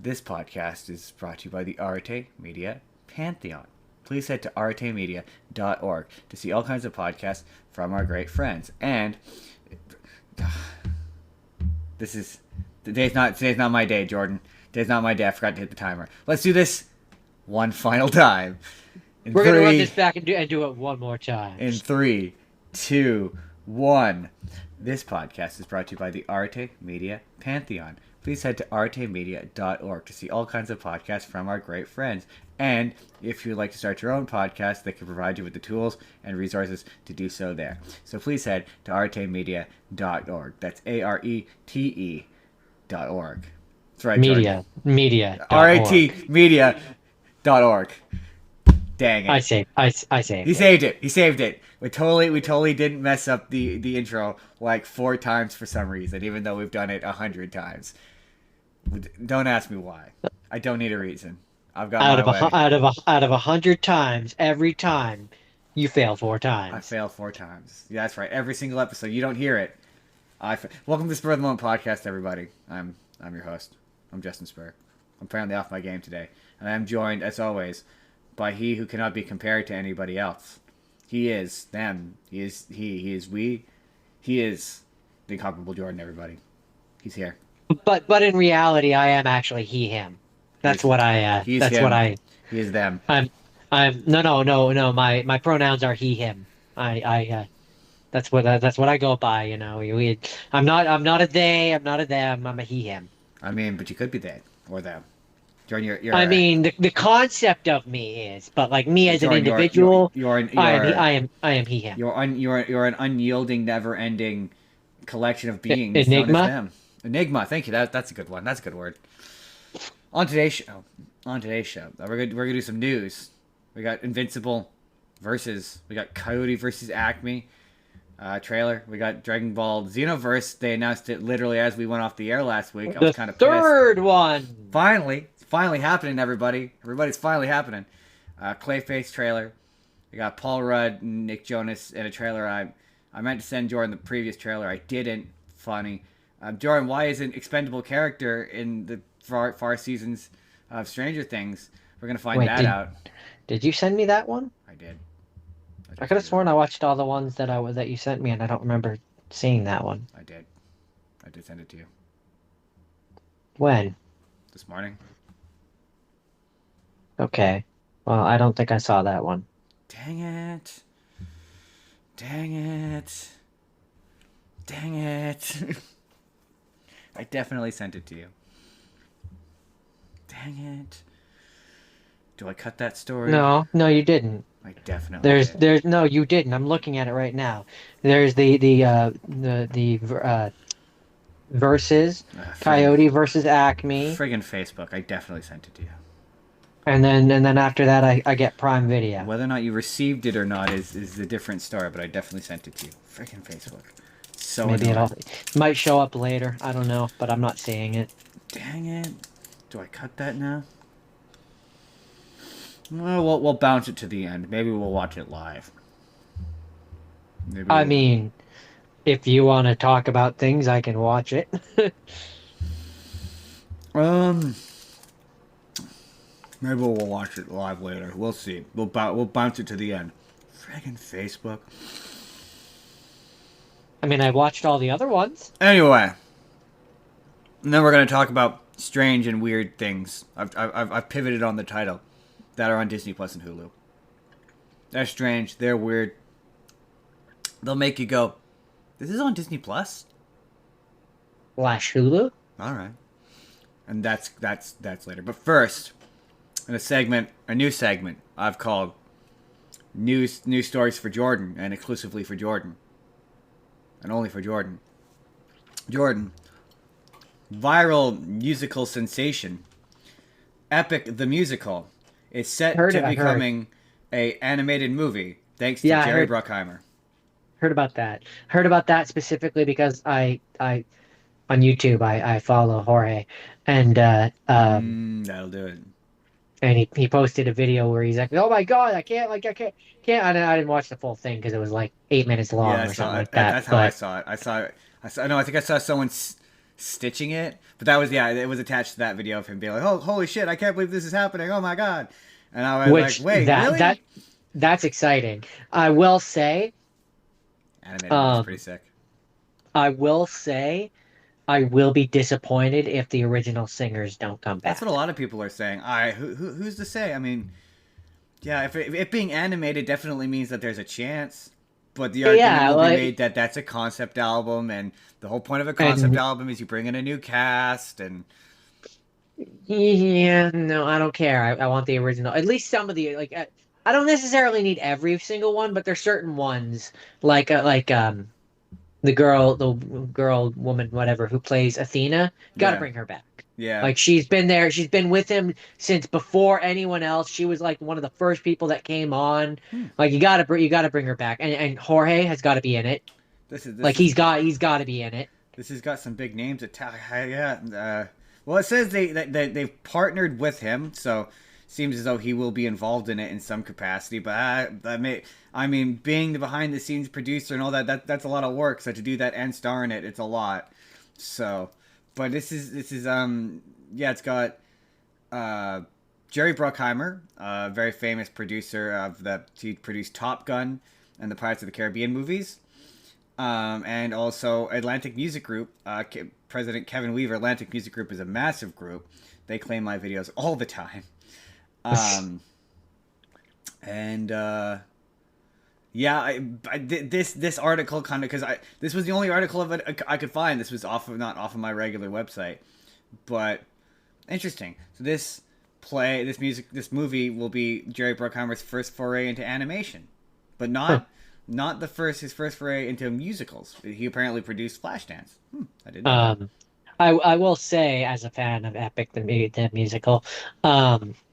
This podcast is brought to you by the Arte Media Pantheon. Please head to artemedia.org to see all kinds of podcasts from our great friends. And today's not my day, Jordan. Today's not my day. I forgot to hit the timer. Let's do this one final time. We're going to run this back and do it one more time. In 3, 2, 1. This podcast is brought to you by the Arte Media Pantheon. Please head to artemedia.org to see all kinds of podcasts from our great friends. And if you'd like to start your own podcast, they can provide you with the tools and resources to do so there. So please head to artemedia.org. That's ARETE.org. That's right, Media. Media. RATmedia.org. Dang it. I saved He saved it. He saved it. We totally didn't mess up the intro like 4 times for some reason, even though we've done it 100 times. Don't ask me why. I don't need a reason. I've got my way. Out of 100 times, every time you fail 4 times. I fail 4 times. Yeah, that's right. Every single episode. You don't hear it. Welcome to the Spur of the Moment podcast, everybody. I'm your host. I'm Justin Spurr. I'm apparently off my game today, and I am joined, as always, by he who cannot be compared to anybody else. He is them. He is we. He is the incomparable Jordan, everybody. He's here. But in reality, I am actually he, him. That's what I. He's that's him. what I. He is them. I'm. No. My pronouns are he, him. That's what I go by. You know. I'm not a they. I'm not a them. I'm a he, him. I mean, but you could be they or them. Jordan, you're. I mean, the concept of me is, but like me as an individual, I am he, him. You're an unyielding, never-ending collection of beings. Enigma. Known as them. Enigma. Thank you. That's a good one. That's a good word. On today's show, we're gonna do some news. We got Invincible versus. We got Coyote versus Acme. Trailer. We got Dragon Ball Xenoverse. They announced it literally as we went off the air last week. I was kind of pissed. Third one. Finally happening, everybody. Everybody's finally happening. Clayface trailer. We got Paul Rudd and Nick Jonas in a trailer. I meant to send Jordan the previous trailer. I didn't. Funny. Jordan, why isn't expendable character in the far seasons of Stranger Things? We're gonna find out. Did you send me that one? I did. I could have sworn I watched all the ones that you sent me, and I don't remember seeing that one. I did send it to you. When? This morning. Okay. Well, I don't think I saw that one. Dang it. I definitely sent it to you. Dang it. Do I cut that story? No, you didn't. I definitely did. There's no, you didn't. I'm looking at it right now. There's the versus Coyote versus Acme. Friggin' Facebook. I definitely sent it to you. And then after that, I get Prime Video. Whether or not you received it or not is a different story, but I definitely sent it to you. Friggin' Facebook. So maybe annoying. it might show up later. I don't know, but I'm not seeing it. Dang it. Do I cut that now? Well, we'll bounce it to the end. Maybe we'll watch it live. I mean, if you want to talk about things, I can watch it. Maybe we'll watch it live later. We'll see. We'll bounce it to the end. Friggin' Facebook. I mean, I watched all the other ones. Anyway, and then we're gonna talk about strange and weird things. I've pivoted on the title that are on Disney Plus and Hulu. They're strange. They're weird. They'll make you go, "This is on Disney Plus." Hulu. All right, and that's later. But first, in a new segment I've called "News Stories for Jordan" and exclusively for Jordan, and only for Jordan. Jordan, viral musical sensation, Epic the Musical, is set to becoming a animated movie thanks to Jerry Bruckheimer. Heard about that specifically because I on YouTube I follow Jorge, and that'll do it. And he posted a video where he's like, "Oh my God, I can't." I didn't watch the full thing because it was like 8 minutes long or something like that. That's how I saw it. I think I saw someone stitching it. But that was, yeah, it was attached to that video of him being like, "Oh, holy shit! I can't believe this is happening! Oh my god!" And I was like, Which "Wait, really?" that's exciting. I will say, Animated movie's pretty um, sick. I will say, I will be disappointed if the original singers don't come That's what a back. lot of people are saying. I who's to say? I mean, yeah, if it being animated definitely means that there's a chance. But the argument Yeah, will be like, made that that's a concept album, and the whole point of a concept and album is you bring in a new cast, and yeah, no, I don't care. I want the original. At least some of the like. I don't necessarily need every single one, but there's certain ones the girl, woman, whatever, who plays Athena. Got to yeah, bring her back. yeah. Like she's been there. She's been with him since before anyone else. She was like one of the first people that came on. Hmm. Like you got to bring her back. And Jorge has got to be in it. This Like is he's got to be in it. this has got some big names. Yeah. Well, it says they've partnered with him, so seems as though he will be involved in it in some capacity. But I mean, being the behind the scenes producer and all that's a lot of work. So to do that and star in it, it's a lot. So, but this is yeah, it's got uh Jerry Bruckheimer, a very famous producer of he produced Top Gun and the Pirates of the Caribbean movies. And also Atlantic Music Group, President Kevin Weaver. Atlantic Music Group is a massive group. They claim my videos all the time. Um, and yeah, this article kind of, because I this was the only article of it I could find. This was not off of my regular website, but interesting. So this movie will be Jerry Bruckheimer's first foray into animation, but Huh. not his first foray into musicals. He apparently produced Flashdance. I didn't know that. Um, I will say, as a fan of Epic the musical,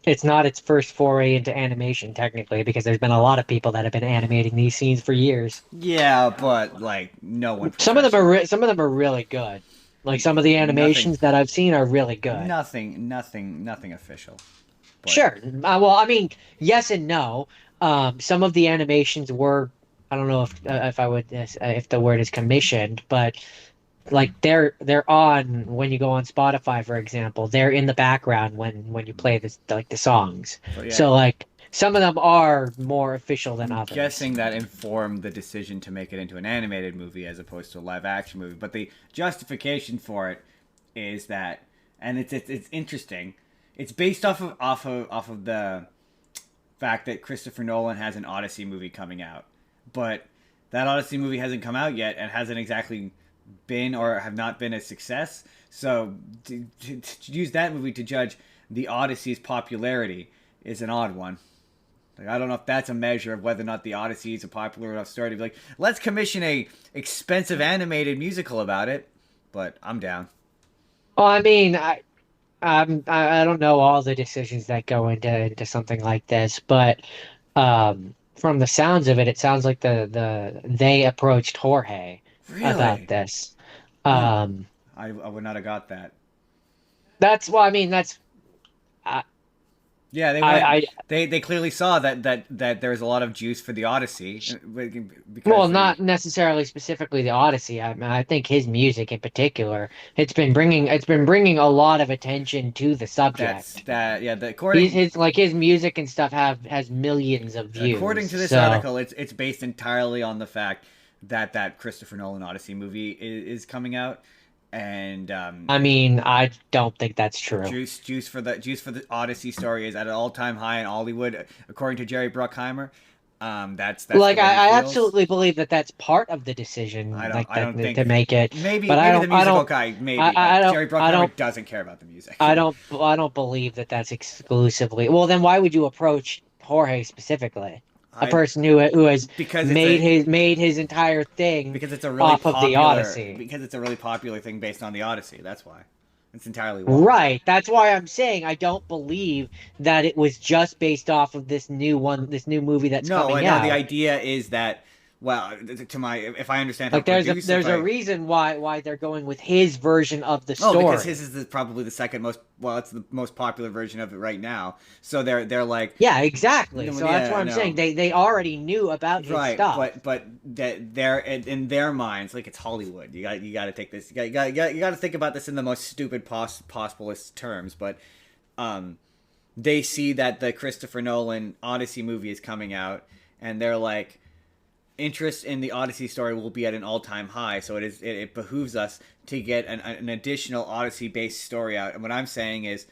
it's not its first foray into animation technically, because there's been a lot of people that have been animating these scenes for years. Yeah, but like no one Some of them professional. some of them are really good. Like some of the Nothing, animations that I've seen are really good. nothing official. But Sure. Well, I mean, yes and no. Some of the animations were, I don't know if I would if the word is commissioned, but like they're on when you go on Spotify, for example. They're in the background when you play this like the songs. so yeah, So like some of them are more official than I'm others. guessing that informed the decision to make it into an animated movie as opposed to a live action movie. But the justification for it is that, and it's interesting. It's based off of the fact that Christopher Nolan has an Odyssey movie coming out, but that Odyssey movie hasn't come out yet and hasn't exactly been or have not been a success. So to use that movie to judge the Odyssey's popularity is an odd one. Like, I don't know if that's a measure of whether or not the Odyssey is a popular enough story to be like, let's commission a expensive animated musical about it. But I'm down. Well, I mean, I don't know all the decisions that go into something like this, but from the sounds of it, it sounds like they approached Jorge about Really? this. Huh. Um, I would not have got that. that's well, I mean, that's I Yeah, they went. I They clearly saw that there was a lot of juice for the Odyssey well, because not necessarily specifically the Odyssey. I mean, I think his music in particular, it's been bringing a lot of attention to the subject. yeah. According His music and stuff have has millions of according views. to this So. article, it's based entirely on the fact that Christopher Nolan Odyssey movie is coming out, and I mean, I don't think that's true. juice for the Odyssey story is at an all time high in Hollywood, according to Jerry Bruckheimer. That's the Like, way he I feels. absolutely believe that that's part of the decision, like I that don't to think make it. But maybe the musical guy I but don't, Jerry I Bruckheimer don't, doesn't care about the music. I don't believe that that's exclusively. Well, then why would you approach Jorge specifically? A I person who has because it's a made his entire thing because it's a really off of the popular Odyssey. thing based on the Odyssey. That's why. It's entirely why. Right. That's why I'm saying I don't believe that it was just based off of this new movie that's No, coming no. The out. idea is that well, to my if I understand how Like produced, if there's a I reason why they're going with his version of the oh, because his story. is probably the second most well, it's the most popular version of it right now. So they're like, Yeah, exactly. So that's yeah, what I I'm saying. know. They already knew about his Right, stuff. but that they're in their minds, like it's Hollywood. You got to take this. You got to think about this in the most stupid possiblest terms. But um, they see that the Christopher Nolan Odyssey movie is coming out, and they're like, interest in the Odyssey story will be at an all time high. So it behooves us to get an additional Odyssey based story out. And what I'm saying is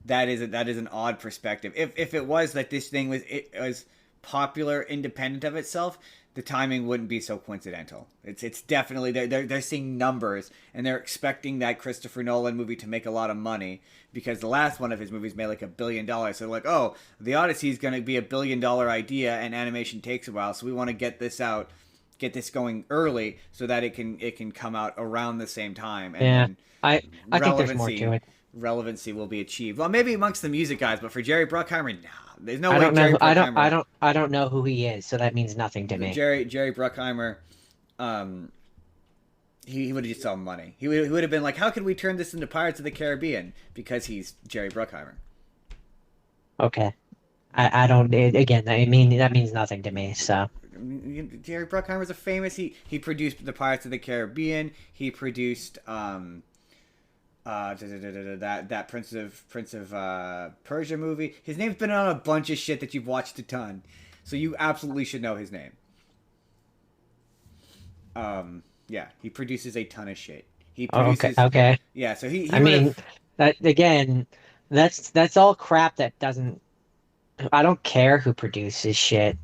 that is an odd perspective. If it was that this thing was popular independent of itself, the timing wouldn't be so coincidental. It's definitely they're seeing numbers and they're expecting that Christopher Nolan movie to make a lot of money because the last one of his movies made like $1 billion. So like, oh, the Odyssey is going to be $1 billion idea and animation takes a while, so we want to get this out, get this going early so that it can come out around the same time and Yeah, then I I think there's more to relevancy it. relevancy will be achieved. Well, maybe amongst the music guys, but for Jerry Bruckheimer, nah. There's no I way don't know. Jerry Bruckheimer, I don't know who he is, so that means nothing to me. Jerry Bruckheimer, um, he would have just sold money. He would have been like, how can we turn this into Pirates of the Caribbean? Because he's Jerry Bruckheimer. Okay. I don't. Again, I mean that means nothing to me. So I mean, Jerry Bruckheimer's a famous. He produced the Pirates of the Caribbean. He produced that Prince of Persia movie. His name's been on a bunch of shit that you've watched a ton, so you absolutely should know his name. Yeah, he produces a ton of shit. He okay, produces, okay. yeah. So he I would mean have that again. That's all crap that doesn't. I don't care who produces shit.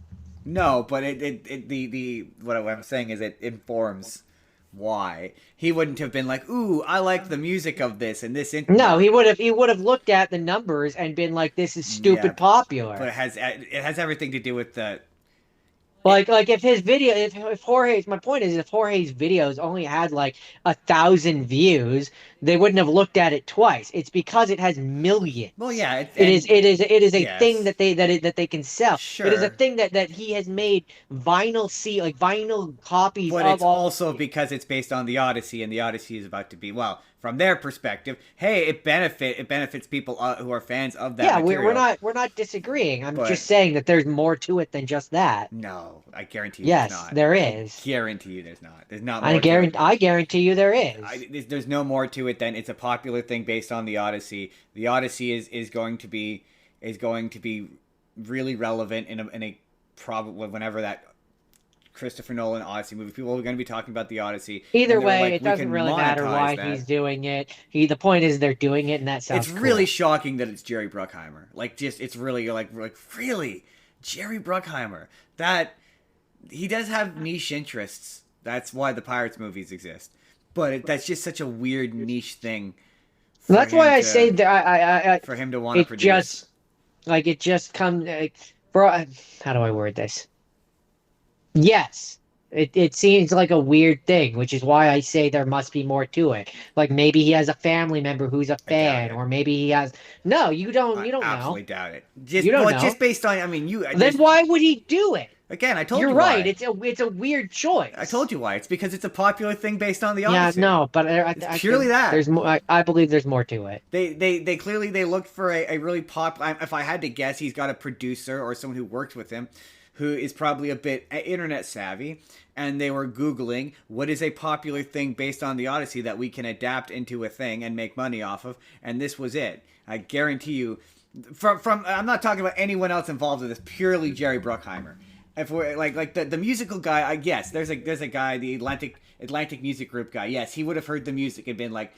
no, but the what I'm saying is it informs why he wouldn't have been like, ooh, I like the music of this and this. No, No, he would have looked at the numbers and been like, "This is yeah, stupid but popular." it has everything to do with the. Like if his video, if Jorge's, my point is, if Jorge's videos only had like 1,000 views, they wouldn't have looked at it twice. It's because it has Well, millions. yeah, It is a thing yes, that that they can sell. It is a sure. thing that he has made like vinyl copies But of it's all. also because it's based on the Odyssey, and the Odyssey is about to be, well, from their perspective, hey, it benefits people who are fans of that Yeah, material. we're not disagreeing. I'm But just saying that there's more to it than just that. no, I guarantee you, there's Yes, not. there I is. guarantee you, there's not. There's not more to it. I guarantee you there is. There's no more to it than it's a popular thing based on the Odyssey. The Odyssey is going to be really relevant in a probably whenever that Christopher Nolan Odyssey movie. People are going to be talking about the Odyssey, Either and they're way, like, it we doesn't can really matter monetize why that. he's doing it. The point is they're doing it, and that It's sounds really cool. shocking that it's Jerry Bruckheimer. Like, just it's really you're like really Jerry Bruckheimer. That he does have niche interests. That's why the Pirates movies exist. But that's just such a weird niche thing for That's why him I say to that for him to want to it produce. just like it just comes like, for how do I word this? Yes. It seems like a weird thing, which is why I say there must be more to it. Like maybe he has a family member who's a I doubt fan, it. or maybe he has. No, I you don't know. absolutely doubt it. You Just don't well, know. just based on I mean, you Then there's why would he do it? again, I told You're you right. why. It's a weird I told choice. you why. It's because it's a popular thing based on the Yeah, Odyssey. no, but It's I purely think that. there's more. I believe there's more to it. They clearly they looked for a really pop. If I had to guess, he's got a producer or someone who worked with him, who is probably a bit internet savvy, and they were googling what is a popular thing based on the Odyssey that we can adapt into a thing and make money off of, and this was it. I guarantee you. From I'm not talking about anyone else involved in this. Purely Jerry Bruckheimer. If we're like the musical guy, I guess there's a guy, the Atlantic Music Group guy. Yes, he would have heard the music and been like,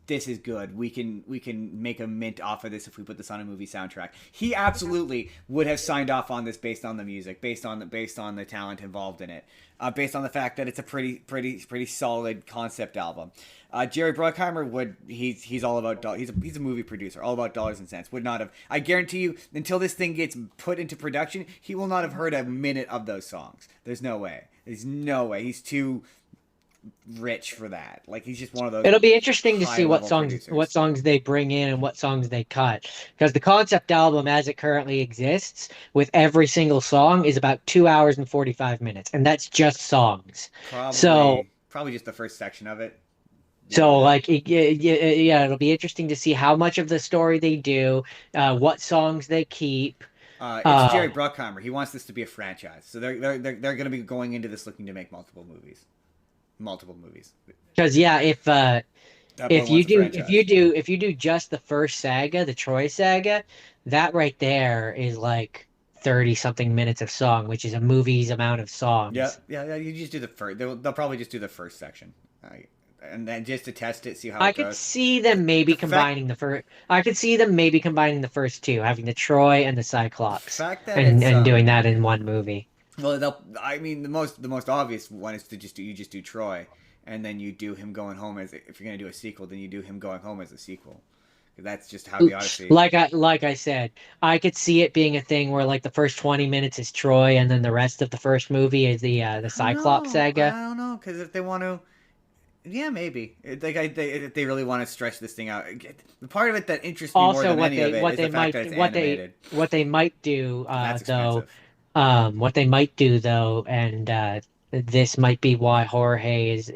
this is good. We can make a mint off of this if we put this on a movie soundtrack. He absolutely would have signed off on this based on the music, based on the talent involved in it, based on the fact that it's a pretty solid concept album. Jerry Bruckheimer would he's all about he's a movie producer, all about dollars and cents. Would not have. I guarantee you, until this thing gets put into production, he will not have heard a minute of those songs. There's no way. There's no way. He's too rich for that. Like he's just one of those It'll be interesting to high see level what producers. songs they bring in and what songs they cut. Because the concept album as it currently exists, with every single song, is about 2 hours and 45 minutes, and that's just songs. So Probably just the first section of it. so Beyond that, like yeah, it'll be interesting to see how much of the story they do, what songs they keep. it's Jerry Um, Bruckheimer. He wants this to be a franchise, so they're going to be going into this looking to make multiple movies. because yeah, That boy wants a franchise. if you do just the first saga, the Troy saga, that right there is like 30 something minutes of song, which is a movie's amount of Yeah, songs. yeah, yeah. You just do the first. They'll probably just do the first section, and then just to test it, see how I it could goes. see them maybe The fact combining the first. I could see them maybe combining the first two, having the Troy and the the Cyclops, fact that it's and doing that in one movie. well, they'll. I mean, the most obvious one is to just do Troy, and then you do him going home as if you're gonna do a sequel, then you do him going home as a sequel. That's just how the Odyssey. Like I said, I could see it being a thing where like the first 20 minutes is Troy, and then the rest of the first movie is the I don't Cyclops know. saga. I don't know because if they want to, yeah, maybe. If they really want to stretch this thing out, the part of it that interests me more Also, than any of it is the fact that it's animated. what they might do And that's though, expensive. what they might do though, and this might be why Jorge is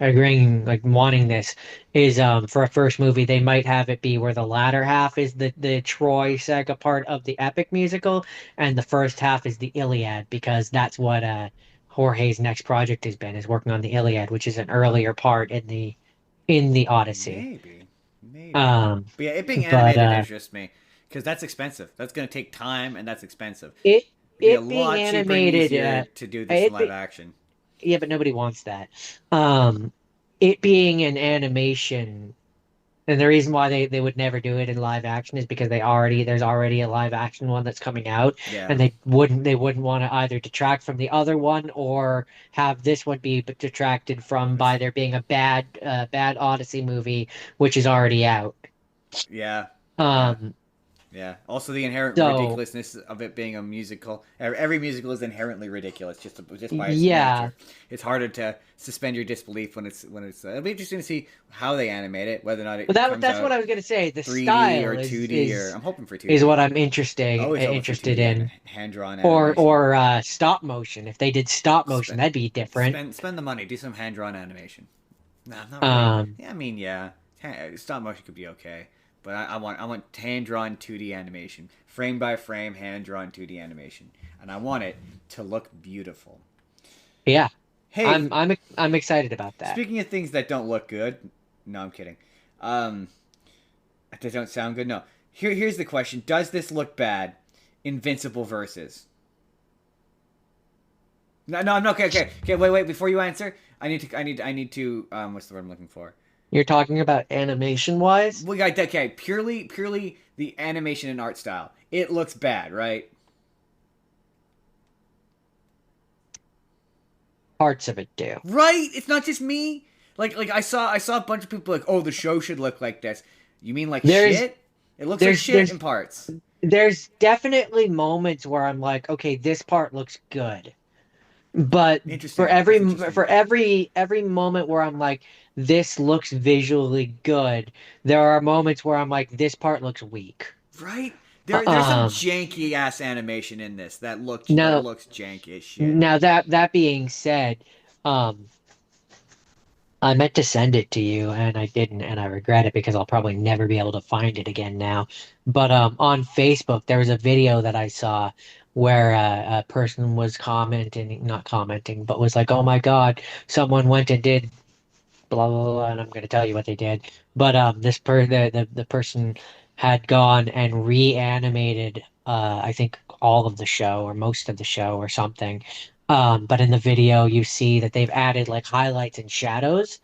agreeing like wanting this is for a first movie they might have it be where the latter half is the Troy saga part of the epic musical, and the first half is the Iliad, because that's what Jorge's next project has been, is working on the Iliad, which is an earlier part in the Odyssey. Maybe, maybe. Um, But yeah, it being but animated interests me because that's expensive. That's going to take time and that's expensive. it It'd be a it being lot cheaper and animated, easier to do this in it live be, action. yeah, but nobody wants that. Um, it being an animation, and the reason why they would never do it in live action is because there's already a live action one that's coming out, Yeah, and they wouldn't want to either detract from the other one or have this one be detracted from by there being a bad Odyssey movie which is already out. yeah, yeah. Um, Yeah. Also, the inherent so ridiculousness of it being a musical. Every musical is inherently ridiculous, just by its yeah. nature. It's harder to suspend your disbelief when it's. It'll be interesting to see how they animate it, whether or not But it comes that's what out I was gonna say. The 3D style or 2D, or I'm hoping for is 2D. what I'm interesting Always hoping for interested 2D and in, hand drawn or animation. stop motion. If they did stop motion, Spend that'd be different. spend the money. Do some hand drawn animation. No, not really. Um, Yeah, I mean, yeah, stop motion could be okay, but I want hand drawn 2D animation, frame by frame, hand drawn 2D animation, and I want it to look beautiful. yeah, Hey, I'm excited about that. speaking of things that don't look good, no, I'm kidding. Um, that don't sound good. No, here's the question: does this look bad? Invincible versus. No, no, I'm not okay. Okay. Wait. Before you answer, I need to. What's the word I'm looking for? You're talking about animation wise? We got okay. Purely the animation and art style. It looks bad, right? Parts of it do. Right. It's not just me. Like I saw a bunch of people like, oh, the show should look like this. You mean like There's shit? It looks like there's shit there's in parts. there's definitely moments where I'm like, okay, this part looks good. But Interesting. That's interesting. for every moment where I'm like, this looks visually good, there are moments where I'm like, this part looks weak. Right. There's some Um, janky ass animation in this that now looks janky as shit. now that being said, um, I meant to send it to you and I didn't, and I regret it because I'll probably never be able to find it again now. But on Facebook, there was a video that I saw where a person was commenting, not commenting, but was like, "Oh my God, someone went and did blah blah blah," and I'm going to tell you what they did. But the person had gone and reanimated, I think all of the show or most of the show or something. But in the video, you see that they've added like highlights and shadows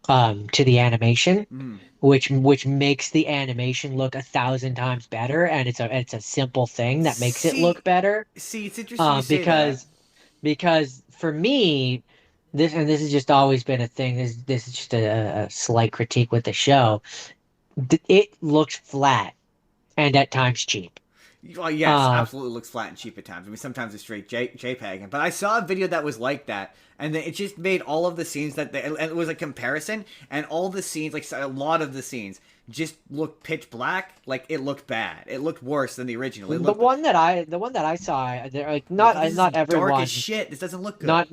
to the animation, Mm. which makes the animation look 1,000 times better, and it's a simple thing that makes it look See, better. it's interesting you say that. Because for me, this has just always been a thing. This is just a slight critique with the show. It looks flat and at times cheap. Well, yes, Um, absolutely looks flat and cheap at times. I mean, sometimes it's straight JPEG. But I saw a video that was like that, and it just made all of the scenes and it was a comparison, and all the scenes, like a lot of the scenes, just looked pitch black. Like it looked bad. It looked worse than the original. It looked the one that I saw, they're like like, oh, this is not dark as everyone, shit. This doesn't look good.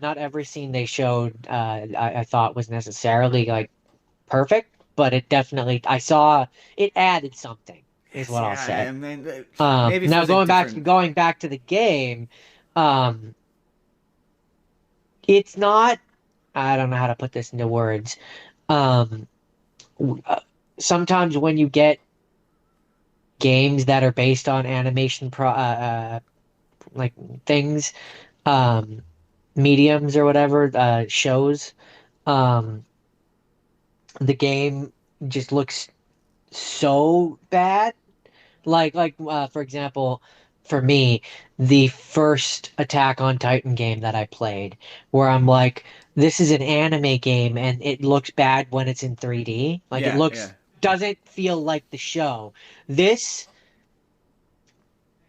not every scene they showed, I thought was necessarily like perfect, but it definitely I saw it added something, is Yes, what I'll yeah. say. I mean, maybe if it Now was a different. going back to the game, um, it's not. I don't know how to put this into words. Um, Sometimes when you get games that are based on animation like things, um, mediums or whatever, shows, um, the game just looks so bad. For example, for me, the first Attack on Titan game that I played, where I'm like, this is an anime game and it looks bad when it's in 3D. Like it Yeah, yeah. looks doesn't feel like the show. This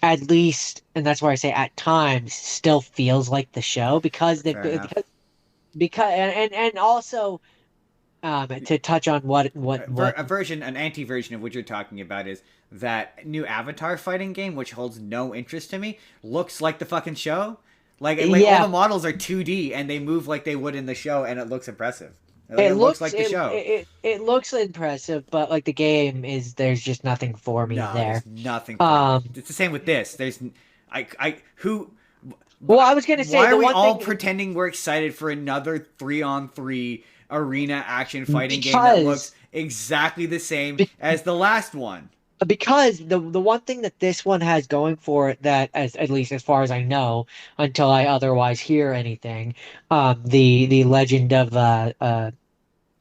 at least, and that's why I say at times still feels like the show because they Fair enough. and also to touch on what An anti-version of what you're talking about is that new Avatar fighting game, which holds no interest to me, looks like the fucking show. Like all yeah. the models are 2D and they move like they would in the show, and it looks impressive. Like, it looks like the show. It looks impressive, but like the game is there's just nothing for me No, there. there's nothing for you. Um, It's the same with this. I, who, well, I was gonna say why are the we one all thing pretending we're excited for another 3-on-3 arena action fighting game that looks because exactly the same be- as the last one? because the one thing that this one has going for it that as at least as far as I know, until I otherwise hear anything, the legend of the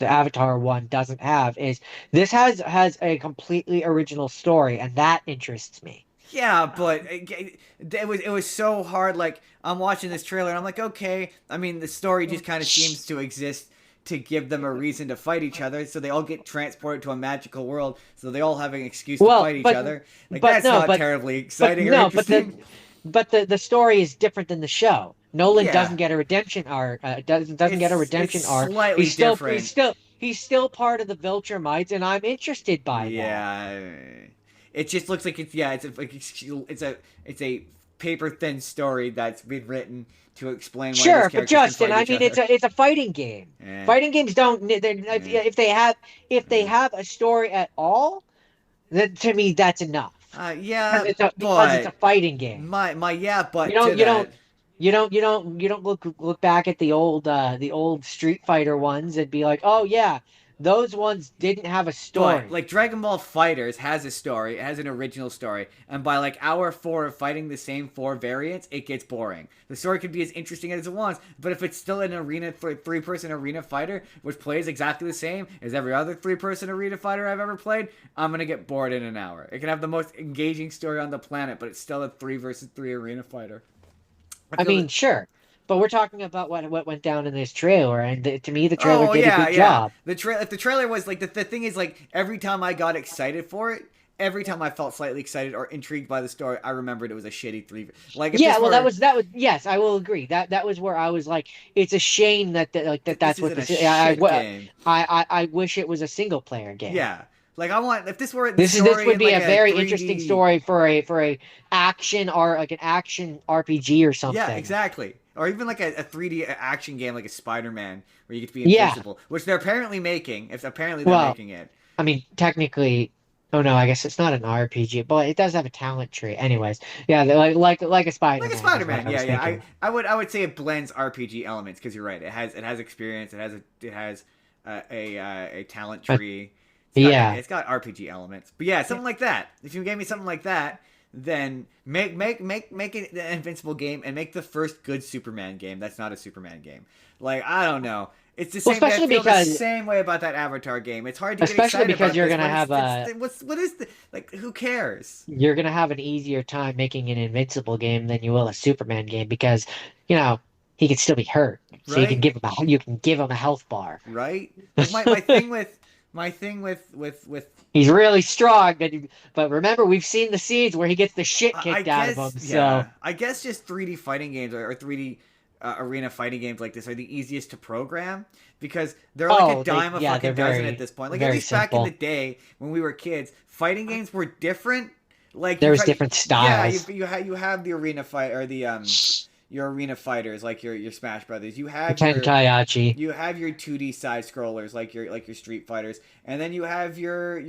Avatar one doesn't have is this has a completely original story, and that interests me. Yeah, but it was so hard. Like I'm watching this trailer and I'm like, okay. I mean, the story just kind of seems to exist to give them a reason to fight each other. So they all get transported to a magical world. So they all have an excuse to Well, fight each other. Like but that's no, not terribly but exciting or no, interesting. but the story is different than the show. Nolan Yeah, doesn't get a redemption arc. Doesn't get a it's redemption arc. slightly different. He's still part of the Viltrumites, and I'm interested by that. Yeah, it just looks like it's a paper thin story that's been written to explain why these Sure, but characters can Justin, fight I each mean other. it's a fighting game. Eh, Fighting games don't eh, if they eh. have a story at all, then to me that's enough. Yeah, Because it's a but fighting game. my yeah, You but to don't you don't that. you don't look back at the old Street Fighter ones and be like, "Oh yeah, those ones didn't have a But story." like Dragon Ball Fighters has a story, it has an original story, and by like hour 4 of fighting the same 4 variants, it gets boring. The story could be as interesting as it wants, but if it's still an arena for 3-person arena fighter, which plays exactly the same as every other 3-person arena fighter I've ever played, I'm gonna get bored in an hour. It can have the most engaging story on the planet, but it's still a 3 versus 3 arena fighter. I I feel mean, that. sure, but we're talking about what went down in this trailer, and to me, the trailer Oh did a yeah, good yeah. job. If the trailer was like the thing is like every time I got excited for it, every time I felt slightly excited or intrigued by the story, I remembered it was a shitty 3. Like if Yeah, this well, were that was yes, I will agree. That was where I was like, it's a shame this that's what isn't a this is. I, shit game. I wish it was a single player game. Yeah. Like I want if this were the This story would in be like a a very interesting 3D. story for a action or like an action RPG or Yeah, something. exactly. Or even like a 3D action game like a Spider-Man where you get to be Yeah. invincible, which they're apparently making. If apparently they're Well, making it. I mean, technically, oh no, I guess it's not an RPG, but it does have a talent tree. Anyways, yeah, like a Like a Spider-Man is what Spider-Man, I yeah, was yeah. thinking. I would say it blends RPG elements because you're right. It has experience. It has a talent But tree. yeah. It's got RPG elements. But yeah, something like that. If you gave me something like that, then make it an Invincible game and make the first good Superman game. That's not a Superman game. Like I don't know. It's the Well, same. I feel the same way about that Avatar game. It's hard to get especially excited because about you're this gonna when have a what is the like? Who cares? you're gonna have an easier time making an Invincible game than you will a Superman game because, you know, he can still be hurt. So Right? you can give him a health bar. Right? Like my thing with My thing with He's really strong, but remember, we've seen the scenes where he gets the shit I kicked out of guess, him. So, yeah, I guess just 3D fighting games or 3D arena fighting games like this are the easiest to program because they're like a oh, dime a they're fucking dozen at very, this point. Like at very least back in the simple. day when we were kids, fighting games were different. Like There you've was had, different yeah, styles. you have the arena fight or the your arena fighters like your Smash Brothers. Tenkaichi. You have your 2D side scrollers like your Street Fighters, and then you have your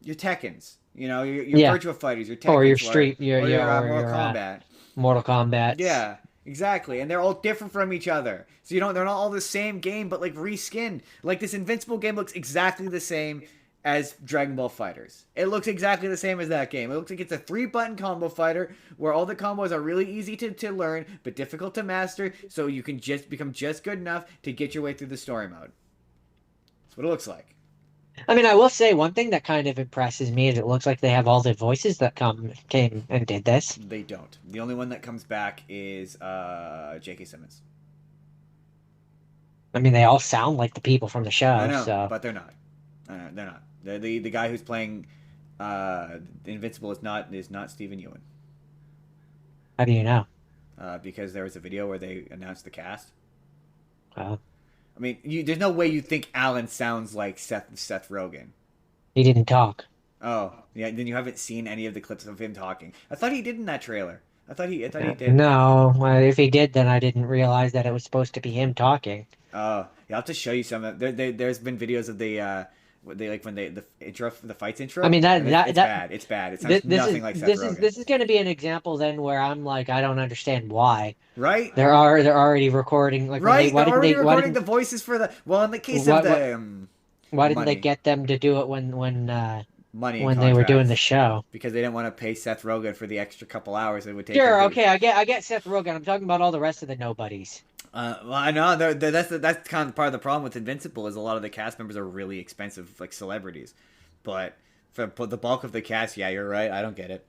Tekkens. You know, your Yeah, Virtua Fighters, your or your Tekkens, Street, or your or Mortal your Kombat. Mortal Kombat's. Yeah, exactly. And they're all different from each other. So you don't they're not all the same game, but like reskinned. Like this Invincible game looks exactly the same as Dragon Ball Fighters. It looks exactly the same as that game. It looks like it's a 3-button combo fighter where all the combos are really easy to learn, but difficult to master, so you can just become just good enough to get your way through the story mode. That's what it looks like. I mean, I will say one thing that kind of impresses me is it looks like they have all the voices that came and did this. They don't. The only one that comes back is J.K. Simmons. I mean, they all sound like the people from the I show, know, so but they're not. They're not. The guy who's playing Invincible is not Stephen Ewan. how do you know? Because there was a video where they announced the cast. Well, I mean, there's no way you think Alan sounds like Seth Rogen. he didn't talk. Oh, yeah. Then you haven't seen any of the clips of him talking. I thought he did in that trailer. I thought he did. No, if he did, then I didn't realize that it was supposed to be him talking. Oh, yeah. I'll have to show you some. There's been videos of they like when the intro, the fights intro. I mean And it's bad. It's bad. It sounds nothing like Seth Rogen. this is going to be an example then where I'm like, I don't understand why Right? they're already recording like when Right? They're already why recording didn't the voices for the. Well, in the case why, of the why didn't they money, get them to do it money and when they were doing the contracts, show? because they didn't want to pay Seth Rogen for the extra couple hours it would take. Sure, Him to, okay, I get Seth Rogen. I'm talking about all the rest of the nobodies. well, I know that's kind of part of the problem with Invincible is a lot of the cast members are really expensive, like celebrities, but for the bulk of the cast, yeah, you're right. I don't get it.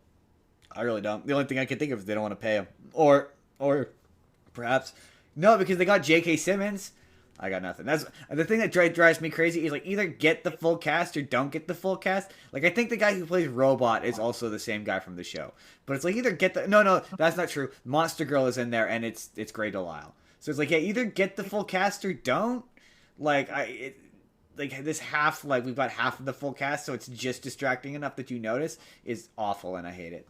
I really don't. The only thing I can think of is they don't want to pay him, or perhaps no, because they got J.K. Simmons. I got nothing. That's the thing that drives me crazy is like either get the full cast or don't get the full cast. Like I think the guy who plays Robot is also the same guy from the show, but it's like either get the no, that's not true. Monster Girl is in there and it's Grey Delisle. So it's like yeah, either get the full cast or don't. Like like this half like we've got half of the full cast, so it's just distracting enough that you notice is awful and I hate it.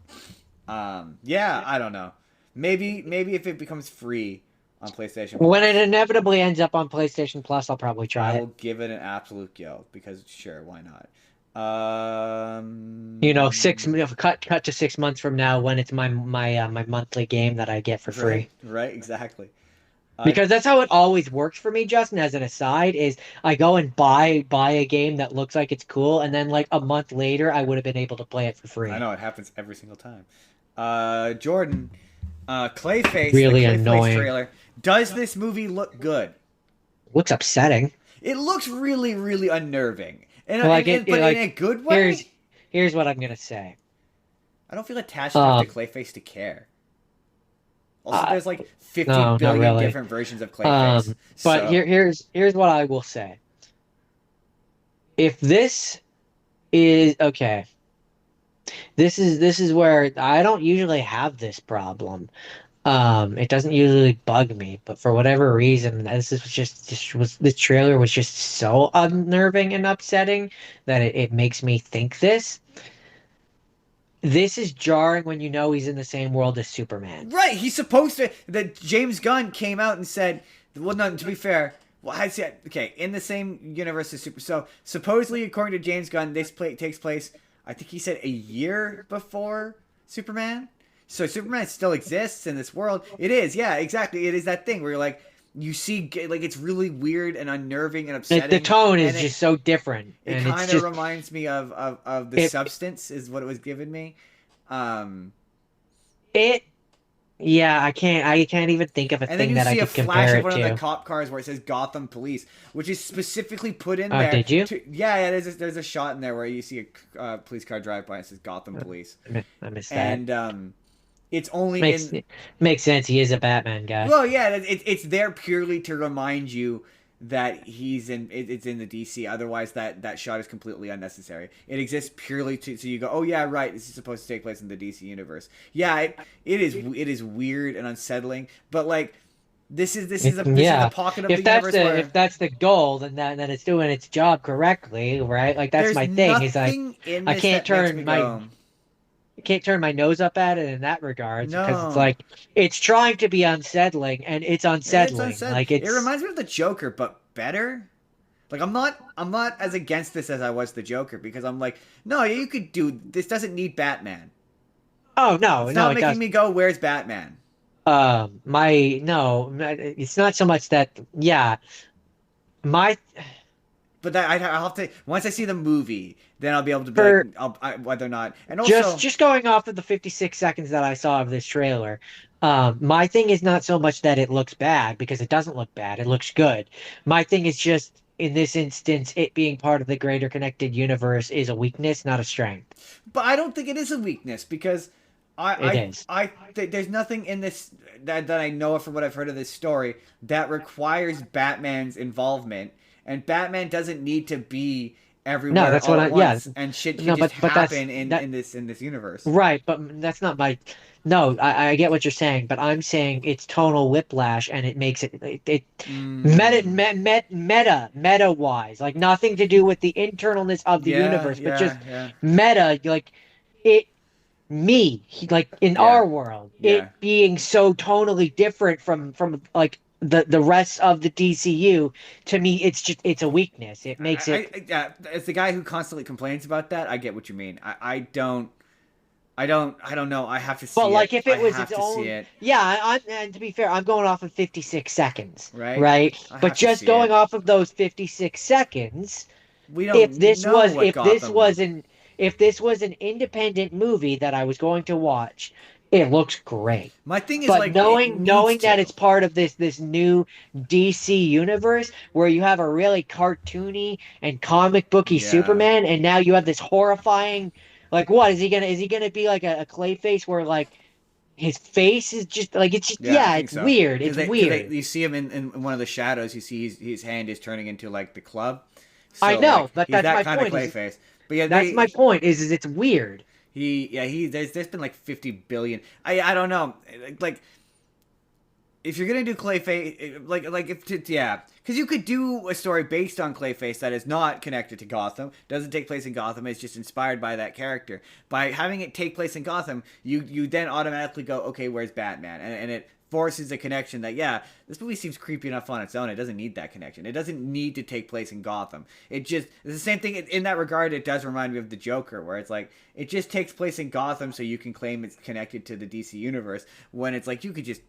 Yeah, I don't know. Maybe if it becomes free on PlayStation When Plus, it inevitably ends up on PlayStation Plus, I'll probably try I it. will give it an absolute go because sure, why not? You know, cut to 6 months from now when it's my monthly game that I get for free. Right, exactly. Because that's how it always works for me, Justin, as an aside, is I go and buy a game that looks like it's cool, and then like a month later I would have been able to play it for free. I know it happens every single time. Jordan, Clayface, Really the Clayface annoying. trailer. Does this movie look good? Looks upsetting. It looks really, really unnerving, Like but in a good way. Here's what I'm gonna say. I don't feel attached enough to Clayface to care. Also, there's like 50 billion really. different versions of Clayface. But so. here's what I will say. If this is okay, this is where I don't usually have this problem. It doesn't usually bug me, but for whatever reason, this trailer was just so unnerving and upsetting that it makes me think this. This is jarring when you know he's in the same world as Superman. Right, he's supposed to. That James Gunn came out and said, well, no, to be fair, well, I said, okay, in the same universe as Super. So supposedly, according to James Gunn, this takes place. I think he said a year before Superman. So Superman still exists in this world. It is, yeah, exactly. It is that thing where you're like, you see, like it's really weird and unnerving and upsetting. The tone is just so different. It kind of reminds me of The Substance, is what it was giving me. Yeah, I can't even think of a thing that I could compare it to. And then you see a flash of one of the cop cars where it says Gotham Police, which is specifically put in there. Did you? Yeah, there's a shot in there where you see a police car drive by and it says Gotham Police. I missed that. And it's only makes sense. He is a Batman guy. Well, yeah, it's there purely to remind you that it's in the DC. Otherwise, that shot is completely unnecessary. It exists purely to so you go, oh yeah, right. This is supposed to take place in the DC universe. Yeah, it is weird and unsettling. But like, this is a Yeah, pocket of the universe if where that's the goal, then it's doing its job correctly, right? Like that's there's my thing. Is like nothing in I this can't that makes me turn my go, can't turn my nose up at it in that regards because it's no. like it's trying to be unsettling and it's It's unsettling. unsettling. Like It it's reminds me of the Joker, but better. Like I'm not as against this as I was the Joker because I'm like, no, you could do this. Doesn't need Batman. oh no, It's no, not it making doesn't. me go, where's Batman? My no, it's not so much that. Yeah, my But that I'll have to once I see the movie, then I'll be able to be like, for whether or not. And also, just going off of the 56 seconds that I saw of this trailer, my thing is not so much that it looks bad because it doesn't look bad. It looks good. My thing is just in this instance, it being part of the greater connected universe is a weakness, not a strength. but I don't think it is a weakness because It is. there's nothing in this that I know of from what I've heard of this story that requires Batman's involvement, and Batman doesn't need to be No, everywhere that's what all I, at yeah. once, and shit can No, just but that's happen that in this universe. right, but that's not my no, I get what you're saying, but I'm saying it's tonal whiplash and it makes it Mm, meta wise, like nothing to do with the internalness of the yeah, universe, but just yeah, yeah, meta, like it like in yeah, our world, it yeah. being so tonally different from like the rest of the DCU, to me it's just it's a weakness. It makes it As the guy who constantly complains about that, I get what you mean. I don't know. I have to but see like it. if I it was have its to see own, it, yeah, and to be fair, I'm going off of 56 seconds, right? right? I But have to just see going it. off of those 56 seconds, We don't know what if this Gotham. was an if this was an independent movie that I was going to watch, it looks great. My thing is But like it needs knowing that to. it's part of this new DC universe where you have a really cartoony and comic booky Yeah, Superman, and now you have this horrifying, like, what is he gonna be like a Clayface where like his face is just like it's just, yeah, I yeah, think it's so. weird, Because it's they weird. you see him in one of the shadows. You see his hand is turning into like the club. I So know, like but he's that's that my kind of point. Is Clayface. But yeah, that's my point. Is it's weird. he there's been like 50 billion. I don't know. Like if you're gonna do Clayface, like if yeah, because you could do a story based on Clayface that is not connected to Gotham, doesn't take place in Gotham, it's just inspired by that character. By having it take place in Gotham, you then automatically go, okay, where's Batman, and it forces a connection that yeah, this movie seems creepy enough on its own. It doesn't need that connection. It doesn't need to take place in Gotham. It's the same thing in that regard. It does remind me of the Joker, where it's like it just takes place in Gotham, so you can claim it's connected to the DC universe. When it's like you could just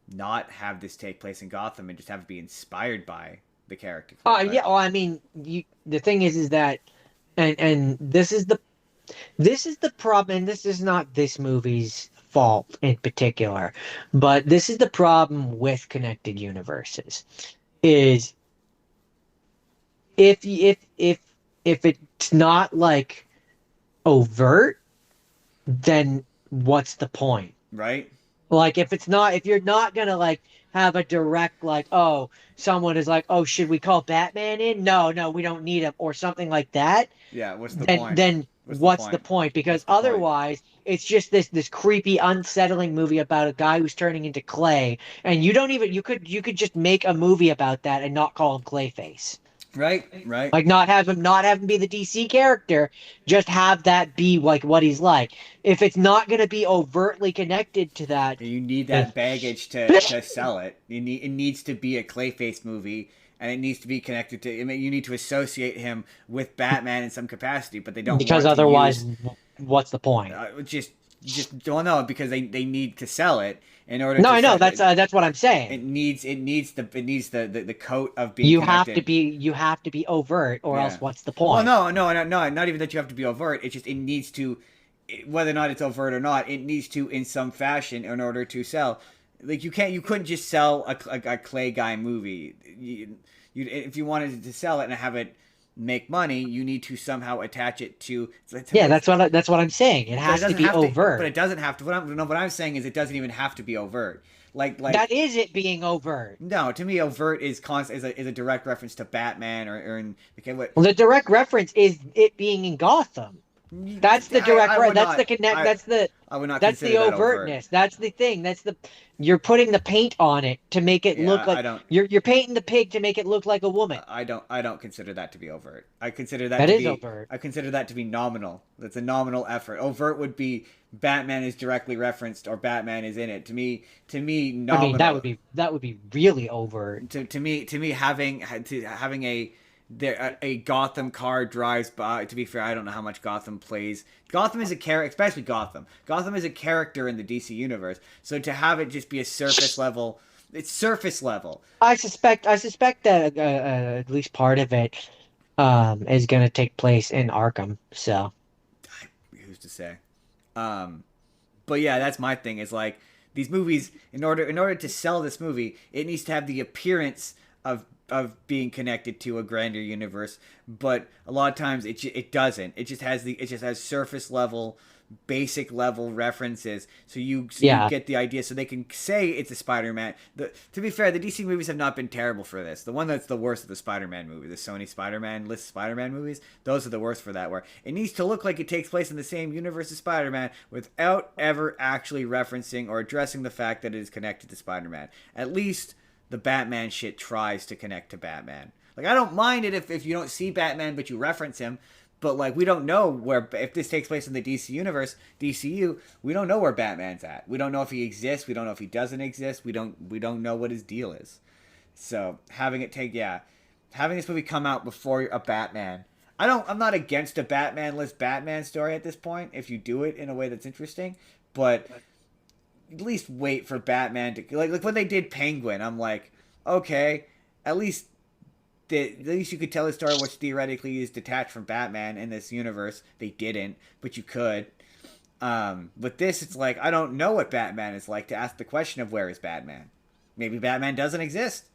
not have this take place in Gotham and just have it be inspired by the character. Yeah, well, I mean, the thing is that, and this is the problem, and this is not this movie's fault in particular, but this is the problem with connected universes, is if it's not like overt, then what's the point? Right? Like if it's not if you're not gonna like have a direct like, oh, someone is like, oh, should we call Batman in? No, no, we don't need him, or something like that, Yeah. What's the then point? What's the what's the point? point? What's Because the point? otherwise it's just this creepy, unsettling movie about a guy who's turning into clay, and you don't even you could just make a movie about that and not call him Clayface. Right? Right? Like not have him be the DC character, just have that be like what he's like. If it's not going to be overtly connected to that, You need then that baggage to sell it. It needs to be a Clayface movie, and it needs to be connected to. I mean, you need to associate him with Batman in some capacity, but they don't because want to otherwise, use what's the point? just don't know because they need to sell it in order No, to I know sell it. that's what I'm saying. It needs the coat of being connected. You have to be overt, or Yeah. else what's the Well, point? no, not even that you have to be overt. It's just it needs to, whether or not it's overt or not, it needs to in some fashion in order to sell. Like you couldn't just sell a Clay Guy movie. If you wanted to sell it and have it make money, you need to somehow attach it Yeah, that's what I'm saying. It but it has to doesn't be have to. But overt. it doesn't have to. What I'm saying is, it doesn't even have to be overt. like That is it being overt. no, to me, overt is a direct reference to Batman or in okay, what Well, the direct reference is it being in Gotham. That's the direct I right. would That's the not connect. I would not That's consider the that overt. overtness. That's the thing. That's the you're putting the paint on it to make it look Yeah, like I don't. you're painting the pig to make it look like a woman. I don't consider that to be overt. I consider that That to is be overt. I consider that to be nominal. That's a nominal effort. Overt would be Batman is directly referenced or Batman is in it. To me, I mean, nominal. that would be really overt. To me having a Gotham car drives by. To be fair, I don't know how much Gotham plays. Gotham is a character, especially Gotham. Gotham is a character in the DC universe. So to have it just be a surface level, it's surface level. I suspect that at least part of it is going to take place in Arkham. So Who's to say? Um, but yeah, that's my thing. Is like these movies, in order to sell this movie, it needs to have the appearance of being connected to a grander universe. But a lot of times it doesn't. It just has surface level, basic level references. So you yeah, get the idea. So they can say it's a Spider-Man. To be fair, the DC movies have not been terrible for this. The one that's the worst of the Spider-Man movie, the Sony Spider-Man list Spider-Man movies, those are the worst for that. Where it needs to look like it takes place in the same universe as Spider-Man without ever actually referencing or addressing the fact that it is connected to Spider-Man. At least the Batman shit tries to connect to Batman. Like, I don't mind it if you don't see Batman but you reference him. But like, we don't know where, if this takes place in the DC universe, DCU, we don't know where Batman's at. We don't know if he exists. We don't know if he doesn't exist. We don't know what his deal is. So having this movie come out before a Batman. I'm not against a Batman-less Batman story at this point if you do it in a way that's interesting, but at least wait for Batman to like when they did Penguin. I'm like, okay, at least you could tell a story which theoretically is detached from Batman in this universe. They didn't, but you could. With this, it's like I don't know what Batman is like to ask the question of where is Batman. Maybe Batman doesn't exist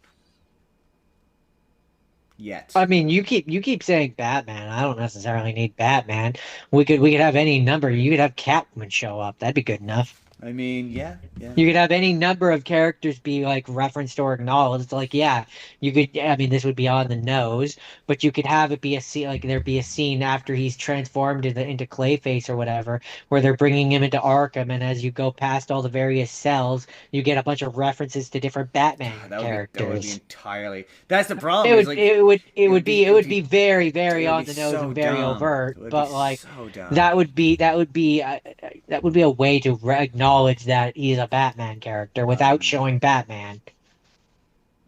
yet. I mean, you keep saying Batman. I don't necessarily need Batman. We could have any number. You could have Catwoman show up. That'd be good enough. I mean, yeah, yeah. You could have any number of characters be like referenced or acknowledged. Like, yeah, you could. I mean, this would be on the nose, but you could have it be a scene, like there be a scene after he's transformed into Clayface or whatever, where they're bringing him into Arkham, and as you go past all the various cells, you get a bunch of references to different Batman That would be characters. entirely. That's the problem. It Is would like it would it it would would be be it it would would be be very it very would on be the nose so and very dumb. overt, It would be but like so dumb. that would be a way to acknowledge that he's a Batman character without Um. showing Batman.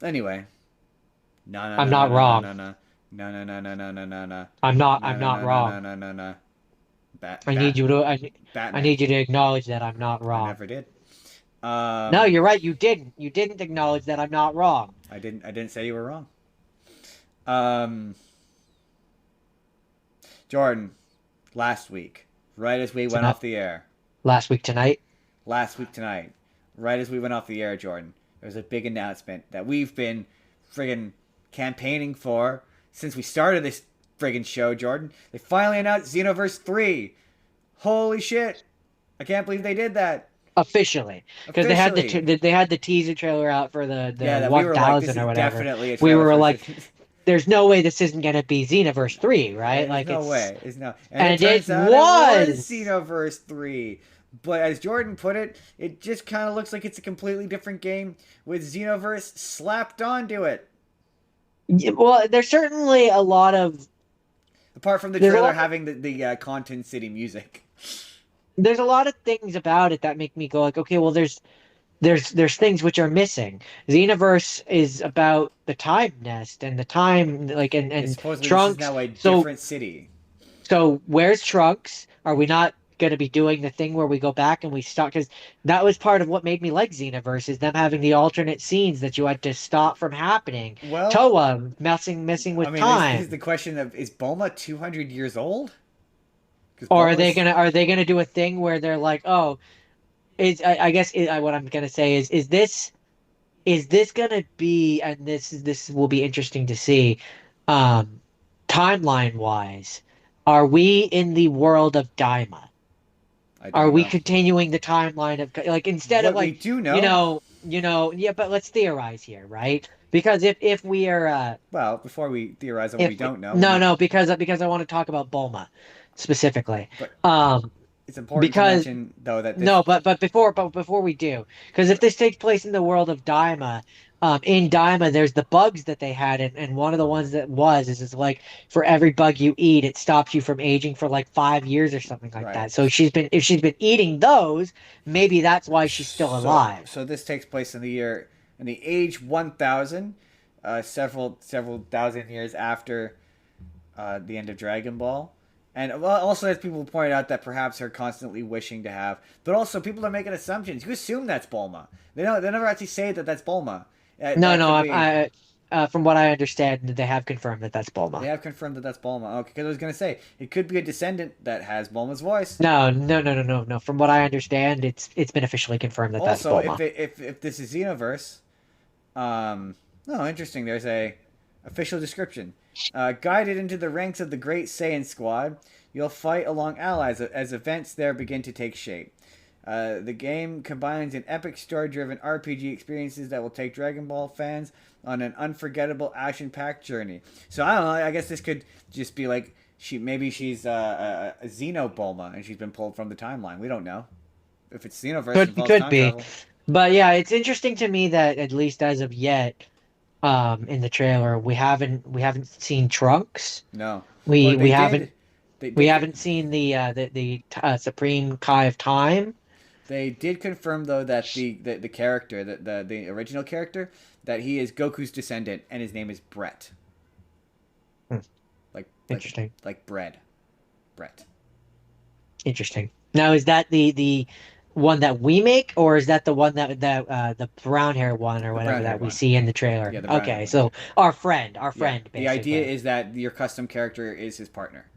Anyway, no, no, I'm no, no, not no, no, wrong. no, no, no, no, no, no, no, no, no, I'm not no, I'm no, not no, no, no, wrong. no, no, no. Bat, I need bat, you to I Batman. need you to acknowledge that I'm not I wrong. never did. No, you're right, you didn't. You didn't acknowledge that I'm not wrong. I didn't. I didn't say you were wrong. Um, Jordan, last week, right as we went Tonight, off the air, last week tonight. last week tonight, right as we went off the air, Jordan, there was a big announcement that we've been friggin' campaigning for since we started this friggin' show, Jordan. They finally announced Xenoverse 3. Holy shit. I can't believe they did that. Officially, because Officially. they had the teaser trailer out for the Yeah, that we were like, this 1000 or is whatever. definitely a We trailer were for like, there's no way this isn't gonna be Xenoverse 3, right? There's Like no it's way. There's no, and it and it turns out it was was Xenoverse 3. But as Jordan put it, it just kind of looks like it's a completely different game with Xenoverse slapped onto it. well, there's certainly a lot of Apart from the there's a trailer lot having the Content City music. there's a lot of things about it that make me go like, okay, well, there's things which are missing. Xenoverse is about the time nest and the time like It's and supposedly this is Trunks. now a So different city. so where's Trunks? Are we not going to be doing the thing where we go back and we stop? Because that was part of what made me like Xenoverse is them having the alternate scenes that you had to stop from happening. Well, Toa messing I with mean, this is the time. question of, is Bulma 200 years old? Because Or Bulma's. are they gonna do a thing where they're like, oh, I guess what I'm gonna say is this gonna be, and this will be interesting to see, um, timeline wise, are we in the world of Daima? I Are don't we know. continuing the timeline of like instead of What we like do you know. know yeah, but let's theorize here, right? Because if we are Well, before we theorize on what we if we don't know, we no need. no because I want to talk about Bulma specifically. But Um it's important to because mention though that this. No, but before we do, because if this takes place in the world of Daima, in Daima there's the bugs that they had, and one of the ones that is like for every bug you eat, it stops you from aging for like 5 years or something like Right. that. So if she's been eating those, maybe that's why she's still So alive. so this takes place in the age 1000, several thousand years after the end of Dragon Ball. And well, also, as people point out, that perhaps her constantly wishing to have, but also people are making assumptions. You assume that's Bulma. They never actually say that that's Bulma. No, That no, could be. from what I understand, they have confirmed that that's They Bulma. have confirmed that that's Bulma. Okay, because I was gonna say it could be a descendant that has Bulma's voice. No, no, no, no, no, no. From what I understand, it's been officially confirmed that that's Also, Bulma. if this is Xenoverse, no, interesting. There's a official description. Guided into the ranks of the Great Saiyan Squad, you'll fight along allies as events there begin to take shape. The game combines an epic story-driven RPG experiences that will take Dragon Ball fans on an unforgettable, action-packed journey. So I don't know. I guess this could just be like she's a Xeno Bulma and she's been pulled from the timeline. We don't know if it's Xenoverse involves Could time be. travel. But yeah, it's interesting to me that at least as of yet, in the trailer, we haven't seen Trunks. No, We but we haven't they we did haven't seen the Supreme Kai of Time. They did confirm though that the character, the original character, that he is Goku's descendant and his name is Brett. Hmm, Like like interesting. like bread. Brett. Interesting. Now, is that the one that we make, or is that the one that the brown hair one or The whatever brown that haired we one. see in the trailer? Yeah, the brown haired Okay, one, yeah. so our Yeah. friend The idea basically. is that your custom character is his partner.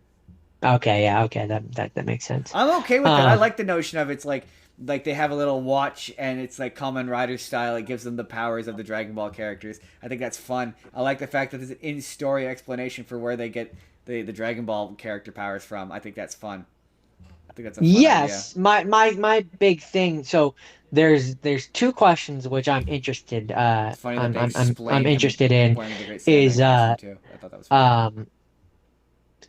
Okay, yeah, okay, that makes sense. I'm okay with that. I Um, like the notion of it's like they have a little watch and it's like Kamen Rider style. It gives them the powers of the Dragon Ball characters. I think that's fun. I like the fact that there's an in-story explanation for where they get the Dragon Ball character powers from. I think that's fun. I think that's a fun idea. Yes, my big thing. So there's two questions which I'm interested It's funny that I'm they I'm I'm I'm explain him interested in wearing the Great Saiyan is costume too. I thought that was funny. um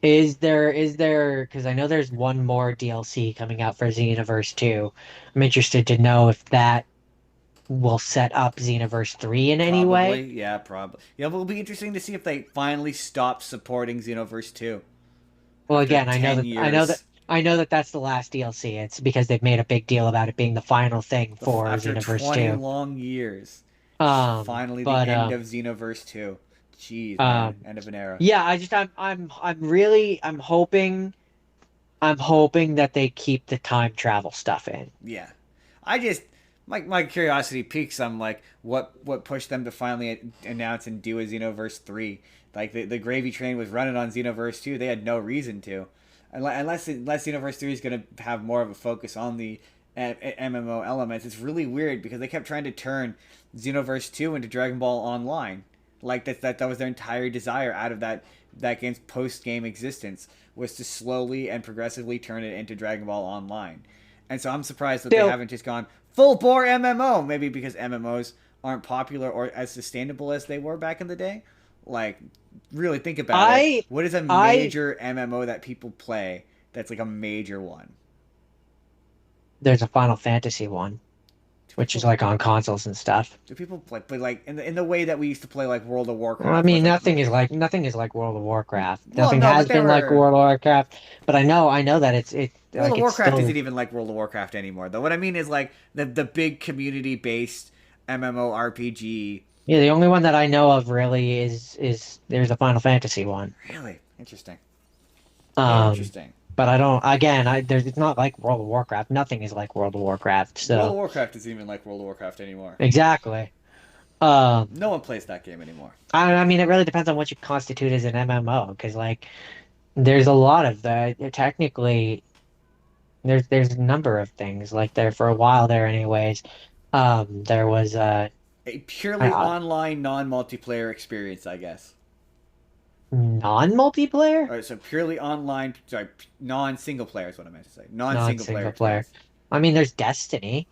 is there because I know there's one more DLC coming out for Xenoverse 2. I'm interested to know if that will set up Xenoverse 3 in any Probably, way. yeah, probably. Yeah, but it'll be interesting to see if they finally stop supporting Xenoverse 2 Well, after again, 10 years. I know that that's the last DLC. It's because they've made a big deal about it being the final thing for After Xenoverse 20 2. long years. Um, Finally, the but end um, of Xenoverse 2. Jeez, man. um, End of an era. yeah, I'm really I'm hoping that they keep the time travel stuff in. Yeah. I just. My curiosity peaks. I'm like, what pushed them to finally announce and do a Xenoverse 3? Like, the gravy train was running on Xenoverse 2. They had no reason to. Unless Xenoverse 3 is going to have more of a focus on the MMO elements, it's really weird because they kept trying to turn Xenoverse 2 into Dragon Ball Online. Like that was their entire desire out of that game's post game existence was to slowly and progressively turn it into Dragon Ball Online. And so I'm surprised that they Still, haven't just gone full bore MMO. Maybe because MMOs aren't popular or as sustainable as they were back in the day. Like, really think about it. I What is a I major MMO that people play that's like a major one? there's a Final Fantasy one, Do which is people like on consoles and stuff. do people play like in the way that we used to play like World of I Warcraft, where mean, it's like nothing is like World of Warcraft. well, Nothing no, but has there been like were World of Warcraft, but I know that World of it's Warcraft still isn't even like World of Warcraft anymore, though. What I mean is like the big community based MMORPG. yeah. The only one that I know of really is there's a Final Fantasy one. Really interesting. Um, Interesting. but I don't. Again, it's not like World of Warcraft. Nothing is like World of Warcraft. World of So Warcraft isn't even like World of Warcraft anymore. exactly. Um, No one plays that game anymore. I mean, it really depends on what you constitute as an MMO, because like there's a lot of the technically there's a number of things like there for a while there anyways. There was A purely uh online, non-multiplayer experience, I guess. non-multiplayer, All right, so purely online, sorry, non-single player is what I meant to say. Non-single player non-single player. experience. I mean, there's Destiny.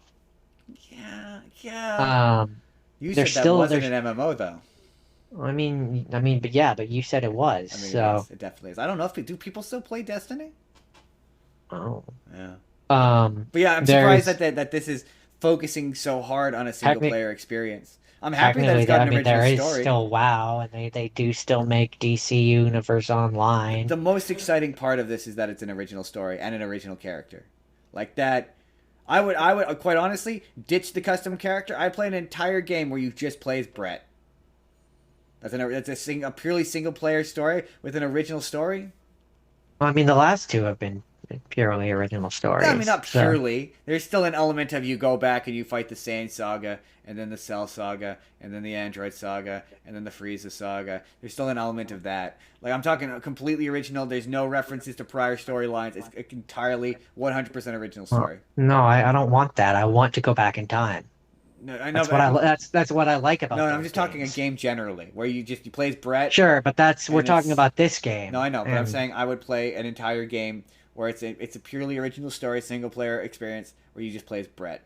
Yeah, yeah. Um, You there's said that still wasn't there's an MMO though. but yeah, but you said it was. I mean, it is. So, It definitely is. I don't know if do people still play Destiny? oh, Yeah. um, But yeah, I'm surprised there's that this is focusing so hard on a single technic player experience. I'm happy that it's technically got there. I an mean, original there is story. still WoW, and they do still make DC Universe Online. The most exciting part of this is that it's an original story and an original character. Like that, I would quite honestly ditch the custom character. I'd play an entire game where you just play as Brett. That's a purely single player story with an original story. I mean, the last two have been purely original Yeah, I mean, stories. not So, purely. There's still an element of you go back and you fight the Saiyan saga, and then the Cell saga, and then the Android saga, and then the Frieza saga. There's still an element of that. Like, I'm talking completely original. There's no references to prior storylines. It's entirely 100% original well, story. no, I don't want that. I want to go back in time. No, I know, That's what I like no, about I'm those just talking a games. game generally, where you play as Brett, Sure, but that's we're and talking it's about this no, game, I know, but I'm and saying I would play an entire game where it's a purely original story, single player experience where you just play as Brett.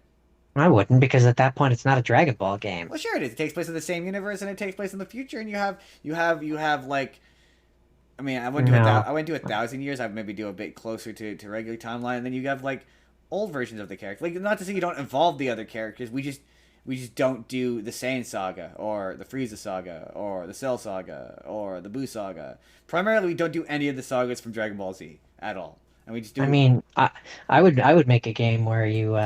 I wouldn't because at that point it's not a Dragon Ball game. Well, sure it is. It takes place in the same universe, and it takes place in the future, and you have like. I mean, No, I wouldn't do 1,000 years. I'd maybe do a bit closer to regular timeline. And then you have like old versions of the character. Like not to say you don't involve the other characters. We just don't do the Saiyan saga or the Frieza saga or the Cell saga or the Buu saga. Primarily, we don't do any of the sagas from Dragon Ball Z at all, and we just I do. mean, I would make a game where you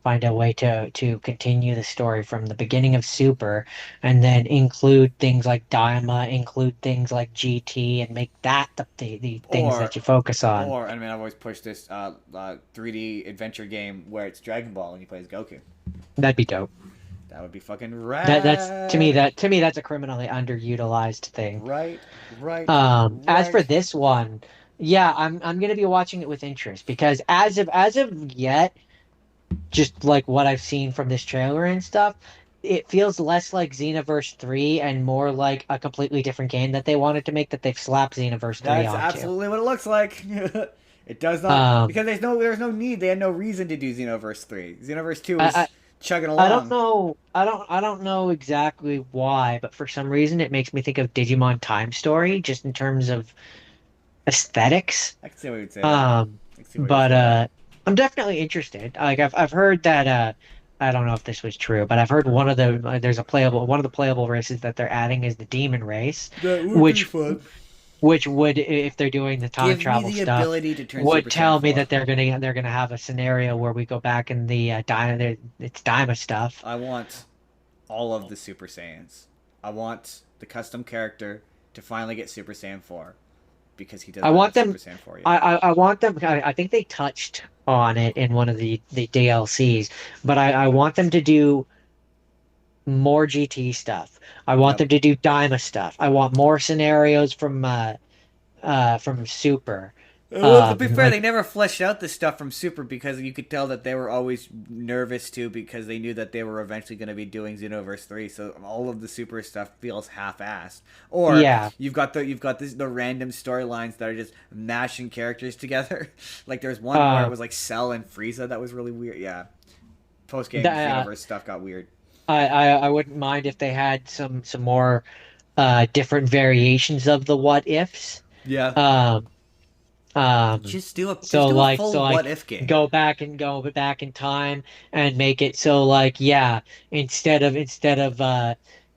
find a way to continue the story from the beginning of Super, and then include things like Daima, include things like GT, and make that the things Or that you focus on. I mean, I've always pushed this 3D adventure game where it's Dragon Ball and you play as Goku. That'd be dope. That would be fucking That's rad. to me that's a criminally underutilized thing. Right, right, As for right. this one, yeah, I'm gonna be watching it with interest because as of yet, just like what I've seen from this trailer and stuff, it feels less like Xenoverse 3 and more like a completely different game that they wanted to make that they've slapped Xenoverse 3 That's onto. absolutely what it looks like. It does not Um, because there's no need. They had no reason to do Xenoverse 3. Xenoverse 2 I, was chugging I don't along. know. I don't know exactly why, but for some reason it makes me think of Digimon Time Story just in terms of aesthetics. I can see why you'd say that. Um, I can see why you'd but say that. I'm definitely interested. Like I've heard that I don't know if this was true, but I've heard there's a playable one of the playable races that they're adding is the demon race, That would be which fun. which would if they're doing the time Give me travel the stuff ability to turn would Super Saiyan tell me 4. that they're gonna have a scenario where we go back in the it's Daima stuff. I want all of the Super Saiyans. I want the custom character to finally get Super Saiyan 4 because he does I not want have Super them. Saiyan 4 yet. I want them. I think they touched on it in one of the DLCs, but I want them to do more GT stuff. I want Yep. them to do Dyma stuff. I want more scenarios from Super. Well, to be fair, Like they never fleshed out the stuff from Super because you could tell that they were always nervous too because they knew that they were eventually going to be doing Xenoverse 3. So all of the Super stuff feels half-assed. Or yeah, the random storylines that are just mashing characters together. Like there's one where it uh, was like Cell and Frieza that was really weird. Yeah, post game that, Xenoverse stuff got weird. I wouldn't mind if they had some more different variations of the what ifs. Yeah. Um, Just do a so full what like if game. go back in time and make it so like yeah, instead of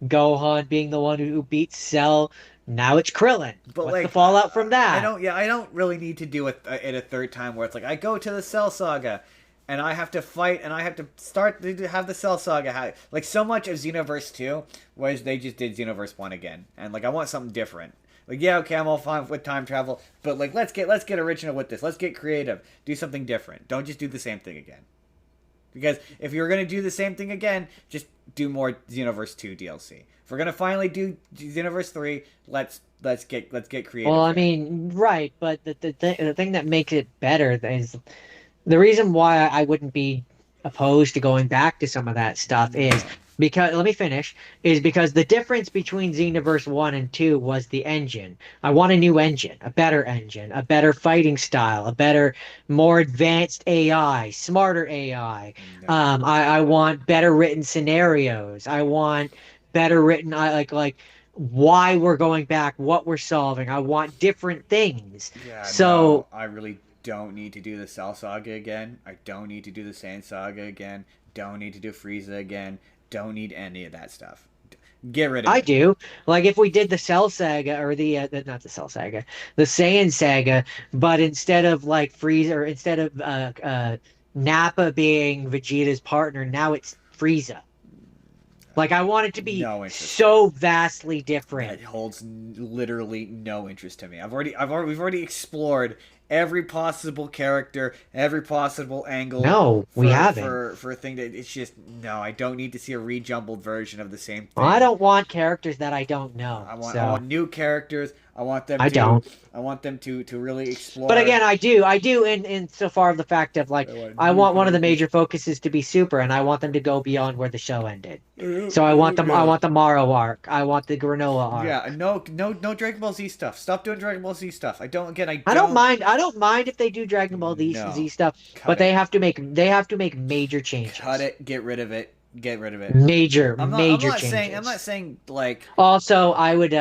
Gohan being the one who beats Cell, now it's Krillin. But What's the like fallout from that? I don't really need to do it a third time where it's like I go to the Cell Saga and I have to fight and I have to start to have the Cell Saga. Like so much of Xenoverse 2 was they just did Xenoverse 1 again. And like I want something different. Like yeah, okay, I'm all fine with time travel, but like let's get original with this. Let's get creative. Do something different. Don't just do the same thing again. Because if you're gonna do the same thing again, just do more Xenoverse 2 DLC. If we're gonna finally do Xenoverse 3, let's get Well, creative I here. mean, right, but the thing that makes it better is the reason why I wouldn't be opposed to going back to some of that stuff is because let me finish, is because the difference between Xenoverse 1 and 2 was the engine. I want a new engine, a better fighting style, a better, more advanced AI, smarter AI. No. I want better written scenarios. I want better written, like why we're going back, what we're solving. I want different things. Yeah, no, So I really don't need to do the Cell Saga again. I don't need to do the Sand Saga again. Don't need to do Frieza again. Don't need any of that stuff. Get rid of I it. do. Like if we did the Cell Saga or not the Cell Saga, the Saiyan Saga, but instead of like Frieza or instead of Nappa being Vegeta's partner, now it's Frieza. Like I want it to be No interest. so vastly different. That holds literally no interest to me. We've already explored every possible character, every possible angle No, we haven't. for a thing that it's just no. I don't need to see a rejumbled version of the same Well, I thing. don't want characters that I don't know. I So want new characters. I don't. I want them to really But explore. again, I do in so far of the fact of like I want I new want one of the characters. major focuses to be Super, and I want them to go beyond where the show ended. So I Yeah. want the Morrow arc, I want the Granola arc. Yeah, no Dragon Ball Z stuff. Stop doing Dragon Ball Z stuff. I I don't don't mind. I don't mind if they do Dragon Ball no. Z stuff, Cut but it. they have to make major Cut changes. it. Get rid of it. Get rid of it. I'm Major not saying changes. like Also, I would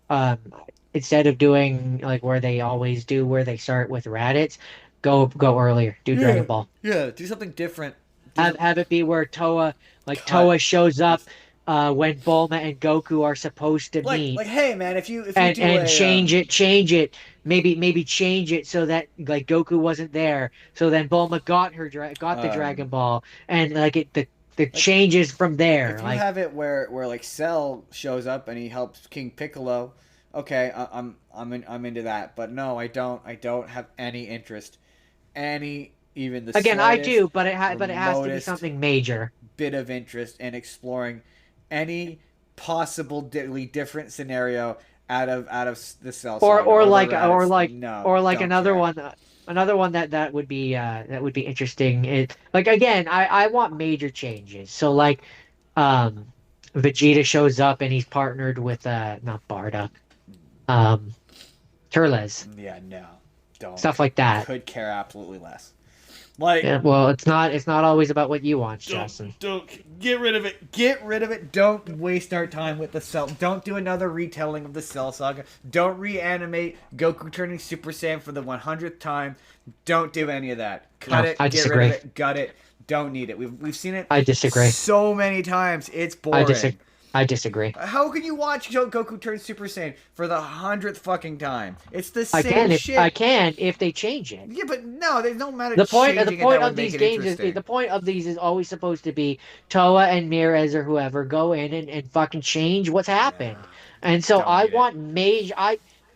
um instead of doing like where they always do where they start with Raditz, go earlier. Do yeah, Dragon Ball. yeah, do something different. Do some Have it be where cut Toa shows up just when Bulma and Goku are supposed to meet like hey man, if you do and a change it, maybe change it so that like Goku wasn't there, so then Bulma got the Dragon um Ball, and like the like changes from there. if you Like have it where like Cell shows up and he helps King Piccolo, okay, I'm into that. But no, I don't have any interest, any even the again, I slightest do, but it has to be remotest something major. bit of interest in exploring any possible different scenario out of the Cell Saga or the Raditz. No, or like don't care. another one that would be interesting is like again I want major changes, so like um Vegeta shows up and he's partnered with not Bardock, um Turles, Yeah, no, don't. stuff like that. Could care absolutely less. Like, Yeah, well, it's not always about what you want, Justin. don't get rid of it. Get rid of it. Don't waste our time with the Cell. Don't do another retelling of the Cell Saga. Don't reanimate Goku turning Super Saiyan for the 100th time. Don't do any of that. Cut No, I it. Get rid of disagree. it. Gut it. Don't need it. We've seen it I disagree. so many times. It's I boring. disagree. I disagree. How can you watch Goku turn Super Saiyan for the 100th fucking time? It's the I same can shit. if they change it. Yeah, but no, there's no matter The changing it point that of would make these it games is interesting. the point of these is always supposed to be Toa and Mirez or whoever go in and fucking change what's Yeah, happened. And so don't I need it. want major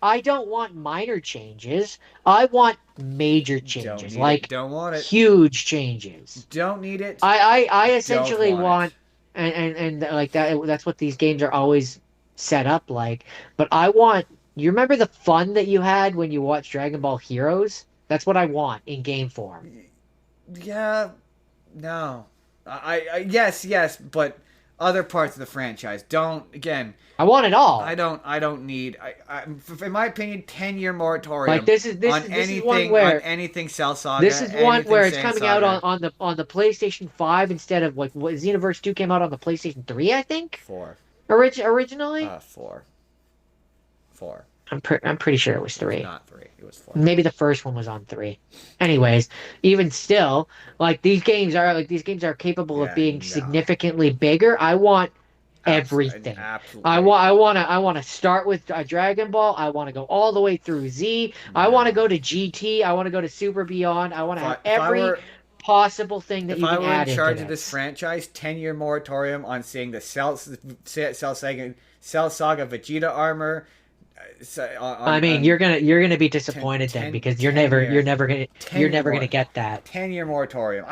I don't want minor changes. I want major Don't changes, need it. like Don't want it. huge changes. Don't need it. I Don't essentially want it. want and like that's what these games are always set up like. But I want you remember the fun that you had when you watched Dragon Ball Heroes? That's what I want in game form. Yeah, no. Yes, but other parts of the franchise don't. Again, I want it all. I don't need. In my opinion, 10-year Like moratorium this is one on where anything Cell this Saga, is one anything where it's Sand coming out Saga. on the PlayStation 5 instead of like what Xenoverse 2 came out on the PlayStation 3, I think. Four, Originally. four, four. I'm pretty sure it was It was 3. not three. It was four. Maybe the first one was on 3. Anyways, even still, like these games are capable of Yeah, being no. significantly bigger. I want Absolutely, everything. absolutely. I want to start with a Dragon Ball. I want to go all the way through Z. I want to No. go to GT. I want to go to Super Beyond. I want to have If I every were possible thing that if you I can were in add into charge of this this. franchise, 10-year moratorium on seeing the Cell Saga Vegeta armor. I mean, On you're gonna be 10, disappointed then 10, because 10 year you're 10 year never gonna more get that. 10-year moratorium.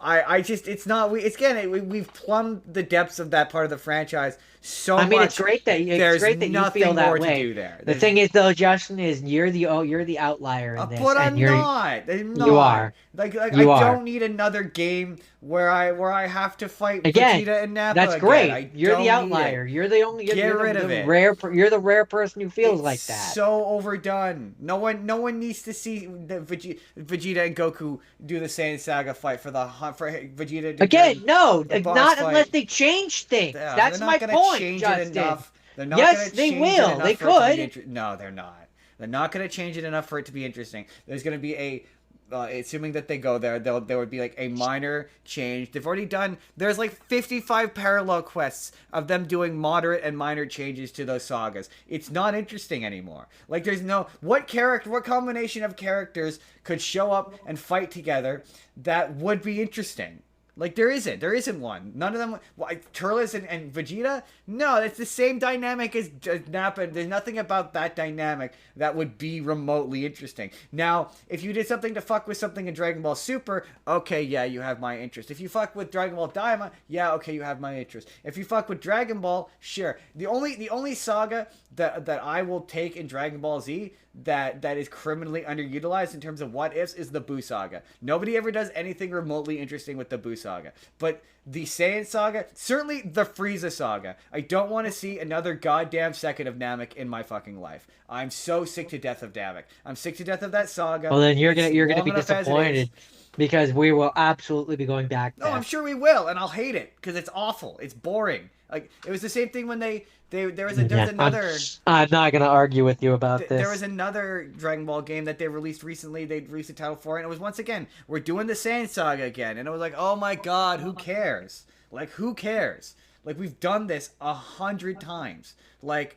I just it's not we it's again we've plumbed the depths of that part of the franchise so I mean, much. it's There's great that you feel nothing that more to way. do there. The There's thing is, though, Justin, is you're the outlier in this, But and I'm not. I'm you not. are Like I you are. don't need another game where I have to fight Again, Vegeta and Nappa that's again. great. I You're the don't need it. outlier. You're the only. Get You're rid the of it. rare. You're the rare person who feels It's like that. so overdone. No one needs to see Vegeta and Goku do the Saiyan Saga fight for Vegeta to do Again, no, the boss not unless fight. they change things. They're That's not my gonna point, change it Justin. enough. They're not gonna Yes, they change it will. They enough for it to be could. interesting. No, they're not. They're not gonna change it enough for it to be interesting. There's gonna be assuming that they go there, there would be like a minor change. They've already done. There's like 55 parallel quests of them doing moderate and minor changes to those sagas. It's not interesting anymore. Like there's no what combination of characters could show up and fight together that would be interesting. Like there isn't one. None of them. Turles and Vegeta. No, it's the same dynamic as Nappa. There's nothing about that dynamic that would be remotely interesting. Now, if you did something to fuck with something in Dragon Ball Super, okay, yeah, you have my interest. If you fuck with Dragon Ball Daima, yeah, okay, you have my interest. If you fuck with Dragon Ball, sure. The only saga that I will take in Dragon Ball Z that is criminally underutilized in terms of what ifs is the Buu saga. Nobody ever does anything remotely interesting with the Buu saga. But the Saiyan saga, certainly the Frieza saga. I don't want to see another goddamn second of Namek in my fucking life. I'm so sick to death of Namek. I'm sick to death of that saga. Well, then It's you're gonna long be enough as it disappointed is. because we will absolutely be going back No, I'm there. sure we will, and I'll hate it because it's awful. It's boring. Like it was the same thing when there was Yeah, another. I'm not gonna argue with you about There this. was another Dragon Ball game that they released recently. They released a title for it, and it was once again, we're doing the Saiyan Saga again. And it was like, oh my god, who cares? Like, who cares? Like, we've done this 100 times. Like,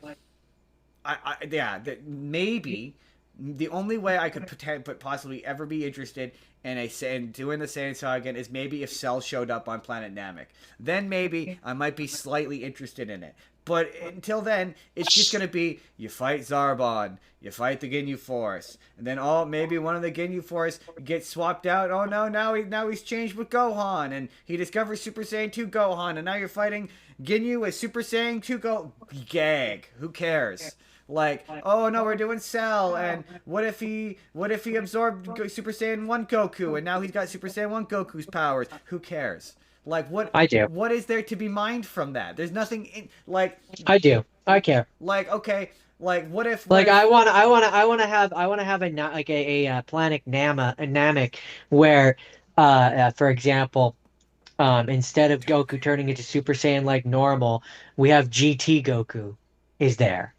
maybe the only way I could possibly ever be interested in doing the Saiyan Saga again is maybe if Cell showed up on Planet Namek. Then maybe I might be slightly interested in it. But until then, it's just gonna be you fight Zarbon, you fight the Ginyu Force, and then maybe one of the Ginyu Force gets swapped out. Oh no, now he's changed with Gohan, and he discovers Super Saiyan 2 Gohan, and now you're fighting Ginyu with Super Saiyan 2 Gag. Who cares? Like, oh no, we're doing Cell, and what if he absorbed Super Saiyan 1 Goku, and now he's got Super Saiyan 1 Goku's powers? Who cares? Like I do. what is there to be mined from that? There's nothing I do. I care. like okay, like what if Like I want to have a Planet Namek where, for example, instead of Goku turning into Super Saiyan like normal, we have GT Goku is there,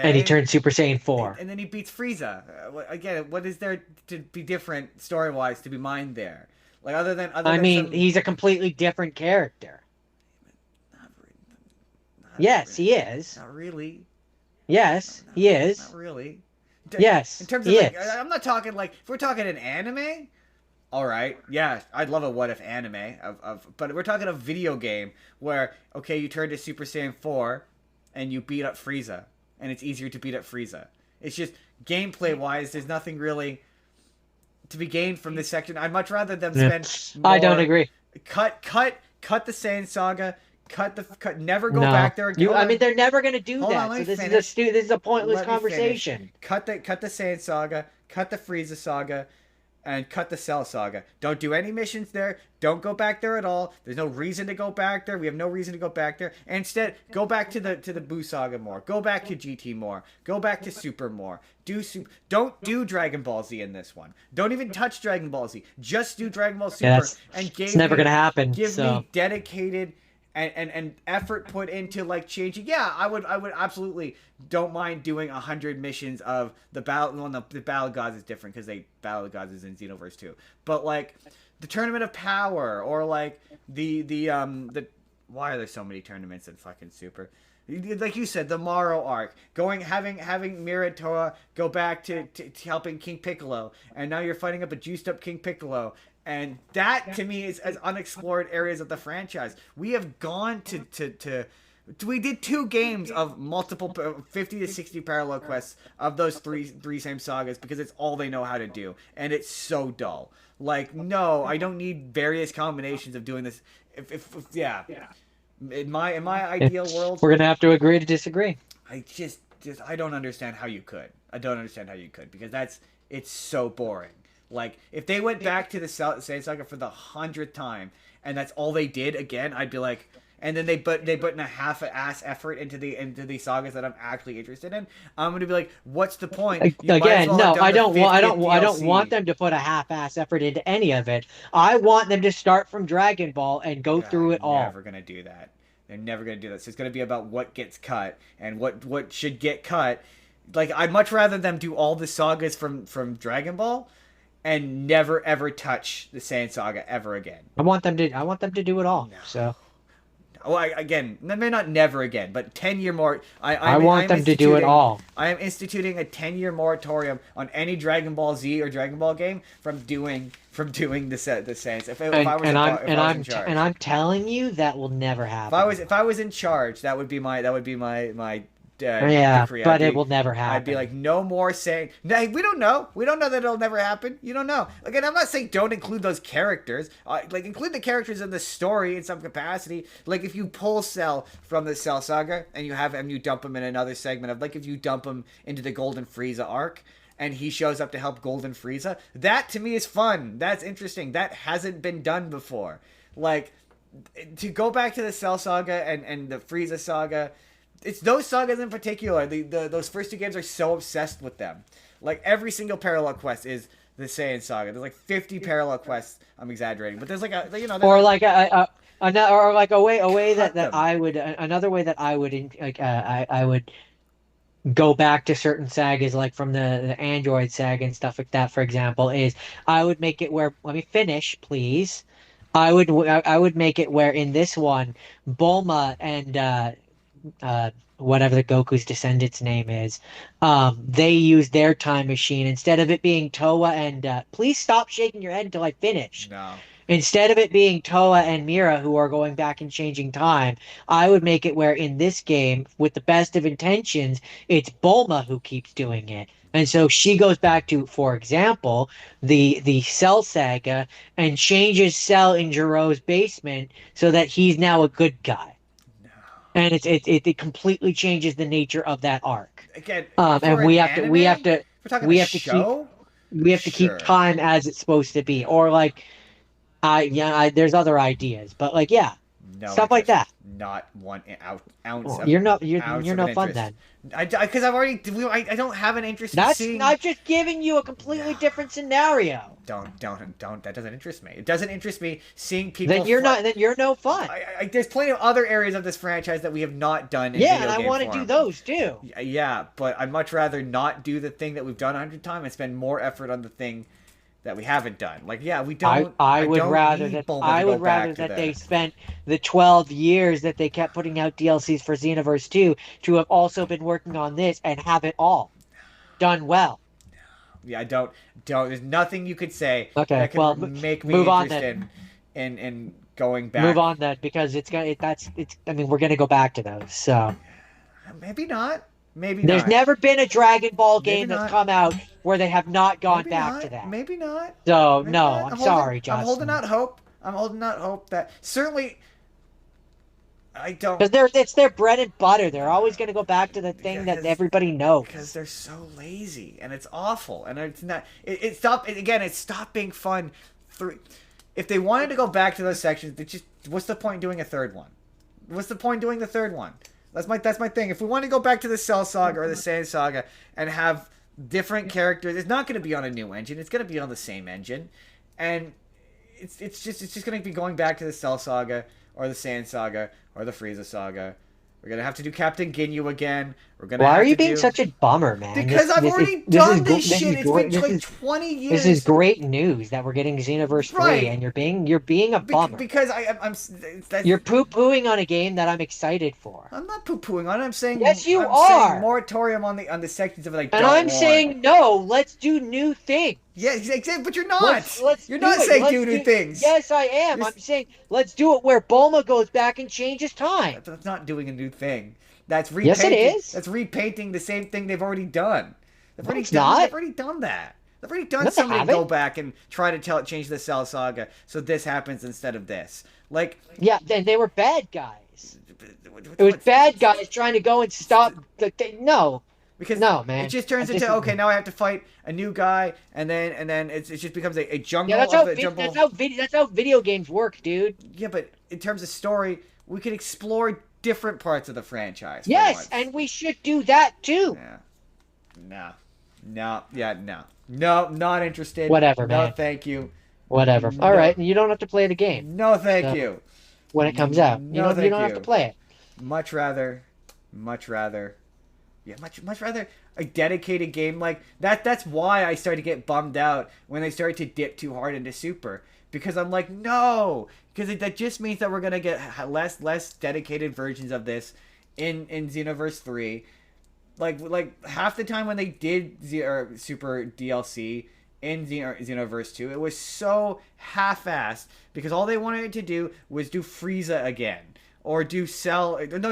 and he okay, turns Super Saiyan 4. and then he beats Frieza. Again, what is there to be different story wise to be mined there? Like other I than mean, some he's a completely different character. not, Yes, he is. not really. Yes, he is. Not really. Yes, In terms of he like, is. I'm not talking like if we're talking an anime. All right, yeah, I'd love a what if anime but we're talking a video game where okay, you turn to Super Saiyan 4 and you beat up Frieza, and it's easier to beat up Frieza. It's just gameplay wise, there's nothing really to be gained from this section. I'd much rather them Yeah. spend I don't more. agree. Cut the Saiyan saga. Never go No, back there again. I mean, they're never gonna do Hold that. on, let So me this finish. this is a pointless Let me finish. conversation. Cut the Saiyan saga. Cut the Frieza saga. And cut the Cell saga. Don't do any missions there. Don't go back there at all. There's no reason to go back there. We have no reason to go back there. And instead, go back to the Buu saga more. Go back to GT more. Go back to Super more. Don't do Dragon Ball Z in this one. Don't even touch Dragon Ball Z. Just do Dragon Ball Super. Yeah, it's never gonna happen. Give So me dedicated and effort put into like changing. Yeah, I would absolutely don't mind doing 100 missions of the battle. Well, the Battle of Gods is different because Battle of Gods is in Xenoverse 2. But like the Tournament of Power or like the why are there so many tournaments in fucking Super? Like you said, the Morrow arc, having Miratora go back to helping King Piccolo, and now you're fighting up a juiced up King Piccolo, and that to me is as unexplored areas of the franchise. We have gone to we did 2 games of multiple 50 to 60 parallel quests of those three same sagas because it's all they know how to do, and it's so dull. Like, no, I don't need various combinations of doing this. If yeah. In my ideal world, We're gonna have to agree to disagree. I just I don't understand how you could. I don't understand how you could because it's so boring. Like if they went back to the Saiyan Saga for the 100th time and that's all they did again, I'd be like, and then they put in a half-ass effort into the sagas that I'm actually interested in. I'm gonna be like, what's the point? You might as Again, well have no, done the 50th I don't want DLC. them to put a half-ass effort into any of it. I want them to start from Dragon Ball and go God, through they're it all. never gonna do that. They're never gonna do this. It's gonna be about what gets cut and what should get cut. Like I'd much rather them do all the sagas from Dragon Ball and never ever touch the Saiyan saga ever again. I want them to do it all. No. So Oh, again, maybe not never again, but 10-year more. I want them to do it all. I am instituting a 10-year moratorium on any Dragon Ball Z or Dragon Ball game from doing the Saiyans. If I was in charge, and I'm telling you that will never happen. If I was in charge, that would be my Yeah, decree. but it will never happen. I'd be like, no more saying. No, we don't know. We don't know that it'll never happen. You don't know. Again, I'm not saying don't include those characters. Like include the characters in the story in some capacity. Like if you pull Cell from the Cell Saga and you dump him in another segment of like if you dump him into the Golden Frieza arc. And he shows up to help Golden Frieza. That to me is fun. That's interesting. That hasn't been done before. Like to go back to the Cell Saga and the Frieza Saga. It's those sagas in particular. Those first two games are so obsessed with them. Like every single parallel quest is the Saiyan Saga. There's like 50 parallel quests. I'm exaggerating, but there's like or like or like a way that them. I would another way that I would I would go back to certain sagas like from the Android saga and stuff like that. For example, is I would make it where let me finish, please. I would make it where in this one, Bulma and whatever the Goku's descendant's name is, they use their time machine instead of it being Toa and please stop shaking your head until I finish. No. Instead of it being Toa and Mira who are going back and changing time, I would make it where in this game, with the best of intentions, it's Bulma who keeps doing it. And so she goes back to, for example, the Cell saga and changes Cell in Jiro's basement so that he's now a good guy. And it completely changes the nature of that arc. Again, and we have to we're talking we a have to show? keep time as it's supposed to be, or like there's other ideas, but like No stuff like interest. that. Not one ounce. Well, Of, you're no fun interest. then. Because I don't have an interest in That's seeing. not just giving you a completely different scenario. Don't. That doesn't interest me. It doesn't interest me seeing people. Then you're no fun. There's plenty of other areas of this franchise that we have not done. In Yeah, video and I game want to form. do those too. Yeah, but I'd much rather not do the thing that we've done 100 times and spend more effort on the thing that we haven't done. Like, yeah, we don't. I would don't rather need that Bulma I to go would rather back to that they spent the 12 years that they kept putting out DLCs for Xenoverse 2 to have also been working on this and have it all done well. Yeah, I don't. There's nothing you could say Okay, that could well, make me move on interested in going back. Move on then, because I mean, we're gonna go back to those. So Maybe not. Maybe there's not. never been a Dragon Ball Maybe game not. that's come out where they have not gone Maybe back not. to that. Maybe not. So Maybe no, not. I'm sorry, Justin. I'm holding out hope. I'm holding out hope that certainly. I don't. Because it's their bread and butter. They're always going to go back to the thing that everybody knows. Because they're so lazy and it's awful and it's not. It stopped again. It stopped being fun. If they wanted to go back to those sections, they just what's the point doing a third one? What's the point doing the third one? That's my thing. If we want to go back to the Cell Saga or the Saiyan Saga and have different characters, it's not going to be on a new engine. It's going to be on the same engine, and it's just going to be going back to the Cell Saga or the Saiyan Saga or the Frieza Saga. We're gonna have to do Captain Ginyu again. We're gonna. Why have are you to being do... such a bummer, man? Because I've already done this shit. It's been like 20 years. This is great news that we're getting Xenoverse 3, and you're being a bummer. Because I'm you're poo-pooing on a game that I'm excited for. I'm not poo-pooing on it. I'm saying yes, you I'm are. Saying moratorium on the sections of it. And I'm saying no. Let's do new things. Yeah, but you're not. You're not saying do new things. Yes, I am. I'm saying let's do it where Bulma goes back and changes time. That's not doing a new thing. That's repainting. Yes, it is. That's repainting the same thing they've already done. They've already done that. They've already done something to go back and try to change the Cell Saga so this happens instead of this. Like yeah, then they were bad guys. It was bad guys trying to go and stop. No, because no, it man. just I turns into, okay, disagree. now I have to fight a new guy, and then it just becomes a Yeah, jungle of a jungle. that's how video games work, dude. Yeah, but in terms of story, we could explore different parts of the franchise for Yes, once. and we should do that too. Yeah. No. No. Yeah. No. No. Not interested. Whatever, No. man. Thank you. Whatever. All No. right, you don't have to play the game. No. Thank So you. when it comes out, No. you Thank don't have to you. play it. Much rather. Much rather. Yeah. Much rather a dedicated game like that. That's why I started to get bummed out when they started to dip too hard into Super, because I'm like, no, because that just means that we're gonna get less dedicated versions of this in Xenoverse 3. Like half the time when they did Super DLC in Xenoverse 2, it was so half-assed because all they wanted it to do was do Frieza again. Or do Cell. No,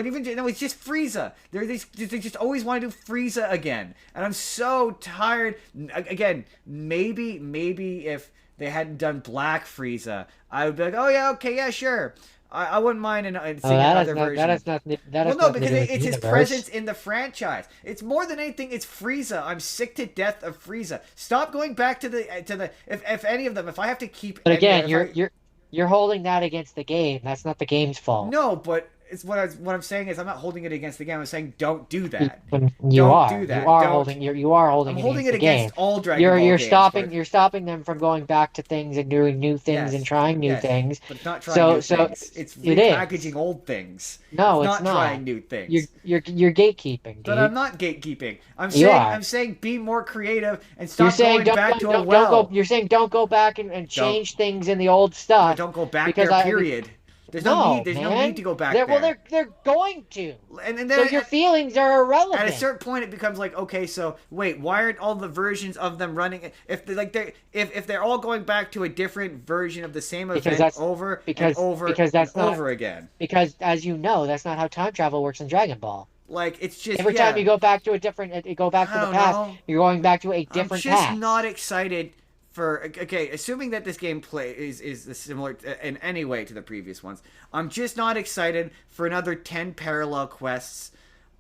it's just Frieza. They just always want to do Frieza again. And I'm so tired. Again, maybe if they hadn't done Black Frieza, I would be like, oh yeah, okay, yeah, sure. I wouldn't mind seeing another version. That has nothing. That Well, has no, nothing to because do with it's the his universe. presence in the franchise. It's more than anything. It's Frieza. I'm sick to death of Frieza. Stop going back to the. If any of them, if I have to keep. But any, again, if I, you're holding that against the game. That's not the game's fault. No, but it's what I'm saying is I'm not holding it against the game. I'm saying don't do that. You Don't are. do that. You are Don't. holding. You are holding I'm it holding against it the game. against all Dragon Ball You're games. stopping. You're stopping them from going back to things and doing new things and Yes, trying new yes, things. but it's not trying new So things. It's it repackaging is. old things. No, It's it's not not. trying new things. You're gatekeeping, But I'm dude. not gatekeeping. You are. I'm saying be more creative and You're stop saying going back to a well. You're saying don't go back and Don't change things in the old stuff don't go back because there. Period. There's no need. no, There's no man. need to go back there. Well, they're going to. And So then your feelings are irrelevant. at a certain point, it becomes like, okay, so wait, why aren't all the versions of them running? If they're all going back to a different version of the same event over and over because and that's not over again, because as you know, that's not how time travel works in Dragon Ball. like it's just Every time you go back to a different, you go back to I the don't past, know. you're going back to a I'm different just past. not excited for. Okay, assuming that this gameplay is similar in any way to the previous ones, I'm just not excited for another 10 parallel quests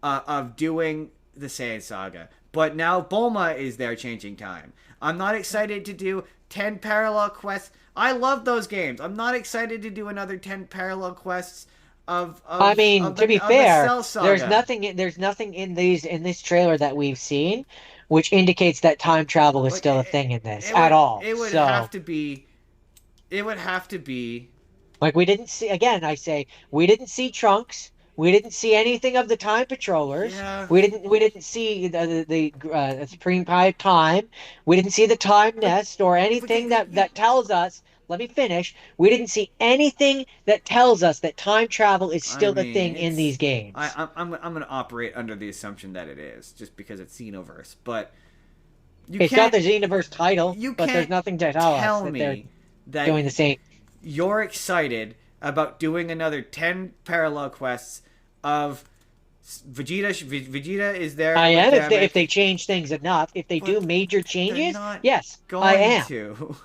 of doing the Saiyan Saga. But now Bulma is there changing time. I'm not excited to do 10 parallel quests. I love those games. I'm not excited to do another 10 parallel quests I mean, of to be of the fair, Cell Saga. there's nothing in this trailer that we've seen which indicates that time travel is Like, still a thing in this it at would, all. It would So, have to be. It would have to be. like we didn't see again, I say we didn't see Trunks. We didn't see anything of the Time Patrollers. Yeah. We didn't see the Supreme Time. We didn't see the Time Nest or anything that tells us. Let me finish. We didn't see anything that tells us that time travel is I still a mean, thing in these games. I'm gonna operate under the assumption that it is, just because it's Xenoverse. But It's got the Xenoverse title, you but there's can't nothing to tell us that they're me that doing the same. you're excited about doing another 10 parallel quests of Vegeta. Vegeta is there. I am with if they change things enough. If they do But major they're changes, not yes, going I am. to.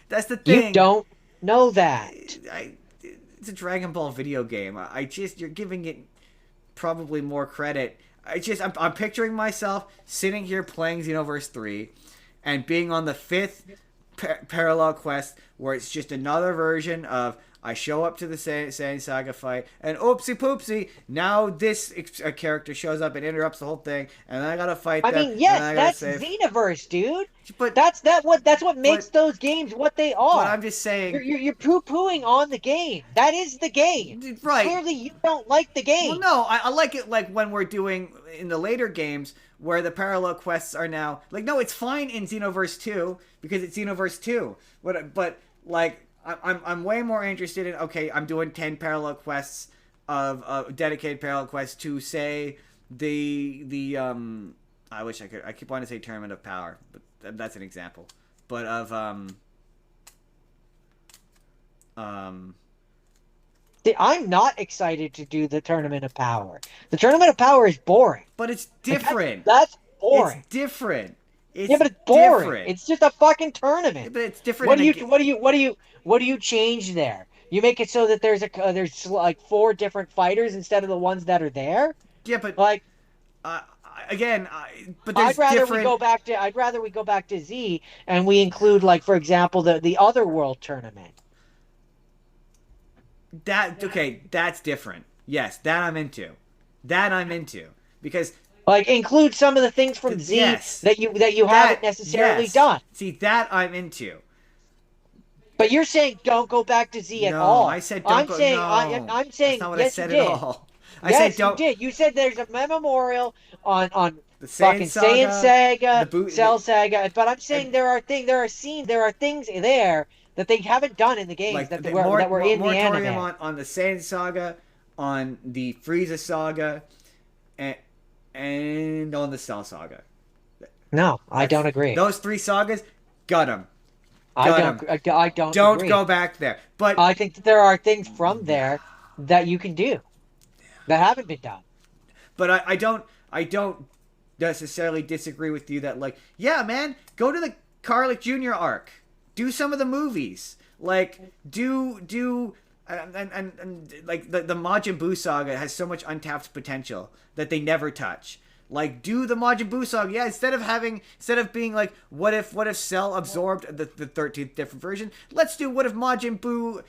That's the thing. You don't know that. It's a Dragon Ball video game. You're giving it probably more credit. I'm picturing myself sitting here playing Xenoverse 3 and being on the fifth parallel quest where it's just another version of I show up to the Saiyan Saga fight and oopsie poopsie, now this character shows up and interrupts the whole thing, and then I gotta fight them. I mean, and yes, I gotta that's save. Xenoverse, dude. But That's what makes those games what they are. But I'm just saying. You're poo-pooing on the game. That is the game. Right. Clearly, you don't like the game. Well, no, I like it like when we're doing in the later games where the parallel quests are now like no, it's fine in Xenoverse 2 because it's Xenoverse 2. But like I'm way more interested in okay, I'm doing 10 parallel quests of dedicated parallel quests to say the I wish I could. I keep wanting to say Tournament of Power, but that's an example. But of See, I'm not excited to do the Tournament of Power. The Tournament of Power is boring. But it's different. That's boring. It's different. Yeah, but it's boring. Different. It's just a fucking tournament. But it's different. What do you change there? You make it so that there's like four different fighters instead of the ones that are there. Yeah, but Like uh, again, but there's different. I'd rather we go back to Z and we include, like, for example, the other world tournament. That okay, that's different. Yes, that I'm into. That I'm into because Like, include some of the things from Z yes, that you haven't that necessarily yes. done. See that I'm into. But you're saying don't go back to Z at No, I all. said don't I'm go. saying No, I'm that's saying not what I yes, you said at did. all. I said Yes, you don't. did. You said there's a memorial on The Saiyan fucking Saiyan Saga, the Saga, boot, Cell Saga, but I'm and saying there are things there that they haven't done in the games like that the were in the moratorium anime. on the Saiyan Saga, on the Frieza Saga, and on the Cell Saga. No, I That's don't agree. those three sagas. Got them. I Got don't them. I don't Don't agree. go back there. But I think that there are things from there that you can do that haven't been done. I don't necessarily disagree with you that like yeah man go to the Carlick Jr. arc, do some of the movies like do and like the Majin Buu saga has so much untapped potential that they never touch. Like do the Majin Buu saga, yeah. Instead of being like, what if Cell absorbed the 13th different version? Let's do what if Majin Buu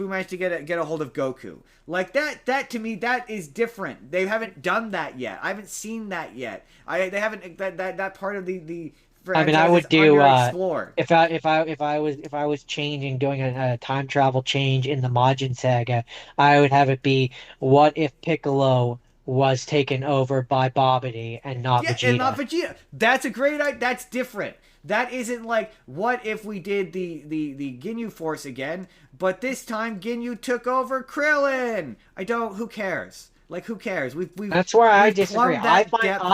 managed to get a hold of Goku. Like that to me that is different. They haven't done that yet. I haven't seen that yet. They haven't that part of the I mean, I franchise is would do underexplored. if I was changing, doing a time travel change in the Majin saga, I would have it be, what if Piccolo was taken over by Babidi and not Yeah, and not Vegeta? Vegeta. That's a great idea. That's different. That isn't like what if we did the Ginyu Force again, but this time Ginyu took over Krillin. I don't. Who cares? Like who cares? That's where I We've disagree. plumbed that depth,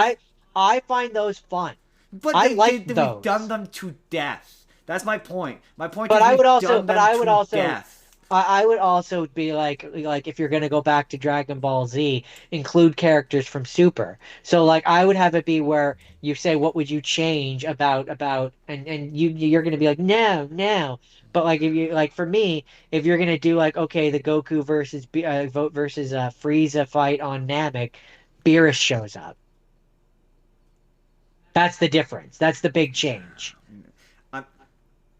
I find those fun. but I like we've done those. them to death. That's my point. My point But is I would we've also, done but them I would to also, death. I would also be like if you're gonna go back to Dragon Ball Z, include characters from Super. So like I would have it be where you say what would you change about and you're gonna be like no no. But like if you like for me, if you're gonna do like okay the Goku vote versus Frieza fight on Namek, Beerus shows up. That's the difference. That's the big change. I'm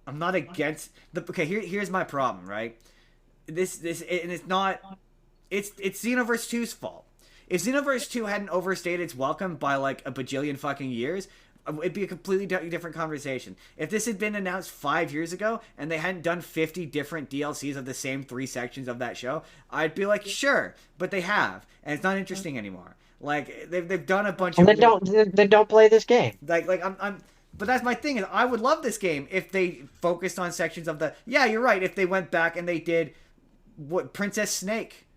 I'm not against the. Okay, here's my problem. Right, this and it's not. It's Xenoverse 2's fault. If Xenoverse 2 hadn't overstayed its welcome by like a bajillion fucking years, it'd be a completely different conversation. If this had been announced 5 years ago and they hadn't done 50 different DLCs of the same three sections of that show, I'd be like, sure, but they have, and it's not interesting anymore. Like they've done a bunch And of then don't play this game. like I'm but that's my thing is I would love this game if they focused on sections of the yeah you're right if they went back and they did what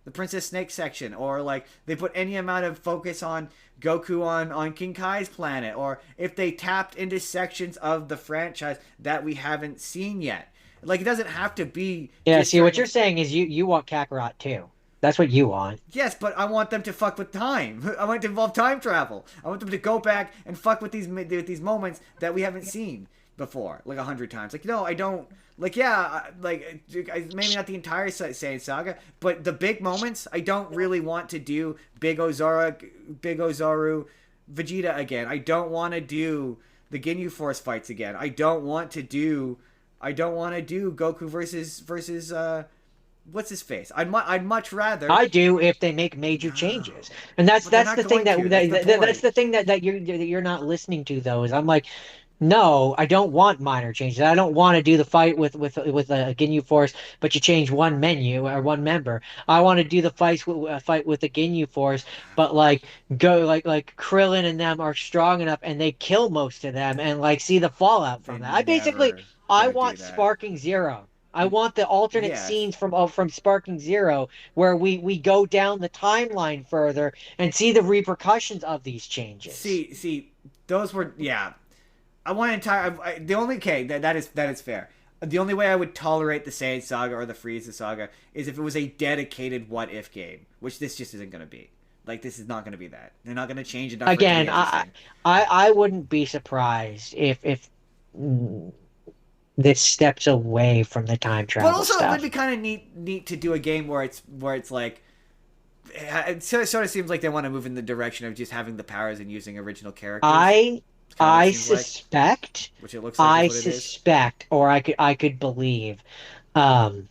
the Princess Snake section, or like they put any amount of focus on Goku on King Kai's planet, or if they tapped into sections of the franchise that we haven't seen yet. Like it doesn't have to be Yeah, just see what you're Dragon. saying is you want Kakarot too. That's what you want. Yes, but I want them to fuck with time. I want it to involve time travel. I want them to go back and fuck with these moments that we haven't seen before, like 100 times. Like no, I don't. Like yeah, like maybe not the entire Saiyan saga, but the big moments. I don't really want to do Big Ozaru, Vegeta again. I don't want to do the Ginyu Force fights again. I don't want to do Goku versus what's his face. I'd much rather. I do if they make major No, changes, and but they're that's not the thing going to. That's the that's point. the thing that you're not listening to though. Is I'm like, no, I don't want minor changes. I don't want to do the fight with a Ginyu Force, but you change one menu or one member. I want to do the fight with the Ginyu Force, but like go like Krillin and them are strong enough, and they kill most of them, and like see the fallout They from that. never I gonna do want that. Sparking Zero. I And want the alternate yes, scenes from Sparking Zero where we go down the timeline further and see the repercussions of these changes. see, those were yeah. I want entire. The only okay that is fair. The only way I would tolerate the Saiyan Saga or the Frieza Saga is if it was a dedicated what if game, which this just isn't gonna be. Like this is not gonna be that. They're not gonna change enough for it to be Again, interesting. I wouldn't be surprised if this steps away from the time But travel also, it would be stuff. kind of neat to do a game where it's like sort of seems like they want to move in the direction of just having the powers and using original characters. I It's kind of what it I seems like, suspect which it looks like is I what it is. suspect or I could believe um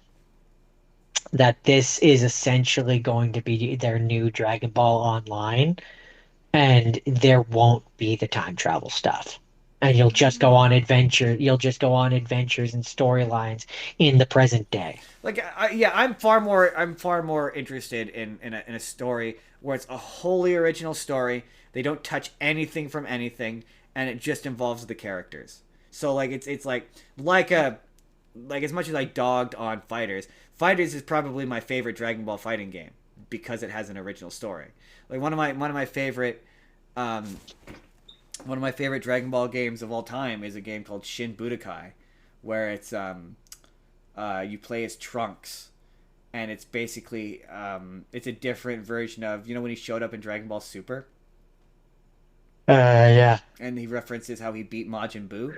that this is essentially going to be their new Dragon Ball Online, and there won't be the time travel stuff. And you'll just go on adventures and storylines in the present day. Like, yeah, I'm far more interested in a story where it's a wholly original story. They don't touch anything from anything, and it just involves the characters. So like it's like a like as much as I dogged on Fighters, Fighters is probably my favorite Dragon Ball fighting game because it has an original story. Like one of my favorite um, one of my favorite Dragon Ball games of all time is a game called Shin Budokai, where you play as Trunks, and it's basically it's a different version of when he showed up in Dragon Ball Super, Yeah. and he references how he beat Majin Buu.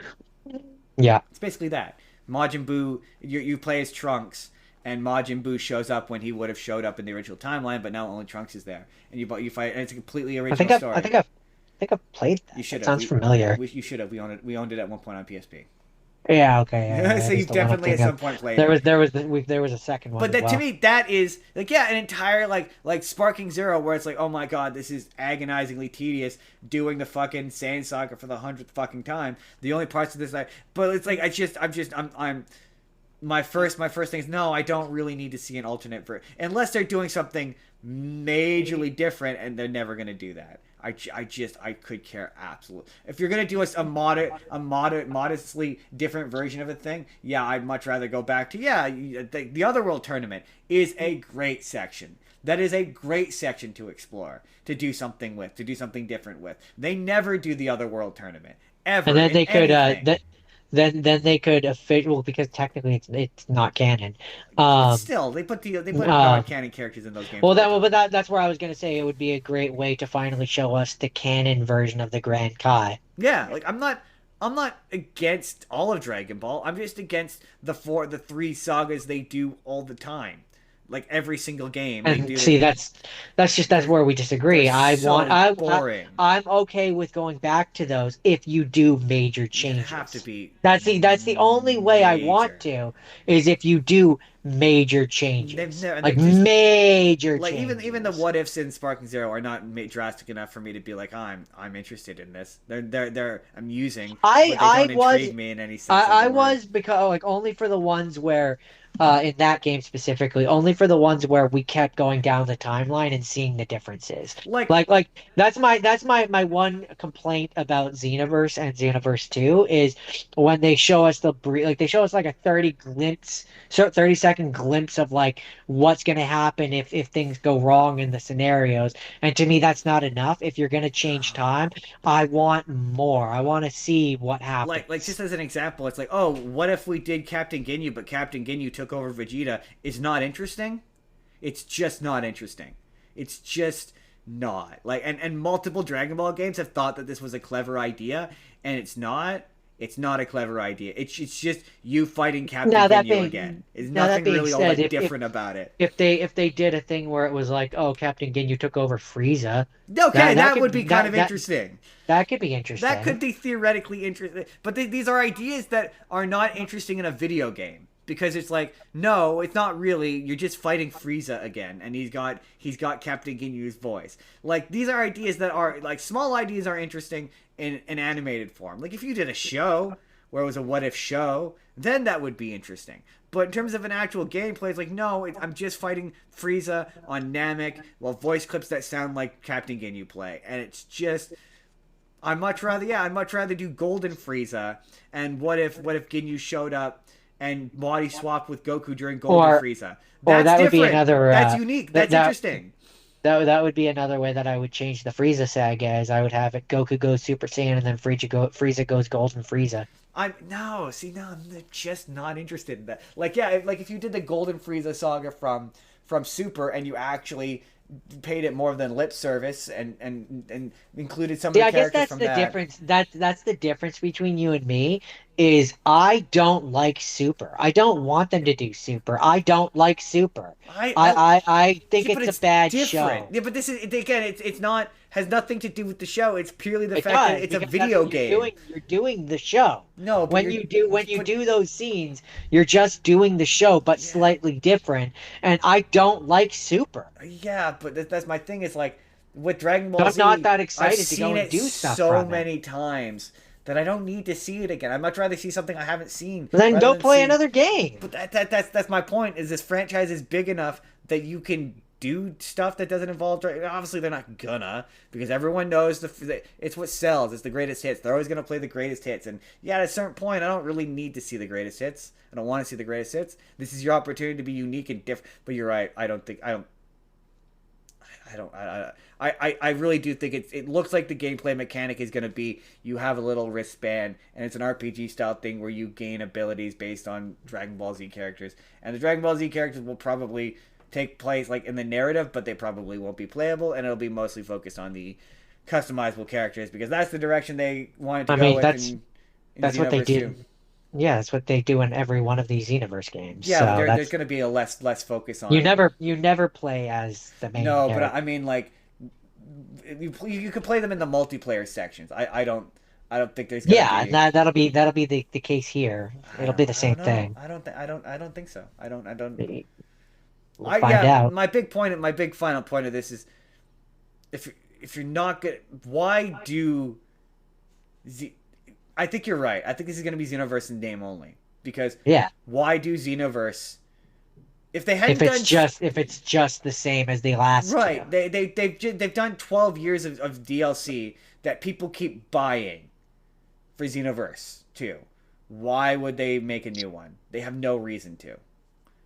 Yeah. It's basically that. Majin Buu, you play as Trunks, and Majin Buu shows up when he would have showed up in the original timeline, but now only Trunks is there, and you fight, and it's a completely I original think I've I story. think I've I think I've played You that. should That have. sounds familiar. You should have. We owned it at one point on PSP. Yeah, okay, yeah, So that is you've the one I'm definitely at thinking of. some point played There it. was there was there was a second one But as that to well. me, that is like yeah, an entire like Sparking Zero, where it's like, oh my god, this is agonizingly tedious doing the fucking Sand Saga for the 100th fucking time. The only parts of this, but it's like I'm my first thing is no, I don't really need to see an alternate for unless they're doing something majorly different, and they're never gonna do that. I could care absolutely. If you're gonna do modestly different version of a thing, yeah, I'd much rather go back to the Otherworld tournament is a great section. That is a great section to explore, to do something with, to do something different with. They never do the Otherworld tournament And ever then in they could anything. then they could well, because technically it's not canon. But Um still, they put uh non-canon characters in those games well all the that but time. that's where I was gonna say it would be a great way to finally show us the canon version of the Grand Kai. Yeah, like I'm not against all of Dragon Ball. I'm just against the three sagas they do all the time. Like every single game they And do see, it. that's They're where we they're disagree. so boring. I'm okay with going back to those if you do major It'd have to changes. be That's the only way I want major. to, is if you do major They've changes. never and they Like just major like even the changes. what ifs in Sparking Zero are not drastic enough for me to be like, oh, I'm interested in this. They're amusing, I but they I don't was intrigue me in any sense of I the word. was because like only for the ones where in that game specifically, only for the ones where we kept going down the timeline and seeing the differences. Like Like that's my one complaint about Xenoverse and Xenoverse 2 is when they show us like they show us like a 30-second glimpse of like what's going to happen if things go wrong in the scenarios. And to me that's not enough. If you're going to change time, I want more. I want to see what like just happens. as an example, it's like, oh, what if we did Captain Ginyu, but Captain Ginyu took over Vegeta? It's not interesting. It's just not interesting. It's just not like and multiple Dragon Ball games have thought that this was a clever idea, and it's not. It's not a clever idea. It's just you fighting Captain Now that Ginyu again. being There's now that nothing being really all said, that different about it. if they did a thing where it was like, oh, Captain Ginyu took over Frieza, Okay, that that would be could kind of interesting. that could be That interesting. could be theoretically interesting, but these are ideas that are not interesting in a video game because it's like, no, it's not really. You're just fighting Frieza again, and he's got Captain Ginyu's voice. Like these are ideas that are like small ideas are interesting in an animated form. Like if you did a show where it was a what if show, then that would be interesting. But in terms of an actual gameplay, it's like, no, I'm just fighting Frieza on Namek while voice clips that sound like Captain Ginyu play. And it's just, I'd much rather do Golden Frieza. And what if Ginyu showed up and body swapped with Goku during Golden Or Frieza? or That's that would be different. another That's unique. that That's that interesting. that would be another way that I would change the Frieza saga. Is I would have it Goku goes Super Saiyan and then Frieza goes Golden Frieza. I'm no, see, no, I'm just not interested in that. Like, yeah, if you did the Golden Frieza saga from Super and you actually paid it more than lip service and included some of See, the I guess characters that's from the that. difference. That's the difference between you and me is I don't like Super. I don't want them to do Super. I don't like Super. I I think Yeah, but it's a it's bad different. show. Yeah, but this is again. It's not has nothing to do with the show. It's purely the It fact that does it's a because that's video what you're game. doing. You're doing the show. No, but you're When you but do those scenes, you're just doing the show, but yeah, slightly different. And I don't like Super. yeah. But that's my thing. Is like with Dragon So Ball I'm not Z, that I've excited to go seen and it do stuff so from it. many times that I don't need to see it again. I'd much rather see something I haven't seen Then rather go than play see. another game. But that's my point. Is this franchise is big enough that you can do stuff that doesn't involve. Obviously, they're not gonna because everyone knows it's what sells. It's the greatest hits. They're always gonna play the greatest hits. And yeah, at a certain point, I don't really need to see the greatest hits. I don't want to see the greatest hits. This is your opportunity to be unique and different. But you're right. I really do think it looks like the gameplay mechanic is going to be you have a little wristband and it's an RPG style thing where you gain abilities based on Dragon Ball Z characters, and the Dragon Ball Z characters will probably take place like in the narrative, but they probably won't be playable, and it'll be mostly focused on the customizable characters because that's the direction they wanted to I go mean, with in that's what they Xenoverse 2. did. Yeah, that's what they do in every one of these Xenoverse games. Yeah, but So there's that's going to be a less focus on. you never play as the main No, but character. I mean like you could play them in the multiplayer sections. I don't think there's gonna Yeah, be. that'll be the case here. It'll be the I don't same know. thing. I don't think so. I don't. We'll I find yeah. out. My big final point of this is if you're not good, why do Z? I think you're right. I think this is gonna be Xenoverse in name only because Yeah. why do Xenoverse if they hadn't done If it's just the same as the last two. right they've done 12 years of DLC that people keep buying for Xenoverse 2. Why would they make a new one? They have no reason to.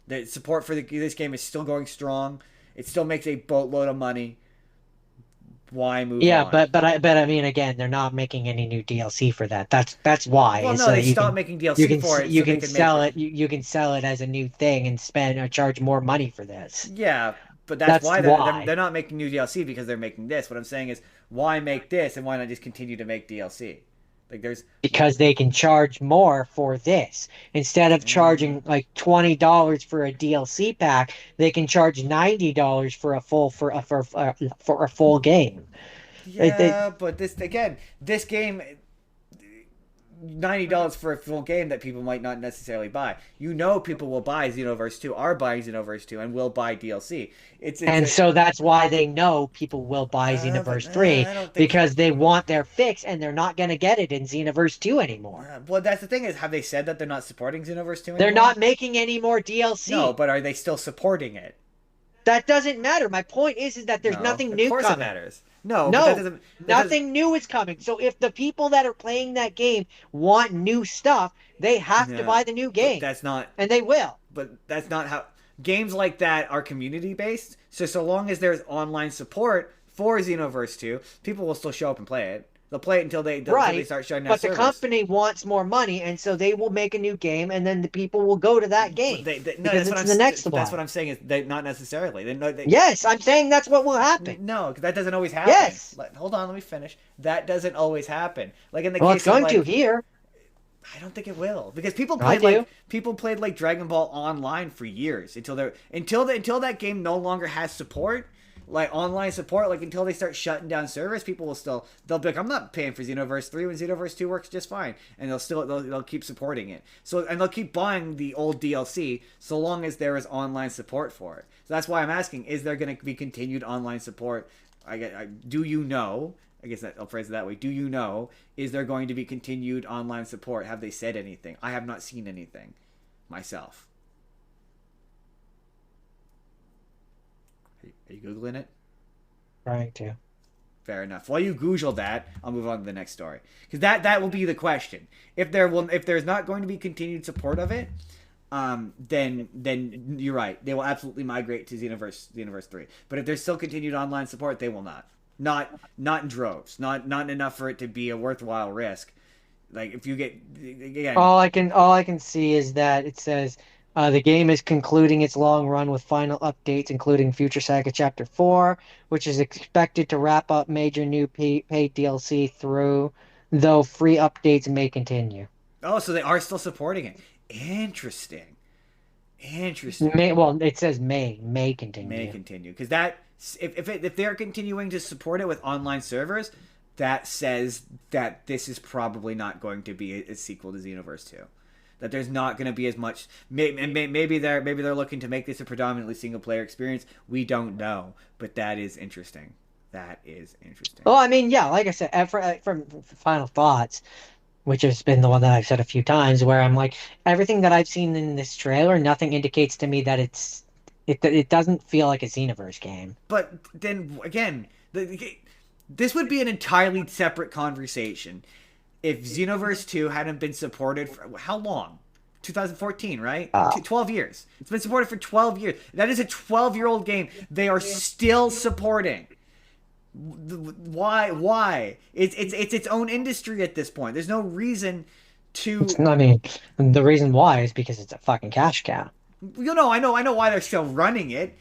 The support for this game is still going strong. It still makes a boatload of money. Why move Yeah, on? but I mean again, they're not making any new DLC for that. That's why Well, is no, so they that stopped making DLC for it you so they can could make sell it. it you can sell it as a new thing and spend or charge more money for this. Yeah, but that's That's why why. they're not making new DLC because they're making this. What I'm saying is, why make this and why not just continue to make DLC? Like, there's Because they can charge more for this. Instead of uh, charging like $20 for a DLC pack, they can charge $90 for a full for a full game. It, yeah, but this again, this game $90 for a full game that people might not necessarily buy. You know, people will buy Xenoverse 2, are buying Xenoverse 2, and will buy DLC. It's and a so that's why they know people will buy but Xenoverse 3 I don't think so. because they want their fix and they're not going to get it in Xenoverse 2 anymore. Well, that's the thing is, have they said that they're not supporting Xenoverse 2 They're anymore? not making any more No, DLC. but are they still supporting it? That doesn't matter. My point is that there's No, nothing of new course it coming. matters. No, but No, that doesn't nothing new is coming. So if the people that are playing that game want new stuff, they have to no, buy the new but game. And they will. that's not how games like that are community based. So long as there's online support for Xenoverse 2, people will still show up and play it. They'll play it until they Right. start shutting down But the servers. company wants more money, and so they will make a new game, and then the people will go to that But game no, because it's the next that's what one. I'm saying is they not necessarily. They know Yes, I'm saying that's what will happen. no, because that doesn't always happen. Yes. Hold on, let me finish. That doesn't always happen. Like in the Well, it's case of going to like here. I don't think it will because I do. people played like Dragon Ball Online for years until that game no longer has support, like online support. Like until they start shutting down servers, people will still they'll be like, I'm not paying for Xenoverse 3 when Xenoverse 2 works just fine, and they'll keep supporting it. So and they'll keep buying the old DLC so long as there is online support for it. So that's why I'm asking: is there going to be continued online support? Do you know? I guess I'll phrase it that way. Do you know? Is there going to be continued online support? Have they said anything? I have not seen anything myself. Are you Googling it? Trying to. Fair enough. While you Google that, I'll move on to the next story. Because that will be the question. If there's not going to be continued support of it, then you're right. They will absolutely migrate to Xenoverse 3. But if there's still continued online support, they will not. Not in droves. Not enough for it to be a worthwhile risk. Like if you get again, All I can see is that it says the game is concluding its long run with final updates, including Future Saga Chapter 4, which is expected to wrap up major new paid DLC through, though free updates may continue. Oh, so they are still supporting it. Interesting. Interesting. Well, it says may May continue. continue because that if they're continuing to support it with online servers, that says that this is probably not going to be a sequel to Xenoverse 2. That there's not going to be as much. Maybe they're looking to make this a predominantly single player experience. We don't know, but that is interesting. That is interesting. Well, I mean, yeah, like I said, from final thoughts, which has been the one that I've said a few times, where I'm like, everything that I've seen in this trailer, nothing indicates to me that it doesn't feel like a Xenoverse game. But then again, this would be an entirely separate conversation if Xenoverse 2 hadn't been supported for how long? 2014, right? Uh, 12 years. It's been supported for 12 years. That is a 12-year-old game. They are still supporting. Why? It's its own industry at this point. There's no reason to. I mean, the reason why is because it's a fucking cash cow. I know why they're still running it.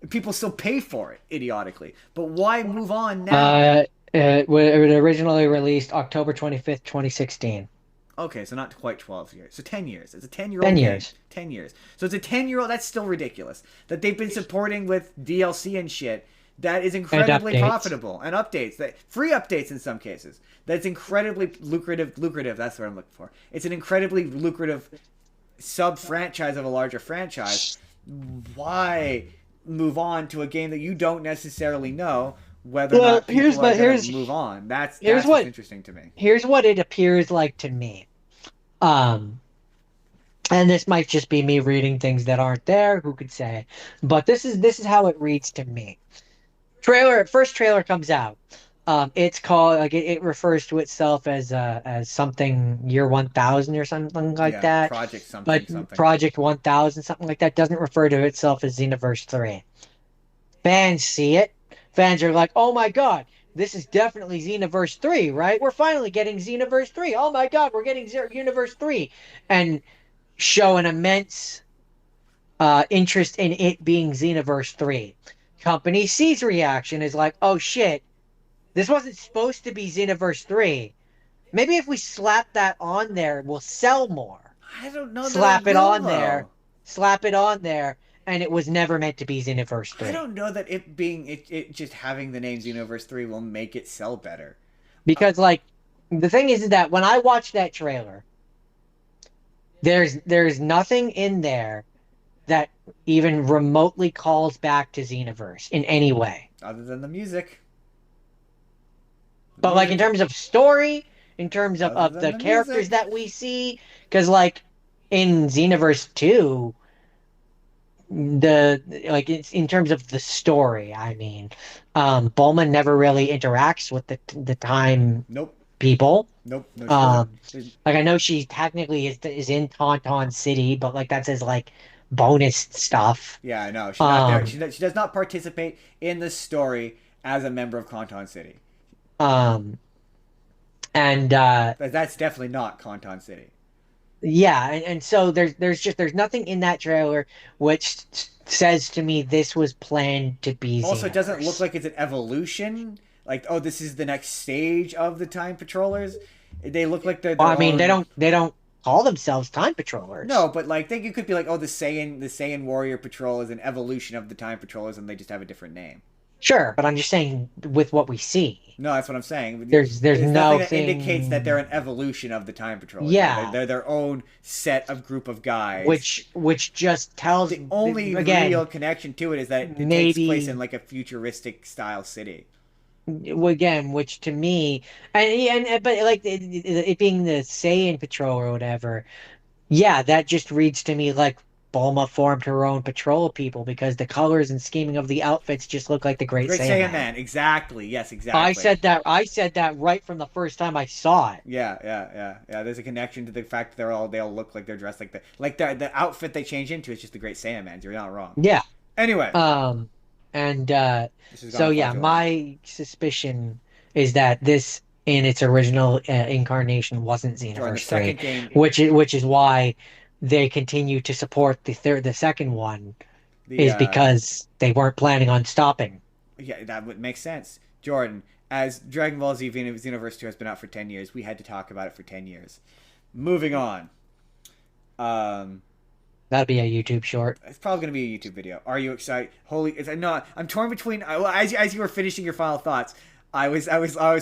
People still pay for it idiotically. But why move on now? It originally released October 25th, 2016. Okay, so not quite 12 years. So 10 years. It's a 10-year 10 old game. years. 10 years. So it's a 10-year-old. That's still ridiculous. That they've been supporting with DLC and shit. That is And incredibly updates. profitable. And updates. Free updates in some cases. That's incredibly lucrative. That's what I'm looking for. It's an incredibly lucrative sub-franchise of a larger franchise. Why move on to a game that you don't necessarily know whether or Well, not here's people are but going to here's move on? here's That's what's what interesting to me. here's what it appears like to me. Um, and this might just be me reading things that aren't there, who could say? But this is how it reads to me. First trailer comes out. It's called like it refers to itself as something year 1000 or something like Yeah, that. Project But something something. Project 1000, something like that, doesn't refer to itself as Xenoverse 3. Fans see it. Fans are like, "Oh my God, this is definitely Xenoverse 3, right? We're finally getting Xenoverse 3. Oh my God, we're getting Universe 3." And show an immense interest in it being Xenoverse 3. Company C's reaction is like, "Oh shit, this wasn't supposed to be Xenoverse 3. Maybe if we slap that on there, we'll sell more." I don't know that it Slap it will on there, though. slap it on there, and it was never meant to be Xenoverse I 3. don't know that it just having the name Xenoverse 3 will make it sell better. Because like the thing is that when I watched that trailer, there's nothing in there that even remotely calls back to Xenoverse in any way. Other than the music. The But like in music. terms of story, in terms Other of than the the characters music. that we see, because like in Xenoverse 2, the like it's in terms of the story, I mean, Bulma never really interacts with the time Nope. people. Nope. No, she doesn't. Um, like I know she technically is in Tauntaun City, but like that's his like bonus stuff. Yeah, I know. She's not there. Um, She does not participate in the story as a member of Conton City. um, and That's definitely not Conton City. yeah, and so there's nothing in that trailer which says to me this was planned to be Also, it doesn't look Xenoverse. like it's an evolution. Like, oh, this is the next stage of the Time Patrollers. They look like they're Well, their I mean, own. they don't call themselves time No, patrollers. but like, think it could be like, oh, the Saiyan Warrior Patrol is an evolution of the Time Patrollers, and they just have a different name. Sure, but I'm just saying with what we see, No, that's what I'm saying. there's There's nothing that indicates that they're nothing. an evolution of the Time Patrollers. Yeah, They're their own set of group of guys. which just tells The only again real connection to it is that it takes place in maybe like a futuristic style city. again which to me and but like it being the Saiyan patrol or whatever. Yeah, that just reads to me like Bulma formed her own patrol people because the colors and scheming of the outfits just look like the Great Great Saiyan Saiyaman. Man, exactly. Yes, exactly. I said that right from the first time I saw it. Yeah. There's a connection to the fact that they all look like they're dressed like the outfit they change into is just the Great Saiyan Man. You're not wrong. Yeah. Anyway, Um and this has so gone far yeah, too long. my suspicion is that this in its original incarnation wasn't Jordan, the Xenoverse 3, second game, which is why they continue to support the second one the is because they weren't planning on stopping. yeah, that would make sense. Jordan, as Dragon Ball Z Xenoverse 2 has been out for 10 years, we had to talk about it for 10 years. Moving on. Um, That'd be a YouTube short. it's probably going to be a YouTube video. Are you excited? Holy, it's no. I'm torn between. Well, as you were finishing your final thoughts, I was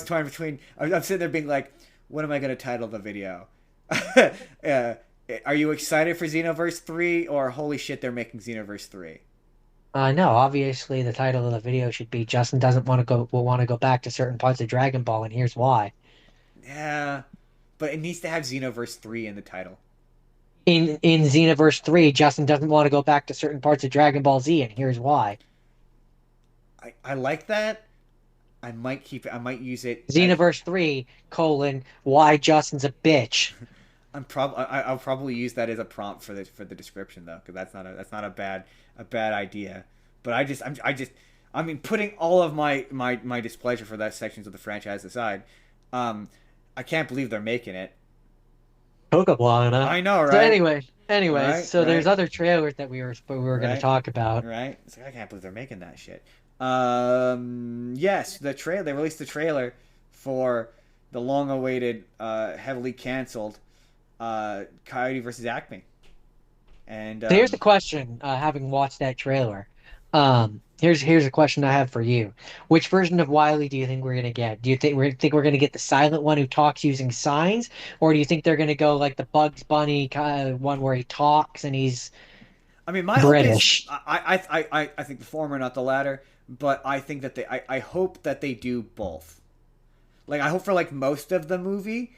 torn between. I'm sitting there being like, what am I going to title the video? uh, are you excited for Xenoverse 3 or holy shit, they're making Xenoverse 3? No, obviously the title of the video should be Justin doesn't want to go will want to go back to certain parts of Dragon Ball, and here's why. Yeah, but it needs to have Xenoverse 3 in the title. In Xenoverse 3, Justin doesn't want to go back to certain parts of Dragon Ball Z, and here's why. I like that. I might keep it. I might use it. Xenoverse 3, colon, why Justin's a bitch. I'll probably use that as a prompt for the description though, because that's not a bad idea. But I mean, putting all of my displeasure for that sections of the franchise aside, I can't believe they're making it. Coca-Cola. I know, So right? anyways, so there's Right, other trailers that we were going to right, talk about. right. It's like I can't believe they're making that shit. Yes, they released the trailer for the long-awaited, heavily canceled, Coyote versus Acme, and So here's the question, having watched that trailer. Here's a question I have for you. Which version of Wily do you think we're gonna get? Do you think we're gonna get the silent one who talks using signs, or do you think they're gonna go like the Bugs Bunny kind of one where he talks and he's I mean, my hope is British? I think the former, not the latter. But I think that I hope that they do both. Like I hope for like most of the movie,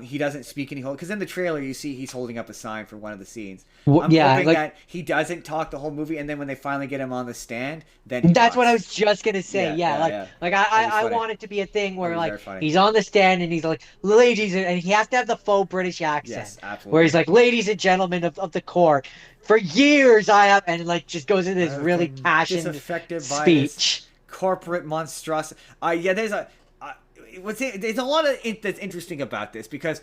he doesn't speak any because in the trailer you see he's holding up a sign for one of the scenes. I'm Yeah, hoping like that he doesn't talk the whole movie, and then when they finally get him on the stand, then he that's what I talks. was just gonna say. Yeah, Yeah, yeah, yeah. like That'd be I funny. want it to be a thing That'd where be like very funny. he's on the stand and he's like, ladies, and he has to have the faux British accent Yes, where he's absolutely. like, ladies and gentlemen of the court, for years I have, and like just goes into this I've really been passionate disaffected by this speech. corporate monstrosity. Yeah, there's a. There's a lot of that's interesting about this because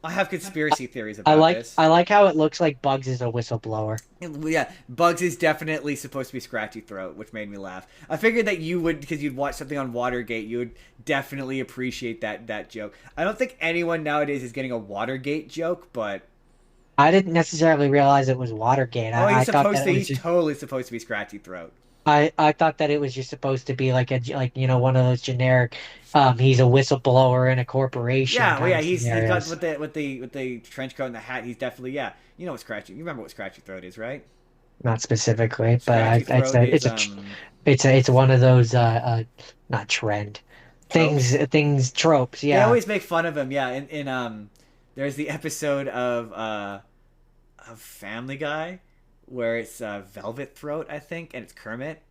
I have conspiracy theories about this. I like how it looks like Bugs is a whistleblower. Yeah, Bugs is definitely supposed to be Scratchy Throat, which made me laugh. I figured that you would, because you'd watch something on Watergate, you would definitely appreciate that joke. I don't think anyone nowadays is getting a Watergate joke, but I didn't necessarily realize it was Watergate. oh, I thought that it was he's just totally supposed to be Scratchy Throat. I thought that it was just supposed to be like one of those generic he's a whistleblower in a corporation Yeah, well, kind yeah, of he's got scenarios. with the trench coat and the hat. He's definitely yeah. You know what Scratchy? You remember what Scratchy Throat is, right? Not specifically, but Scratchy Throat is it's one of those not trend tropes. things tropes. They Yeah, always make fun of him. Yeah, in there's the episode of Family Guy where it's Velvet Throat, I think, and it's Kermit.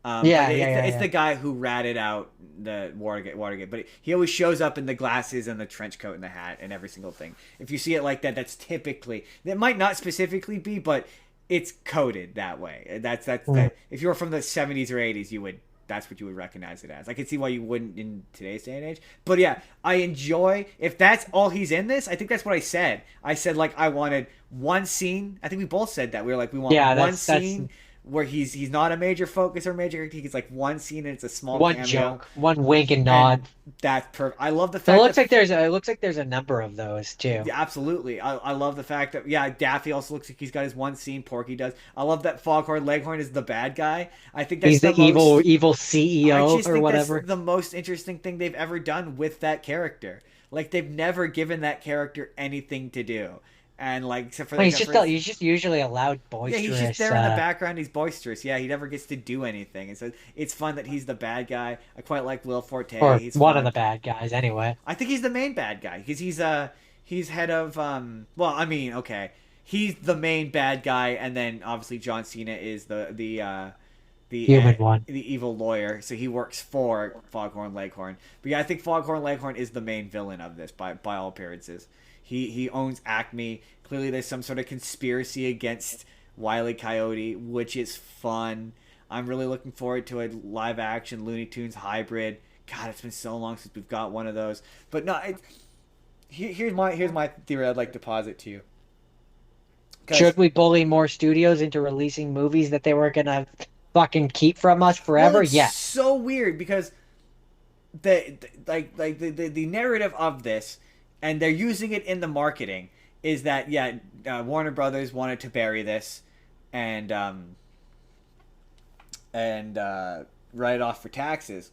But it's yeah. the guy who ratted out the Watergate. But he always shows up in the glasses and the trench coat and the hat and every single thing. If you see it like that, that's typically that might not specifically be, but it's coded that way. That's Mm. that. If you were from the 70s or 80s, you would. That's what you would recognize it as. I can see why you wouldn't in today's day and age. But yeah, I enjoy if that's all he's in this. I think that's what I said. I said like I wanted one scene. I think we both said that. We were like we want Yeah, one that's scene where he's not a major focus or major character. He's like one scene and it's a small one cameo, joke, one wink and and nod. that's perfect. I love the So it fact looks that like there's a number of those too. yeah, absolutely. I love the fact that yeah, Daffy also looks like he's got his one scene. Porky does. I love that Foghorn Leghorn is the bad guy. I think that's He's the the most. evil I CEO just or think that's whatever. the most interesting thing they've ever done with that character. Like they've never given that character anything to do, and like Well, except for he's just usually a loud, yeah, he's just boisterous. there in the background. He's boisterous. Yeah, he never gets to do anything, and so it's fun that he's the bad guy. I quite like Will Forte. Or He's one of fun. the bad guys, anyway. I think he's the main bad guy because he's head of well, I mean, okay, he's the main bad guy, and then obviously John Cena is Human one. the evil lawyer, so he works for Foghorn Leghorn. But yeah, I think Foghorn Leghorn is the main villain of this by all appearances. He owns Acme. Clearly, there's some sort of conspiracy against Wile E. Coyote, which is fun. I'm really looking forward to a live action Looney Tunes hybrid. God, it's been so long since we've got one of those. But no, here's my theory I'd like to posit to you. 'Cause Should we bully more studios into releasing movies that they were gonna fucking keep from us well, forever? it's Yes. so weird because the narrative of this and they're using it in the marketing. Is that yeah? Warner Brothers wanted to bury this, and write it off for taxes,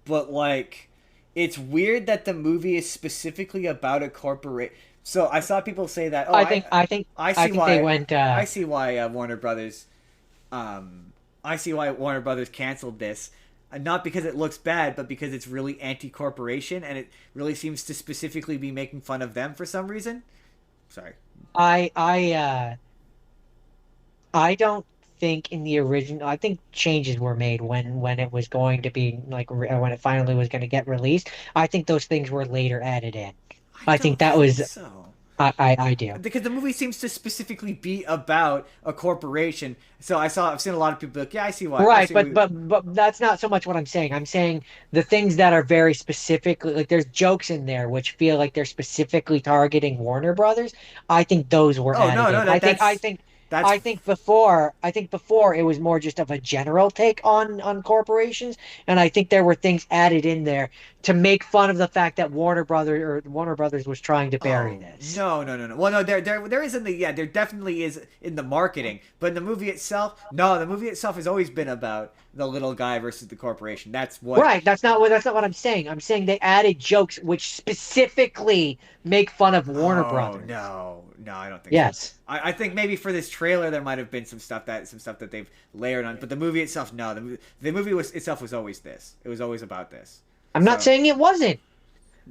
but like, it's weird that the movie is specifically about a corporate. So I saw people say that. Oh, I think I think I I see think they why. went I see why Warner Brothers. I see why Warner Brothers canceled this. Not because it looks bad, but because it's really anti-corporation, and it really seems to specifically be making fun of them for some reason. Sorry. I I don't think in the original. I think changes were made when it was going to be like when it finally was going to get released. I think those things were later added in. I I think don't that think was so. I do. Because the movie seems to specifically be about a corporation. So I've seen a lot of people be like, yeah, I see why. I Right, see but why. but that's not so much what I'm saying. I'm saying the things that are very specific, like there's jokes in there which feel like they're specifically targeting Warner Brothers. I think those were Oh added no, in. no, that's I think before it was more just of a general take on corporations, and I think there were things added in there to make fun of the fact that Warner Brothers was trying to bury oh this. no, no, no, no. Well, no, there is in the yeah, there definitely is in the marketing, but in the movie itself, no, the movie itself has always been about the little guy versus the corporation. That's what. Right, that's not what I'm saying. I'm saying they added jokes which specifically make fun of Warner Oh Brothers. no, no, I don't think so. Yes. I think maybe for this trailer there might have been some stuff that they've layered on, but the movie itself, no, the movie was itself was always this. It was always about this. I'm not So saying it wasn't.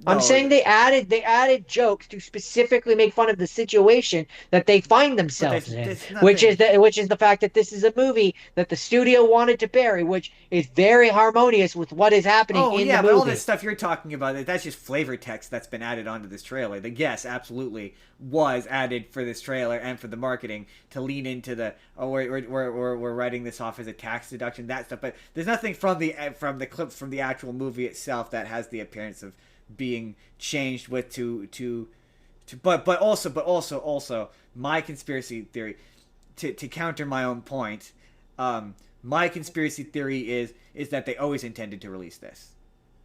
I'm no, saying they added jokes to specifically make fun of the situation that they find but themselves in, there's nothing. which is the fact that this is a movie that the studio wanted to bury, which is very harmonious with what is happening Oh in the yeah, but all this movie. stuff you're talking about, that's just flavor text that's been added onto this trailer. The yes, absolutely was added for this trailer and for the marketing to lean into the oh we're writing this off as a tax deduction, that stuff. But there's nothing from the clips from the actual movie itself that has the appearance of being changed with to but also my conspiracy theory to counter my own point. My conspiracy theory is that they always intended to release this.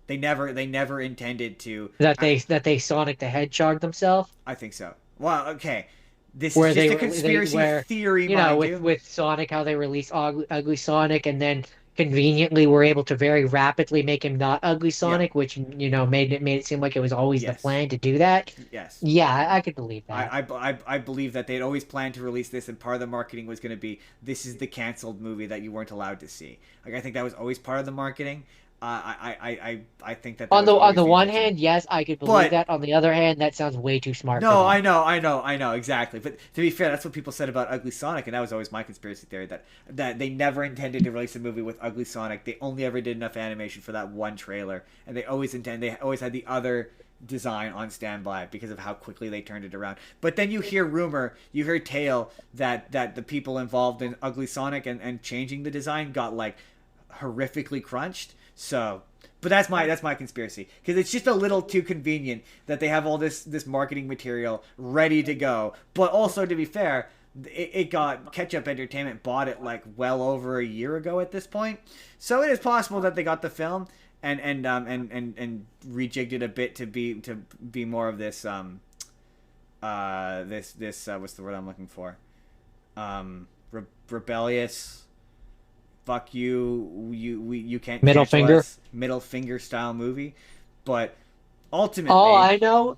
They never intended to. That they Sonic the Hedgehog themselves. I think so. Well, okay. This is Where just a they conspiracy where theory, you know mind you. with Sonic how they released Ugly Sonic and then conveniently were able to very rapidly make him not Ugly Yeah. Sonic, which made it seem like it was always the Yes. plan to do that. Yes. Yeah, I could believe that. I believe that they'd always planned to release this, and part of the marketing was going to be this is the canceled movie that you weren't allowed to see. Like I think that was always part of the marketing. I think that On was on always the the one intention. hand, yes, I could believe But that. On the other hand, that sounds way too smart for no, them. I know, exactly. But to be fair, that's what people said about Ugly Sonic, and that was always my conspiracy theory that they never intended to release a movie with Ugly Sonic. They only ever did enough animation for that one trailer, and they always had the other design on standby because of how quickly they turned it around. But then you hear tale that the people involved in Ugly Sonic and changing the design got like horrifically crunched. So but that's my conspiracy because it's just a little too convenient that they have all this marketing material ready to go. But also to be fair, it got Ketchup Entertainment bought it like well over a year ago at this point, so it is possible that they got the film and rejigged it a bit to be more of this this what's the word I'm looking for rebellious fuck you can't Middle cancel finger. us middle finger style movie, but ultimately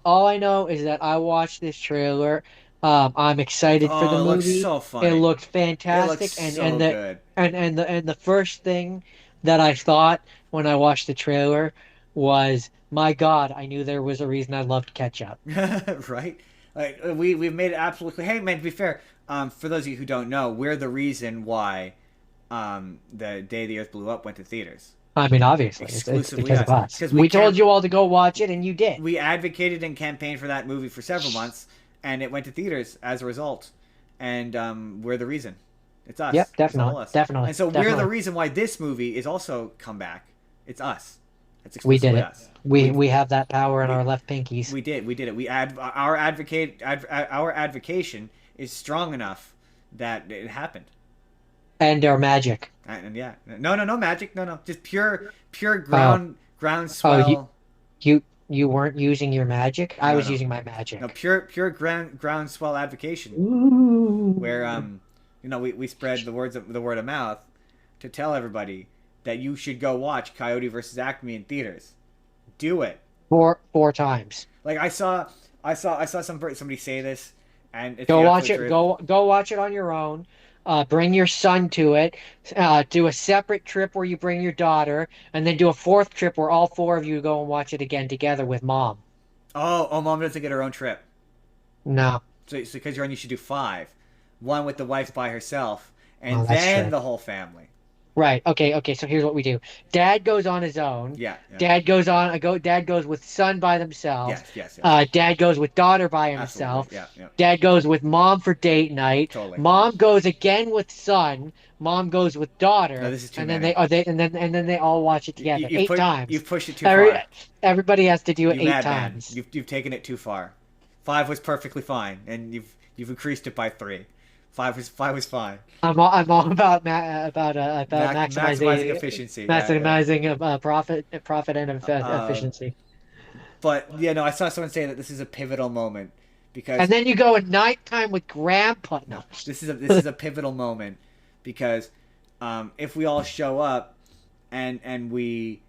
All I know is that I watched this trailer. I'm excited for the oh it looks movie. so It funny, looked it looks fantastic, so good. and the first thing that I thought when I watched the trailer was, my God, I knew there was a reason I loved ketchup. Right, like we've made it absolutely hey man to be fair, for those of you who don't know, we're the reason why the Day the Earth Blew Up went to theaters. I mean, obviously, it's Exclusively because of us. us. Because We told you all to go watch it, and you did. we advocated and campaigned for that movie for several months, and it went to theaters as a result. And we're the reason. It's us. Yep, It's all definitely, us. definitely, And so we're the definitely. reason why this movie is also come back. It's us. It's We did exclusively it. us. We We have that power in we our left pinkies. we did it. Our advocation is strong enough that it happened. And our magic. And yeah, no magic, no, just pure Oh, oh, groundswell. you You weren't using your magic? I No, was no, using my no. magic. Pure groundswell advocation, where Ooh. we spread the word of mouth to tell everybody that you should go watch Coyote versus Acme in theaters. Do it. Four times. Like I saw somebody say this, and it's Go the watch absolute it. truth. Go watch it on your own. Bring your son to it. Do a separate trip where you bring your daughter, and then do a fourth trip where all four of you go and watch it again together with mom. Oh, mom doesn't get her own trip. No, So because you're on, you should do five. One with the wife by herself, oh, and that's then true. the whole family. Right. Okay. Okay. So here's what we do. Dad goes on his own. Yeah, yeah. Dad goes on. Dad goes with son by themselves. Yes, yes, yes. Dad goes with daughter by Absolutely. himself. Yeah, yeah. Dad goes with mom for date night. Totally. Mom goes again with son. Mom goes with No, daughter, this is too and then many. and then they all watch it together eight You've times. pushed it too Every far. everybody has to do it You eight madman. times. You've taken it too far. Five was perfectly fine, and you've increased it by three. Five was fine. I'm all about Maximizing maximizing efficiency. Yeah, yeah. profit and Uh, efficiency. but yeah, no, I saw someone say that this is a pivotal moment And because then you go at nighttime with grandpa. No. no, this is a pivotal moment because if we all show up and we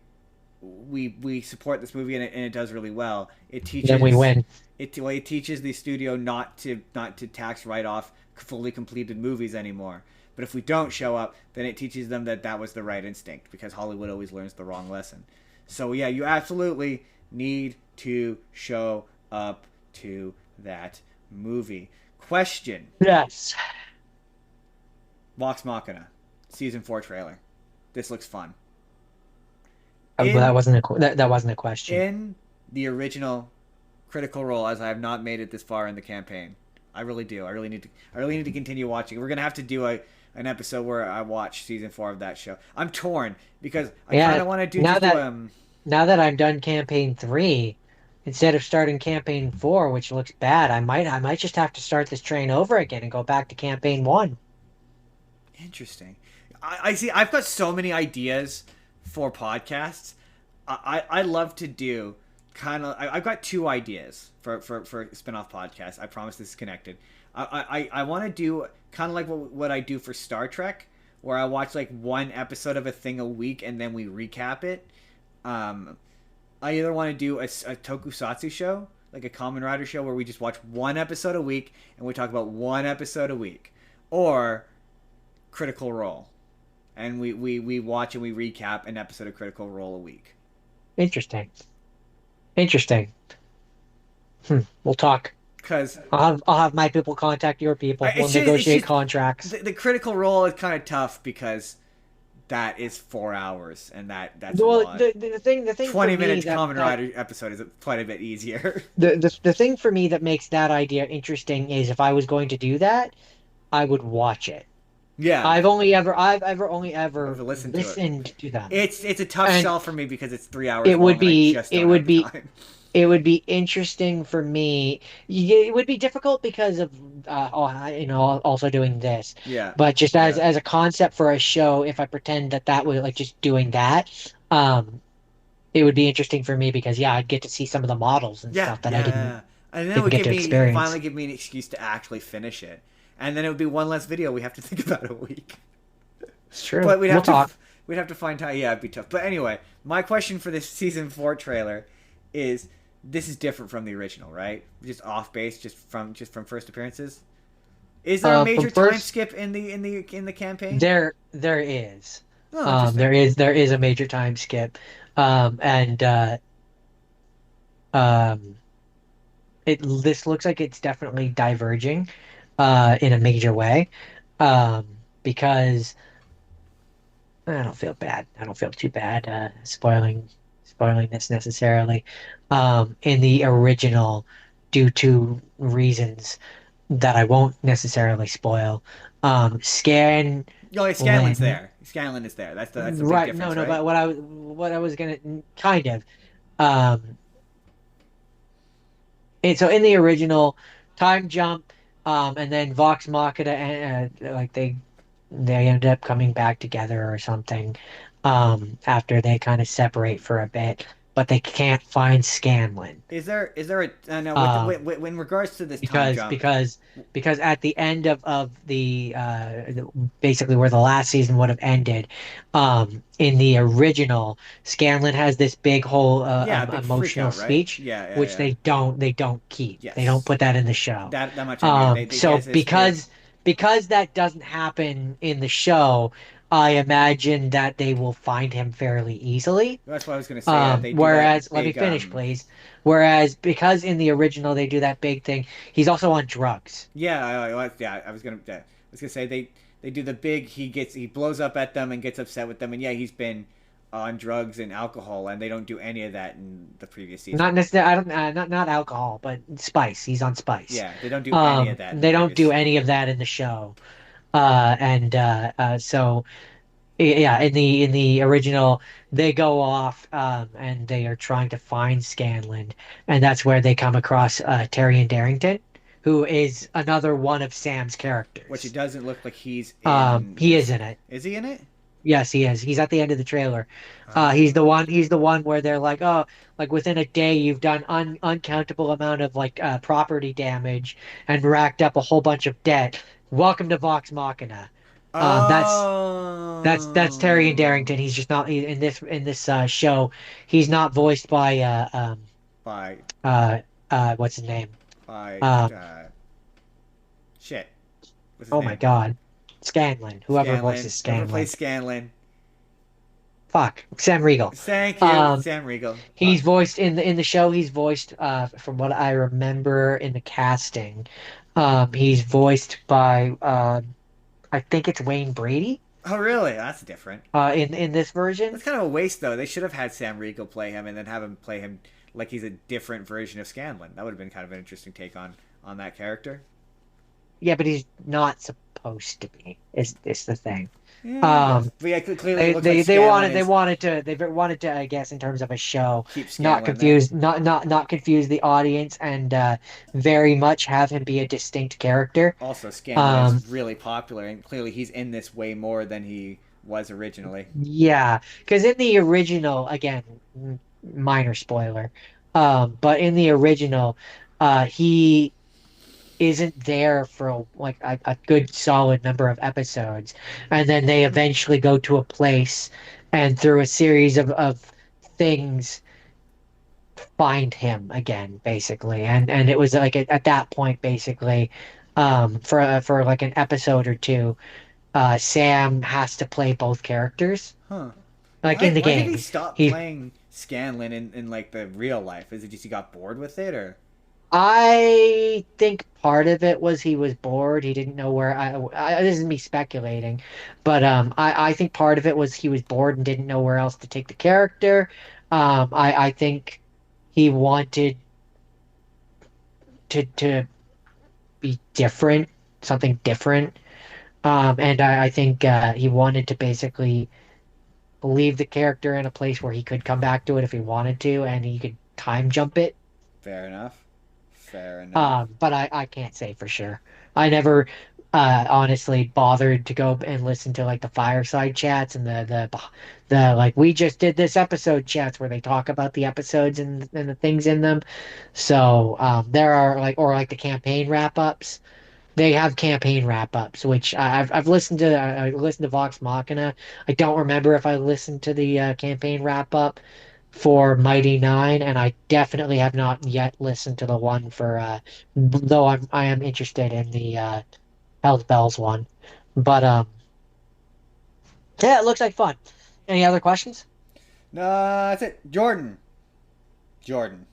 support this movie and it does really well, Then we win. it teaches the studio not to tax write off fully completed movies anymore. But if we don't show up, then it teaches them that that was the right instinct because Hollywood always learns the wrong lesson. So yeah, you absolutely need to show up to that movie. Question: Yes. Vox Machina, season 4 trailer. This looks fun. That In wasn't that wasn't a question. in the original Critical Role, as I have not made it this far in the campaign, I really do. I really need to continue watching. We're gonna have to do an episode where I watch season 4 of that show. I'm torn because I kind Yeah. of want to Now do that now that I'm done campaign 3, instead of starting campaign 4, which looks bad, I might just have to start this train over again and go back to campaign 1. Interesting. I see. I've got so many ideas for podcasts. I love to do kind of. I've got two ideas for spin-off podcasts. I promise this is connected. I want to do kind of like what I do for Star Trek, where I watch like one episode of a thing a week and then we recap it. Um, I either want to do a tokusatsu show, like a Kamen Rider show, where we just watch one episode a week and we talk about one episode a week, or Critical Role, and we watch and we recap an episode of Critical Role a week. Interesting. Interesting. We'll talk. Because I'll have my people contact your people. We'll it's negotiate just contracts. the Critical Role is kind of tough because that is 4 hours and that's a Well, lot. the thing for 20 me minutes that, Kamen that Rider episode is quite a bit easier. the thing for me that makes that idea interesting is if I was going to do that, I would watch it. Yeah, I've ever only ever I've listened to it. listened to them. It's a tough And sell for me because it's 3 hours long and I just it don't have would the be time. it would be interesting for me. It would be difficult because of also doing this. Yeah, But just yeah, as a concept for a show, if I pretend that was like just doing that, it would be interesting for me because yeah, I'd get to see some of the models and yeah, stuff that I yeah. And then it didn't would get give to me experience. finally give me an excuse to actually finish it, and then it would be one less video we have to think about a week. It's true. But We'll talk. we'd have to find time. Yeah, it'd be tough. But anyway, my question for this season 4 trailer is: this is different from the original, right? Just off base, just from first appearances. Is there a From major time first, skip in the campaign? there is. Oh, interesting. There is a major time skip. And um this looks like it's definitely diverging in a major way. Um because I don't feel bad. I don't feel too bad spoiling this necessarily. In the original, due to reasons that I won't necessarily spoil, Scan Oh, yeah, Scanlan's Lin, there. Scanlan is there. That's a big right? No, difference, no. right? But what I was gonna kind of um, so in the original, time jump, and then Vox Machina, like they ended up coming back together or something, after they kind of separate for a bit. but they can't find Scanlan. Is there a no Um, in regards to this time because jump? because because at the end of basically where the last season would have ended, in the original, Scanlan has this big whole Yeah, a big freak emotional out, right? speech, Yeah, yeah, which yeah. they don't keep. They don't Yes, put that in the show. that much I knew. He So has this big. because that doesn't happen in the show, I imagine that they will find him fairly easily. That's what I was gonna say. Yeah, they do that Whereas, let me big. finish, please. Whereas, because in the original they do that big thing, he's also on drugs. Yeah, yeah. I was gonna say they do the big. He blows up at them and gets upset with them, and yeah, he's been on drugs and alcohol, and they don't do any of that in the previous season. Not necessarily, I don't, not alcohol, but spice. He's on spice. Yeah, they don't do any of that in the They don't do previous. any of that in the show. So yeah, in the original, they go off, and they are trying to find Scanlan, and that's where they come across Tyrion Darrington, who is another one of Sam's Which it characters. doesn't look like he's in He is this. in it. Is he in it? Yes, he is. He's at the end of the trailer. He's the Oh, one. He's the one where they're like, oh, like within a day, you've done uncountable amount of like property damage and racked up a whole bunch of debt. Welcome to Vox Machina. Um, that's that's Terry and oh, Darrington. He's just not in this show. He's not voiced by by uh what's his name? by Um, shit. What's his oh my name? God, Scanlan. Whoever Scanlan. voices Whoever Scanlan. plays Scanlan. Fuck, Sam Riegel. Thank you, Um, Sam Riegel. He's voiced in the show. He's voiced, from what I remember in the casting, he's voiced by I think it's Wayne Brady. Oh, really? That's different. In this version. That's kind of a waste, though. They should have had Sam Riegel play him and then have him play him like he's a different version of Scanlan. That would have been kind of an interesting take on that character. Yeah, but he's not supposed to be. Is the thing. Yeah, I guess. Um, But yeah, clearly it looks like Scanlan they is wanted to, I guess, in terms of a show, keep Scanlan there. not confuse the audience, and very much have him be a distinct character. Also, Scanlan is Um, really popular, and clearly he's in this way more than he was originally. Yeah, because in the original, again, minor spoiler, but in the original, he isn't there for like a good solid number of episodes, and then they eventually go to a place, and through a series of things, find him again, basically, and it was like at that point, basically, for like an episode or two, Sam has to play both characters. Huh. Like in the Why did he game, stop he playing Scanlan in like the real life? Is it just he got bored with it or I think part of it was he was bored. He didn't know where this is me speculating, but I think part of it was he was bored and didn't know where else to take the character. I think he wanted to be different, something different. And I think he wanted to basically leave the character in a place where he could come back to it if he wanted to, and he could time jump it. fair enough? Fair enough. But I can't say for sure. I never honestly bothered to go and listen to like the fireside chats and the like we just did this episode chats where they talk about the episodes and the things in them. So there are like or like the campaign wrap ups. They have campaign wrap ups, which I've listened to. I listened to Vox Machina. I don't remember if I listened to the campaign wrap up for Mighty Nine, and I definitely have not yet listened to the one for. Though I am interested in the Hell's Bells one, but yeah, it looks like fun. Any other questions? No, that's it. Jordan. Jordan.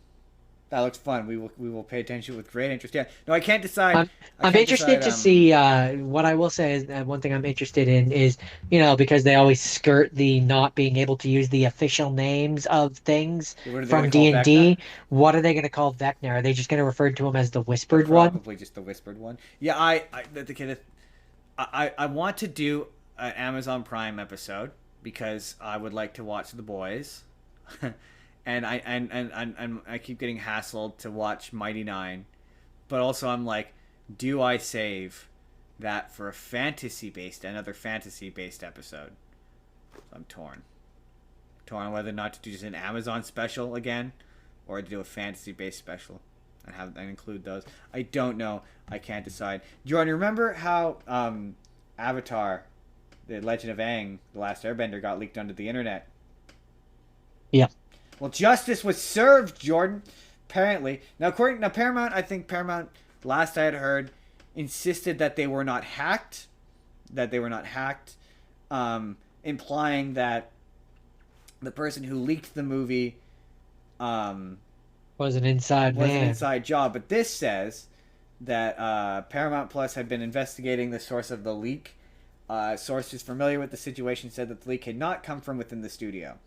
That looks fun. We will pay attention with great interest. Yeah. No, I can't decide. I'm I I'm can't interested decide. to see what I will say is one thing I'm interested in is because they always skirt the not being able to use the official names of things What are they gonna from call Vecna? D&D. What are they going to call Vecna? Are they just going to refer to him as the They're Whispered One? probably just the whispered one. Yeah, I want to do an Amazon Prime episode because I would like to watch The Boys, and I keep getting hassled to watch Mighty Nine, but also I'm like, do I save that for another fantasy based episode? So I'm torn. torn on whether or not to do just an Amazon special again, or to do a fantasy-based special, and include those. I don't know. I can't decide. Jordan, remember how Avatar, The Legend of Aang, The Last Airbender, got leaked onto the internet? Yeah. Well, justice was served, Jordan. Apparently, now Paramount, I think Paramount, last I had heard, insisted that they were not hacked, implying that the person who leaked the movie Was an inside was man. an inside job. But this says that Paramount Plus had been investigating the source of the leak. Sources familiar with the situation said that the leak had not come from within the studio,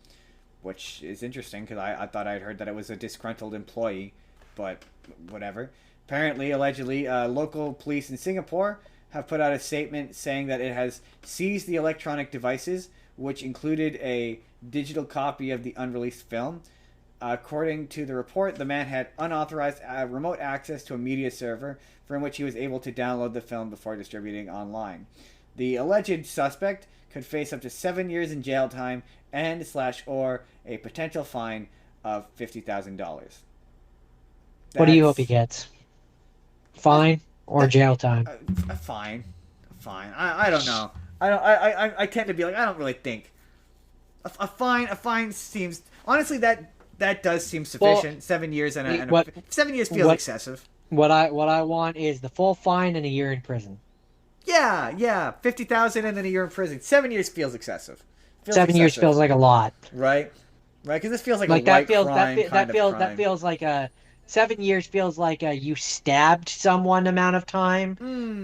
which is interesting because I thought I'd heard that it was a disgruntled employee, but whatever. Apparently, allegedly, local police in Singapore have put out a statement saying that it has seized the electronic devices, which included a digital copy of the unreleased film. According to the report, the man had unauthorized remote access to a media server from which he was able to download the film before distributing online. The alleged suspect could face up to 7 years in jail time or a potential fine of $50,000. What do you hope he gets? Fine or jail time? A fine. I don't know. I tend to be like, I don't really think a fine seems, honestly, that does seem sufficient. Well, 7 years 7 years feels what excessive. what I want is the full fine and a year in prison. Yeah, 50,000 and then a year in prison. 7 years feels excessive. 7 years feels like a lot. Right, because this feels like Like a that white feels crime that kind of crime. that feels like a 7 years feels like a you stabbed someone amount of time.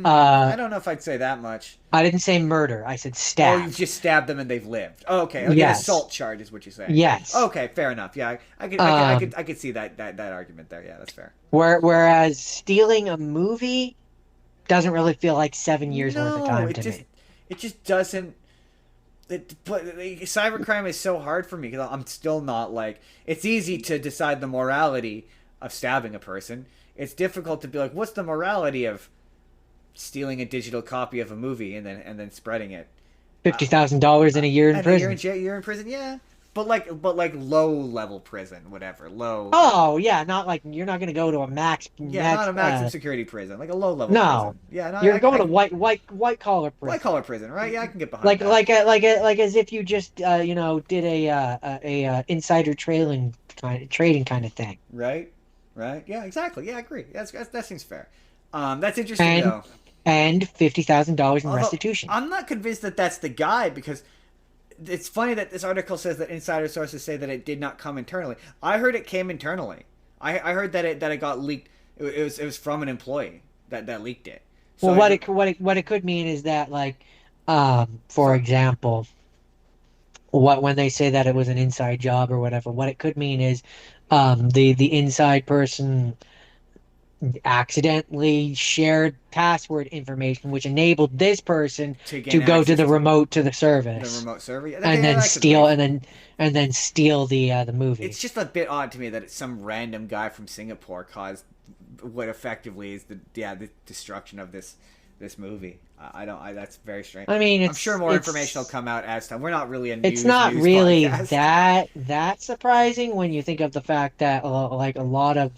I don't know if I'd say that much. I didn't say murder. I said Oh, stab. you've just stabbed them and they've lived. Oh, okay, like Yes. an assault charge is what you're saying. Yes. Okay, fair enough. Yeah, I could see that argument there. Yeah, that's fair. Whereas stealing a movie doesn't really feel like 7 years worth of time to me. It just doesn't. But cybercrime is so hard for me because I'm still not like. It's easy to decide the morality of stabbing a person. It's difficult to be like, what's the morality of stealing a digital copy of a movie and then spreading it? $50,000 in a year in And prison. a year in prison, yeah. But like low level prison, whatever. Low. Oh yeah, not like you're not gonna go to a max. Yeah, not a maximum security prison, like a low level. No. Prison. Yeah, no, You're going to white collar prison. white collar prison, right? Yeah, I can get behind that. Like as if you just did a insider trading kind of thing. Right. Yeah, exactly. Yeah, I agree. That seems fair. That's interesting though. And $50,000 in restitution. I'm not convinced that that's the guy because it's funny that this article says that insider sources say that it did not come internally. I heard it came internally. I heard that it got leaked. It was from an employee that leaked it. So Well, what it could mean is that for example, when they say that it was an inside job or whatever, what it could mean is the inside person accidentally shared password information, which enabled this person to go to the remote to the service, the remote server, and then steal the movie. It's just a bit odd to me that some random guy from Singapore caused what effectively is the destruction of this movie. That's very strange. I mean, I'm sure more information will come out as time. We're not really a news. It's not news really podcast. that surprising when you think of the fact that like a lot of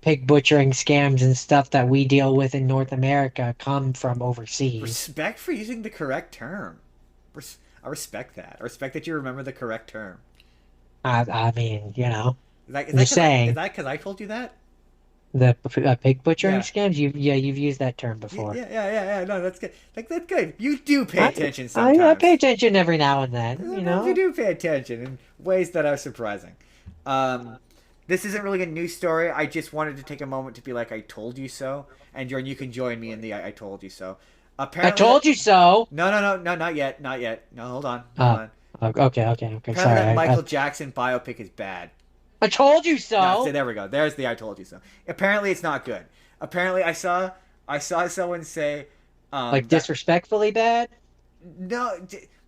pig butchering scams and stuff that we deal with in North America come from overseas. Respect for using the correct term. I respect that. I respect that you remember the correct term. I mean, I'm just saying. Is that because I told you that? The pig butchering scams? You've used that term before. Yeah. No, that's good. That's good. You do pay attention sometimes. I pay attention every now and then. You do pay attention in ways that are surprising. This isn't really a news story. I just wanted to take a moment to be like, I told you so. And Jordan, you can join me in the I told you so. Apparently, I told you so. No, not yet. No, hold on. Okay. Apparently Sorry. that Michael Jackson biopic is bad. I told you so. No, there we go. There's the I told you so. Apparently it's not good. Apparently I saw someone say disrespectfully bad? No,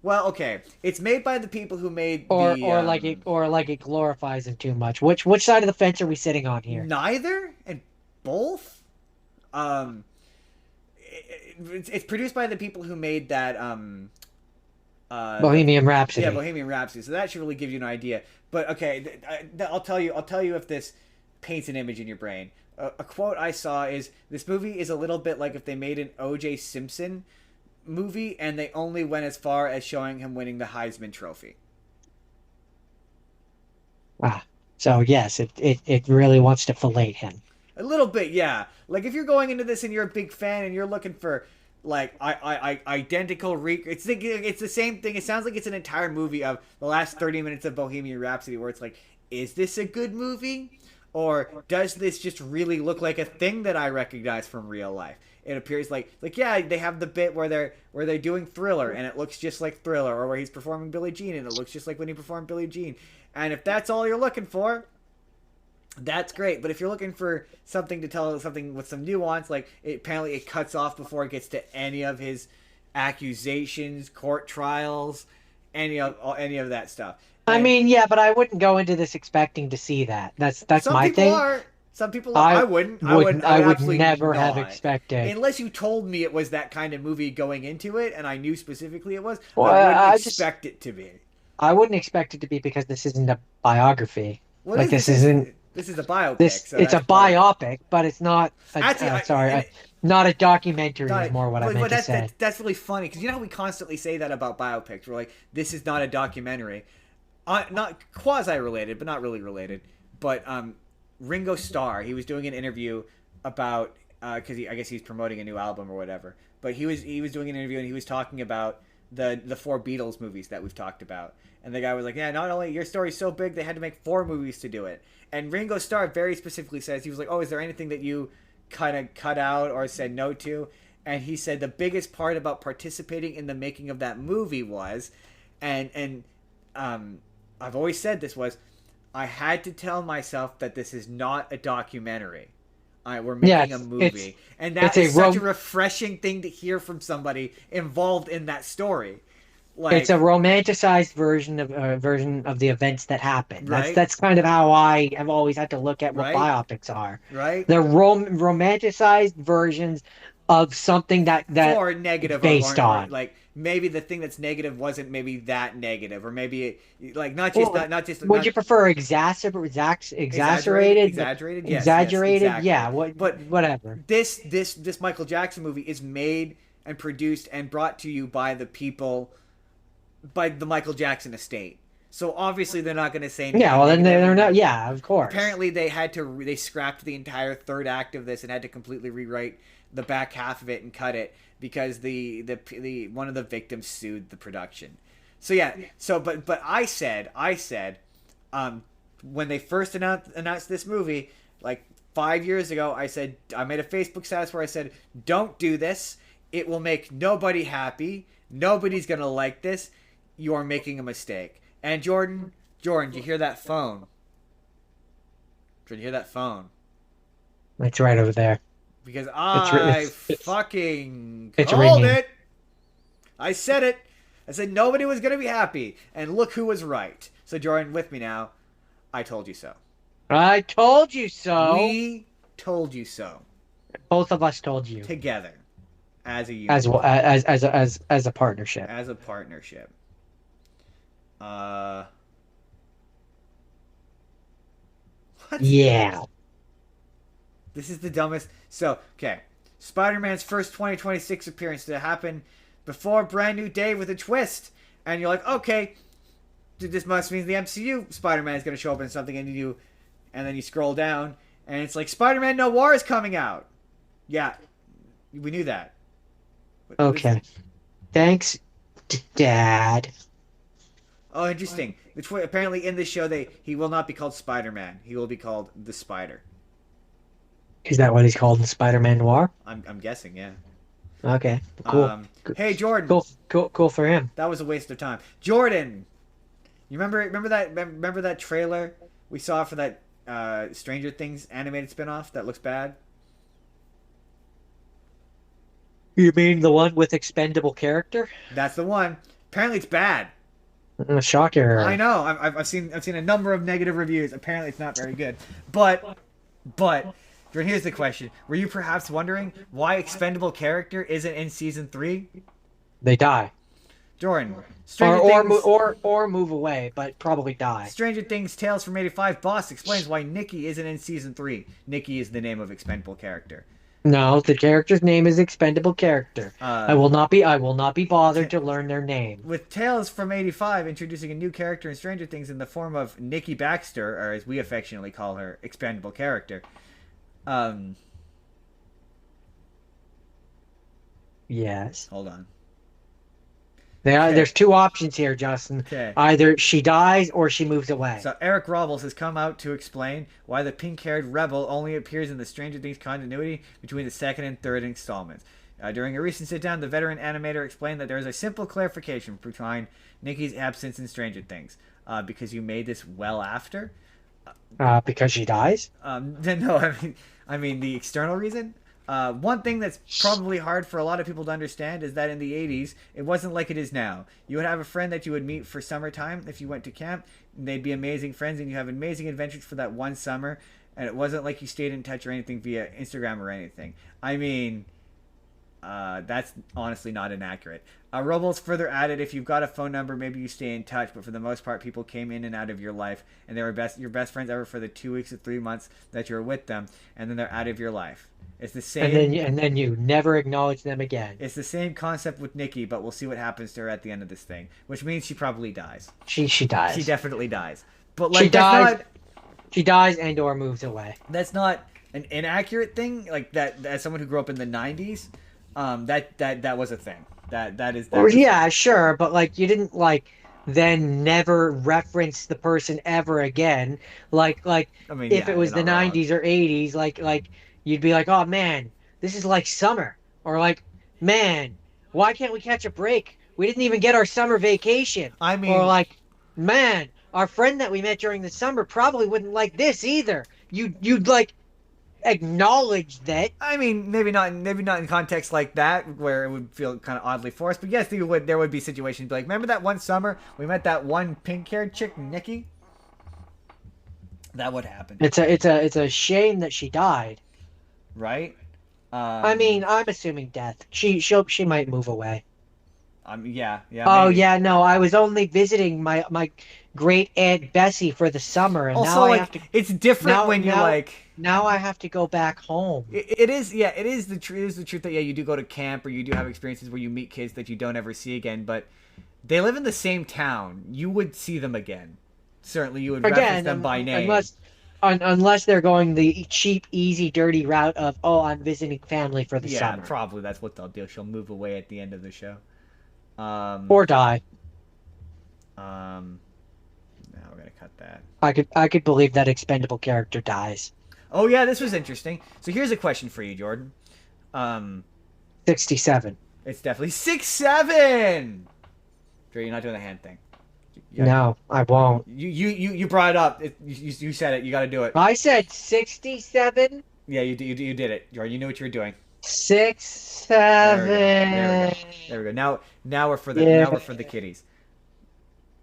well, okay. It's made by the people who made or it glorifies him too much. Which side of the fence are we sitting on here? Neither and both. It's produced by the people who made that the Bohemian yeah, Rhapsody. Bohemian Rhapsody. So that should really give you an idea. But okay, I'll tell you. I'll tell you if this paints an image in your brain. A quote I saw is this movie is a little bit like if they made an O.J. Simpson movie and they only went as far as showing him winning the Heisman Trophy. Ah, so yes, it really wants to fillet him. A little bit, yeah. Like if you're going into this and you're a big fan and you're looking for like identical it's the same thing. It sounds like it's an entire movie of the last 30 minutes of Bohemian Rhapsody where it's like, is this a good movie? Or does this just really look like a thing that I recognize from real life? It appears like yeah, they have the bit where they're doing Thriller and it looks just like Thriller, or where he's performing Billie Jean and it looks just like when he performed Billie Jean. And if that's all you're looking for, that's great. But if you're looking for something to tell something with some nuance, like apparently it cuts off before it gets to any of his accusations, court trials, any of that stuff. I And mean, yeah, but I wouldn't go into this expecting to see that. That's some my people thing. are. Some people are. I wouldn't. I I would would absolutely never have not. expected. Unless you told me it was that kind of movie going into it, and I knew specifically it was, Well, I wouldn't I just expect it to be. I wouldn't expect it to be because this isn't a biography. What Like is this this? Is isn't this is a biopic? this. So It's a that's part of it. biopic, but it's not. Actually, Not a documentary not, is more what I but meant to that's say. that's really funny because you know how we constantly say that about biopics. We're like, this is not a documentary, not quasi related, but not really related. But Ringo Starr, he was doing an interview about because I guess he's promoting a new album or whatever. But he was doing an interview and he was talking about the four Beatles movies that we've talked about. And the guy was like, yeah, not only your story's so big, they had to make four movies to do it. And Ringo Starr very specifically says, he was like, oh, is there anything that you kind of cut out or said no to? And he said the biggest part about participating in the making of that movie was, and I've always said this was, I had to tell myself that this is not a documentary. We're Yeah, making a movie. And that it's a is such a refreshing thing to hear from somebody involved in that story. Like, it's a romanticized version of the events that happen. Right. That's kind of how I have always had to look at what Right. biopics are. Right? They're romanticized versions of something that Or negative, based or on. like maybe the thing that's negative wasn't maybe that negative, or maybe like Well, not just would not, you prefer exaggerated, exaggerated, yes, exaggerated? exactly. Yeah, But whatever. this Michael Jackson movie is made and produced and brought to you by the people, by the Michael Jackson estate. So obviously they're not going to say anything Yeah, well then negative. they're not. Yeah, of course. Apparently they scrapped the entire third act of this and had to completely rewrite the back half of it and cut it because the one of the victims sued the production. So yeah, but I said when they first announced this movie like 5 years ago, I made a Facebook status where I said, don't do this. It will make nobody happy. Nobody's going to like this. You are making a mistake. And Jordan, did you hear that phone? Did you hear that phone? It's right over there. Because It's fucking it's called ringing. it. I said it. I said nobody was going to be happy. And look who was right. So Jordan, with me now. I told you so. I told you so. We told you so. Both of us told you. Together. As a unit. As well as a partnership. As a partnership. What? Yeah. This is the dumbest. So, okay. Spider-Man's first 2026 appearance to happen before Brand New Day with a twist. And you're like, okay, this must mean the MCU Spider-Man is going to show up in something, and then you scroll down, and it's like, Spider-Man Noir is coming out. Yeah, we knew that. But Okay. Thanks, Dad. Oh, interesting. Apparently in this show, he will not be called Spider-Man. He will be called the Spider. Is that what he's called in Spider-Man Noir? I'm guessing, yeah. Okay. Cool. Hey, Jordan. Cool for him. That was a waste of time. Jordan, you remember that trailer we saw for that Stranger Things animated spinoff that looks bad? You mean the one with expendable character? That's the one. Apparently, it's bad. Shocker. I know. I've seen a number of negative reviews. Apparently, it's not very good. But, Jordan, here's the question: were you perhaps wondering why expendable character isn't in season 3? They die. Jordan, or Stranger Things. or move away, but probably die. Stranger Things Tales from '85 boss explains why Nikki isn't in season 3. Nikki is the name of expendable character. No, the character's name is expendable character. Uh, I will not be bothered to learn their name. with Tales from '85 introducing a new character in Stranger Things in the form of Nikki Baxter, or as we affectionately call her, expendable character. Um, Yes. hold on. There, Okay. there's two options here, Justin. Okay. Either she dies or she moves away. So Eric Robles has come out to explain why the pink-haired rebel only appears in the Stranger Things continuity between the second and third installments. During a recent sit-down, the veteran animator explained that there is a simple clarification behind Nikki's absence in Stranger Things. Because you made this well after. Because she dies? No, I mean the external reason. One thing that's probably hard for a lot of people to understand is that in the 80s, it wasn't like it is now. You would have a friend that you would meet for summertime if you went to camp, and they'd be amazing friends, and you have amazing adventures for that one summer, and it wasn't like you stayed in touch or anything via Instagram or anything. I mean, that's honestly not inaccurate. Robles further added, if you've got a phone number, maybe you stay in touch, but for the most part, people came in and out of your life, and they were your best friends ever for the 2 weeks or 3 months that you were with them, and then they're out of your life. It's the same. And then you never acknowledge them again. It's the same concept with Nikki, but we'll see what happens to her at the end of this thing, which means she probably dies. She dies. She definitely dies. But She like dies. that's She dies and or moves away. not an inaccurate thing. Like that, as someone who grew up in the '90s, that was a thing. That was, Yeah, sure, but like you didn't like then never reference the person ever again. Like I mean, if yeah, it was you're the not wrong. 90s or 80s, like you'd be like, "Oh man, this is like summer." Or like, "Man, why can't we catch a break? We didn't even get our summer vacation." I Or mean, like, "Man, our friend that we met during the summer probably wouldn't like this either." You'd like acknowledge that. maybe not in context like that where it would feel kind of oddly forced. But yes, there would be situations like, remember that one summer we met that one pink-haired chick, Nikki? That would happen, It's a shame that she died. right? I mean, I'm assuming death. She might move away. Yeah, Oh maybe. yeah, no, I was only visiting my great aunt Bessie for the summer, and Also, now I have like, to it's different now when you now like. now I have to go back home. It is, yeah, it is the truth. It is the truth that, yeah, you do go to camp or you do have experiences where you meet kids that you don't ever see again, but they live in the same town. You would see them again. Certainly, you would reference Again, them by name. unless they're going the cheap, easy, dirty route of, "Oh, I'm visiting family for the Yeah, summer," probably that's what they'll do. She'll move away at the end of the show. Um, or die. now we're gonna cut that. I could believe that expendable character dies. Oh yeah, this was interesting. So here's a question for you, Jordan. 67. It's definitely 6'7". Dre, you're not doing the hand thing. No, I won't. You brought it up. You said it. You got to do it. I said 67. Yeah, you did it, Jordan. You knew what you were doing. 6, There we go. 7. There we go. Now we're for the kiddies.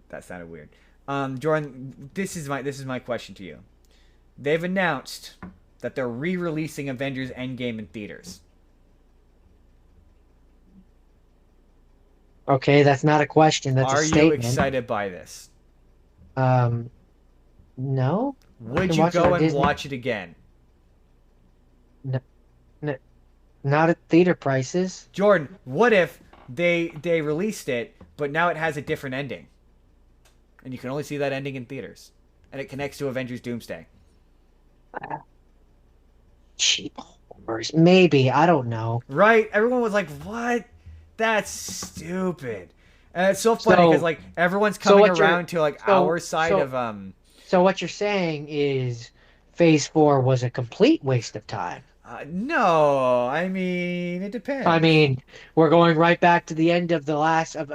That sounded weird. Jordan, this is my question to you. They've announced that they're re-releasing Avengers Endgame in theaters. Okay, that's not a question. That's a Are you statement. excited by this? No. I Would can you watch it go on and Disney. watch it again? N n Not at theater prices. Jordan, what if they released it, but now it has a different ending, and you can only see that ending in theaters, and it connects to Avengers Doomsday? Cheap horrors. Maybe. I don't know. Right? Everyone was like, "What? That's stupid." And it's so funny because So, like everyone's so coming what you're around to like so our side so of. so what you're saying is Phase 4 was a complete waste of time. No, I mean it I depends. mean, we're going right back to the end of the last of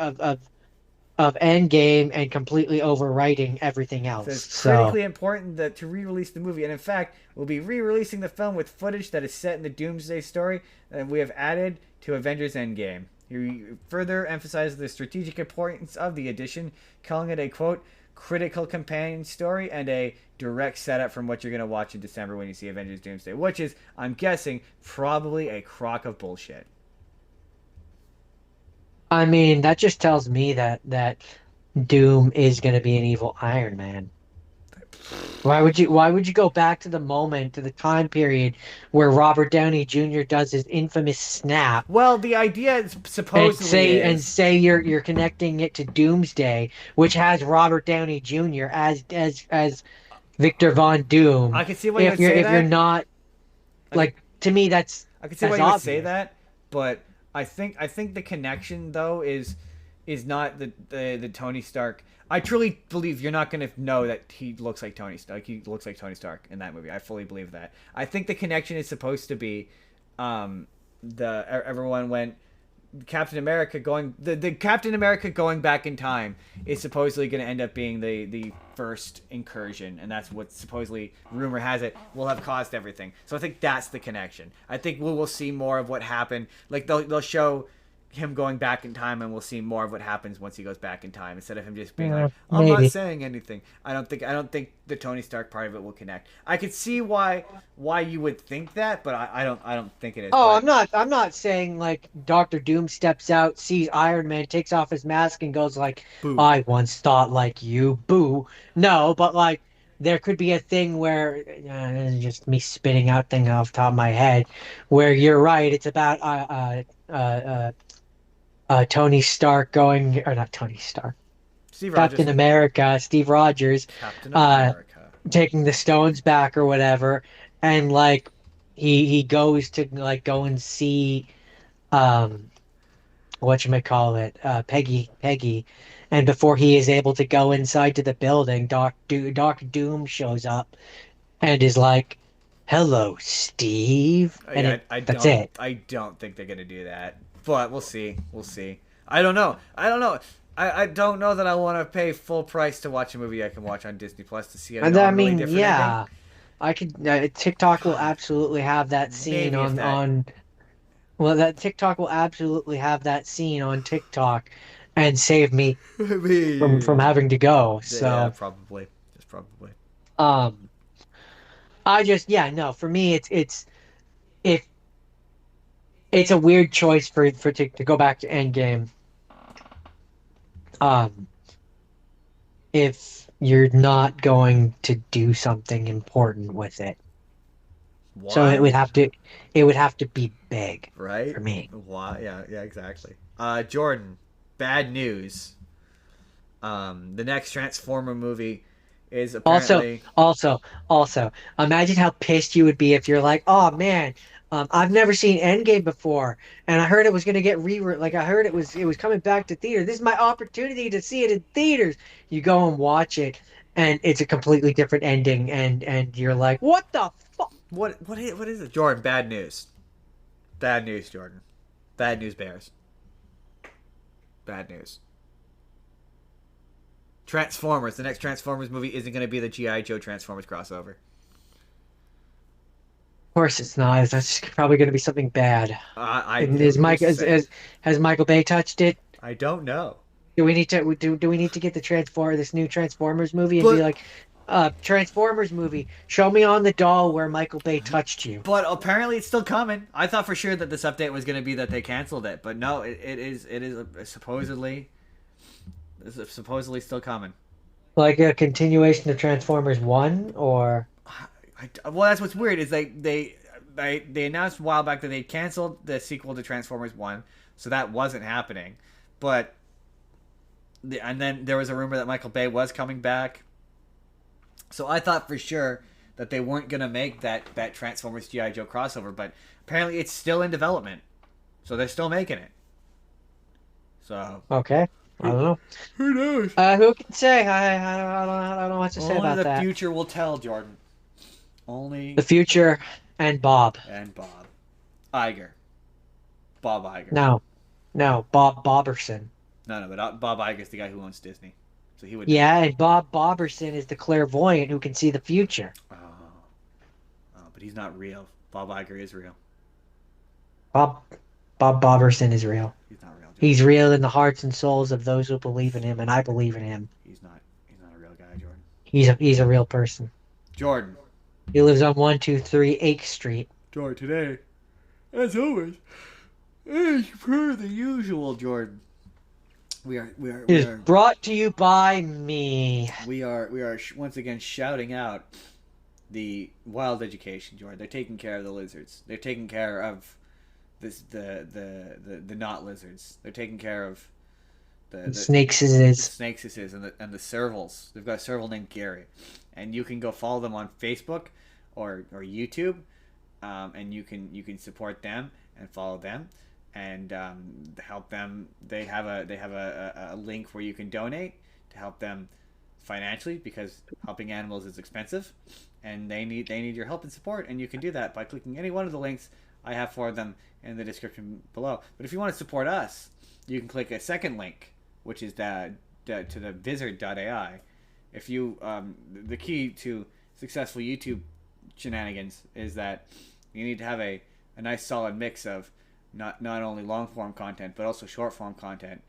Endgame and completely overwriting everything So else. it's So, critically important that to re-release the movie, and in fact, we'll be re-releasing the film with footage that is set in the Doomsday story that we have added to Avengers Endgame. He further emphasizes the strategic importance of the addition, calling it a quote critical companion story and a direct setup from what you're going to watch in December when you see Avengers Doomsday, which is, I'm guessing, probably a crock of bullshit. I mean, that just tells me that Doom is going to be an evil Iron Man. Why would you go back to the moment, to the time period where Robert Downey Jr. does his infamous snap Well, the idea supposedly and is. say you're connecting it to Doomsday, which has Robert Downey Jr. as Victor Von Doom. I can see why you If would you're say if you're that. not I could like, to me, I could see why that's you would say obvious. that, but I think the connection though is not the Tony Stark. I truly believe you're not going to know that he looks like Tony Stark. Like he looks like Tony Stark in that movie. I fully believe that. I think the connection is supposed to be, everyone went Captain America going the Captain America going back in time is supposedly going to end up being the first incursion, and that's what supposedly rumor has it will have caused everything. So I think that's the connection. I think we will see more of what happened. Like they'll show him going back in time, and we'll see more of what happens once he goes back in time instead of him just being like, I'm not Maybe. saying anything. I don't think the Tony Stark part of it will connect. I could see why you would think that, but I don't think it is. Oh, But I'm not saying like Doctor Doom steps out, sees Iron Man, takes off his mask and goes like, boo. I once thought like you, boo. No, but like there could be a thing where this is just me spitting out thing off the top of my head, where you're right, it's about Tony Stark going, or not Tony Stark, Steve Captain Rogers, America, Steve Rogers, Captain uh America. taking the stones back or whatever, and like he goes to like go and see um whatchamacallit, Peggy, and before he is able to go inside to the building, Doc Doom shows up and is like, "Hello, Steve," and I, I that's don't it. I don't think they're gonna do that, but we'll see. We'll see. I don't know. I don't know. I don't know that I want to pay full price to watch a movie I can watch on Disney Plus to see a And I non-really mean, different ending. yeah, I could. TikTok will God, absolutely have that scene maybe if that. on. Well, that TikTok will absolutely have that scene on TikTok, and save me from Maybe. having to go. Yeah, So, probably. Just probably. um, I just, yeah, no, for me, if it's a weird choice for to go back to Endgame. Um, if you're not going to do something important with it, so Why? it would have to be big Right? for me. Why? Yeah, yeah, exactly. Jordan, bad news. The next Transformer movie is Also, apparently. also, also, imagine how pissed you would be if you're like, oh man, I've never seen Endgame before, and I heard it was gonna get like I heard it was coming back to theater. This is my opportunity to see it in theaters. You go and watch it, and it's a completely different ending, and you're like, what the fuck? What is it? Jordan, bad news. Bad news, Jordan. Bad news, Bears. Bad news. Transformers. The next Transformers movie isn't going to be the G.I. Joe Transformers crossover. Of course it's not. That's probably gonna be something bad. And Who, who's to say? has Michael Bay touched it? I don't know. Do we need to get this new Transformers movie and be But like, Transformers movie, show me on the doll where Michael Bay touched you. but apparently it's still coming. I thought for sure that this update was going to be that they canceled it, but no, it is supposedly still coming. Like a continuation of Transformers 1 or Well, that's what's weird is they announced a while back that they canceled the sequel to Transformers One, so that wasn't happening. But and then there was a rumor that Michael Bay was coming back. So I thought for sure that they weren't gonna make that Transformers GI Joe crossover, but apparently it's still in development, so they're still making it. So okay. I don't know. who knows? Who can say? I don't know what to say Only about the that. future will tell, Jordan. The Only future and Bob. and Bob Iger, Bob Iger. No, no, Bob Boberson. No, but Bob Iger's the guy who owns Disney, so he would know. Yeah, and Bob Boberson is the clairvoyant who can see the future. Oh, oh, but he's not real. Bob Iger is real. Bob Bob Boberson is real. He's not real, Jordan. He's real in the hearts and souls of those who believe in him, and I believe in him. He's not. He's not a real guy, Jordan. He's a real person. Jordan. He lives on 123 Ake Street. Jordan today, as always, as per the usual, Jordan. We are we are we is are brought to you by me. we are once again shouting out the wild education, Jordan. They're taking care of the lizards. They're taking care of the not lizards. They're taking care of Snakes the is snakes and the servals. They've got a serval named Gary, and you can go follow them on Facebook or YouTube, and you can support them and follow them and help them. They have a link where you can donate to help them financially because helping animals is expensive, and they need your help and support, and you can do that by clicking any one of the links I have for them in the description below. But if you want to support us, you can click a second link, which is to the Vizard.ai. If you the key to successful YouTube shenanigans is that you need to have a nice solid mix of not only long form content but also short form content.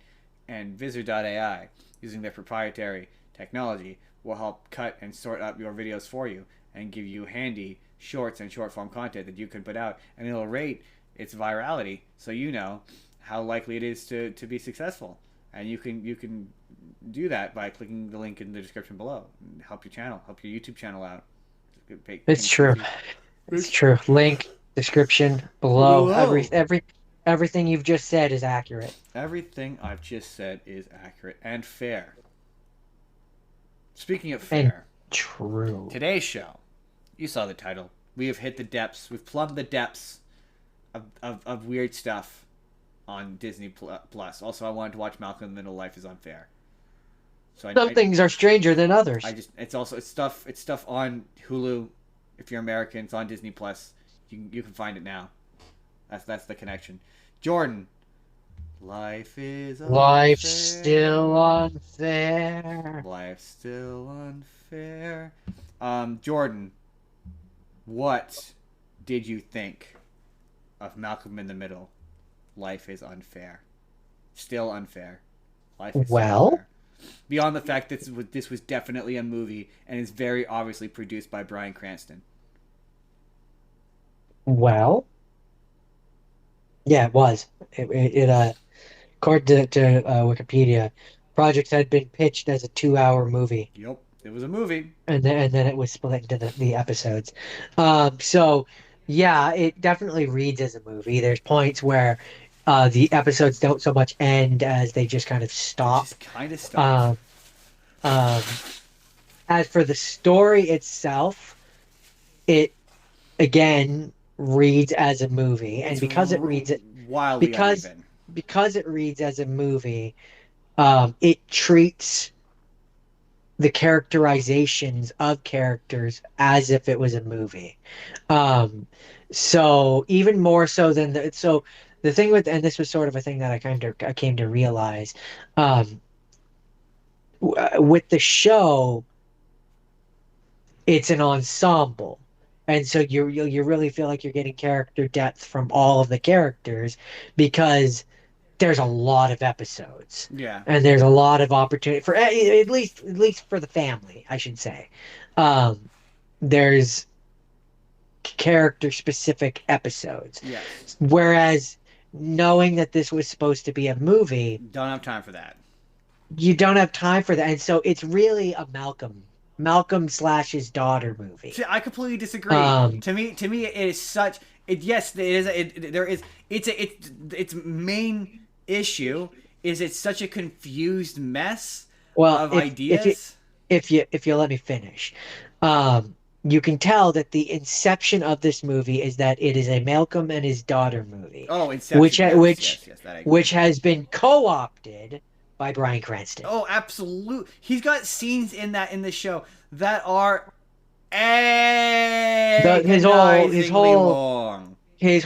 And Vizard.ai, using their proprietary technology, will help cut and sort up your videos for you and give you handy shorts and short form content that you can put out, and it'll rate its virality so you know how likely it is to be successful. And you can do that by clicking the link in the description below. And help your YouTube channel out. it's true. It's true. Link, description below. Below. Everything you've just said is accurate. Everything I've just said is accurate and fair. Speaking of And fair, true. today's show, you saw the title. We have hit the depths. We've plumbed the depths of weird stuff on Disney Plus. Also, I wanted to watch Malcolm in the Middle. Life is Unfair. So Some things are stranger than others. it's stuff on Hulu. If you're American, it's on Disney Plus. You can find it now. That's the connection. Jordan, life is unfair. Life's still unfair. Life's still unfair. Jordan, what did you think of Malcolm in the Middle? Life is unfair. Still unfair. Life is Well, unfair. Beyond the fact that this was definitely a movie and is very obviously produced by Bryan Cranston. well, yeah, it was. According to Wikipedia, project had been pitched as a 2-hour movie, Yep, it was a movie. and then it was split into the episodes. So yeah, it definitely reads as a movie. There's points where the episodes don't so much end as they just kind of stop. Just kind of stopped. Um, um, as for the story itself, it again reads as a movie, and It's because it reads it wildly because uneven. because it reads as a movie, it treats the characterizations of characters as if it was a movie. Um, so even more so than the thing with, and this was sort of a thing that I came to realize, um, with the show, it's an ensemble. And so you really feel like you're getting character depth from all of the characters because there's a lot of episodes Yeah. and there's a lot of opportunity for at least for the family, I should say. Um, there's character specific episodes. Yes. Whereas knowing that this was supposed to be a movie, Don't have time for that. you don't have time for that. And so it's really a Malcolm slash his daughter movie. See, I completely disagree. Um, To me, it is such. Yes, it is. There is. Its main issue is it's such a confused mess well, of if you ideas. if you let me finish, you can tell that the inception of this movie is that it is a Malcolm and his daughter movie, Oh, which Inception. Yes, yes, that I agree. which has been co-opted by Bryan Cranston. Oh, absolute. He's got scenes in the show that are His agonizingly long. he's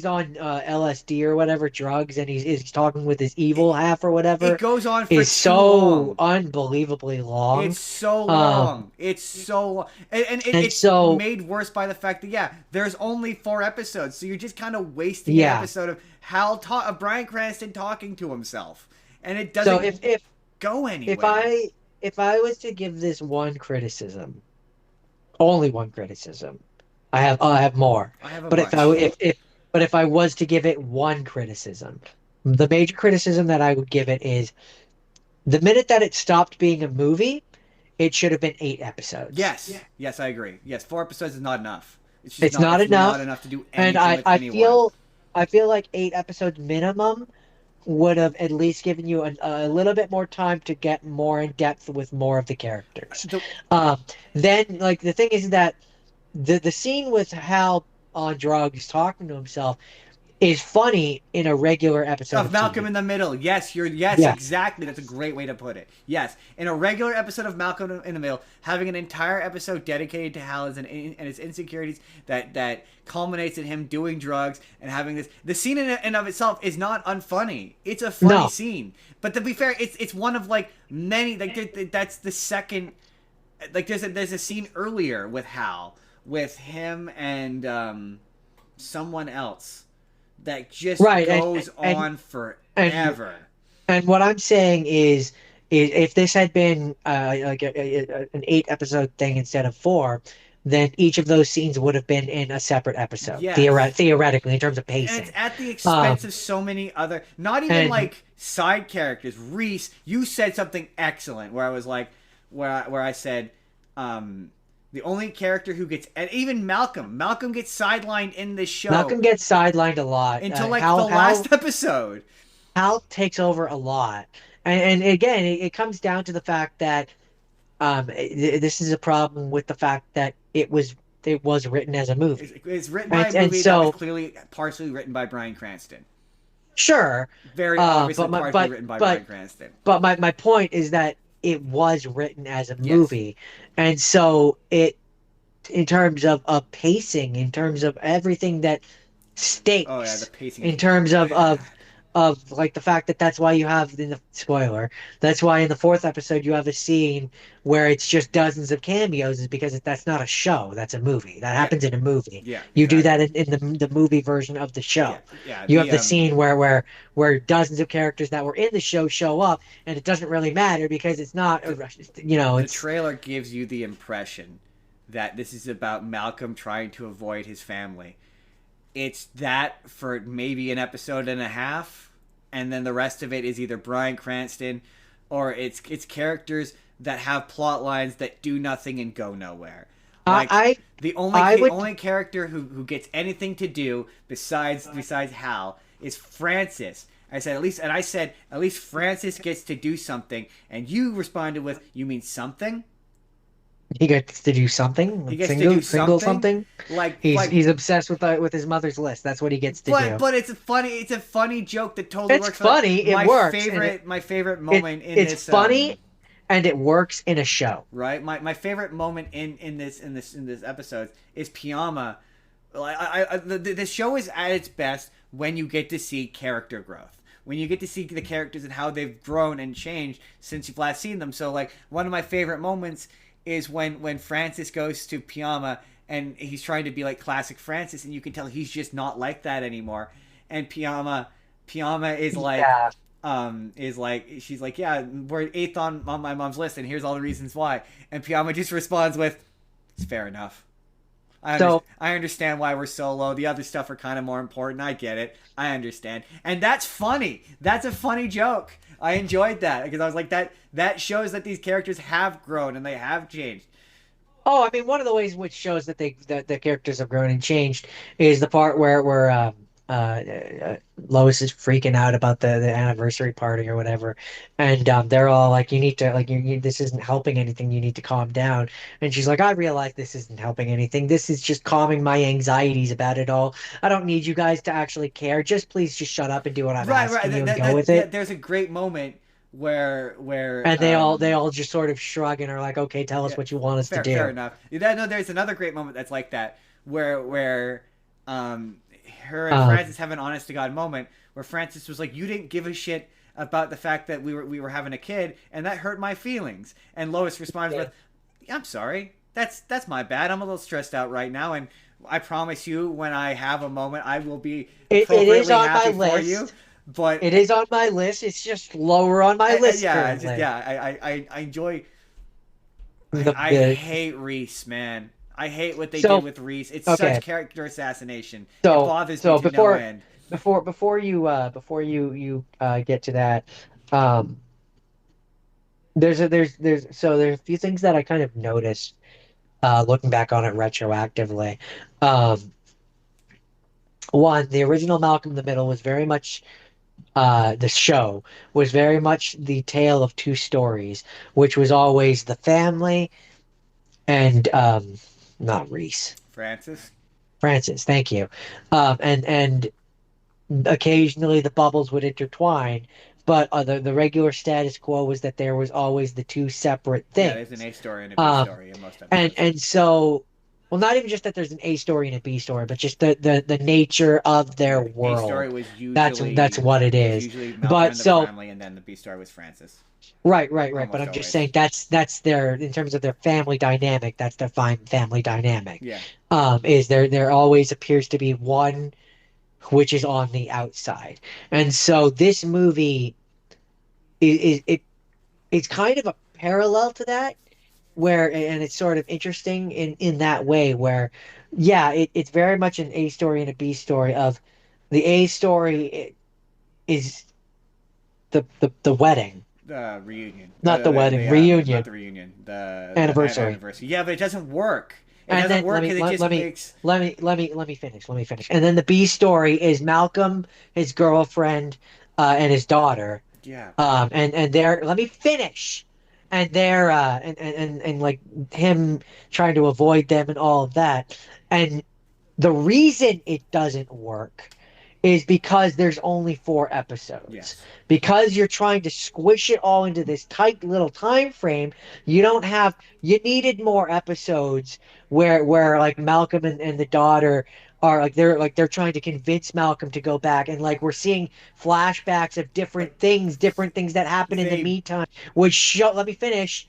on LSD or whatever drugs, and he's talking with his evil half or whatever. It goes on for Is too so long. unbelievably long. It's so Um, long. It's so long. And and it's so made worse by the fact that, yeah, there's only 4 episodes. So you're just kind of wasting an yeah. episode of of Bryan Cranston talking to himself. And it So doesn't go anywhere. if I was to give this one criticism, only one criticism, I have more. I have a But bunch. if I was to give it one criticism, the major criticism that I would give it is The minute that it stopped being a movie, it should have been 8 episodes. Yes, I agree. Yes, 4 episodes is not enough. It's just It's not. not It's not enough, enough to do and anything with anyone. I feel like 8 episodes minimum would have at least given you a little bit more time to get more in depth with more of the characters. The Um, then, like the thing is that the scene with Hal on drugs talking to himself is funny in a regular episode of of Malcolm TV. in the Middle. Yes, yes, Yeah. exactly. That's a great way to put it. Yes, in a regular episode of Malcolm in the Middle, having an entire episode dedicated to Hal and his insecurities that culminates in him doing drugs and having this. The scene in and of itself is not unfunny. It's a funny No. scene. But to be fair, it's one of like many. Like that's the second. Like there's a scene earlier with Hal with him and someone else that just Right. goes And on and forever. and what I'm saying is if this had been like an 8 episode thing instead of four, then each of those scenes would have been in a separate episode, Yes. theoretically, in terms of And it's pacing. at the expense Um, of so many other, not even and like side characters. Reese, you said something excellent where I was like, where I said, the only character who gets, and even Malcolm gets sidelined in this show Malcolm gets sidelined a lot. until like the last episode. Hal takes over a lot, and again, it comes down to the fact that this is a problem with the fact that it was written as a movie, It's written by a and movie that was so clearly partially written by Bryan Cranston. sure, Very obviously but my partially written by but Bryan Cranston. my point is that it was written as a Yes. movie, and so it in terms of pacing, in terms of everything that Oh yeah, the stakes, pacing is in terms bad. of like the fact that that's why you have in the spoiler, that's why in the fourth episode you have a scene where it's just dozens of cameos, is because that's not a show, that's a movie. That Yeah, happens in a movie. yeah, You do that exactly. in the movie version of the Yeah, show. yeah. You have the scene where dozens of characters that were in the show up, and it doesn't really matter because it's not The the it's trailer gives you the impression that this is about Malcolm trying to avoid his family. It's that for maybe an episode and a half, and then the rest of it is either Bryan Cranston or it's characters that have plot lines that do nothing and go nowhere. Like I I the would only character who gets anything to do besides Hal is Francis. I said at least, and I said at least Francis gets to do something, and you responded with, "You mean something?" he gets to do He something, gets to do single something, something. like He's obsessed with his mother's list. That's what he gets to do. but it's a funny joke that totally It's works for that. funny. It works, and My favorite moment in it's this funny, and it works in a show. right, my favorite moment in this episode is Piyama. Like the show is at its best when you get to see character growth. When you get to see the characters and how they've grown and changed since you've last seen them. So like one of my favorite moments is when Francis goes to Piyama and he's trying to be like classic Francis, and you can tell he's just not like that anymore. And Piyama Yeah. is like, she's like, yeah, we're eighth on my mom's list, and here's all the reasons why. And Piyama just responds with, "It's fair enough. So I understand why we're so low. The other stuff are kind of more important. I get it. I understand." And that's funny. That's a funny joke. I enjoyed that because I was like, that shows that these characters have grown and they have changed. Oh, I mean, one of the ways which shows that that the characters have grown and changed is the part where Lois is freaking out about the anniversary party or whatever, and they're all like, "You need to like this isn't helping anything. You need to calm down." And she's like, "I realize this isn't helping anything. This is just calming my anxieties about it all. I don't need you guys to actually care. Just please just shut up and do what I'm Right, right. asking you and go with it." There's a great moment where And they all just sort of shrug and are like, "Okay, tell us yeah, what you want us to fair do." enough. No, there's another great moment that's like that where um her and Um, Francis have an honest to God moment where Francis was like, "You didn't give a shit about the fact that we were having a kid, and that hurt my feelings." And Lois responds with, "I'm sorry. That's my bad. I'm a little stressed out right now, and I promise you, when I have a moment, I will be it is appropriately on my happy for you." list. But It is on my list. It's just lower on my list yeah, I just currently. I enjoy. The, I the hate Reese, man. I hate what they did so with Reese. It's okay. such character assassination. It So bothers me to no end. before you get to that, um there's a few things that I kind of noticed looking back on it retroactively. Um, One, the original Malcolm in the Middle was very much the show was very much the tale of two stories, which was always the family and not Reese, Francis. Francis. Thank you. And occasionally the bubbles would intertwine, but the regular status quo was that there was always the two separate Yeah, there's an things. A story and a B Um, story in most and episodes. and so, well, not even just that there's an A story and a B story, but just the nature of Yeah, their the A story world. was That's usually what it is. Malcolm But and the so family, and then the B story was Francis. right. But Almost I'm just always. saying that's their in terms of their family dynamic. That's their fine family dynamic. Yeah. Is there always appears to be one which is on the outside, and so this movie is it's kind of a parallel to that, where and it's sort of interesting in that way where, yeah, it's very much an A story and a B story of the A story is the wedding, The reunion. not the wedding, Not reunion, the reunion. The anniversary. anniversary. Yeah, but it doesn't work. It And doesn't then work because it just makes. let me finish. Let me finish. And then the B story is Malcolm, his girlfriend, and his daughter. Yeah. And they're let me finish. And they're and like him trying to avoid them and all of that. And the reason it doesn't work is because there's only four episodes. Yes. Because you're trying to squish it all into this tight little time frame, you needed more episodes where like Malcolm and the daughter are like they're trying to convince Malcolm to go back, and like we're seeing flashbacks of But different things that happen in the they meantime, which show let me finish,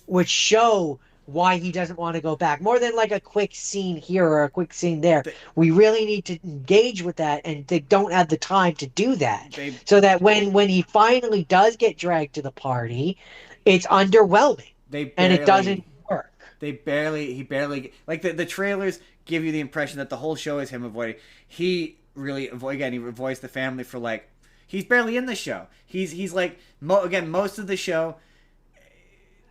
which show why he doesn't want to go back. More than like a quick scene here or a quick scene there. they We really need to engage with that, and they don't have the time to do that. they So that when he finally does get dragged to the party, it's underwhelming they and it doesn't barely work. he barely like the trailers give you the impression that the whole show is him avoiding. He really avoid again. He avoids the family for like he's barely in the show. He's like again most of the show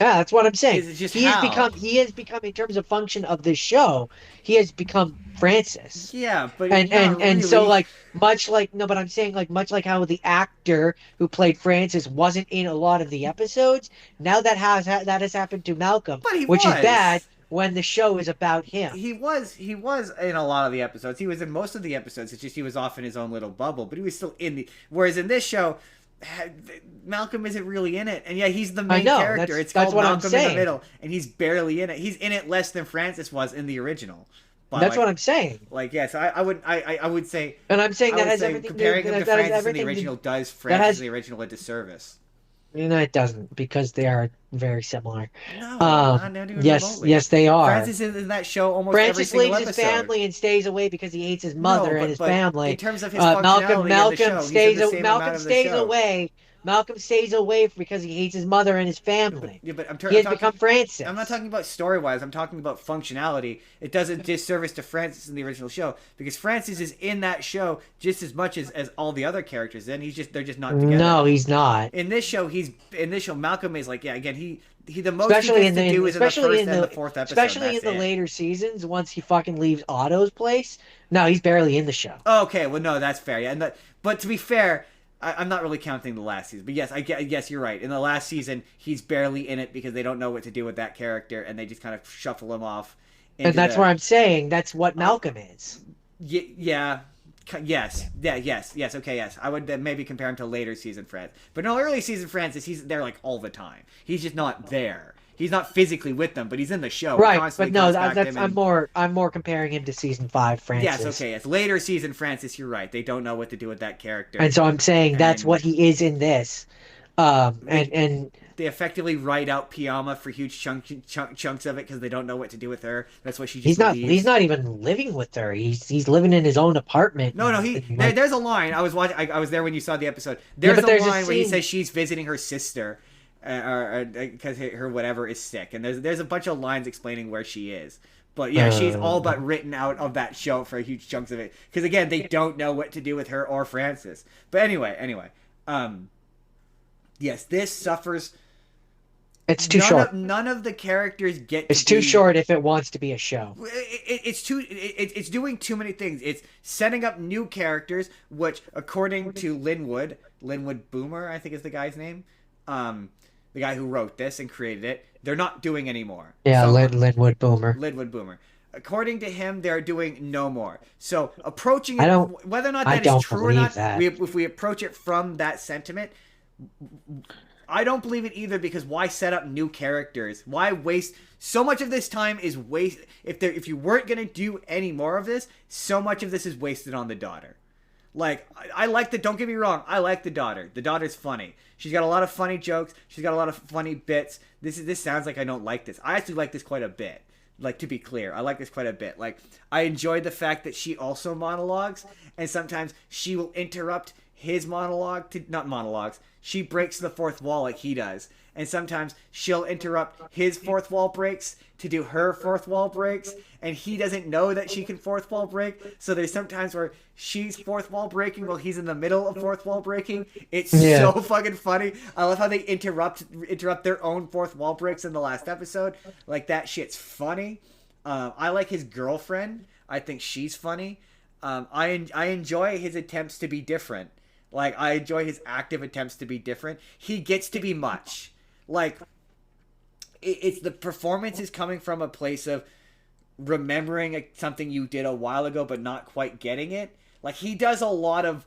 Yeah, that's what I'm saying. is just Hal. He has become in terms of function of this show, he has become Francis. Yeah, but And not so really. like much like no, but I'm saying like much like how the actor who played Francis wasn't in a lot of the episodes. Now that has happened to Malcolm, But he which is bad was. when the show is about him. He was in a lot of the episodes. He was in most of the episodes. It's just he was off in his own little bubble, but he was still in the. Whereas in this show, Malcolm isn't really in it, and yeah, he's the I main know. character. It's That's called what I'm Malcolm in the saying. Middle, and he's barely in it. He's in it less than Francis was in the original. By That's what I'm saying. yes, And I'm saying I that would has say everything to comparing him to that has Francis in the everything to original does that Francis in has the original a disservice. no, it doesn't because they are very similar. No, not even remotely. Yes, they are. Francis is in that show almost every Francis single leaves his episode. family and stays away because he hates his No, mother and his but in family. terms of his functionality in the show, he's in the same amount Malcolm of the stays show. away. Malcolm stays away because he hates his mother and his family. Yeah, but He has become I'm not Francis. talking about story wise. I'm talking about functionality. It does a disservice to Francis in the original show because Francis is in that show just as much as all the other characters. And they're just not together. No, he's not. In this show Malcolm is like yeah again he the most he gets to do is in the first and the fourth episode. And especially in that's the it. later seasons, once he fucking leaves Otto's place. No, he's barely in the show. Okay, well, no, that's fair. Yeah, but to be fair, I'm not really counting the last season. But yes, yes, you're right. In the last season, he's barely in it because they don't know what to do with that character, and they just kind of shuffle him off And into that's the. where I'm saying that's what Uh, Malcolm is. yeah, yes. Okay, yes. I would maybe compare him to later season Francis, but no, early season Francis, he's there like all the time. He's just not there. He's not physically with them, but he's in the show. It Right, but constantly no, cuts back to him and I'm more comparing him to season five, yes, Francis. okay, yes. Later season Francis, you're right. They don't know what to do with that character, And so I'm saying that's and what he is in this. they And they effectively write out Piyama for huge chunks of it because they don't know what to do with her. That's why she just he's leaves. not even living with her. He's living in his own apartment. No, no, And, like, there's a line. I was watching. I was there when you saw the episode. yeah, There's but a there's a line where he scene. says she's visiting her sister, or because her whatever is sick, and there's a bunch of lines explaining where she is. But yeah, she's all Uh, but written out of that show for huge chunks of it because again they don't know what to do with her or Francis. But anyway, yes, this suffers It's too short. None of the characters get to It's too be. short if it wants to be a show. It's doing too many things. It's setting up new characters, which according to Linwood Boomer, I think is the guy's name, the guy who wrote this and created it, they're not doing anymore. Yeah, So Linwood Boomer. Linwood Boomer. According to him, they're doing no more. So approaching I it, don't whether or not I that is don't true or believe not, that. if we approach it from that sentiment, I don't believe it either, because why set up new characters? Why waste so much of this time is waste if you weren't gonna do any more of this, so much of this is wasted on the daughter. Like I like the, don't get me wrong, I like the daughter. The daughter's funny. She's got a lot of funny jokes. She's got a lot of funny bits. This sounds like I don't like this. I actually like this quite a bit. Like, to be clear, I like this quite a bit. Like, I enjoy the fact that she also monologues, and sometimes she will interrupt his monologue to, not monologues, she breaks the fourth wall like he does. And sometimes she'll interrupt his fourth wall breaks to do her fourth wall breaks, and he doesn't know that she can fourth wall break. So there's sometimes where she's fourth wall breaking while he's in the middle of fourth wall breaking. It's Yeah. so fucking funny. I love how they interrupt their own fourth wall breaks in the last episode. Like, that shit's funny. I like his girlfriend. I think she's funny. I enjoy his attempts to be different. Like, I enjoy his active attempts to be different. He gets to be much. Like, it's the performance is coming from a place of remembering something you did a while ago but not quite getting it. Like, he does a lot of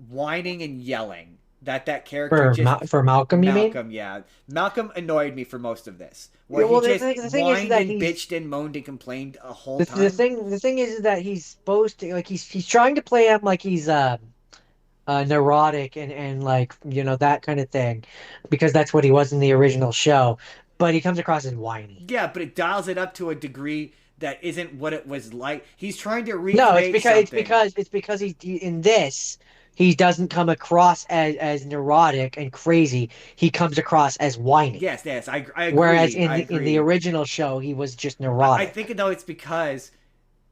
whining and yelling. That character just For Malcolm, you mean? Malcolm, yeah. Malcolm annoyed me for most of this. Where Yeah, well, he just the thing is whined that and he's bitched and moaned and complained a whole the, time. the thing is that he's supposed to like he's trying to play him like he's neurotic and like that kind of thing because that's what he was in the original show, but he comes across as whiny. Yeah, but it dials it up to a degree that isn't what it was like. He's trying to No, recreate something. it's because he in this he doesn't come across as neurotic and crazy. He comes across as whiny. Yes, I Whereas agree. I in the agree. original show, he was just I neurotic. think though it's because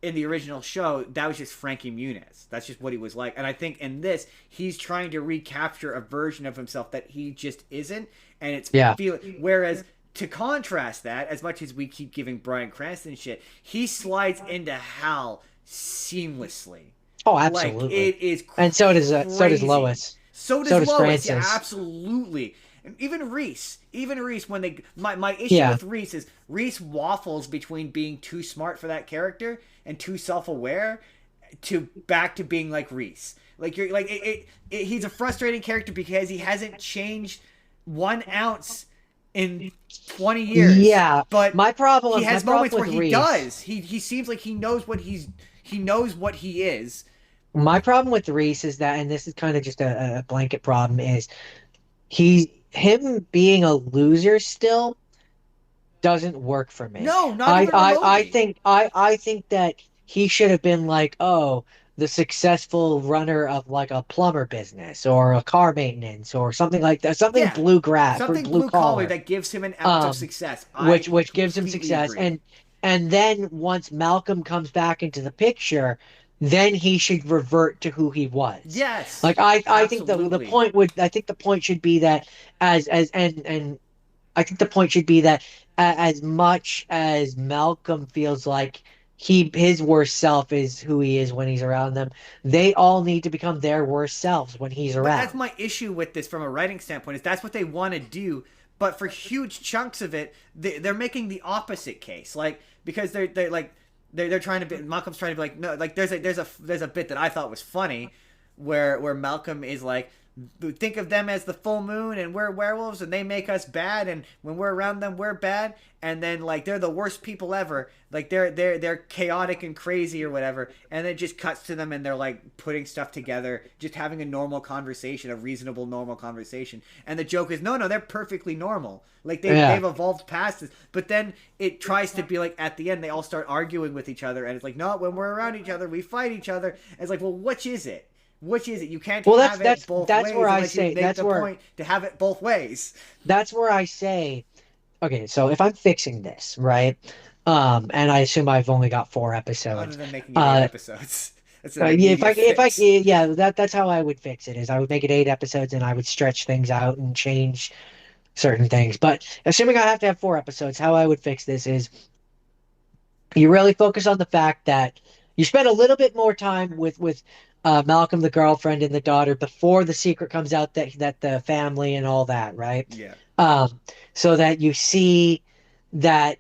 in the original show that was just Frankie Muniz. That's just what he was like. And I think in this he's trying to recapture a version of himself that he just isn't. And it's Yeah. whereas to contrast that, as much as we keep giving Bryan Cranston shit, he slides into Hal seamlessly. Oh, Like, absolutely. it is And so does crazy. Lois. So So does does Lois. Yeah, Francis. absolutely. And even Reese. Even Reese, when they my issue Yeah. with Reese is Reese waffles between being too smart for that character and too self aware to back to being like Reese. Like, you're like he's a frustrating character because he hasn't changed 1 ounce in 20 years. Yeah. But he My has moments problem where with he Reese. does. He seems like he knows what he is. My problem with Reese is that, and this is kind of just a blanket problem, is him being a loser still doesn't work for me. No, not even remotely. I think that he should have been like, oh, the successful runner of like a plumber business or a car maintenance or something like that, something Yeah, blue grass, something blue blue collar collar, that gives him an ounce of um, success. I which gives him completely success. agree. And then once Malcolm comes back into the picture, then he should revert to who he was. Yes, Like I think absolutely. I think the point should be that and I think the point should be that as much as Malcolm feels like his worst self is who he is when he's around them, they all need to become their worst selves when he's But that's around. my issue with this from a writing standpoint. Is that's what they want to do, but for huge chunks of it, they're making the opposite case. Like, because they're like they're trying to be, Malcolm's trying to be like, no, like there's a bit that I thought was funny where Malcolm is like, think of them as the full moon and we're werewolves and they make us bad, and when we're around them we're bad, and then like they're the worst people ever, like they're chaotic and crazy or whatever, and then it just cuts to them and they're like putting stuff together, just having a normal conversation, a reasonable normal conversation, and the joke is no, they're perfectly normal, like Yeah. they've evolved past this. But then it tries to be like at the end they all start arguing with each other, and it's like, no, when we're around each other we fight each other, and it's like, well, which is it? Which is it? You can't Well, have it both that's ways where I unless you say make the point to have it both ways. that's where I say okay, so if I'm fixing this, right? And I assume I've only got four Other episodes. than making it 8 Uh, episodes. That's an yeah, immediate if I fix. yeah, that's how I would fix it is I would make it 8 episodes and I would stretch things out and change certain things. But assuming I have to have 4 episodes, how I would fix this is you really focus on the fact that you spend a little bit more time with Malcolm, the girlfriend, and the daughter before the secret comes out that the family and all that, right? Yeah. Um, so that you see that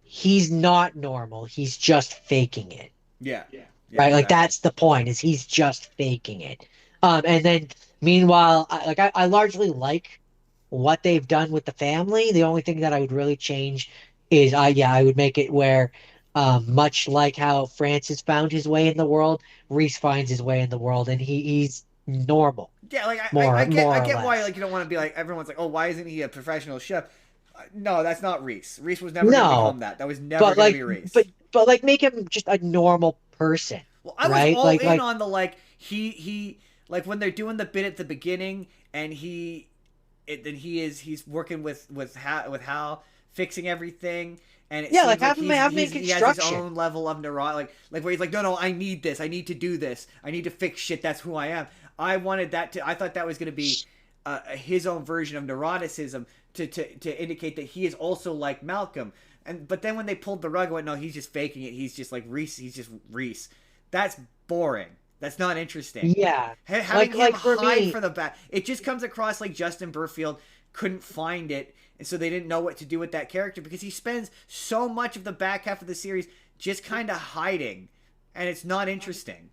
he's not normal. He's just faking it, Yeah. Yeah. right? Like Exactly. that's the point, is he's just faking it. And then meanwhile, I largely like what they've done with the family. The only thing that I would really change is I would make it where much like how Francis found his way in the world, Reese finds his way in the world, and he's normal, Yeah, like I more or get why less. like you don't want to be like everyone's like, oh, why isn't he a professional chef? No, that's not Reese. Reese was never going to No, become that. That was never but going to like be but Reese. but like make him just a normal person, Well, I was right? all Like in like on the like he like when they're doing the bit at the beginning and then he's working with Hal fixing everything and it yeah, like seems like have him in he has his construction. own level of neurotic like where he's like no I need this, I need to do this, I need to fix shit, that's who I am. I thought that was going to be his own version of neuroticism to indicate that he is also like Malcolm. And but then when they pulled the rug, I went, no, he's just faking it. He's just like Reese. He's just Reese. That's boring. That's not interesting. Yeah. Having him Like for hide me, for the back, it just comes across like Justin Burfield couldn't find it, and so they didn't know what to do with that character because he spends so much of the back half of the series just kind of hiding, and it's not interesting,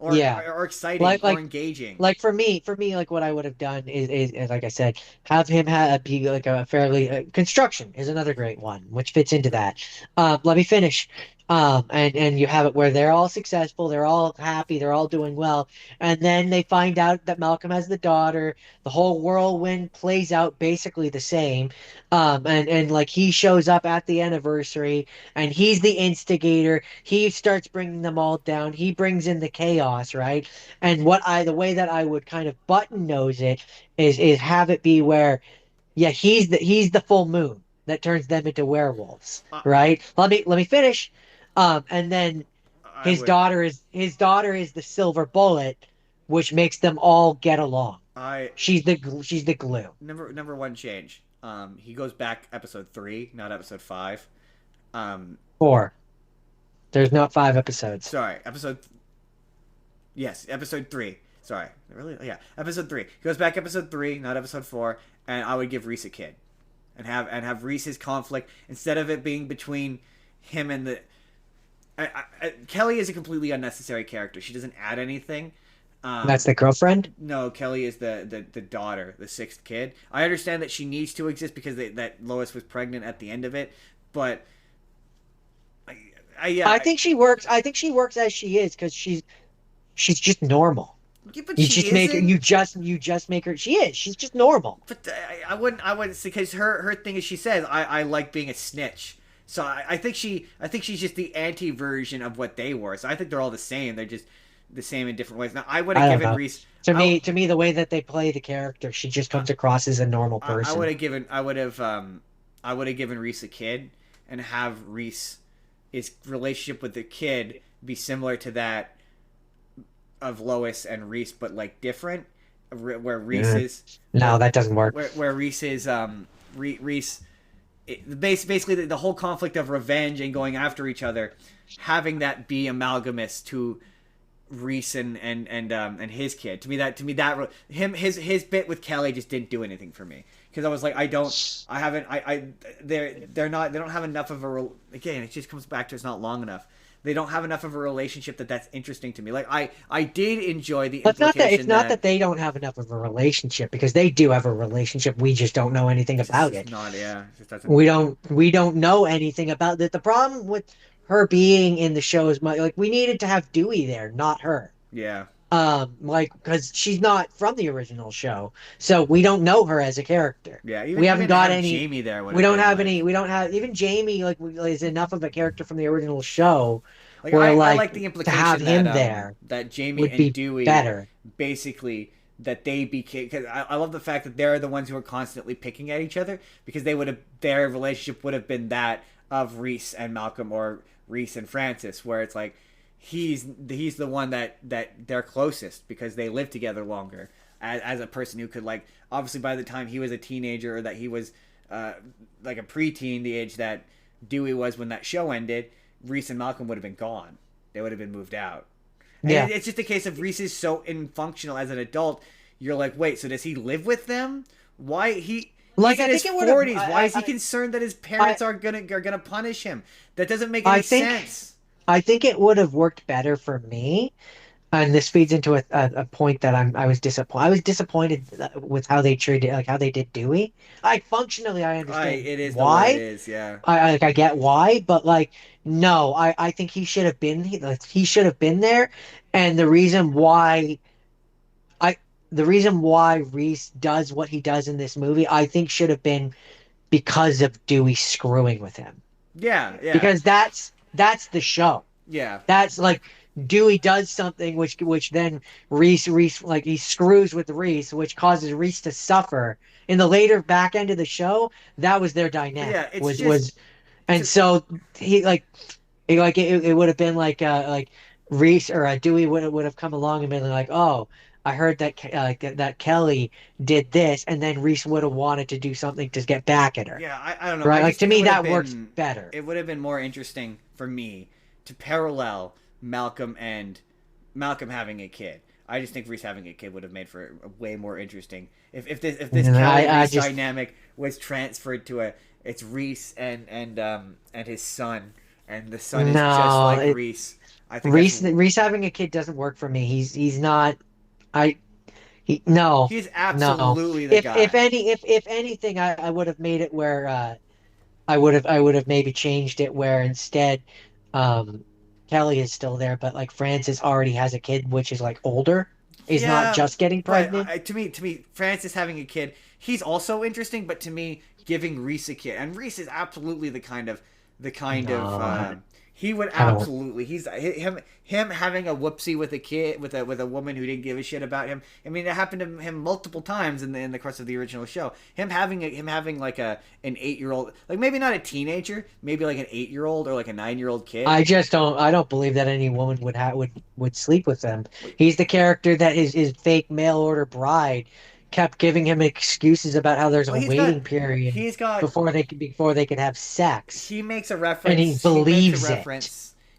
yeah. or exciting Like or like engaging. like for me, like what I would have done is like I said, have him be like a fairly construction is another great one, which fits into that. Let me finish. And you have it where they're all successful, they're all happy, they're all doing well, and then they find out that Malcolm has the daughter. The whole whirlwind plays out basically the same. And like he shows up at the anniversary, and he's the instigator. He starts bringing them all down. He brings in the chaos, right? And the way that I would kind of button nose it is have it be where, yeah, he's the full moon that turns them into werewolves, I, right? Let me finish. And then I would. his daughter is the silver bullet, which makes them all get along. I She's the glue. number one change. He goes back episode 3, not episode 5. Um, 4. There's not 5 episodes. sorry, episode yes, episode 3. Sorry, really, yeah, episode 3. He goes back episode 3, not episode 4, and I would give Reese a kid, and have Reese's conflict instead of it being between him and the. Kelly is a completely unnecessary character. She doesn't add anything. That's Um, the girlfriend. no, Kelly is the daughter, the sixth kid. I understand that she needs to exist because that Lois was pregnant at the end of it, but I, yeah, I think she works. I think she works as she is because she's just normal. yeah, but You she just make her. isn't. You just make her. She is. She's just normal. But I wouldn't because her thing is she says I like being a snitch. So I think she's just the anti version of what they were. So I think they're all the same. They're just the same in different ways. Now I would have I don't given know. Reese. I, To me, the way that they play the character, she just comes across as a normal I would person. have given I would have given Reese a kid and have Reese his relationship with the kid be similar to that of Lois and Reese, but like different. Where Reese Yeah. is No, where that doesn't work. where Reese is Reese basically the whole conflict of revenge and going after each other, having that be amalgamous to Reese and his kid. To me that his bit with Kelly just didn't do anything for me because I was like I haven't they don't have enough of again it just comes back to it's not long enough. They don't have enough of a relationship that's interesting to me. Like I did enjoy the But it's implication not that that they don't have enough of a relationship because they do have a relationship. We just don't know anything it's about just it. not yeah it just doesn't We don't know anything about that. The problem with her being in the show is like we needed to have Dewey there, not her. yeah Like because she's not from the original show, so we don't know her as a character. yeah We haven't even to got have any. Jamie there would We have don't been have like any. We don't have even Jamie. Like is enough of a character from the original show, Like where I like like the to have implication him there that Jamie would and be Dewey better. basically that they became because I love the fact that they're the ones who are constantly picking at each other because they would have their relationship would have been that of Reese and Malcolm or Reese and Francis where it's like he's the one that they're closest because they live together longer. as a person who could like obviously by the time he was a teenager or that he was like a preteen, the age that Dewey was when that show ended, Reese and Malcolm would have been gone. They would have been moved out. And Yeah. it's just a case of Reese is so infunctional as an adult. You're like, wait, so does he live with them? Why he's Like in I his think it would have. 40s. Why is he concerned that his parents are gonna punish him? That doesn't make any I think sense. I think it would have worked better for me. And this feeds into a point that I was disappointed. I was disappointed with how they treated, like how they did Dewey. Functionally I understand It is the way it why. is. Yeah, I get why, but like no, I think he should have been he should have been there. And I the reason why Reese does what he does in this movie, I think should have been because of Dewey screwing with him. yeah, yeah, Because that's the show. yeah, That's like Dewey does something which then Reese like he screws with Reese, which causes Reese to suffer. In the later back end of the show, that was their yeah. dynamic. It's just Was and to, so he like it would have been like Reese or Dewey would have come along and been like, oh, I heard that that Kelly did this, and then Reese would have wanted to do something to get back at her. yeah. I don't know. I Right? Like just to think me that works better. it would have been more interesting for me to parallel Malcolm having a kid. I just think Reese having a kid would have made for a way more interesting. If this And Kelly I Reese just dynamic was transferred to a it's Reese and his son, and the son is just no, like it, Reese. I think that's Reese having a kid doesn't work for me. He's not. I he no he's no. absolutely the guy. If anything, I would have made it where I would have maybe changed it where instead, um, Kelly is still there, but like Francis already has a kid, which is like older, is not Yeah, just getting but pregnant. to me, Francis having a kid, he's also interesting. But to me, giving Reese a kid, and Reese is absolutely the kind of No, he would I don't. absolutely him having a whoopsie with a kid with a woman who didn't give a shit about him. I mean, it happened to him multiple times in the course of the original show. Him having like an 8-year-old, like maybe not a teenager, maybe like an 8-year-old or like a 9-year-old kid. I just don't. I don't believe that any woman would sleep with him. He's the character that his fake mail order bride kept giving him excuses about how there's Well, a waiting period he's got before they could have sex, he makes a and he reference. believes it.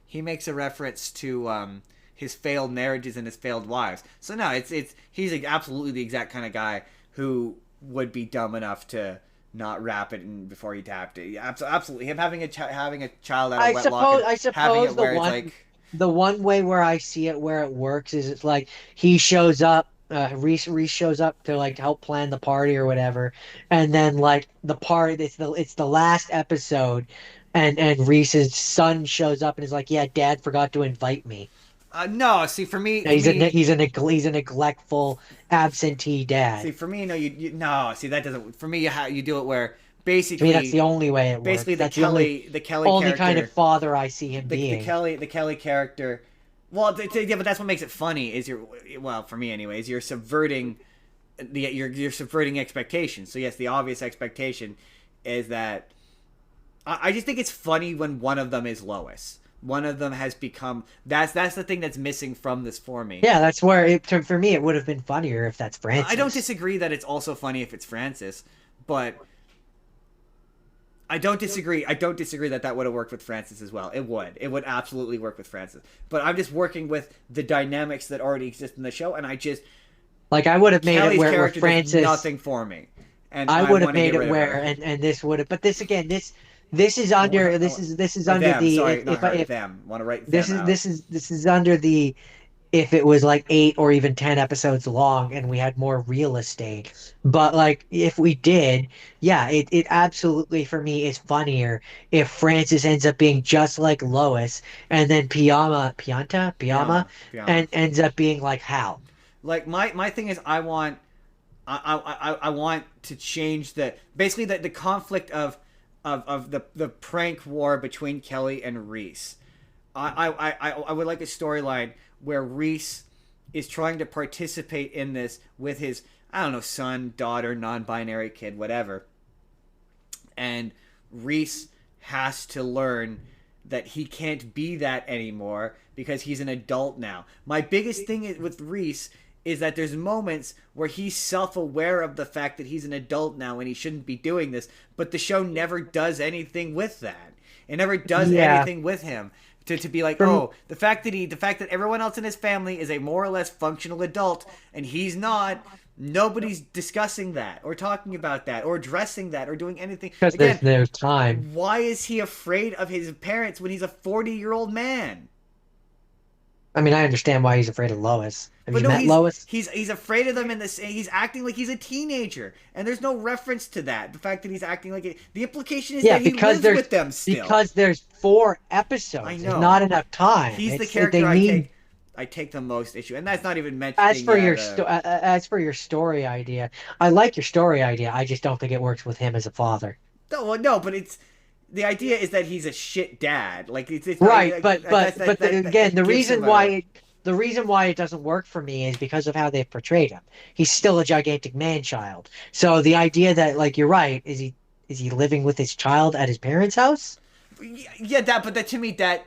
He makes a reference to his failed marriages and his failed wives. So no, it's he's like absolutely the exact kind of guy who would be dumb enough to not wrap it in before he tapped it. Yeah, absolutely, him having a child out of wedlock and I having suppose it where it's like the one way where I see it where it works is it's like he shows up. Reese shows up to like help plan the party or whatever, and then like the party it's the last episode, and Reese's son shows up and is like, yeah, Dad forgot to invite me. no. See, Yeah, he's a neglectful absentee dad. for me, no, you no. See, that doesn't for me. You do it where To me, that's basically the only way it works. basically That's the Kelly only kind of character father I see him being. The Kelly character. Well, yeah, but that's what makes it funny. Is you're well for me anyways. You're subverting you're subverting expectations. So yes, the obvious expectation is that I just think it's funny when one of them is Lois. One of them has become that's the thing that's missing from this for me. Yeah, that's where for me it would have been funnier if that's I don't Francis. disagree that it's also funny if it's Francis, but I don't disagree. I don't disagree that would have worked with Francis as well. It would. It would absolutely work with Francis. But I'm just working with the dynamics that already exist in the show, and I just Like I would have made Kelly's it where character does Francis. nothing for me, and I I would have want to made get it rid of where her. and this would have. But this again, this is under this is Or under them. the Sorry, not if her. if Them. Want to write them out. this is under the if it was like 8 or even 10 episodes long and we had more real estate. But like if we did, yeah, it absolutely for me is funnier if Francis ends up being just like Lois and then Piama Fiamma. and ends up being like Hal. Like my thing is, I want to change basically the conflict of the prank war between Kelly and Reese. I would like a storyline where Reese is trying to participate in this with his I don't know son, daughter, non-binary kid, whatever, and Reese has to learn that he can't be that anymore because he's an adult now. My biggest thing with Reese is that there's moments where he's self-aware of the fact that he's an adult now and he shouldn't be doing this, but the show never does anything with that. It never does Yeah. anything with him to be like, From oh, the fact that everyone else in his family is a more or less functional adult and he's not. Nobody's discussing that or talking about that or addressing that or doing anything. because Again, there's time. why is he afraid of his parents when he's a 40-year-old man? I mean, I understand why he's afraid of Lois. Have But you no, met Lois? he's afraid of them in this. He's acting like he's a teenager, and there's no reference to that. The fact that he's acting like it. The implication is Yeah, that he because lives there's with them still. because there's 4 episodes. I There's know. not enough time. He's the It's, character they need. I take the most issue, and that's not even mentioning. As for your story idea, I like your story idea. I just don't think it works with him as a father. No, well, no, but it's the idea is that he's a shit dad. Like it's Right, not, but again, the gives reason him a- why it doesn't work for me is because of how they've portrayed him. He's still a gigantic man child. So the idea that, like, you're right, is he living with his child at his parents' house? Yeah, but that to me that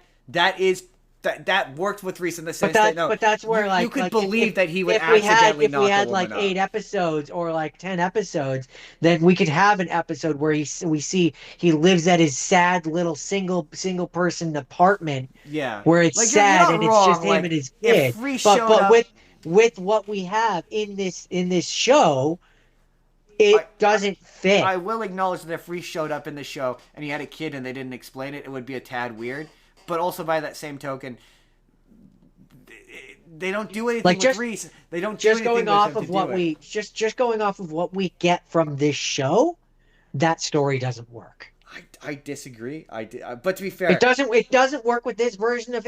worked with Reese in the sense that no, But that's where you could like believe that he would if we had accidentally if knock we a had woman like 8 up. episodes or like 10 episodes, then we could have an episode where we see he lives at his sad little single person apartment Yeah, where it's like you're sad not and it's wrong. just him Like and his if kid. Reese But showed up, with what we have in this show, I, it doesn't fit. I will acknowledge that if Reese showed up in the show and he had a kid and they didn't explain it, it would be a tad weird. But also by that same token, they don't do anything Like, with just Reese. They don't do just anything going with off him of to what do it. we just going off of what we get from this show, that story doesn't work. I disagree. But to be fair, It doesn't work with this version of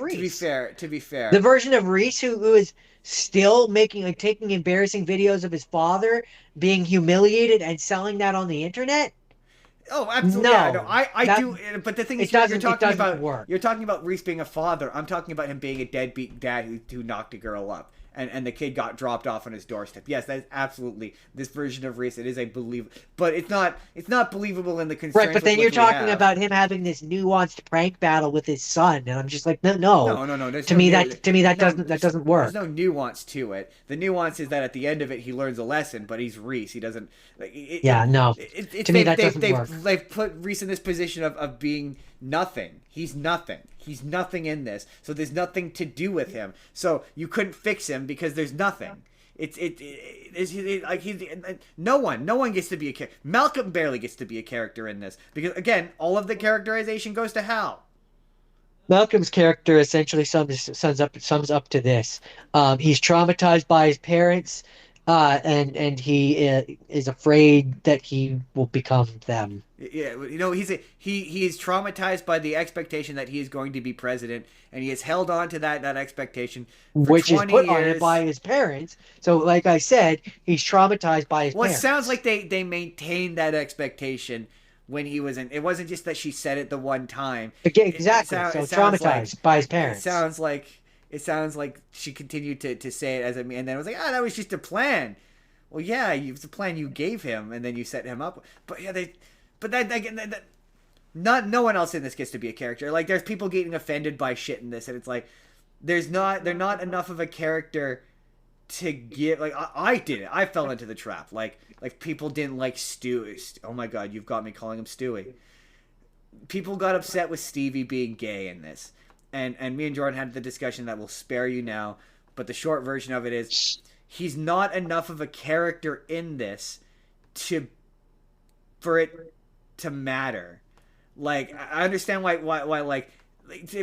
Reese. To be fair, The version of Reese who is still taking embarrassing videos of his father being humiliated and selling that on the internet. oh, absolutely. No, Yeah, no, I that- do. But the thing is, it you're doesn't talking about work. you're talking about Reese being a father. I'm talking about him being a deadbeat dad who knocked a girl up, and the kid got dropped off on his doorstep. Yes, that is absolutely this version of Reese. It is a but it's not believable in the concerns. Right, but then with you're which we talking have. about him having this nuanced prank battle with his son, and I'm just like, no. No. To me, that doesn't work. There's no nuance to it. The nuance is that at the end of it, he learns a lesson, but he's Reese. He doesn't. Yeah, no. To me, that doesn't work. They've put Reese in this position of being nothing. He's nothing. He's nothing in this. So there's nothing to do with him. So you couldn't fix him because there's nothing. No one gets to be a character. Malcolm barely gets to be a character in this because again, all of the characterization goes to Hal. Malcolm's character essentially sums up to this. He's traumatized by his parents, and he is afraid that he will become them. Yeah, he is traumatized by the expectation that he is going to be president, and he has held on to that expectation for Which is 20 put years. on him by his parents. So, like I said, he's traumatized by his Well, parents. it sounds like they maintained that expectation when he was in. It wasn't just that she said it the one time. Exactly. It So sounds traumatized by his parents. It sounds like she continued to say it and then it was like, that was just a plan. Well, yeah, it's a plan you gave him, and then you set him up. But yeah, no one else in this gets to be a character. Like, there's people getting offended by shit in this, and it's like, they're not enough of a character to give. Like, I did it. I fell into the trap. Like people didn't like Stu. Oh my God, you've got me calling him Stewie. People got upset with Stevie being gay in this, and me and Jordan had the discussion that we'll spare you now. But the short version of it is, he's not enough of a character in this for it to matter. Like, I understand why like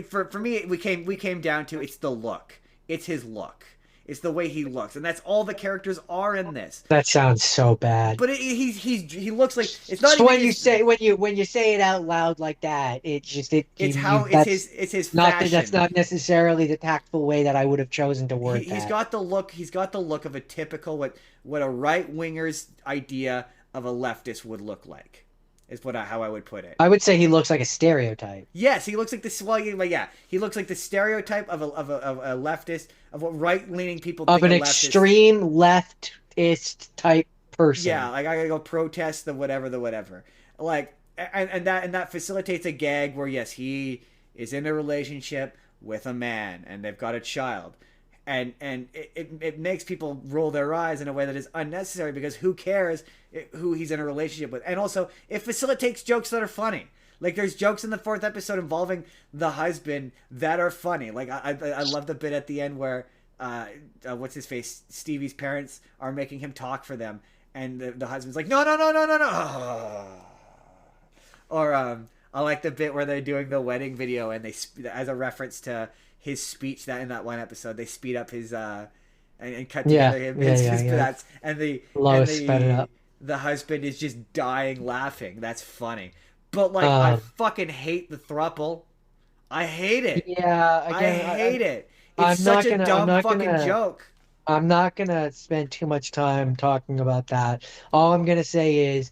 for me we came down to it's the look. It's his look. It's the way he looks, and that's all the characters are in this. That sounds so bad. But he looks like it's not. So even when you say it out loud like that, it's his fashion. That's not necessarily the tactful way that I would have chosen to word that. He's got the look. He's got the look of a typical what a right winger's idea of a leftist would look like. Is how I would put it. I would say he looks like a stereotype. Yes, he looks like this. Well, yeah, he looks like the stereotype of a leftist, of what right-leaning people think of an extreme leftist type person. Yeah, like I gotta go protest the whatever. Like, and that facilitates a gag where yes, he is in a relationship with a man and they've got a child, and it makes people roll their eyes in a way that is unnecessary because who cares who he's in a relationship with, and also it facilitates jokes that are funny. Like there's jokes in the fourth episode involving the husband that are funny. Like I love the bit at the end where what's his face, Stevie's parents are making him talk for them, and the husband's like, no, no, no, no, no, no. Or I like the bit where they're doing the wedding video and they as a reference to his speech that in that one episode they speed up his and cut together him that's and Lois sped it up. the husband is just dying laughing. That's funny. But like I fucking hate the thruple. I hate it. Yeah, again, I hate it. It's such a dumb fucking joke. I'm not gonna spend too much time talking about that. All I'm gonna say is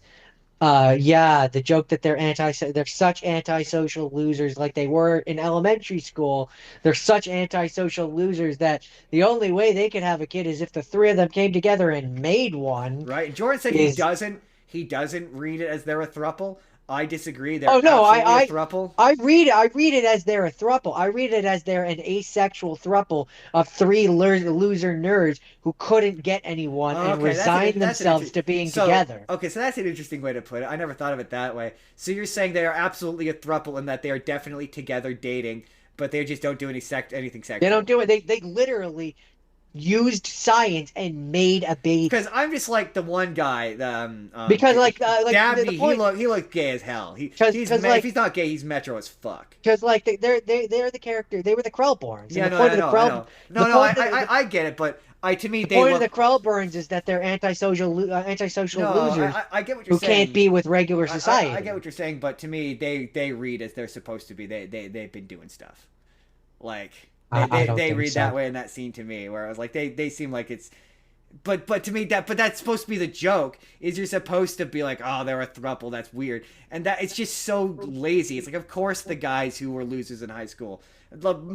yeah, the joke that they're such antisocial losers like they were in elementary school. They're such antisocial losers that the only way they could have a kid is if the three of them came together and made one. Right. Jordan said he doesn't read it as they're a thruple. I disagree. They're oh no, a thruple. I read it as they're a thruple. I read it as they're an asexual thruple of three loser nerds who couldn't get anyone and resigned themselves to being together. Okay, so that's an interesting way to put it. I never thought of it that way. So you're saying they are absolutely a thruple and that they are definitely together dating, but they just don't do anything sexual. They don't do it. They literally used science and made a baby. Because I'm just like the one guy. Because Dabney, the point, he looked gay as hell. If he's not gay, he's metro as fuck. Because like they're the character. They were the Krellborns. Yeah, I get it, but to me, the point of the Krellborns is that they're antisocial losers. I get what you're saying. Who can't be with regular society. I get what you're saying, but to me, they read as they're supposed to be. They've been doing stuff, like. They read that way in that scene to me, where I was like, they seem like it's, but to me that's supposed to be the joke. Is you're supposed to be like, oh, they're a throuple, that's weird, and that it's just so lazy. It's like, of course, the guys who were losers in high school,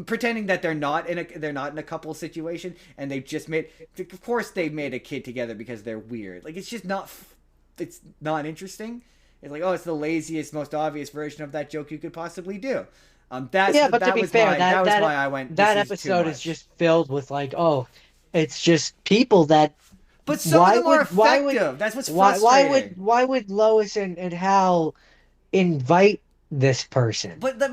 pretending that they're not in a couple situation, and they just made, of course, they made a kid together because they're weird. Like it's not interesting. It's like, oh, it's the laziest, most obvious version of that joke you could possibly do. But to be fair, that was why I went. That episode is just filled with like, oh, it's just people that. But some of them are effective. That's what's frustrating. Why would Lois and Hal invite this person? So that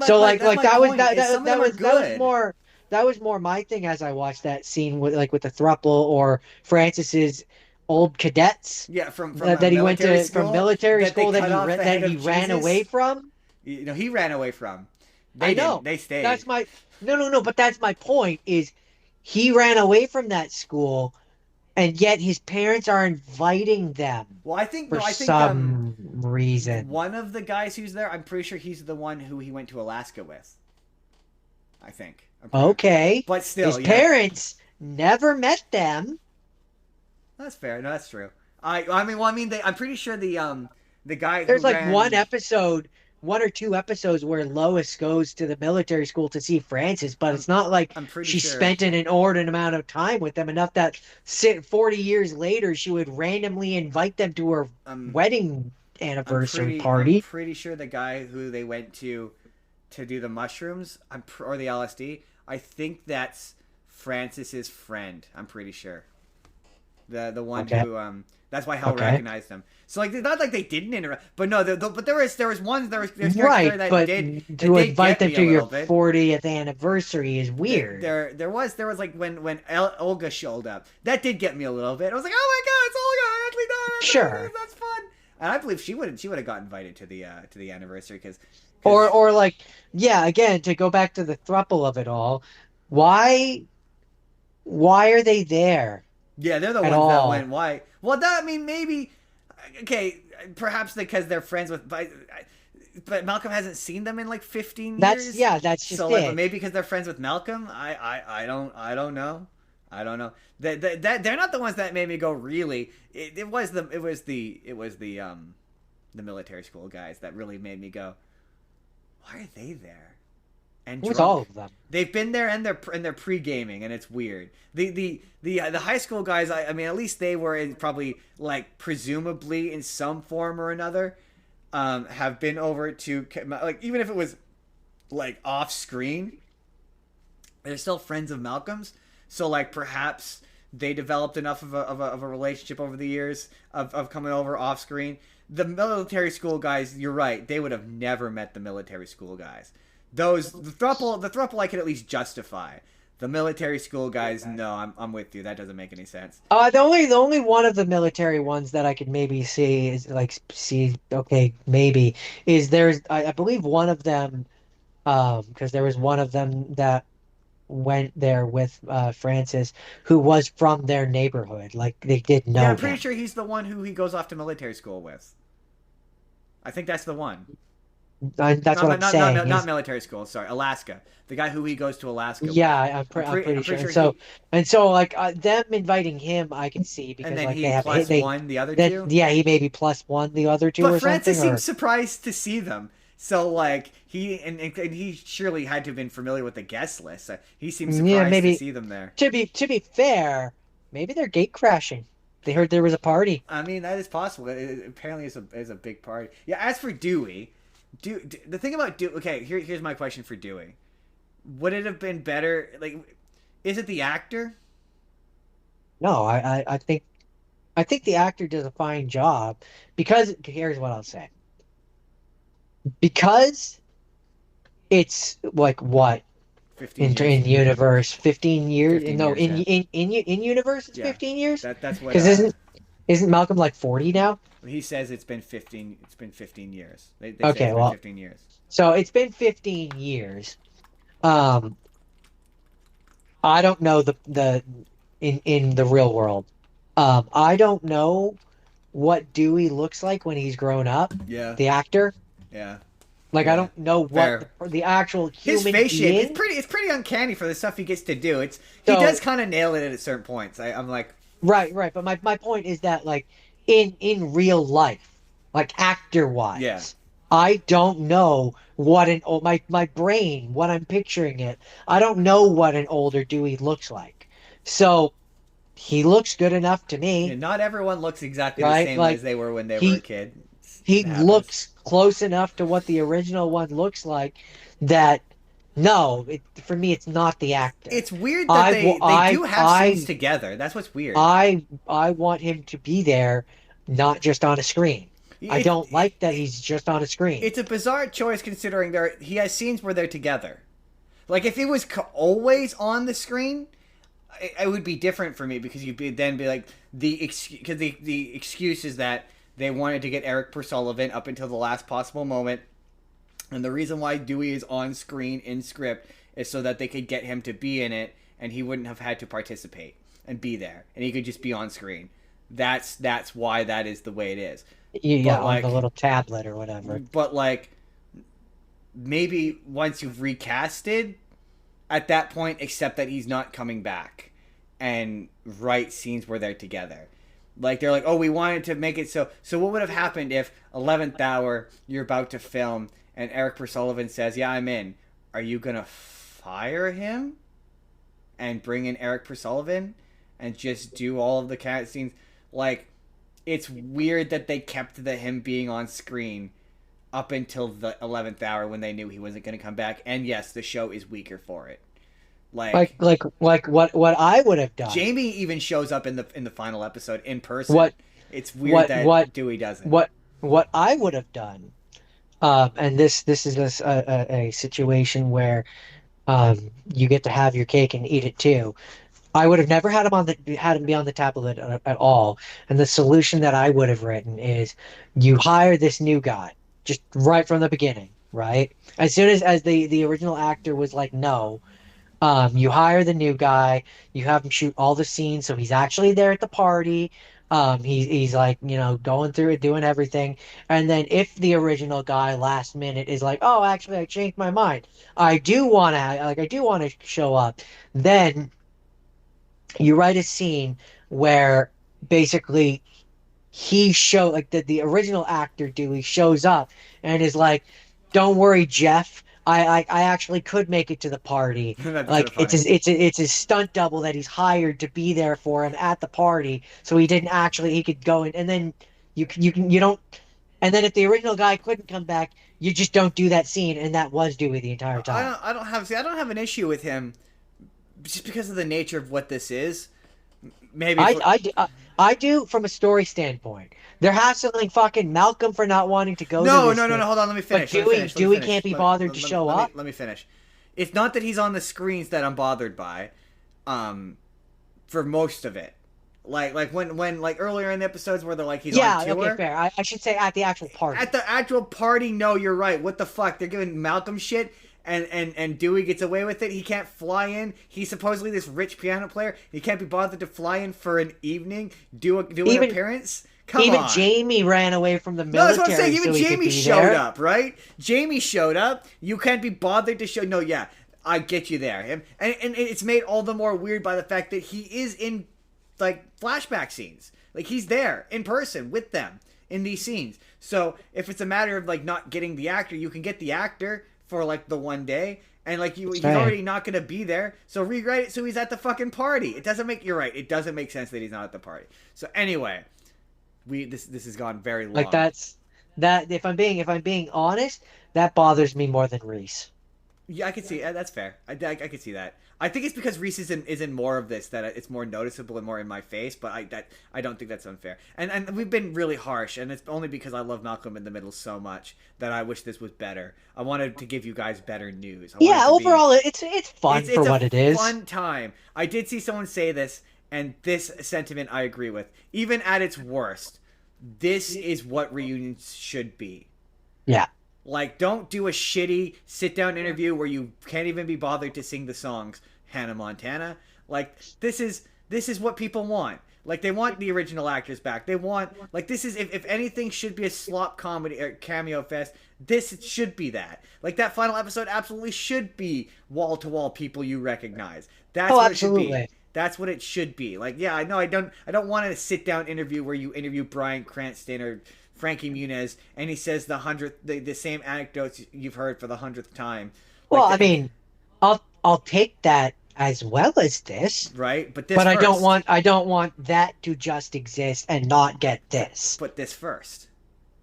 was more my thing as I watched that scene with the throuple or Francis's old cadets. Yeah, from that he went to from military school that he ran away from. You know, he ran away from. I know. They stayed. That's my no. But that's my point. Is he ran away from that school, and yet his parents are inviting them. Well, I think for some reason. One of the guys who's there, I'm pretty sure he's the one who he went to Alaska with. I think. Okay. But still, his parents never met them. That's fair. No, that's true. I'm pretty sure the guy. There's one or two episodes where Lois goes to the military school to see Francis, but it's not like she spent an inordinate amount of time with them, enough that 40 years later she would randomly invite them to her wedding anniversary party. I'm pretty sure the guy who they went to do the mushrooms or the LSD, I think that's Francis's friend. I'm pretty sure. The one who that's why Hal recognized him. So like, it's not like they didn't interact, but no, but there was one that invite them to your 40th anniversary is weird. There was like when Olga showed up, that did get me a little bit. I was like, oh my god, it's Olga, Sure, that's fun. And I believe she would have got invited to the anniversary because or like, yeah, again, to go back to the throuple of it all, why are they there? Yeah, they're the ones that went. Why? Well, maybe. Okay, perhaps because they're friends with. But Malcolm hasn't seen them in like 15 years. That's just so. It. But maybe because they're friends with Malcolm. I don't know. They're not the ones that made me go really. It was the military school guys that really made me go, why are they there? And with all of them, they've been there and they're pre-gaming, and it's weird. The high school guys, I mean, at least they were probably like presumably in some form or another, have been over to like, even if it was like off screen, they're still friends of Malcolm's. So like perhaps they developed enough of a relationship over the years of coming over off screen. The military school guys, you're right, they would have never met the military school guys. Those the thruple I could at least justify. The military school guys, no, I'm with you. That doesn't make any sense. The only one of the military ones that I could maybe see is like see okay maybe is there's I believe one of them because there was one of them that went there with Francis who was from their neighborhood like they did Yeah, know I'm pretty him. sure he's the one who he goes off to military school with. I think that's the one. That's Not what I'm not not saying not is military school. Sorry, Alaska. The guy who he goes to Alaska with. yeah I'm I'm pretty sure pretty and sure so he. and so like them inviting him I can see And because then like he plus they one the other that two. yeah he maybe plus one the other two But or Francis something seems or surprised to see them. So like and he surely had to have been familiar with the guest list. He seems yeah surprised to maybe see them there. to be fair maybe they're gate crashing they heard there was a party. I mean that is possible. Apparently, is a big party. Yeah. As for Dewey, the thing about Dewey. Okay, here's my question for Dewey. Would it have been better? Like, is it the actor? No, I think the actor does a fine job because here's what I'll say. Because it's like what 15 years. in universe 15 years 15 no years. Yeah. in universe it's Yeah. 15 years That's what because isn't Malcolm like 40 now? he says. It's been 15. It's been 15 years. They say Okay, it's been well, 15 years. so it's been 15 years. Um, I don't know the in the real world. I don't know what Dewey looks like when he's grown up, Yeah. the actor. Yeah. Like I Yeah. don't know what Fair. the actual His human face shape, being. it's pretty uncanny for the stuff he gets to do. He does So kind of nail it at certain points. I'm like, right. But my point is that like in real life, like actor yeah, wise, I don't know what an old my brain, what I'm picturing it. I don't know what an older Dewey looks like. So he looks good enough to yeah. me, Not everyone looks exactly the right? same as Like they were when they were a he kid. he It happens. looks close enough to what the original one looks like that no, for me it's not the actor. It's weird that I they do have scenes together. That's what's weird. I want him to be there, not just on a screen. I It, don't like that he's just on a screen. it's a bizarre choice considering he has scenes where they're together. Like if it was always on the screen, it would be different for me because then be like because the excuse is that they wanted to get Eric Sullivan up until the last possible moment, and the reason why Dewey is on screen in script is so that they could get him to be in it, and he wouldn't have had to participate and be there, and he could just be on screen. That's why that is the way it is. Yeah, But on the like, little tablet or whatever. but like maybe once you've recasted at that point, except that he's not coming back and write scenes where they're together. Like they're like, oh, we wanted to make it so. So what would have happened if 11th hour you're about to film and Eric Sullivan says, "Yeah, I'm in." Are you gonna fire him and bring in Eric Sullivan and just do all of the cat scenes? Like, it's weird that they kept him being on screen up until the 11th hour when they knew he wasn't going to come back. And yes, the show is weaker for it. Like Like what I would have done. Jamie even shows up in the final episode in person. What It's weird that what Dewey doesn't. what I would have done. And this is a situation where you get to have your cake and eat it too. I would have never had him be on the tablet at all. And the solution that I would have written is you hire this new guy just right from the beginning, right? As soon as the original actor was like, no, you hire the new guy, you have him shoot all the scenes, so he's actually there at the party. He's like, going through it, doing everything. And then if the original guy last minute is like, oh, actually, I changed my mind. I do want to show up. Then you write a scene where basically like the original actor Dewey shows up and is like, "Don't worry, Jeff. I actually could make it to the party. That'd be sort Like of it's funny. his stunt double that he's hired to be there for him at the party, so he could go in, and then you don't, and then if the original guy couldn't come back, you just don't do that scene, and that was Dewey the entire time. I don't have an issue with him just because of the nature of what this is. Maybe I, for I, do- I do from a story standpoint. They're hassling fucking Malcolm for not wanting to go to no, this no, no, thing, no. Hold on. Let me but finish. Let me Dewey finish. Let me Dewey finish. can't be bothered to show up. Let me finish. It's not that he's on the screens that I'm bothered by. For most of it, like when like earlier in the episodes where they're like he's on Yeah, okay, tour. fair. I should say at the actual At party. the actual party, no, you're right. What the fuck? They're giving Malcolm shit, and Dewey gets away with it. He can't fly in. He's supposedly this rich piano player. He can't be bothered to fly in for an evening, do an Even appearance. Come even on. Jamie ran away from the No, that's what I'm saying. military Even so he could Jamie be showed there. up, right? Jamie showed up. You can't be bothered to show. No, yeah, I get you there. And it's made all the more weird by the fact that he is in like flashback scenes. Like he's there in person with them in these scenes. So if it's a matter of like not getting the actor, you can get the actor for like the one day. And like he's Right. already not gonna be there, so rewrite it so he's at the fucking party. It doesn't make. You're right. It doesn't make sense that he's not at the party. So anyway, this has gone very long. Like that if I'm being honest, that bothers me more than Reese. Yeah, I can see that's fair. I can see that. I think it's because Reese is in more of this that it's more noticeable and more in my face. But I don't think that's unfair. And we've been really harsh, and it's only because I love Malcolm in the Middle so much that I wish this was better. I wanted to give you guys better news. I wanted Yeah, to be, overall it's fun it's for a what it is. fun time. I did see someone say this, and this sentiment I agree with. Even at its worst, this is what reunions should be. Yeah. Like, don't do a shitty sit-down interview where you can't even be bothered to sing the songs, Hannah Montana. Like, this is what people want. Like, they want the original actors back. They want, like, this is, if anything should be a slop comedy or cameo fest, this should be that. Like, that final episode absolutely should be wall-to-wall people you recognize. That's Oh, what it should be. absolutely. That's what it should be. Like, yeah, I know I don't want a sit-down interview where you interview Bryan Cranston or Frankie Muniz, and he says the same anecdotes you've heard for the 100th time. Well, Like, I mean, I'll take that as well as this, right? But this but first. I don't want that to just exist and not get this. But this first.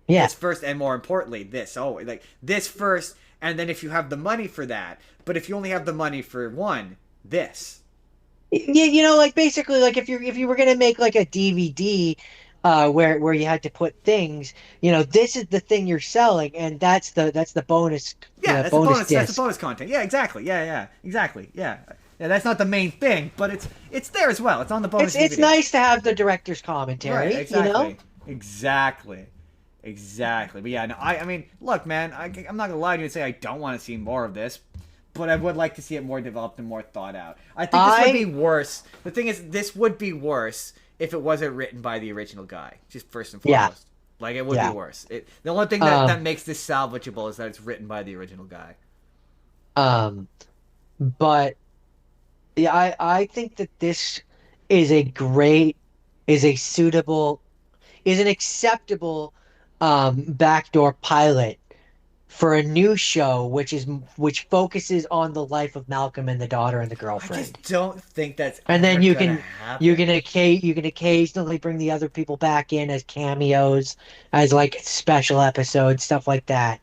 Yeah. This first, and more importantly, this. Oh, like this first, and then if you have the money for that, but if you only have the money for one, this. Like basically, like if you were gonna make like a DVD, where you had to put things, this is the thing you're selling, and that's the bonus, Yeah, that's the bonus bonus. That's the disc. bonus content. Yeah, exactly. Yeah, exactly. Yeah. Yeah, that's not the main thing, but it's there as well. It's on the bonus It's DVD. nice to have the director's Right, commentary, exactly. Exactly. But yeah, no, I mean, look, man, I'm not gonna lie to you and say I don't want to see more of this, but I would like to see it more developed and more thought out. I think this would be worse. The thing is, this would be worse if it wasn't written by the original guy. Just first and Yeah. foremost, like it would Yeah. be worse. The only thing that makes this salvageable is that it's written by the original guy. Um, but yeah, I think that this is a great, is a suitable, is an acceptable backdoor pilot for a new show, which focuses on the life of Malcolm and the daughter and the I girlfriend. just don't think that's And ever then you gonna can happen. you can occasionally bring the other people back in as cameos, as like special episodes, stuff like that.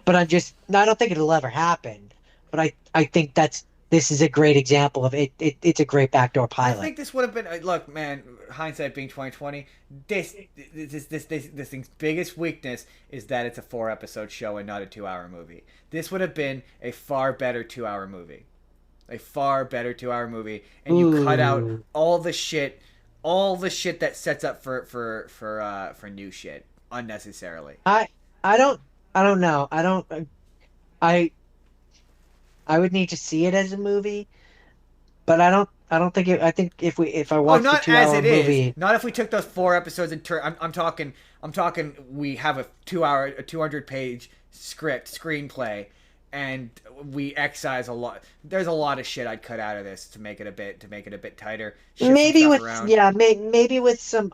But I don't think it'll ever happen. But I think this is a great example of it. It's a great backdoor I pilot. think this would have been. Look, man. Hindsight being 2020, this thing's biggest weakness is that it's a 4-episode show and not a 2-hour movie. This would have been a far better 2-hour movie, and you cut out Ooh. all the shit that sets up for new shit unnecessarily. I I don't I don't know. I I would need to see it as a movie, but I don't think I think if I Oh, watched a not two as hour it is. movie. Not if we took those 4 episodes and turn. I'm talking. We have a 200-page script screenplay, and we excise a lot. There's a lot of shit I'd cut out of this to make it a bit tighter. Shift some Maybe stuff with around. yeah, maybe with some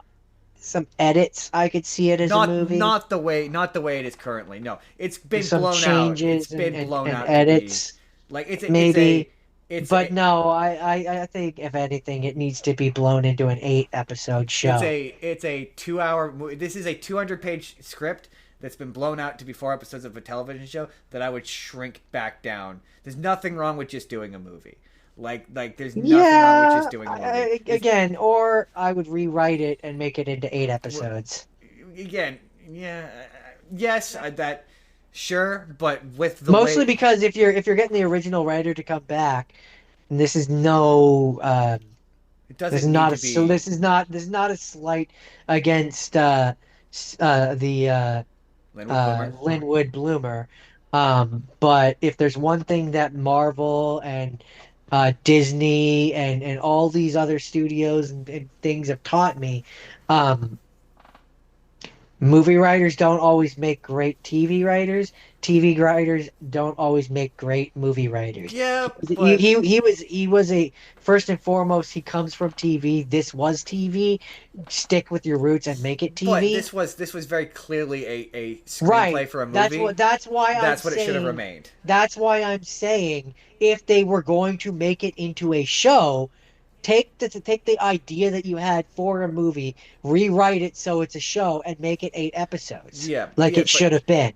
edits, I could see it as a Not movie. not the way it is currently. No, it's been Some blown out. It's changes been blown and out to be edits, like maybe. it's But a no, I think if anything, it needs to be blown into an 8 episode show. it's a 2-hour movie. This is a 200-page script that's been blown out to be 4 episodes of a television show that I would shrink back down. There's nothing wrong with just doing a movie. Like there's nothing wrong with Yeah, just doing a movie. It's again, or I would rewrite it and make it into 8 episodes. again, yeah, yes, that sure, but with the Mostly late, because if you're getting the original writer to come back, and this is no it this is doesn't need not to be this is not a slight against the Linwood Bloomer. Linwood Bloomer. But if there's one thing that Marvel and Disney and all these other studios and things have taught me, um, movie writers don't always make great TV writers. TV writers don't always make great movie writers. Yeah, but He was a first and foremost. He comes from TV. This was TV. Stick with your roots and make it but TV. this was very clearly a Right. screenplay for a movie. That's why I'm That's what it should have saying remained. that's why I'm saying if they were going to make it into a show, take the idea that you had for a movie, rewrite it so it's a show and make it 8 episodes. Yeah, Like yeah, it should have been.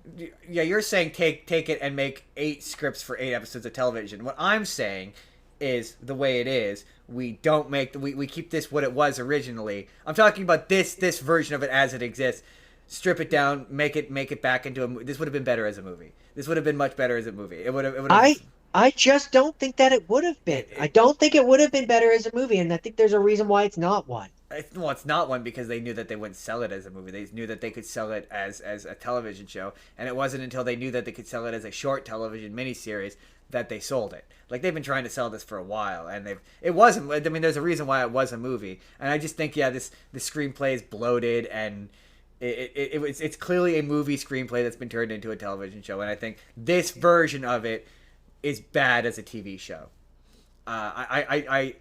yeah, you're saying take it and make 8 scripts for 8 episodes of television. What I'm saying is the way it is. We don't make we keep this what it was originally. I'm talking about this version of it as it exists. Strip it down, make it back into a. This would have been better as a movie. This would have been much better as a movie. It would have. I just don't think that it would have been. It, I it, don't think it would have been better as a movie, and I think there's a reason why it's not one. well, it's not one because they knew that they wouldn't sell it as a movie. They knew that they could sell it as a television show, and it wasn't until they knew that they could sell it as a short television miniseries that they sold it. Like they've been trying to sell this for a while, and it wasn't. I mean, there's a reason why it was a movie, and I just think the screenplay is bloated and. It's clearly a movie screenplay that's been turned into a television show, and I think this version of it is bad as a TV show. I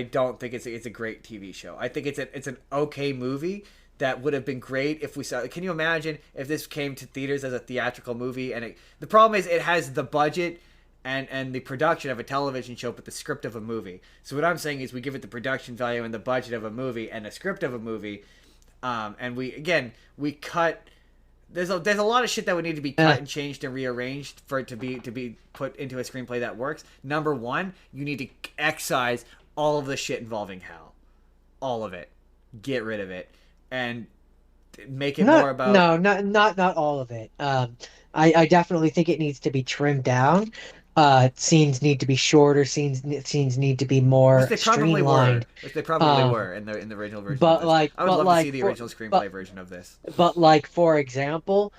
don't think it's a great TV show. I think it's an okay movie that would have been great if we saw. Can you imagine if this came to theaters as a theatrical movie? And the problem is it has the budget and the production of a television show, but the script of a movie. So what I'm saying is we give it the production value and the budget of a movie and the script of a movie, and we cut. There's a lot of shit that would need to be cut and changed and rearranged for it to be put into a screenplay that works. Number one, you need to excise all of the shit involving Hal, all of it, get rid of it, and make it more about. No, not all of it. I definitely think it needs to be trimmed down. Scenes need to be shorter. Scenes need to be Which more they probably streamlined. were. Which they probably were in the original version of But this. like, I would but love to like, see the for, original screenplay but version of this. but like, for example,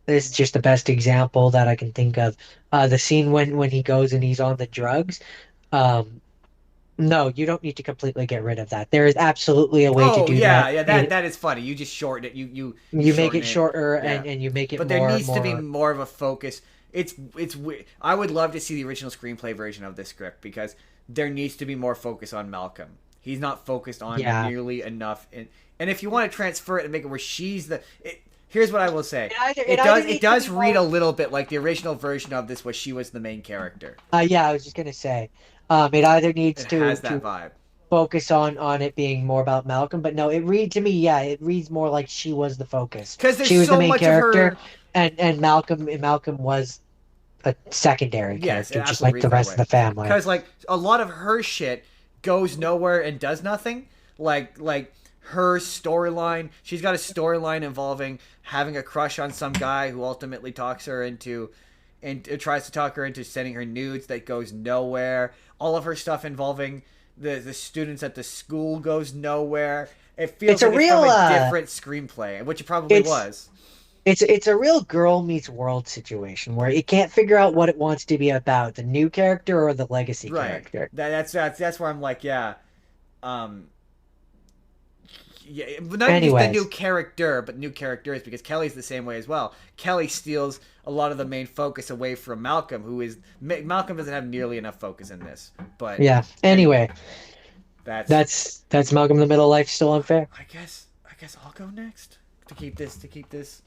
this is just the best example that I can think of. The scene when he goes and he's on the drugs. Um, no, you don't need to completely get rid of that. There is absolutely a way to Oh do yeah, that, yeah, and that is funny. You just shorten it. You you make shorten it it. shorter Yeah, and you make it but there more needs to be more. more of a focus. It's weird. I would love to see the original screenplay version of this script because there needs to be more focus on Malcolm. He's not focused on Yeah. nearly enough. And if you want to transfer it and make it where she's the. Here's what I will say. It either It needs to does be read more. a little bit like the original version of this, where she was the main character. Yeah, I was just gonna say, it either needs It has to that vibe. focus on it being more about Malcolm, but no, it read to me, yeah, it reads more like she was the focus. Because there's She was the so main much of character, her. and Malcolm was a secondary Yes, it character, just absolutely like the reads that rest of way. the family. Because like a lot of her shit goes nowhere and does nothing. Like her storyline, she's got a storyline involving having a crush on some guy who ultimately talks her into, and tries to talk her into sending her nudes that goes nowhere. All of her stuff involving the students at the school goes nowhere. It feels It's a like it's real from a different screenplay, which it probably it's was. it's a real girl meets world situation where it can't figure out what it wants to be about, the new character or the legacy Right. character. That's where I'm like, yeah. Um, yeah, but not even just the Anyways, new character, but new characters, because Kelly's the same way as well. Kelly steals a lot of the main focus away from Malcolm, Malcolm doesn't have nearly enough focus in this. But yeah. Anyway, that's that's Malcolm in the Middle Life still unfair. I guess I'll go next to keep this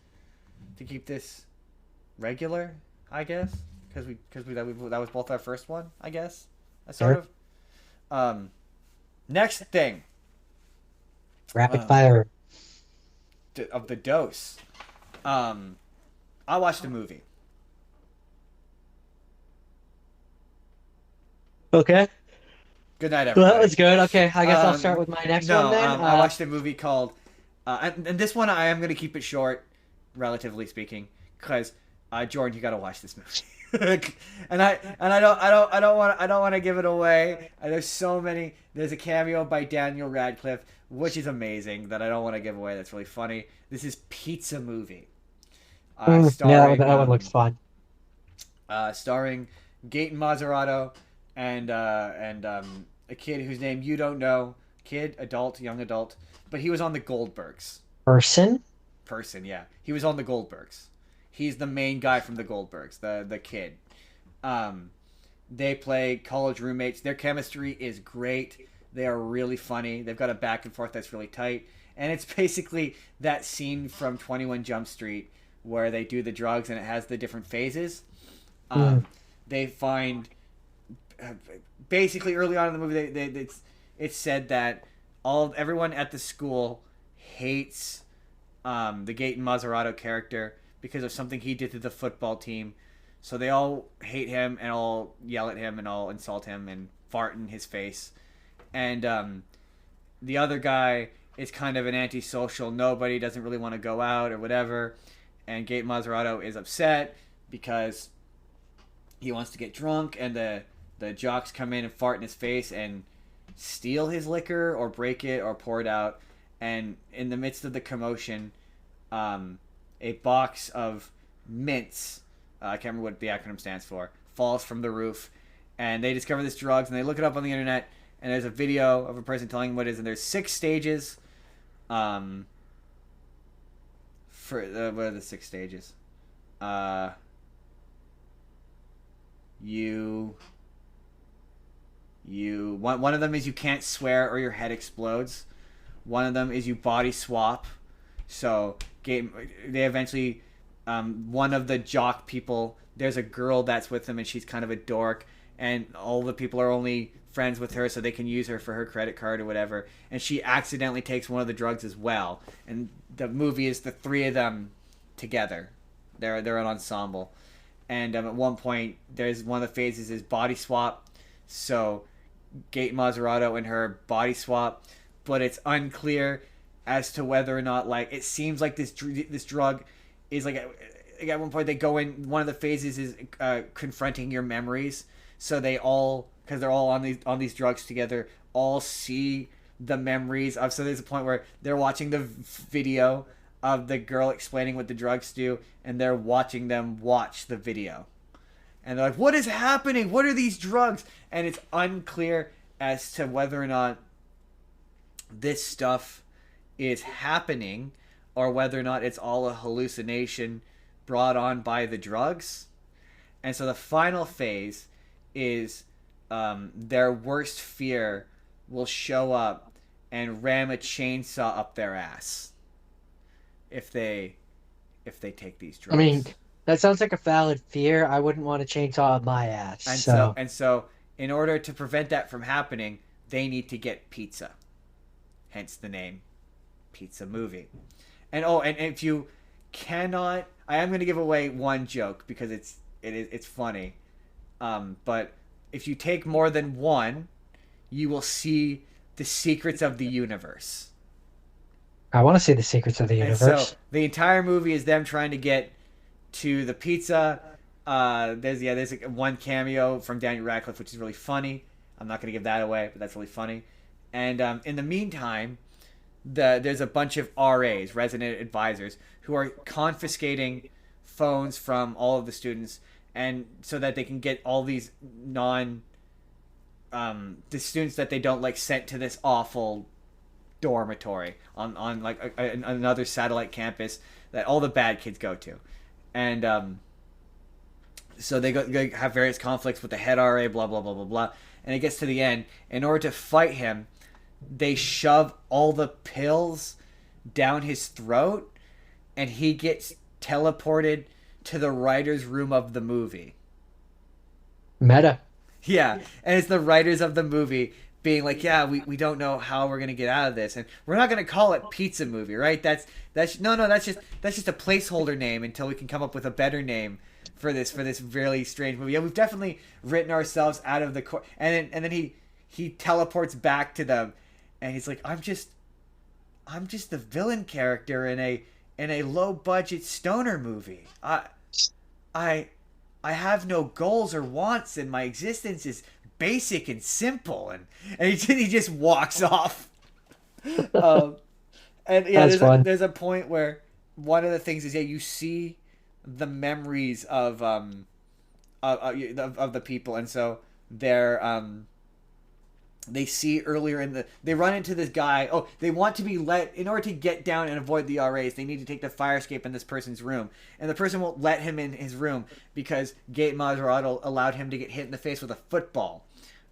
regular. I guess because that was both our first one. I guess sort Sure. of. Next thing. Rapid Um, fire. of the dose. I watched a movie. Okay. Good night, Well, that was everybody. good. Okay, I guess I'll start Um, with my next one no, then. I watched a movie called, and this one I am going to keep it short, relatively speaking, because Jordan, you got to watch this movie. And I don't want to give it away. There's so many. There's a cameo by Daniel Radcliffe, which is amazing that I don't want to give away. That's really funny. This is Pizza Movie, Yeah, starring that one looks fun. starring Gaten Mazzarato and a kid whose name you don't know. Kid, adult, young adult, but he was on the Goldbergs. Person? Person, yeah, he was on the Goldbergs. He's the main guy from the Goldbergs, the kid. Um, they play college roommates. Their chemistry is great. They are really funny. They've got a back and forth that's really tight, and it's basically that scene from 21 Jump Street where they do the drugs and it has the different phases. Mm. Um, they find basically early on in the movie, it's said that everyone at the school hates the Gaten Mazzarato character because of something he did to the football team. So they all hate him and all yell at him and all insult him and fart in his face. And the other guy is kind of an antisocial nobody, doesn't really want to go out or whatever. And Gaten Mazzarato is upset because he wants to get drunk, and the jocks come in and fart in his face and steal his liquor or break it or pour it out. And in the midst of the commotion, a box of mints, I can't remember what the acronym stands for, falls from the roof. And they discover this drugs, and they look it up on the internet, and there's a video of a person telling them what it is, and there's 6 stages. What are the 6 stages? One of them is you can't swear or your head explodes. One of them is you body swap. So they eventually, one of the jock people, there's a girl that's with them and she's kind of a dork, and all the people are only friends with her so they can use her for her credit card or whatever, and she accidentally takes one of the drugs as well, and the movie is the 3 of them together. They're an ensemble. And at one point, there's one of the phases is body swap. So, Gaten Mazzarato and her body swap, but it's unclear as to whether or not, like, it seems like this drug is like at one point they go in. One of the phases is confronting your memories. So they all, because they're all on these drugs together, all see the memories of. So there's a point where they're watching the video of the girl explaining what the drugs do, and they're watching them watch the video. And they're like, what is happening? What are these drugs? And it's unclear as to whether or not this stuff is happening or whether or not it's all a hallucination brought on by the drugs. And so the final phase is their worst fear will show up and ram a chainsaw up their ass if they take these drugs. I mean, that sounds like a valid fear. I wouldn't want a chainsaw on my ass. And so in order to prevent that from happening, they need to get pizza. Hence the name Pizza Movie. And if you cannot, I am going to give away one joke because it's funny. But if you take more than one, you will see the secrets of the universe. I want to see the secrets of the And universe. so the entire movie is them trying to get to the pizza. There's like one cameo from Daniel Radcliffe, which is really funny. I'm not going to give that away, but that's really funny. And in the meantime, there's a bunch of RAs, resident advisors, who are confiscating phones from all of the students, and so that they can get all these the students that they don't like sent to this awful dormitory on like another satellite campus that all the bad kids go to. And so they have various conflicts with the head RA, blah blah blah blah blah. And it gets to the end. In order to fight him, they shove all the pills down his throat, and he gets teleported to the writer's room of the movie. Meta. Yeah, and it's the writers of the movie being like, yeah, we don't know how we're gonna get out of this, and we're not gonna call it Pizza Movie, right? That's just a placeholder name until we can come up with a better name for this really strange movie. Yeah, we've definitely written ourselves out of the court. And then he teleports back to them, and he's like, I'm just the villain character in a low budget stoner movie. I I have no goals or wants, and my existence is basic and simple. And he just walks off. Um, and yeah, That's fun. there's a point where one of the things is, yeah, you see the memories of the people, and so they see earlier in they run into this guy. Oh, they want to be let in order to get down and avoid the RAs. They need to take the fire escape in this person's room, and the person won't let him in his room because Gate Maserato allowed him to get hit in the face with a football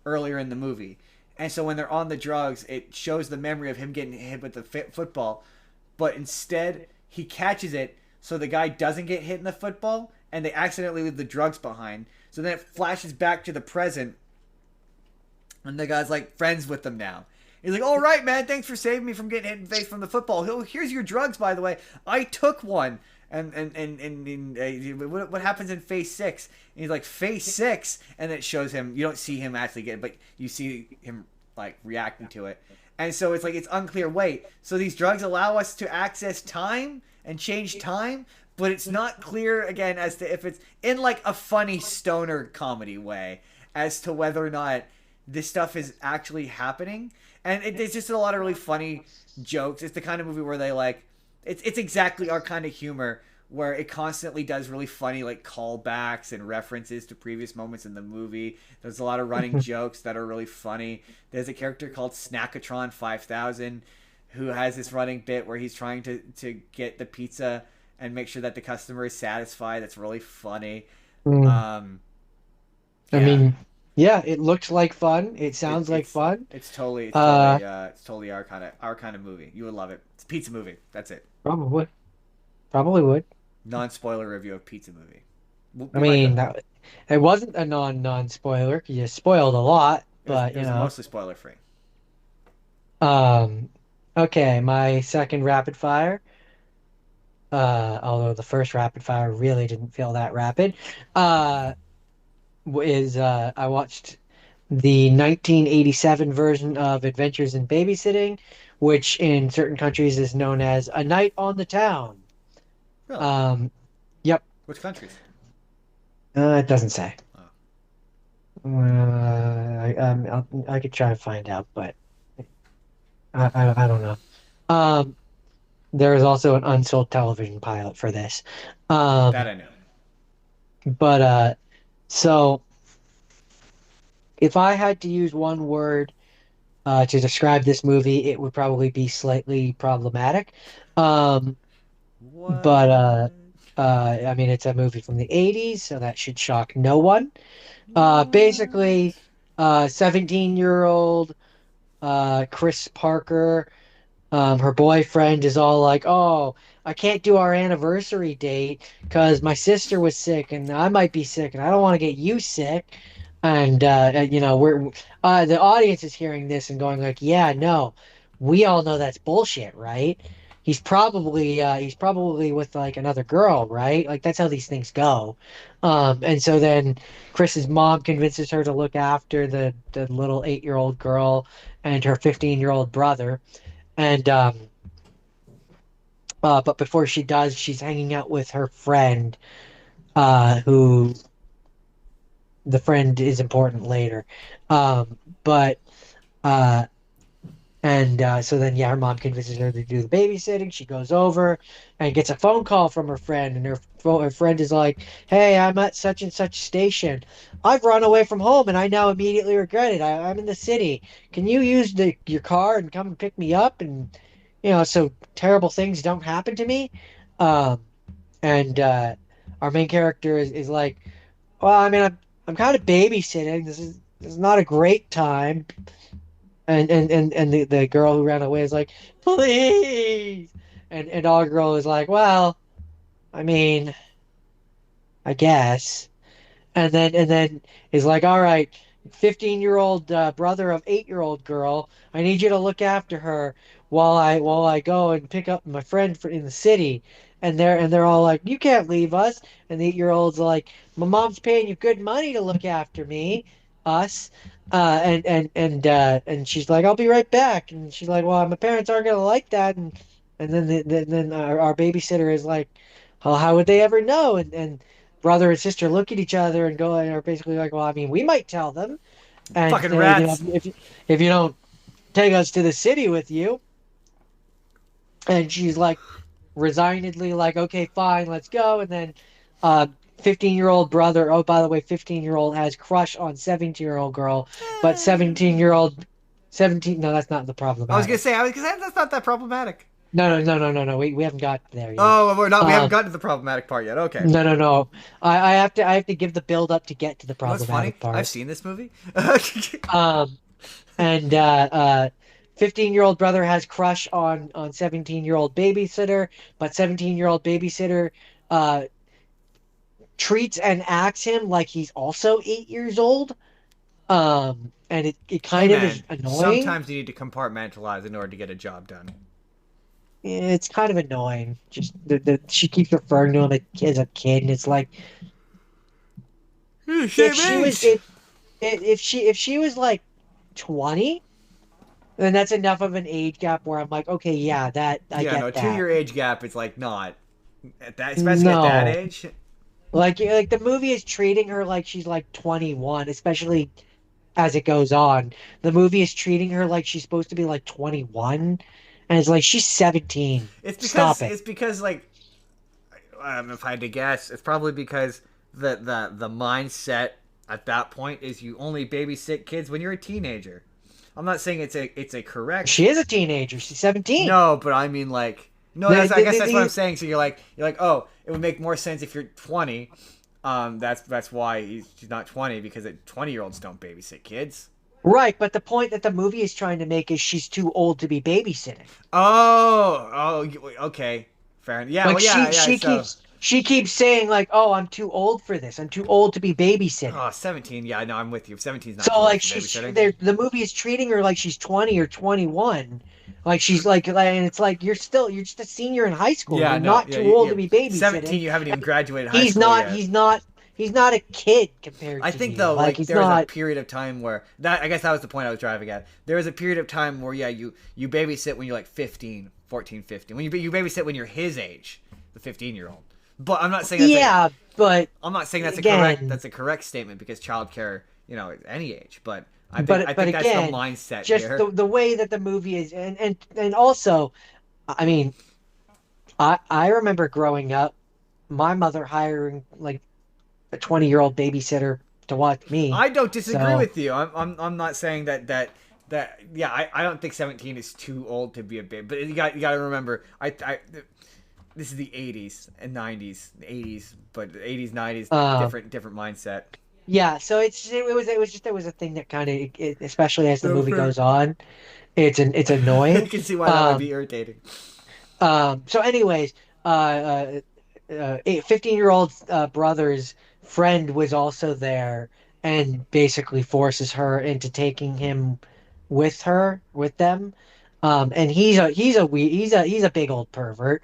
earlier in the movie. And so when they're on the drugs, it shows the memory of him getting hit with the football, but instead he catches it, so the guy doesn't get hit in the football, and they accidentally leave the drugs behind. So then it flashes back to the present, and the guy's like friends with them now. He's like, "All right, man, thanks for saving me from getting hit in the face from the football. Here's your drugs, by the way. I took one." And what happens in phase six? And he's like, phase six, and it shows him. You don't see him actually get it, but you see him like reacting to it. And so it's like it's unclear. Wait, so these drugs allow us to access time and change time, but it's not clear again as to if it's in like a funny stoner comedy way as to whether or not this stuff is actually happening. And it's just a lot of really funny jokes. It's the kind of movie where they like it's exactly our kind of humor, where it constantly does really funny like callbacks and references to previous moments in the movie. There's a lot of running jokes that are really funny. There's a character called Snackatron 5000 who has this running bit where he's trying to get the pizza and make sure that the customer is satisfied. That's really funny. Mm. Um, I yeah, mean, yeah, it looks like fun. It sounds like it's fun. Uh, it's totally our kind of movie. You would love it. It's a pizza movie. That's it. probably, probably would. Non spoiler review of pizza movie. I We might go. mean, it wasn't a non-spoiler 'cause you spoiled a lot, It but you was know. mostly spoiler free. Um, okay, my second rapid fire. Although the first rapid fire really didn't feel that rapid. Uh, is I watched the 1987 version of Adventures in Babysitting, which in certain countries is known as A Night on the Town. Really? Um, yep. Which countries? It doesn't say. Oh. I could try and find out, but I don't know. Um, there is also an unsold television pilot for this. That Um, I know. but so if I had to use one word to describe this movie, it would probably be slightly problematic. Um, but What? I mean, it's a movie from the 80s, so that should shock no one. Basically, What? 17-year-old Chris Parker. Her boyfriend is all like, "Oh, I can't do our anniversary date because my sister was sick and I might be sick and I don't want to get you sick." And you know, we're the audience is hearing this and going like, "Yeah, no, we all know that's bullshit, right? He's probably with like another girl, right? Like that's how these things go." And so then Chris's mom convinces her to look after the little 8-year-old girl and her 15-year-old brother. And but before she does, she's hanging out with her friend, who the friend is important later. But uh, and so then yeah, her mom convinces her to do the babysitting. She goes over and gets a phone call from her friend, and her friend is like, "Hey, I'm at such and such station. I've run away from home, and I now immediately regret it. I'm in the city. Can you use your car and come and pick me up and so terrible things don't happen to me?" Um, and our main character is like, "Well, I mean, I'm kind of babysitting. This is not a great time." And the girl who ran away is like, "Please." And our girl is like, "Well, I mean, I guess." And then is like, "All right, 15-year-old brother of 8-year-old girl, I need you to look after her while I go and pick up my friend in the city." And they're all like, "You can't leave us." And the 8-year-old's like, "My mom's paying you good money to look after me." us. And she's like, I'll be right back. And she's like, well, my parents aren't gonna like that. And then our babysitter is like, well, how would they ever know? And brother and sister look at each other and go and are basically like, well, I mean, we might tell them. And Fucking rats. if you don't take us to the city with you, and she's like resignedly like, okay, fine, let's go. And then, 15-year-old brother. Oh, by the way, 15-year-old has crush on 17-year-old girl, but 17-year-old, 17. No, that's not the I was gonna problematic. say, that's not that problematic. No. We haven't got there yet. Oh, we're not. We haven't Um, gotten to the problematic part yet. Okay. no. I have to give the build up to get to the You know what's funny? problematic I've part. seen this movie. Um, and 15-year-old brother has crush on 17-year-old babysitter, but 17-year-old babysitter uh treats and acts him like he's also 8 years old. And it Hey kind of is man, annoying. sometimes you need to compartmentalize in order to get a job done. It's kind of annoying. Just she keeps referring to him as a kid, and it's like You're the if same she was age. if she was like 20, then that's enough of an age gap where I'm like, okay, yeah, that I Yeah, no, get that. 2 year age gap is like not at that, especially at that No, age. like the movie is treating her like she's like 21, especially as it goes on. The movie is treating her like she's supposed to be like 21, and it's like she's 17. Stop it. It's because like if I had to guess, it's probably because the mindset at that point is you only babysit kids when you're a teenager. I'm not saying it's a correct. She is a teenager. She's 17. No, but I mean like no. The, That's I the, guess the, that's what I'm the- saying. So you're like oh, it would make more sense if you're 20. That's why she's not 20 because 20-year-olds don't babysit kids. right, but the point that the movie is trying to make is she's too old to be babysitting. Okay, fair. Yeah, Like well, yeah. So, she keeps saying like, "Oh, I'm too old for this. I'm too old to be babysitting." 17. Yeah, no, I'm with you. 17 is not So too old like for babysitting. the movie is treating her like she's 20 or 21. Like she's and it's like you're just a senior in high school. Yeah, You're no, not yeah, too old to you be 17. babysitting. You haven't even graduated high He's school not yet. he's not he's not a kid compared I to think you. though, Like like he's there was a not. period of time where that I guess that was the point I was driving at. There was a period of time where yeah, you babysit when you're like 15, 14, 15. When you babysit when you're his age, the 15-year-old. But I'm not saying Yeah, but I'm not saying again, that's a correct statement because childcare, is any age, but I but think that's the again, mindset just here. the way that the movie is, and also, I mean, I remember growing up, my mother hiring like a 20-year-old babysitter to watch me. I don't disagree So with you. I'm not saying that yeah, I don't think 17 is too old to be a baby, but you got to remember I this is the 80s and 90s, the 80s, but the 80s 90s um, different mindset. yeah, so it was just it was a thing that kind of, especially as the So movie fair. goes on, it's I annoying. can see why that would be Um, irritating. so anyways, 15-year-old brother's friend was also there and basically forces her into taking him with them. And he's a big old pervert,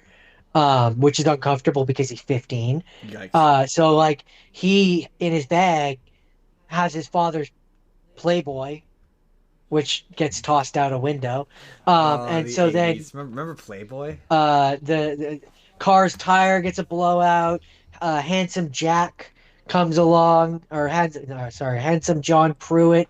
which is uncomfortable because he's 15. Yikes. So like he in his bag has his father's Playboy, which gets tossed out a window. Oh, And the so then 80s. Remember Playboy? the car's tire gets a blowout. Handsome Jack comes along, or Handsome John Pruitt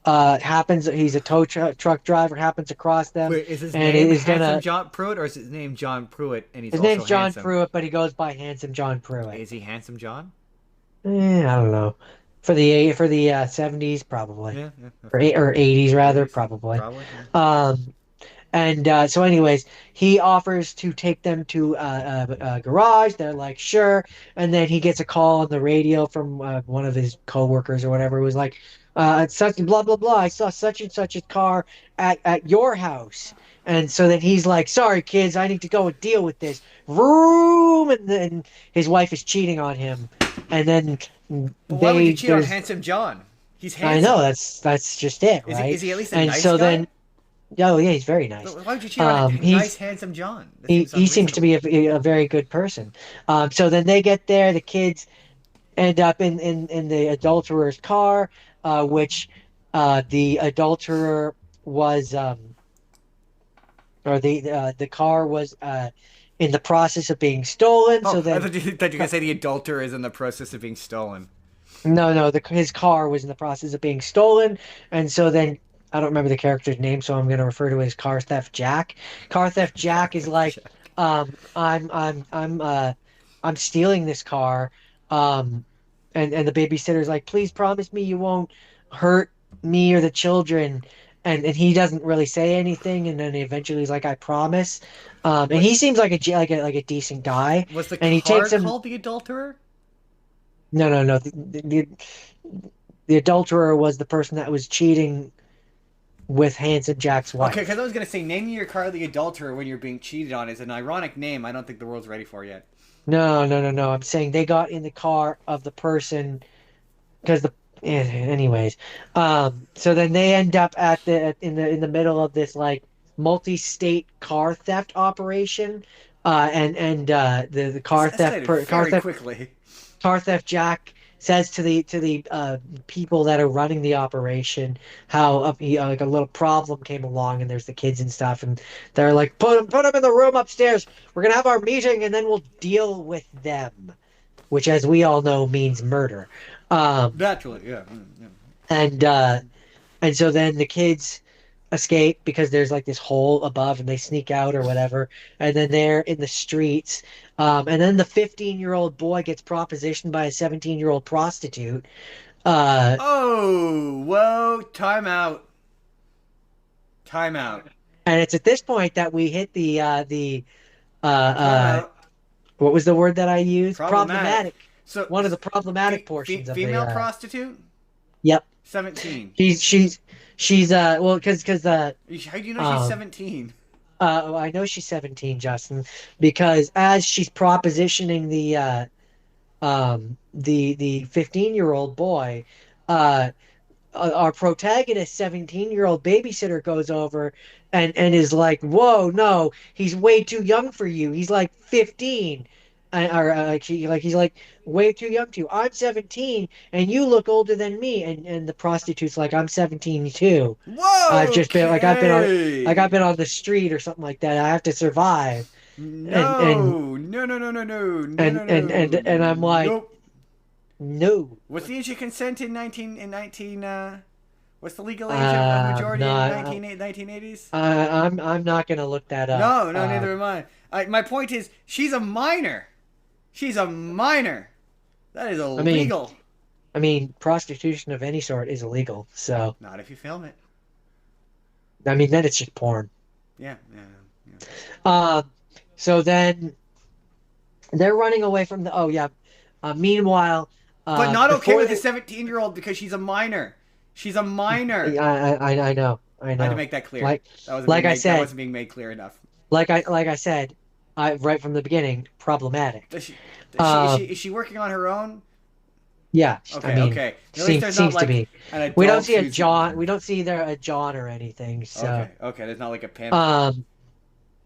happens. He's a truck driver. Happens across them, Wait, is his and name is Handsome gonna. John Pruitt or is his name John Pruitt and he's His also name's John handsome? Pruitt, but he goes by Handsome John Pruitt. Is he handsome John? I don't know. For the 70s, probably, Yeah, or fair. 80s rather, 80s? probably. Probably. Yeah. Um, And so, anyways, he offers to take them to a garage. They're like, sure. And then he gets a call on the radio from one of his coworkers or whatever. Who was like, it's such blah blah blah. I saw such and such a car at your house. And so then he's like, sorry, kids, I need to go and deal with this. Vroom! And then his wife is cheating on him. And then But why would you cheat on there's, handsome John? He's I know, handsome. that's just it, Is right? he at least a And nice so guy? then, oh yeah, he's very nice. But why would you cheat on a He's nice handsome John? That he seems he seems to unreasonable. be a very good person. So then they get there. The kids end up in the adulterer's car. which the adulterer was, or the car was in the process of being stolen. So Oh, I then, thought you were gonna say the adulterer is in the process of being stolen. no, his car was in the process of being stolen, and so then I don't remember the character's name, so I'm going to refer to it as Car Theft Jack. Car Theft Jack is like, Check. I'm stealing this car, um, and the babysitter's like, please promise me you won't hurt me or the children, and he doesn't really say anything, and then eventually he's like, I promise, and Wait, he seems like a decent guy, was the and he car takes him. called the adulterer? No. The adulterer was the person that was cheating with Handsome Jack's Okay, because wife. I was gonna say naming your car the adulterer when you're being cheated on is an ironic name. I don't think the world's ready for yet. No. I'm saying they got in the car of the person because anyways. So then they end up at the in the middle of this like multi-state car theft operation. The This escalated car very theft quickly. Jack says to the people that are running the operation how like a little problem came along, and there's the kids and stuff, and they're like, put him in the room upstairs. We're gonna have our meeting and then we'll deal with them, which, as we all know, means murder. Um, Naturally, yeah. Yeah. and uh, and so then the kids escape because there's like this hole above, and they sneak out or whatever, and then they're in the streets. And then the 15-year-old boy gets propositioned by a 17-year-old prostitute. Uh, Oh, whoa! Time out. Time out. and it's at this point that we hit the Time out. what was the word that I used? Problematic. Problematic. So, One of the problematic portions of the female prostitute, yep. 17. She's well, because How do you know she's um 17? I know she's 17, Justin, because as she's propositioning the 15-year-old boy, uh our protagonist 17-year-old babysitter goes over and is like, whoa, no, he's way too young for you, he's like 15. Or he's like way too young to you. I'm 17 and you look older than me. And the prostitute's like, I'm 17 too. I've Whoa! just been I've Okay. been on the street or something like that. I have to survive. and and No! No! No! No! No! No! No! and No! and and, No! and I'm like, Nope. no. Was the age of consent in 19? What's the legal age of majority in No, 1980s? I'm not gonna look that up. No, no, neither am my point is, she's a minor. She's a minor. That is I mean, illegal. prostitution of any sort is illegal. So, Not if you film it. I mean, then it's just porn. Yeah, yeah, yeah. Uh, so then they're running away from the. Oh yeah. Meanwhile, But not okay before with a they, 17-year-old because she's a minor. She's a minor. I know, I I had to know. make that clear. Like, That wasn't like being I made. That said, wasn't being made clear enough. like I said, right from the beginning, problematic. Does she? Um, Is she working on her own? yeah. I Okay, mean, okay. At least there's not seems to like be. an We don't adult see a who's. John. We don't see there a John or anything. So, Okay, okay. There's not like a pimp. um,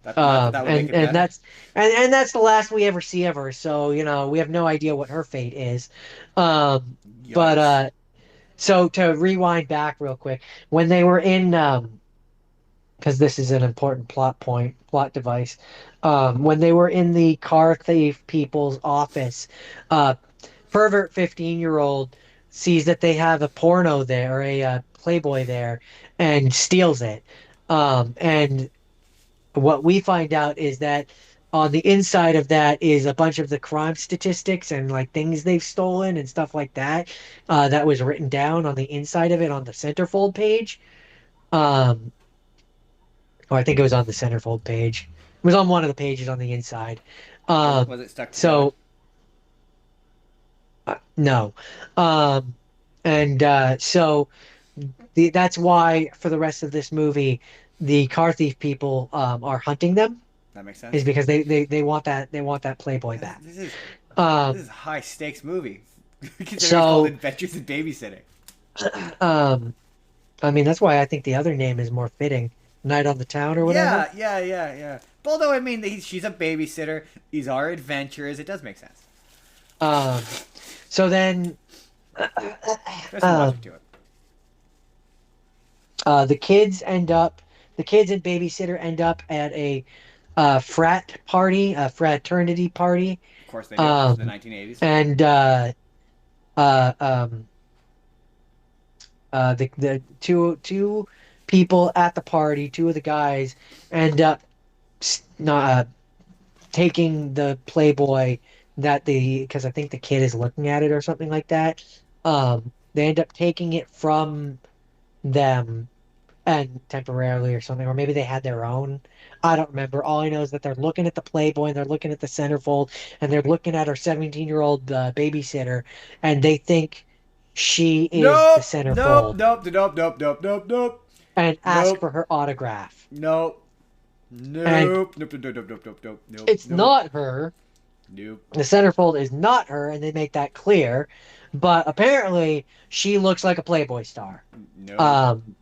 Not that that would make it and better. that's the last we ever see of her. So, we have no idea what her fate is. But Yikes. so to rewind back real quick, when they were in because this is an important plot device. When they were in the car thief people's office, uh, pervert 15-year-old sees that they have a porno there, or a Playboy there, and steals it. And what we find out is that on the inside of that is a bunch of the crime statistics and like things they've stolen and stuff like that. That was written down on the inside of it on the centerfold page. Um, or I think it was on the centerfold page. It was on one of the pages on the inside. Um, Was it stuck together? so no. Um, and so that's why for the rest of this movie, the car thief people are hunting them, That makes is sense. because they want that Playboy Yeah, back. this is a high stakes movie. Considering it's called So Adventures in Babysitting. um, I mean that's why I think the other name is more fitting, Night on the Town or whatever. Yeah. But although I mean, she's a babysitter. These are adventures. It does make sense. Um, so then There's some logic um, to it. The kids end up, the kids and babysitter end up at a frat party, a fraternity party, Of course they do. It's the um, 1980s. and uh, um, the two people at the party, two of the guys, end up not taking the Playboy that the because I think the kid is looking at it or something like that. They end up taking it from them and temporarily or something, or maybe they had their own. I don't remember. All I know is that they're looking at the Playboy and they're looking at the centerfold and they're looking at our 17-year-old babysitter and they think she is the Nope. Nope. centerfold Nope. Nope. Nope. Nope. Nope. Nope. and ask Nope. for her autograph. Nope. And Nope. Nope. Nope. Nope. Nope. Nope. Nope. Nope. it's Nope. not her. Nope. The centerfold is not her, and they make that clear. But apparently, she looks like a Playboy star. Nope. Um,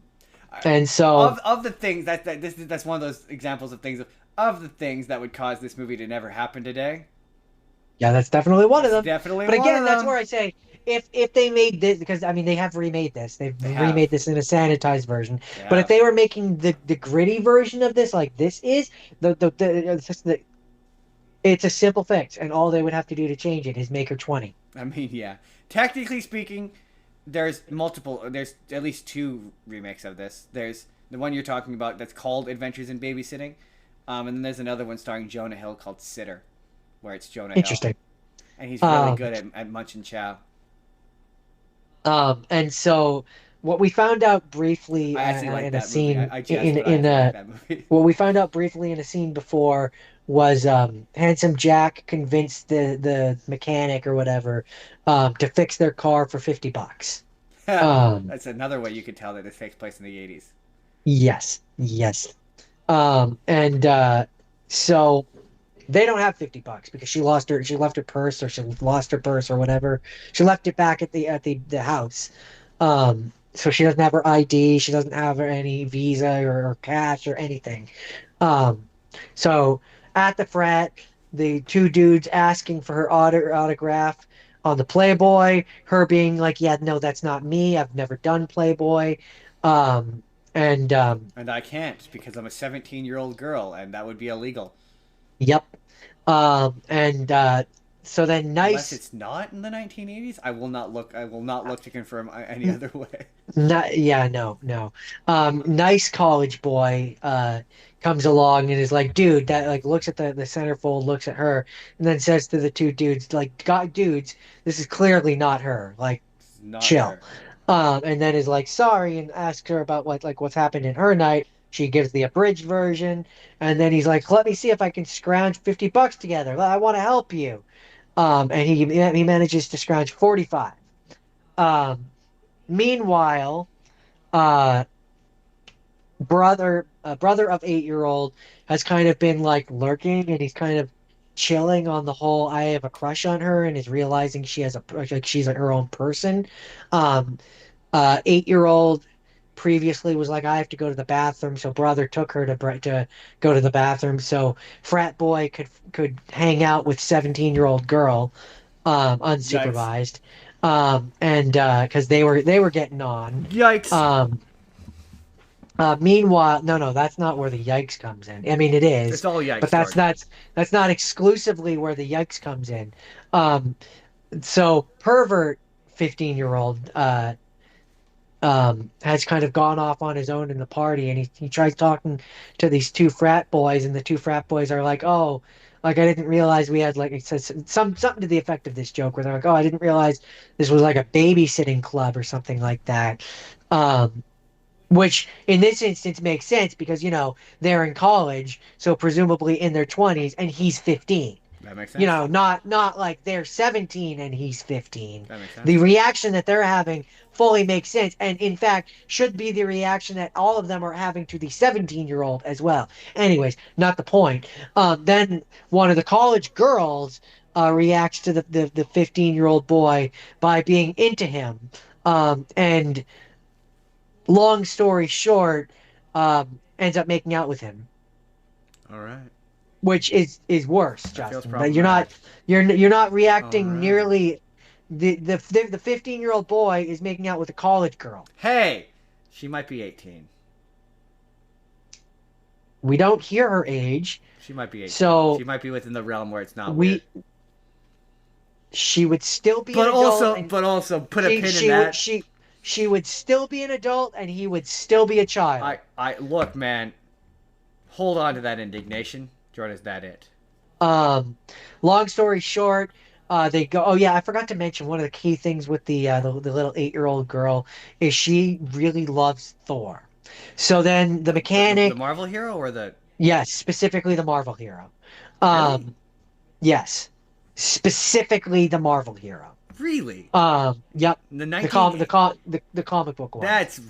and so, Of the things that's one of those examples of the things that would cause this movie to never happen today. yeah, that's definitely one of That's them. definitely But one of again, that's them. where I say if they made this, because I mean they have remade this, they've They remade have. this in a sanitized version. They But if have. they were making the gritty version of this, like this is it's just it's a simple fix, and all they would have to do to change it is make her 20. I mean, yeah. Technically speaking, there's multiple. There's at least two remakes of this. There's the one you're talking about that's called Adventures in Babysitting, and then there's another one starring Jonah Hill called Sitter, where it's Jonah Hill, Interesting. and he's really Um, good at munching chow. and so what we found out briefly I actually like in a that movie. scene I jest, but I actually like that movie. what we found out briefly in a scene before was Handsome Jack convinced the mechanic or whatever to fix their car for $50. Um, That's another way you could tell that this takes place in the 80s. yes, yes. And so they don't have $50 because she left her purse or she lost her purse or whatever. She left it back at the house. So she doesn't have her ID, she doesn't have any visa or cash or anything. Um, so at the frat, the two dudes asking for her autograph on the Playboy, her being like, "Yeah, no, that's not me. I've never done Playboy." Um, and And I can't because I'm a 17-year-old girl, and that would be illegal. yep. And so then Unless nice. it's not in the 1980s, I will not look. I will not look to confirm any other way. Not, yeah, no, no. Nice college boy comes along and is like, dude, that like looks at the centerfold, looks at her, and then says to the two dudes, like, God, dudes, this is clearly not her. Like, It's not chill. her. And then is like sorry and asks her about what's happened in her night. She gives the abridged version, and then he's like, let me see if I can scrounge $50 together. I want to help you. And he manages to scrounge 45. Um, Meanwhile, uh brother of 8-year-old has kind of been like lurking and he's kind of chilling on the whole I have a crush on her and is realizing she has a like she's her own person. 8-year-old previously was like I have to go to the bathroom, so brother took her to go to the bathroom so frat boy could hang out with 17-year-old girl Yikes! unsupervised. And because they were getting on. Yikes! um Meanwhile, no, that's not where the yikes comes in. I mean, it is, It's all but yikes, George. that's not exclusively where the yikes comes in. Um, so pervert 15-year-old has kind of gone off on his own in the party, and he tries talking to these two frat boys, and the two frat boys are like, "Oh, like I didn't realize we had like it says something to the effect of this joke where they're like, "Oh, I didn't realize this was like a babysitting club or something like that." Um, which in this instance makes sense because, they're in college, so presumably in their 20s, and he's 15. That makes sense. Not like they're 17 and he's 15. That makes The sense. reaction that they're having fully makes sense, and in fact, should be the reaction that all of them are having to the 17-year-old as well. Anyways, not the point. Then one of the college girls reacts to the 15-year-old boy by being into him. And long story short, ends up making out with him, All right. which is worse, That feels Justin. That you're problematic. not you're not All reacting right. nearly the 15-year-old boy is making out with a college girl. Hey, She might be 18. We don't hear her age, She might be 18. She so might be within the realm where it's not weird. we she would still be an But adult, also, and but also, put a she pin in she would that. she would still be an adult, and he would still be a child. I look, man. Hold on to that indignation. Jordan, is that it? Um, long story short, they go. Oh yeah, I forgot to mention one of the key things with the little 8-year-old girl is she really loves Thor. So then the The mechanic, Marvel hero or the yes, specifically the Marvel hero. really? Um, yes, specifically the Marvel hero. Really? Yep, The the 19 the comic book one. that's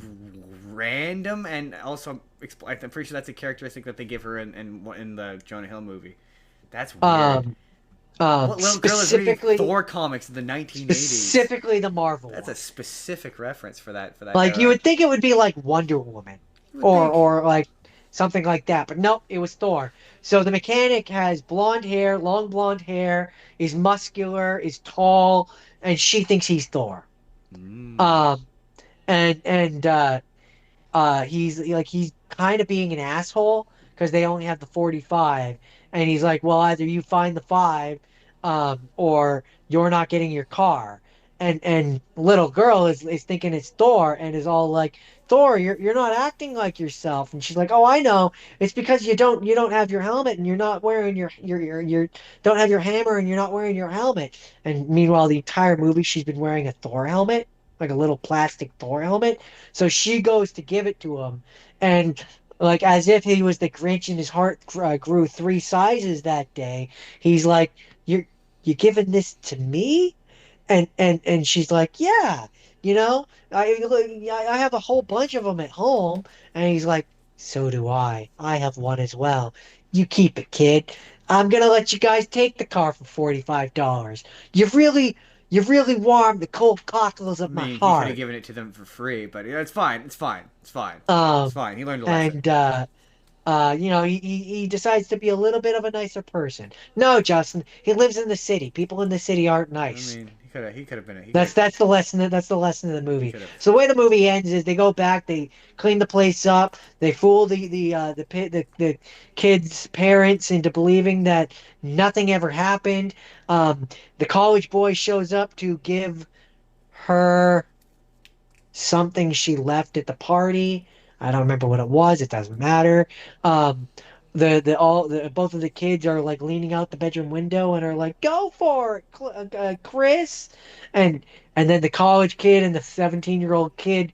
random and also I'm pretty sure that's a characteristic that they give her in the Jonah Hill movie. That's weird. Um, What little girl is reading specifically Thor comics in the 1980s? specifically the Marvel That's a one. specific reference for that Like you era. would think it would be like Wonder Woman You would think. or like something like that, but nope, it was Thor. So the mechanic has blonde hair, long blonde hair, is muscular, is tall, and she thinks he's Thor. Mm. Um and he's like he's kind of being an asshole because they only have the 45, and he's like, well, either you find the 5 or you're not getting your car. And little girl is thinking it's Thor and is all like, Thor, you're not acting like yourself. And she's like, oh, I know, it's because you don't have your helmet and you're not wearing your don't have your hammer and you're not wearing your helmet. And meanwhile the entire movie she's been wearing a Thor helmet, like a little plastic Thor helmet. So she goes to give it to him, and like as if he was the Grinch and his heart grew 3 sizes that day, he's like, "You're giving this to me?" And she's like, "Yeah, you know, I have a whole bunch of them at home." And he's like, "So do I. I have one as well. You keep it, kid. I'm gonna let you guys take the car for $45. You've really warmed the cold cockles I of my mean, he could have heart." given it to them for free, but yeah, it's fine. It's fine. It's fine. It's Um, fine. He learned a lesson. and he decides to be a little bit of a nicer person. No, Justin, he lives in the city. People in the city aren't I nice. mean, he could have been a he could That's the lesson of the he movie. could have. So the way the movie ends is they go back, they clean the place up, they fool the kids' parents into believing that nothing ever happened. The college boy shows up to give her something she left at the party. I don't remember what it was. It doesn't matter. Um, the both of the kids are like leaning out the bedroom window and are like, "Go for it, Chris!" And and then the college kid and the 17-year-old kid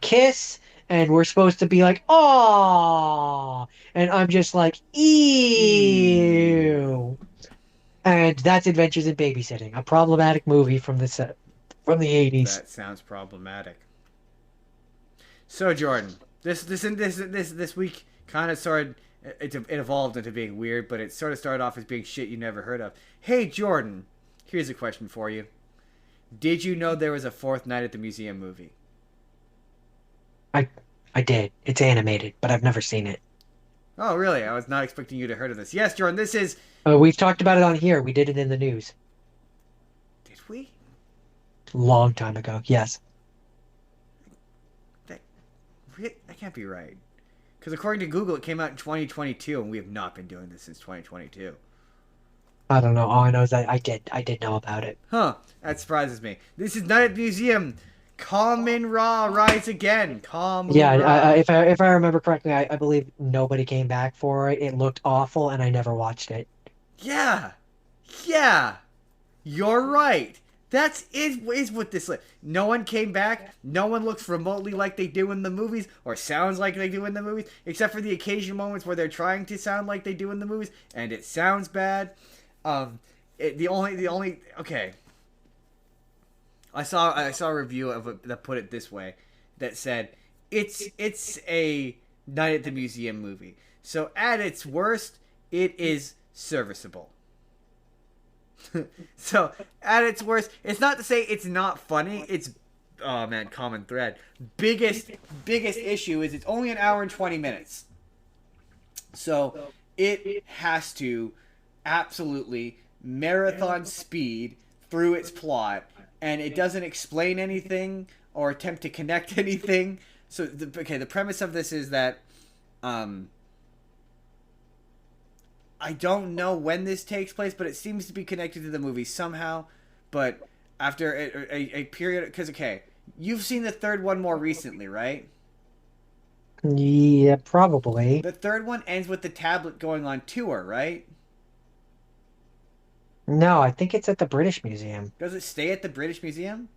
kiss, and we're supposed to be like, "Oh!" And I'm just like, Ew. "Ew." And that's Adventures in Babysitting, a problematic movie from the 80s. That sounds problematic. So Jordan, this week kind of started. It evolved into being weird, but it sort of started off as being shit you never heard of. Hey Jordan, here's a question for you. Did you know there was a fourth Night at the Museum movie? I I did. It's animated, but I've never seen it. Oh really? I was not expecting you to heard of this. Yes, Jordan. This is. We've talked about it on here. We did it in the news Did we? a long time ago. Yes. That that can't be right. Because according to Google, it came out in 2022, and we have not been doing this since 2022. I don't know. All I know is that I did know about it. Huh, that surprises me. This is Night at the Museum. Kamen Ra rise again. Kamen Yeah, Ra. if I remember correctly, I believe nobody came back for it. It looked awful, and I never watched it. Yeah. Yeah. You're right. That's is what this like. No one came back. No one looks remotely like they do in the movies or sounds like they do in the movies, except for the occasional moments where they're trying to sound like they do in the movies, and it sounds bad. The only okay. I saw a review of it that put it this way, that said it's a Night at the Museum movie. So at its worst, it is serviceable. So at its worst, it's not to say it's not funny. It's oh man, common thread. Biggest issue is it's only an hour and 20 minutes. So it has to absolutely marathon speed through its plot, and it doesn't explain anything or attempt to connect anything. So the premise of this is that um, I don't know when this takes place, but it seems to be connected to the movie somehow. But after a period, because okay, you've seen the third one more recently, right? Yeah, probably. The third one ends with the tablet going on tour, right? No, I think it's at the British Museum. Does it stay at the British Museum?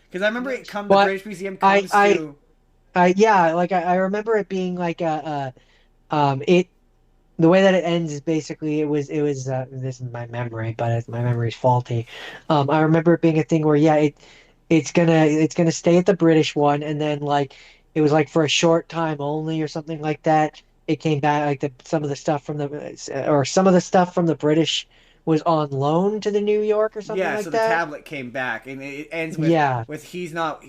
Because I remember the But British Museum I comes I to. yeah, like I remember it being like it the way that it ends is basically it was this is my memory, but my memory's faulty. I remember it being a thing where yeah, it's gonna stay at the British one, and then like it was like for a short time only or something like that. It came back like the some of the stuff from the or some of the stuff from the British was on loan to the New York or something Yeah, so like the that. tablet came back, and it ends Yeah, with he's not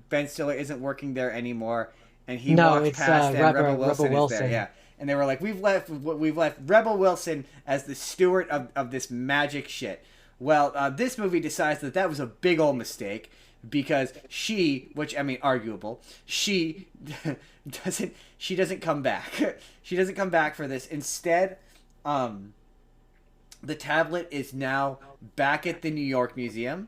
Ben Stiller isn't working there anymore, and he no, walks it's past, and Rebel Rebel Wilson is there. Wilson. Yeah, and they were like, we've left Rebel Wilson as the steward of this magic shit. Well, this movie decides that was a big old mistake because she, which I mean, arguable, she doesn't come back. She doesn't come back for this. Instead, the tablet is now back at the New York Museum.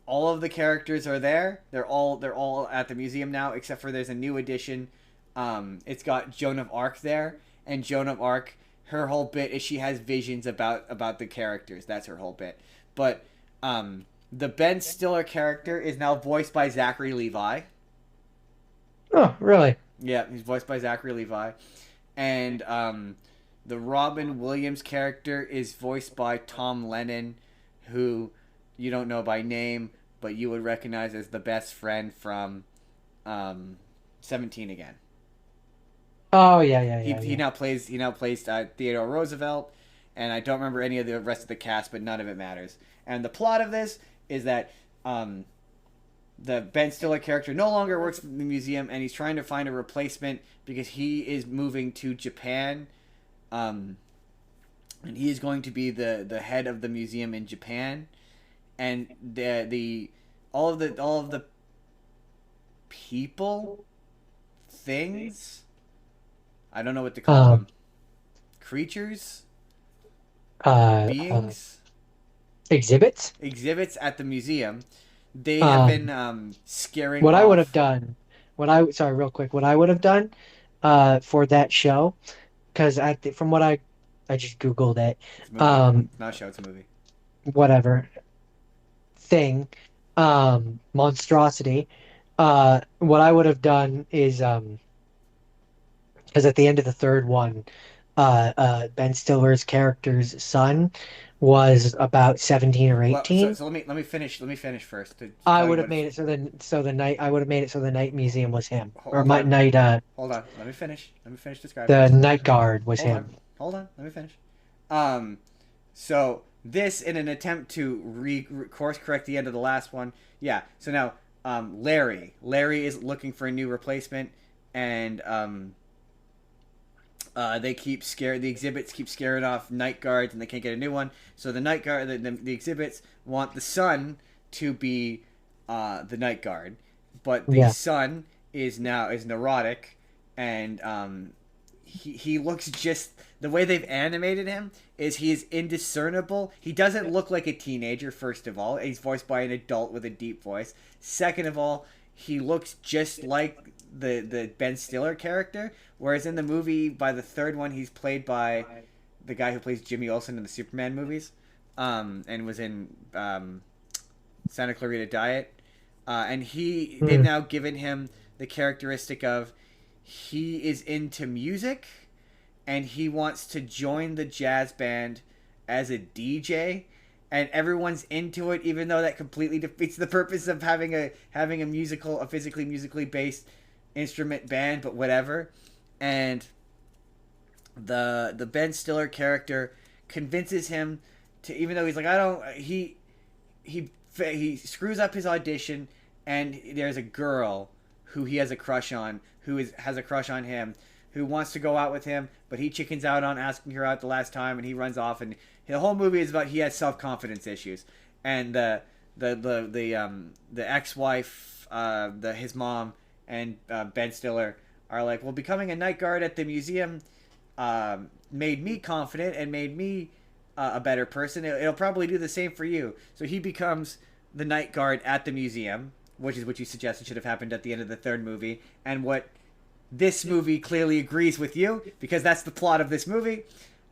All of the characters are there. They're all at the museum now, except for there's a new addition. It's got Joan of Arc there, and Joan of Arc, her whole bit is she has visions about the characters. That's her whole bit. But the Ben Stiller character is now voiced by Zachary Levi. Oh, really? Yeah, he's voiced by Zachary Levi, and the Robin Williams character is voiced by Tom Lennon, who you don't know by name, but you would recognize as the best friend from 17 again. Oh yeah, yeah, He, yeah, he yeah. now plays Theodore Roosevelt, and I don't remember any of the rest of the cast, but none of it matters. And the plot of this is that the Ben Stiller character no longer works in the museum, and he's trying to find a replacement because he is moving to Japan, and he is going to be the head of the museum in Japan, and the all of the people, things, I don't know what to call Um, them, creatures, uh, beings, exhibits. exhibits at the museum, they have been Um, scaring what I would have off. done, sorry, real quick, what I would have done, for that show, because from what I just Googled it, It's a movie. um, It's not a show. It's a movie. whatever thing, monstrosity, what I would have done is, because at the end of the third one, Ben Stiller's character's son was about 17 or Well, so 18. so let me finish first to I tell you would what have it's. made it the night I would have made it so the night museum was him, or Hold my on, night hold on. Let me finish describing the this. night guard was Hold on, him. hold on. Let me finish. Um, so this in an attempt to course correct the end of the last one. Yeah. So now, Larry is looking for a new replacement, and they keep scare the exhibits keep scaring off night guards, and they can't get a new one. So the night guard, the exhibits want the son to be the night guard, but the Yeah. son is neurotic, and he looks just the way they've animated him is he is indiscernible. He doesn't look like a teenager. First of all, he's voiced by an adult with a deep voice. Second of all, he looks just like the Ben Stiller character. Whereas in the movie, by the third one, he's played by the guy who plays Jimmy Olsen in the Superman movies, and was in Santa Clarita Diet. And they've Hmm. now given him the characteristic of he is into music, and he wants to join the jazz band as a DJ, and everyone's into it, even though that completely defeats the purpose of having a physically musically based instrument band. But whatever. And the Ben Stiller character convinces him to, even though he's like, I don't, he screws up his audition, and there's a girl who he has a crush on, has a crush on him, who wants to go out with him, but he chickens out on asking her out the last time, and he runs off. And the whole movie is about he has self confidence issues, and the ex wife his mom and Ben Stiller are like, well, becoming a night guard at the museum made me confident and made me a better person. It'll probably do the same for you. So he becomes the night guard at the museum, which is what you suggested should have happened at the end of the third movie, and what this movie clearly agrees with you, because that's the plot of this movie.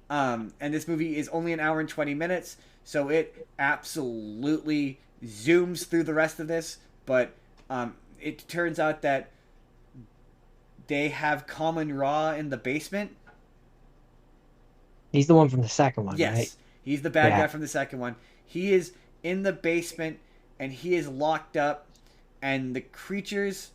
And this movie is only an hour and 20 minutes, so it absolutely zooms through the rest of this. But it turns out that they have Common Raw in the basement. He's the one from the second one, Yes, right? he's the bad Yeah. guy from the second one. He is in the basement, and he is locked up, and the creatures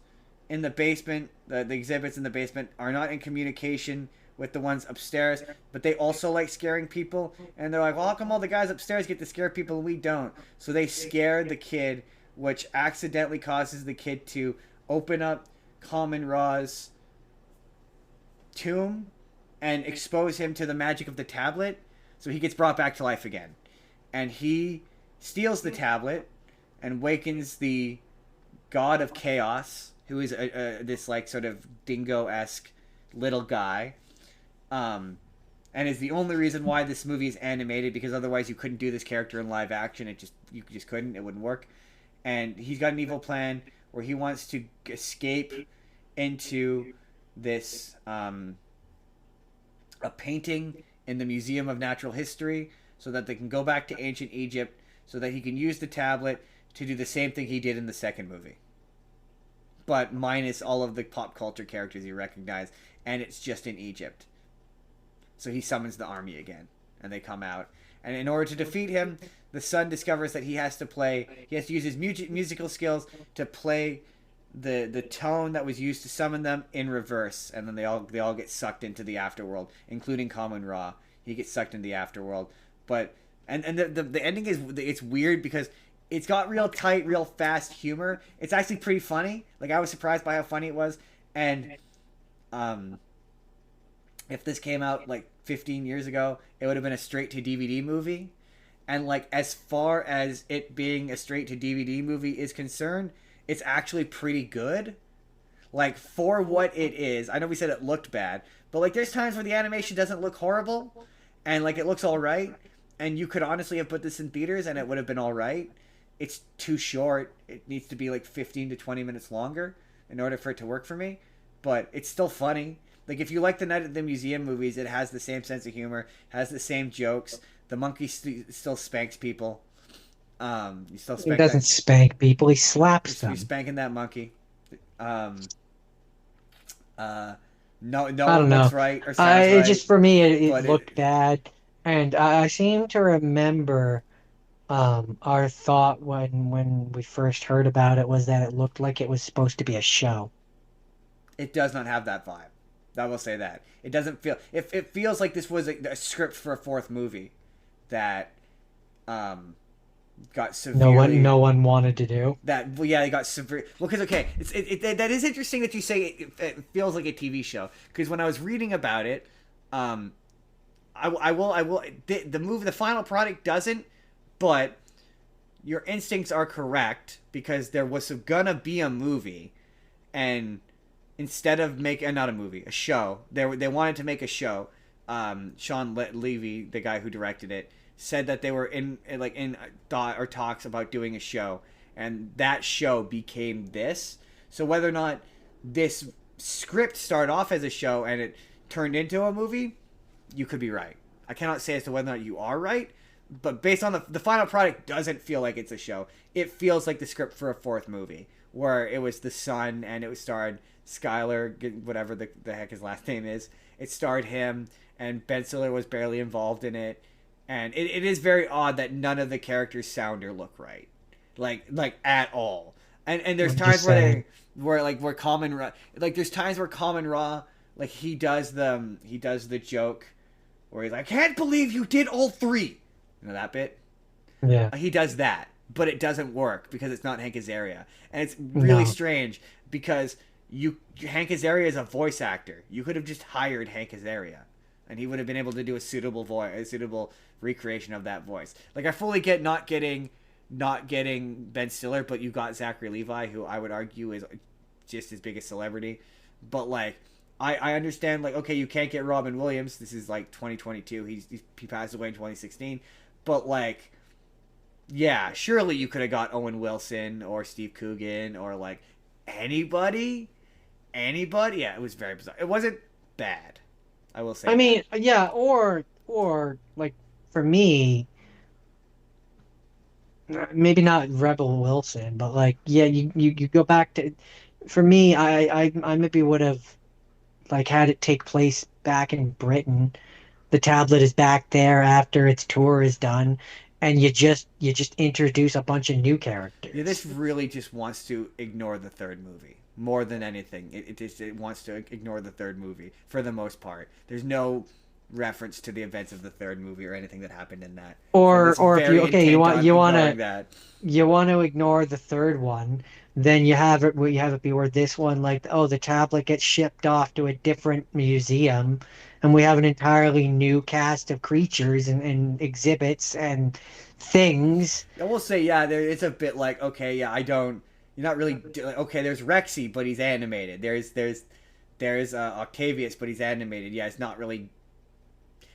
in the basement, the exhibits in the basement, are not in communication with the ones upstairs, but they also like scaring people, and they're like, well, how come all the guys upstairs get to scare people and we don't? So they scare the kid, which accidentally causes the kid to open up Common Raw's tomb and expose him to the magic of the tablet, so he gets brought back to life again. And he steals the tablet and wakens the god of chaos, who is this like sort of dingo-esque little guy, and is the only reason why this movie is animated, because otherwise you couldn't do this character in live action. You just couldn't. It wouldn't work. And he's got an evil plan where he wants to escape into this a painting in the Museum of Natural History, so that they can go back to ancient Egypt, so that he can use the tablet to do the same thing he did in the second movie, but minus all of the pop culture characters you recognize, and it's just in Egypt. So he summons the army again, and they come out. And in order to defeat him, the son discovers that he has to use his musical skills to play the tone that was used to summon them in reverse, and then they all get sucked into the afterworld, including Common Raw. He gets sucked into the afterworld, but and the ending it's weird because it's got real tight, real fast humor. It's actually pretty funny. Like, I was surprised by how funny it was. And if this came out like 15 years ago, it would have been a straight to DVD movie. And like, as far as it being a straight to DVD movie is concerned, it's actually pretty good. Like, for what it is. I know we said it looked bad, but like, there's times where the animation doesn't look horrible, and like, it looks all right. And you could honestly have put this in theaters and it would have been all right. It's too short. It needs to be like 15 to 20 minutes longer in order for it to work for me. But it's still funny. Like, if you like the Night at the Museum movies, it has the same sense of humor, has the same jokes. The monkey still spanks people. You still He spank doesn't that. spank people, he slaps You're them. spanking that monkey. Um, no I don't one know. looks right or sounds It right, just, for me, it but looked bad. And I seem to remember our thought when we first heard about it was that it looked like it was supposed to be a show. it does not have that vibe. I will say that. It doesn't feel. It feels like this was a script for a fourth movie that got severely. No one wanted to do. That, well, yeah, it got severe. Well, because okay, that is interesting that you say it feels like a TV show. Because when I was reading about it, I will. The movie, the final product doesn't, but your instincts are correct, because there was gonna be a movie, and instead of making not a movie, a show, they wanted to make a show. Sean Levy, the guy who directed it, said that they were in thought or talks about doing a show, and that show became this. So whether or not this script started off as a show and it turned into a movie, you could be right. I cannot say as to whether or not you are right, but based on the final product, doesn't feel like it's a show. It feels like the script for a fourth movie, where it was the son and it was starred Skylar, whatever the heck his last name is. It starred him, and Ben Stiller was barely involved in it. And it is very odd that none of the characters sound or look right, like at all. And there's I'm times just saying. where Common Raw, like, there's times where Common Raw, like, he does the joke where he's like, I can't believe you did all three. You know that bit? Yeah. He does that, but it doesn't work because it's not Hank Azaria, and it's really No. strange because Hank Azaria is a voice actor. You could have just hired Hank Azaria, and he would have been able to do a suitable recreation of that voice. Like, I fully get not getting not getting Ben Stiller, but you got Zachary Levi, who I would argue is just as big a celebrity. But like, I understand like, okay, you can't get Robin Williams. This is like 2022. He passed away in 2016. But like, yeah, surely you could have got Owen Wilson or Steve Coogan or like anybody, anybody. Yeah, it was very bizarre. It wasn't bad. I will say I that. mean, yeah, or like for me, maybe not Rebel Wilson, but like yeah, you go back to for me, I maybe would have like had it take place back in Britain. The tablet is back there after its tour is done, and you just introduce a bunch of new Yeah, this characters. really just wants to ignore the third movie more than anything. It wants to ignore the third movie for the most part. There's no reference to the events of the third movie or anything that happened in that, and it's Or if you very okay, intent on ignoring that. you want to ignore the third one, then you have it be where this one like oh the tablet gets shipped off to a different museum, and we have an entirely new cast of creatures and exhibits and things. I will say, yeah, there it's a bit like okay, yeah, I don't. You're not really okay. There's Rexy, but he's animated. There's Octavius, but he's animated. Yeah, it's not really.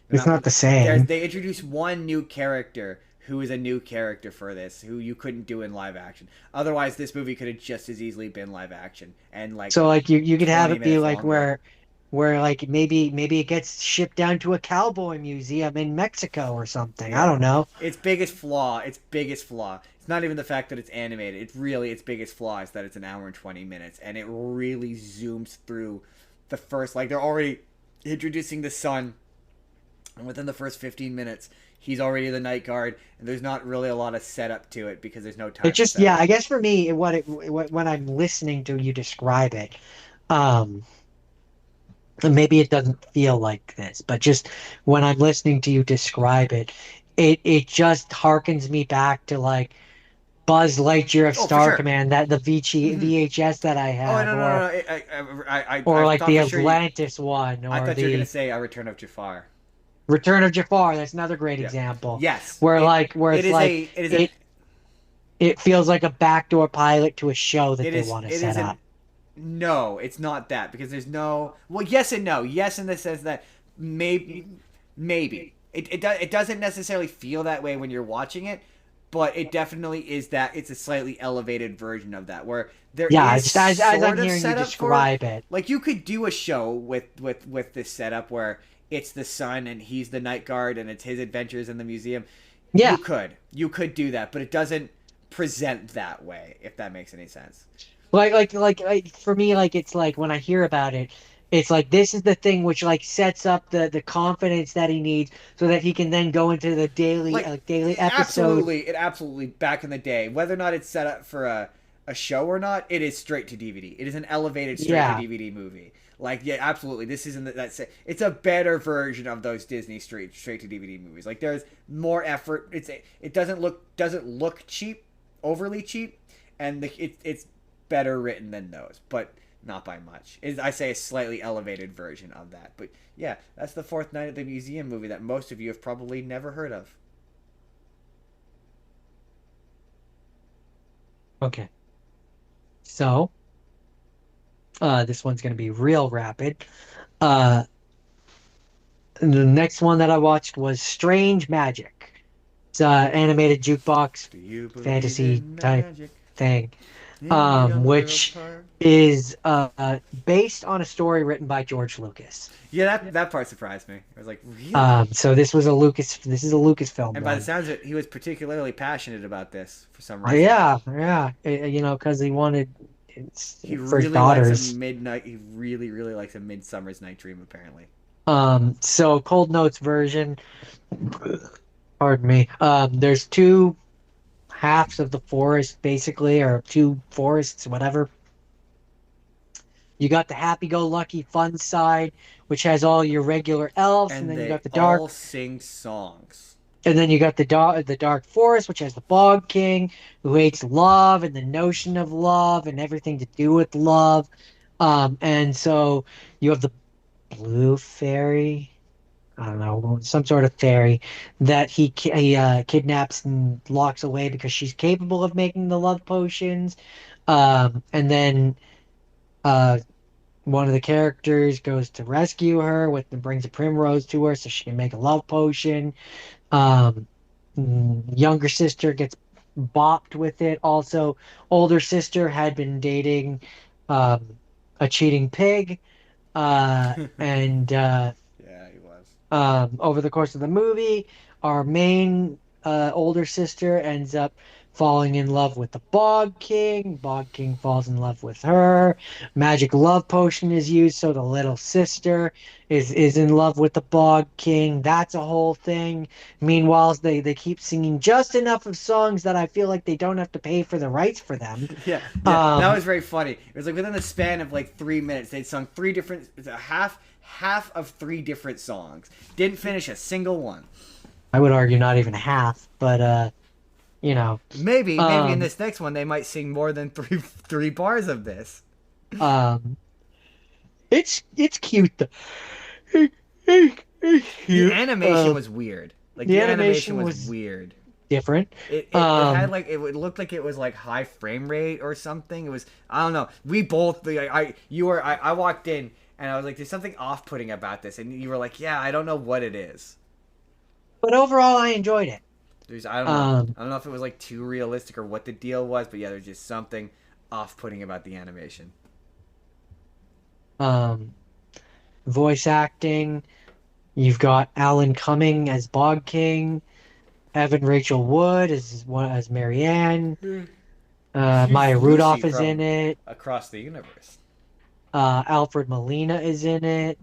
They're It's not. not the There's same. they introduced one new character who is a new character for this, who you couldn't do in live action. Otherwise, this movie could have just as easily been live action and like So like you could have 20 it be minutes like longer. where like maybe it gets shipped down to a cowboy museum in Mexico or something. I Yeah. don't know. Its biggest flaw, its biggest flaw. It's not even the fact that it's animated. It's really its biggest flaw is that it's an hour and 20 minutes and it really zooms through the first like they're already introducing the sun and within the first 15 minutes he's already the night guard and there's not really a lot of setup to it because there's no It time for just yeah, setup. I guess for me when I'm listening to you describe it, um and maybe it doesn't feel like this, but just when I'm listening to you describe it, it just harkens me back to like Buzz Lightyear of Oh, for Star sure. Command, that the Mm-hmm. VHS that I Oh have, no no no! I or like thought the for sure you. Atlantis one, I or thought you were gonna the say a Return of Jafar. Return of Jafar. That's another great Yeah. example, Yes. It where it it's is like a it is an it feels like a backdoor pilot to a show that it they is want to it set is an up. no. It's not that because there's no well yes and no. Yes in the sense that maybe it doesn't necessarily feel that way when you're watching it, but it definitely is that it's a slightly elevated version of that where there Yeah, is just as I'm sort of hearing you setup for describe it. like you could do a show with this setup where it's the sun and he's the night guard and it's his adventures in the museum. Yeah, You could do that, but it doesn't present that way if that makes any sense. like for me, like it's like when I hear about it, it's like this is the thing which like sets up the confidence that he needs so that he can then go into the Like daily episode. it absolutely back in the day, whether or not it's set up for a show or not, it is straight to DVD. It is an elevated straight to Yeah, DVD movie. Like yeah, absolutely. This isn't that's it. It's a better version of those Disney straight to DVD movies. Like there's more effort. It doesn't look cheap, overly cheap, and it's better written than those, but not by much. I say a slightly elevated version of that. But yeah, that's the Fourth Night at the Museum movie that most of you have probably never heard of. okay. So, this one's gonna be real rapid. Uh, the next one that I watched was Strange Magic. It's a animated jukebox Do you believe fantasy in type magic thing, in the underworld's which heart? is based on a story written by George Lucas. Yeah, that part surprised me. I was like, really? So this is a Lucasfilm And by the one. sounds of it, he was particularly passionate about this for some reason. Yeah, yeah, you know, because he wanted it's He for his really likes a daughters. midnight. He really likes a Midsummer's Night Dream. Apparently, So Cold Notes version, pardon me. There's two halves of the forest, basically, or two forests, whatever. You got the happy-go-lucky fun side, which has all your regular elves, and and then you they got the all dark, sing songs. and then you got the dark forest, which has the Bog King, who hates love and the notion of love and everything to do with love. And so you have the blue fairy. I don't know, some sort of fairy that he kidnaps and locks away because she's capable of making the love potions. And then uh, one of the characters goes to rescue her with and brings a primrose to her so she can make a love potion. Um, Younger sister gets bopped with it. Also, older sister had been dating um, a cheating pig. And Yeah, he was. over the course of the movie, our main older sister ends up falling in love with the Bog King. Bog King falls in love with her. Magic love potion is used, so the little sister is in love with the Bog King. That's a whole thing. Meanwhile, they keep singing just enough of songs that I feel like they don't have to pay for the rights for them. Yeah, yeah, that Um, was very funny. It was like within the span of like 3 minutes, they'd sung three different, half of three different songs. Didn't finish a single one. I would argue not even half, but you know. Maybe in Um, this next one they might sing more than three bars of this. um, it's cute though. It's The cute. animation was weird. Like The the animation animation was was weird. different. It had Um, like it looked like it was like high frame rate or something. It was I don't know. We both I walked in and I was like, there's something off putting about this, and you were like, yeah, I don't know what it is. but overall, I enjoyed it. There's I don't know. Um, I don't know if it was like too realistic or what the deal was, but yeah, there's just something off putting about the animation. um, Voice acting. You've got Alan Cumming as Bog King, Evan Rachel Wood as Marianne. She's Maya Lucy Rudolph is in from it. Across the Universe. Alfred Molina is in it,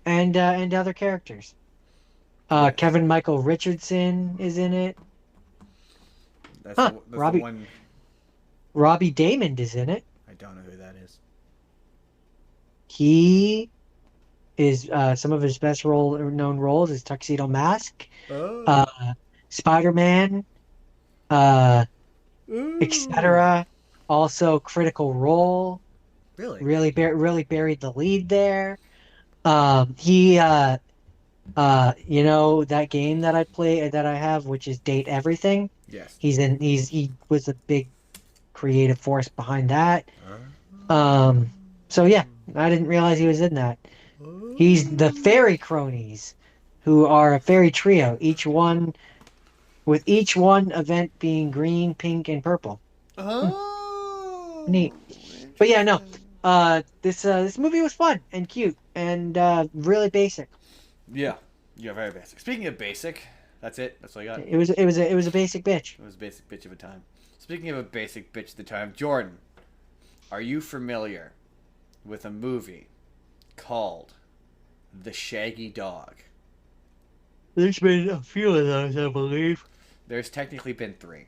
and other characters. Yes, Kevin Michael Richardson is in it. Huh, that's the one. Robbie Damon is in it. I don't know who that is. He is some of his best role known roles is Tuxedo Mask, Oh. uh, Spider-Man, uh, Ooh. etc. Also, Critical Role Really? really buried the lead there. He you know that game that I play that I have, which is Date Everything. Yes. He was a big creative force behind that. Uh, Um, so yeah, I didn't realize he was in that. He's the fairy cronies, who are a fairy trio, each one event being green, pink, and purple. Hmm, oh, neat. But yeah, no. interesting. This movie was fun and cute and really basic. Yeah. Yeah, very basic. Speaking of basic, that's it. That's all I got. It was a basic bitch. It was a basic bitch of a time. Speaking of a basic bitch of the time, Jordan, are you familiar with a movie called The Shaggy Dog? There's been a few of those, I believe. There's technically been three.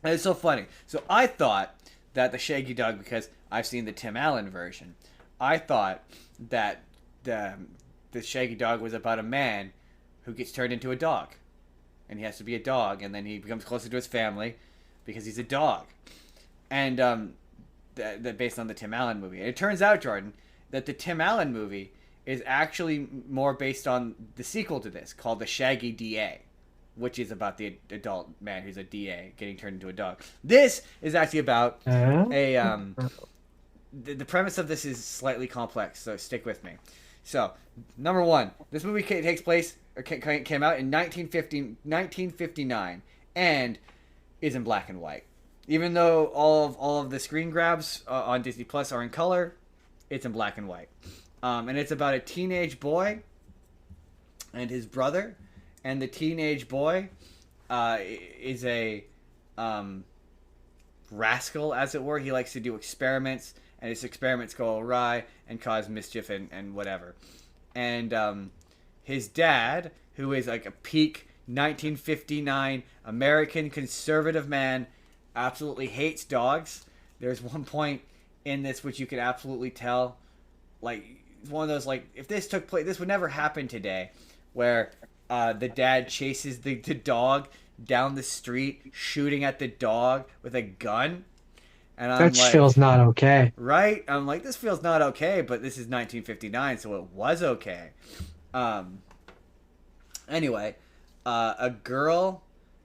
And it's so funny. So I thought that The Shaggy Dog, because I've seen the Tim Allen version, I thought that the, the Shaggy Dog was about a man who gets turned into a dog. And he has to be a dog, and then he becomes closer to his family because he's a dog. And that based on the Tim Allen movie. And it turns out, Jordan, that the Tim Allen movie is actually more based on the sequel to this called The Shaggy DA, which is about the adult man who's a DA getting turned into a dog. This is actually about Uh, a the premise of this is slightly complex, so stick with me. So, number one, this movie takes place or came out in 1959 and is in black and white. Even though all of the screen grabs on Disney Plus are in color, it's in black and white. And it's about a teenage boy and his brother, and the teenage boy is a um, rascal, as it were. He likes to do experiments, and his experiments go awry and cause mischief and whatever. And his dad, who is like a peak 1959 American conservative man, absolutely hates dogs. There's one point in this which you can absolutely tell, like, it's one of those, like, if this took place, this would never happen today, where the dad chases the dog down the street, shooting at the dog with a gun. And I'm that like, feels not okay. right? I'm like, this feels not okay, but this is 1959, so it was okay. Um, Anyway, a girl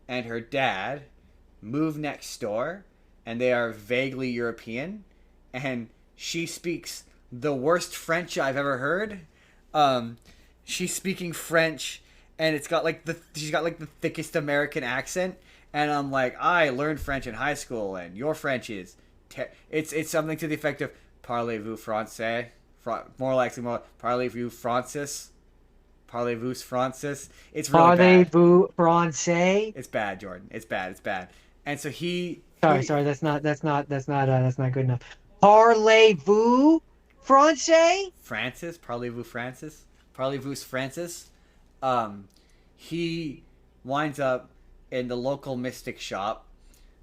and her dad move next door, and they are vaguely European, and she speaks the worst French I've ever heard. Um, she's speaking French, and she's got like the thickest American accent, and I'm like, I learned French in high school, and your French is, it's something to the effect of parlez-vous français, more parlez-vous Francis, parlez-vous Francis. It's really bad. Parlez-vous français? It's bad, Jordan. It's bad. It's bad. And so Sorry, that's not good enough. Parlez-vous français? Francis, parlez-vous Francis, parlez-vous Francis. Um, he winds up in the local mystic shop,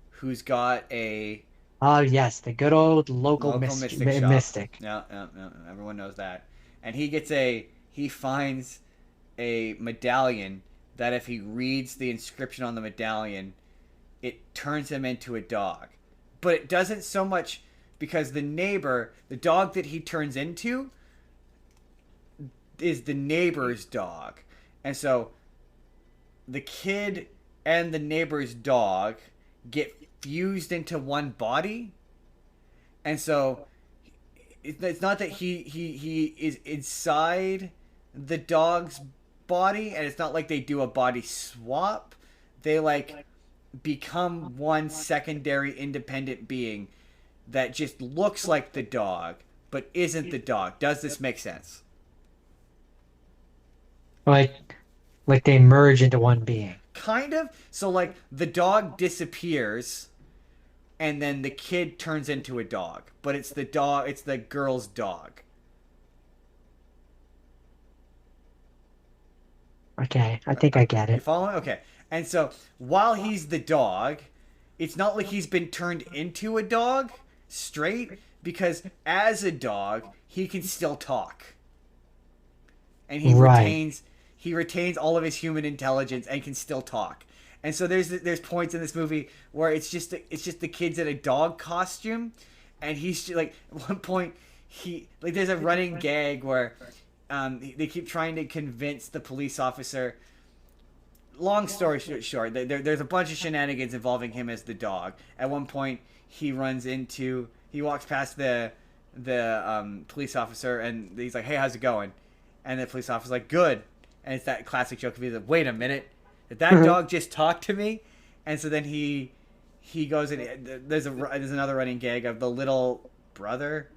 who's got a Oh yes, the good old local local mystic shop. mystic. Yeah, yeah, yeah, everyone knows that. And he finds a medallion that if he reads the inscription on the medallion, it turns him into a dog. But it doesn't so much because the dog that he turns into, is the neighbor's dog. And so the kid and the neighbor's dog get fused into one body. And so it's not that he is inside the dog's body, and it's not like they do a body swap. They like become one secondary independent being that just looks like the dog but isn't the dog. Does this make sense? Like like they merge into one being. Kind of. So like the dog disappears and then the kid turns into a dog, but it's the girl's dog. Okay, I think I get You it. following? Okay. And so while he's the dog, it's not like he's been turned into a dog straight, because as a dog, he can still talk. And Right. he retains all of his human intelligence and can still talk. And so there's points in this movie where it's just the kids in a dog costume, and he's like at one point he like there's a running gag where they keep trying to convince the police officer. Long story short, there's a bunch of shenanigans involving him as the dog. At one point, he walks past the police officer, and he's like, "Hey, how's it going?" And the police officer's like, "Good." And it's that classic joke of he's like, "Wait a minute, did that dog just talk to me?" And so then he goes and there's another running gag of the little brother.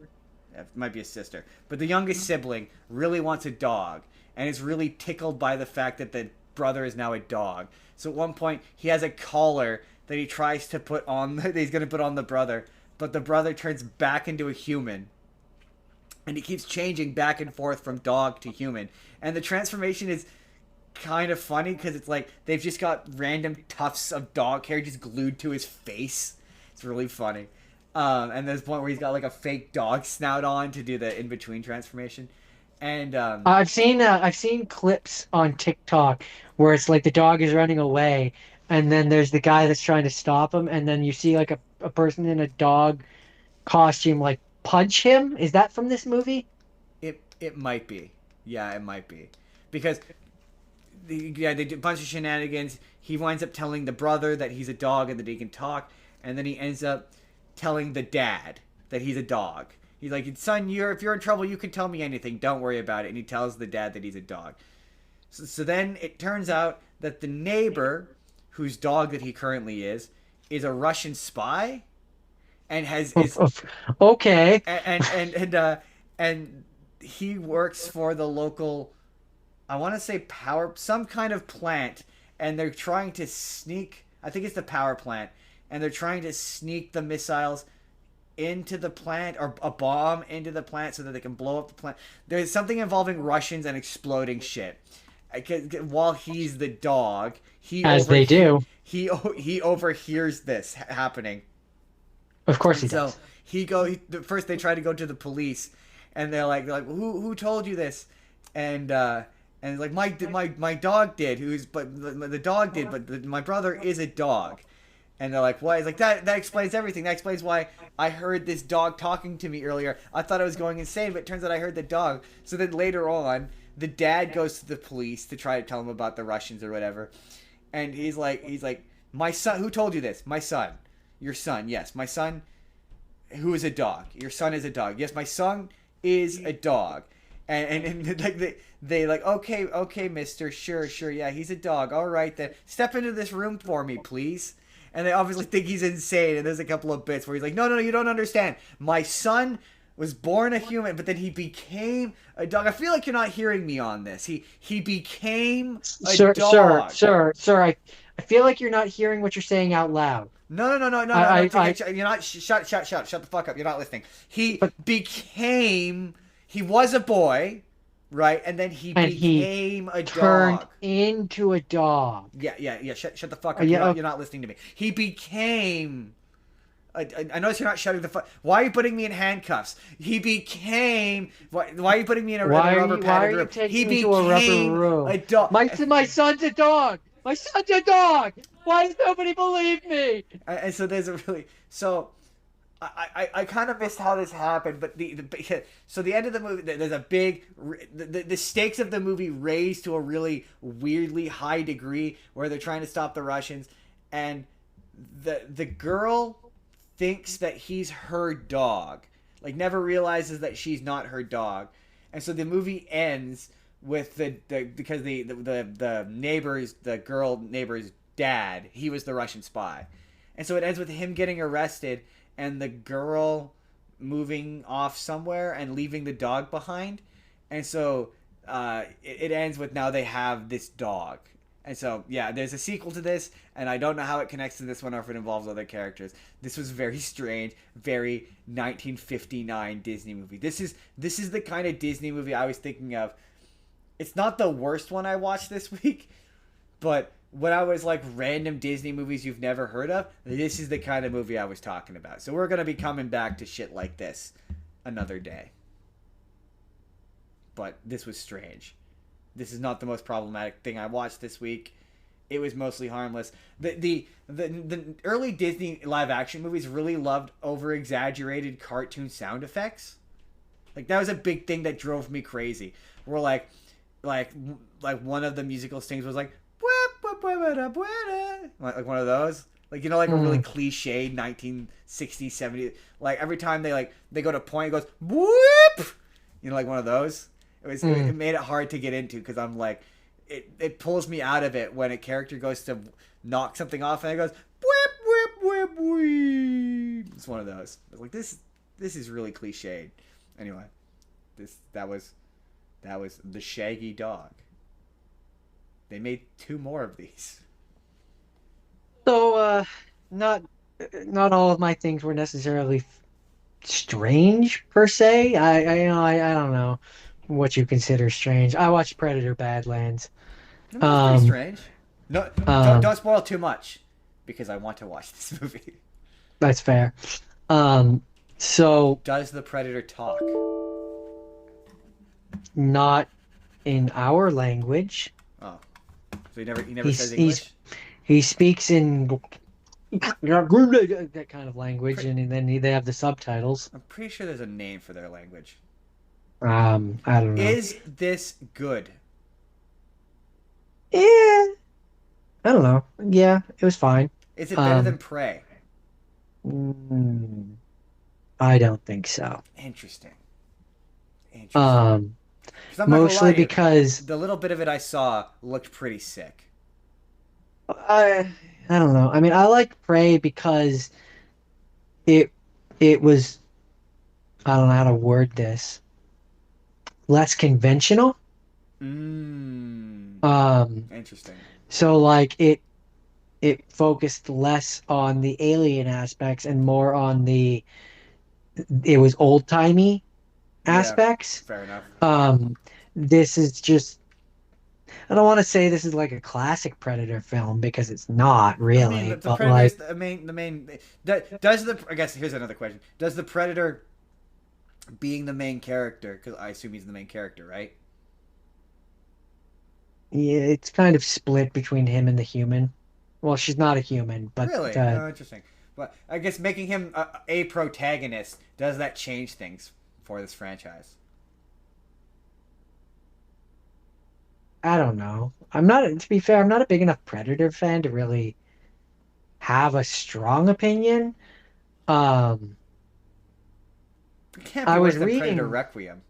It might be a sister, but the youngest sibling really wants a dog and is really tickled by the fact that the brother is now a dog. So at one point, he has a collar that he tries to put on. That he's going to put on the brother, but the brother turns back into a human, and he keeps changing back and forth from dog to human. And the transformation is kind of funny because it's like they've just got random tufts of dog hair just glued to his face. It's really funny. And there's a point where he's got like a fake dog snout on to do the in between transformation. And I've seen clips on TikTok where it's like the dog is running away, and then there's the guy that's trying to stop him, and then you see like a person in a dog costume like punch him. Is that from this movie? it might be, yeah, it might be, because yeah, they do a bunch of shenanigans. He winds up telling the brother that he's a dog and that he can talk, and then he ends up telling the dad that he's a dog. He's like, "Son, if you're in trouble, you can tell me anything. Don't worry about it." And he tells the dad that he's a dog. So then it turns out that the neighbor, whose dog that he currently is a Russian spy, and has Of, is of, okay. and he works for the local, I want to say some kind of plant, and they're trying to sneak. I think it's the power plant, and they're trying to sneak the missiles into the plant, or a bomb into the plant so that they can blow up the plant. There's something involving Russians and exploding shit. While he's the dog, As they do. he overhears this happening, Of course he and so does. first they try to go to the police, and they're like, who told you this? And it's like, my dog did, but the dog did, but my brother is a dog. And they're like, why? It's like, that explains everything. That explains why I heard this dog talking to me earlier. I thought I was going insane, but it turns out I heard the dog. So then later on, the dad goes to the police to try to tell him about the Russians or whatever, and he's like, my son. Who told you this? My son. Your son. Yes, my son. Who is a dog? Your son is a dog. Yes, my son is a dog. And like they like, okay, mister, sure, yeah, he's a dog. All right, then step into this room for me, please. And they obviously think he's insane. And there's a couple of bits where he's like, no, you don't understand. My son was born a human, but then he became a dog. I feel like you're not hearing me on this. He became a dog. Sir, I feel like you're not hearing what you're saying out loud. No. You're not. Shut the fuck up. You're not listening. But He was a boy, right? And then he and he became a turned dog. into a dog. Yeah. Shut the fuck up. Yeah, You're not listening to me. He became. I notice you're not shutting the fuck. Why are you putting me in handcuffs? He became. Why are you putting me in a rubber padded room? He me to a rubber room? A dog. My son's a dog. My son's a dog. Why does nobody believe me? And so there's a really I kind of missed how this happened, but so the end of the movie, there's a big the stakes of the movie raised to a really weirdly high degree where they're trying to stop the Russians, and the girl thinks that he's her dog, like never realizes that she's not her dog, and so the movie ends with because the neighbor's the girl neighbor's dad, he was the Russian spy, and so it ends with him getting arrested and the girl moving off somewhere and leaving the dog behind, and so it ends with now they have this dog. And so, yeah, there's a sequel to this, and I don't know how it connects to this one or if it involves other characters. This was very strange, very 1959 Disney movie. This is the kind of Disney movie I was thinking of. It's not the worst one I watched this week, but when I was like random Disney movies you've never heard of, this is the kind of movie I was talking about. So we're going to be coming back to shit like this another day. But this was strange. This is not the most problematic thing I watched this week. It was mostly harmless. The early Disney live action movies really loved over exaggerated cartoon sound effects. Like that was a big thing that drove me crazy. Where like one of the musical stings was like one of those. Like, you know, like a really cliched 1960s, 70s. Like every time they go to point, it goes whoop. You know, like one of those. It made it hard to get into because I'm like, it pulls me out of it when a character goes to knock something off and it goes whip. It's one of those. I was like, this is really cliched. Anyway, that was the Shaggy Dog. They made 2 more of these. So, not all of my things were necessarily strange per se. I don't know what you consider strange. I watched Predator Badlands. It was pretty strange. No, don't spoil too much because I want to watch this movie. That's fair. So does the Predator talk? Not in our language. Oh, so he never says English. He speaks in that kind of language, and then they have the subtitles. I'm pretty sure there's a name for their language. I don't know. Is this good? Yeah, I don't know. Yeah, it was fine. Is it better than Prey? I don't think so. Interesting. Mostly because the little bit of it I saw looked pretty sick. I don't know. I mean, I like Prey because it was, I don't know how to word this, less conventional. Interesting. So like it focused less on the alien aspects and more on it was old-timey aspects. Yeah, fair enough. This is just, I don't want to say this is like a classic Predator film because it's not really. I mean, but Predator like is the main. I guess here's another question: does the Predator, being the main character, because I assume he's the main character, right? Yeah, it's kind of split between him and the human. Well, she's not a human, but really interesting. But I guess making him a protagonist, does that change things for this franchise? I don't know. I'm not, to be fair, I'm not a big enough Predator fan to really have a strong opinion. Um, It can't be I was worse than Predator reading, Requiem.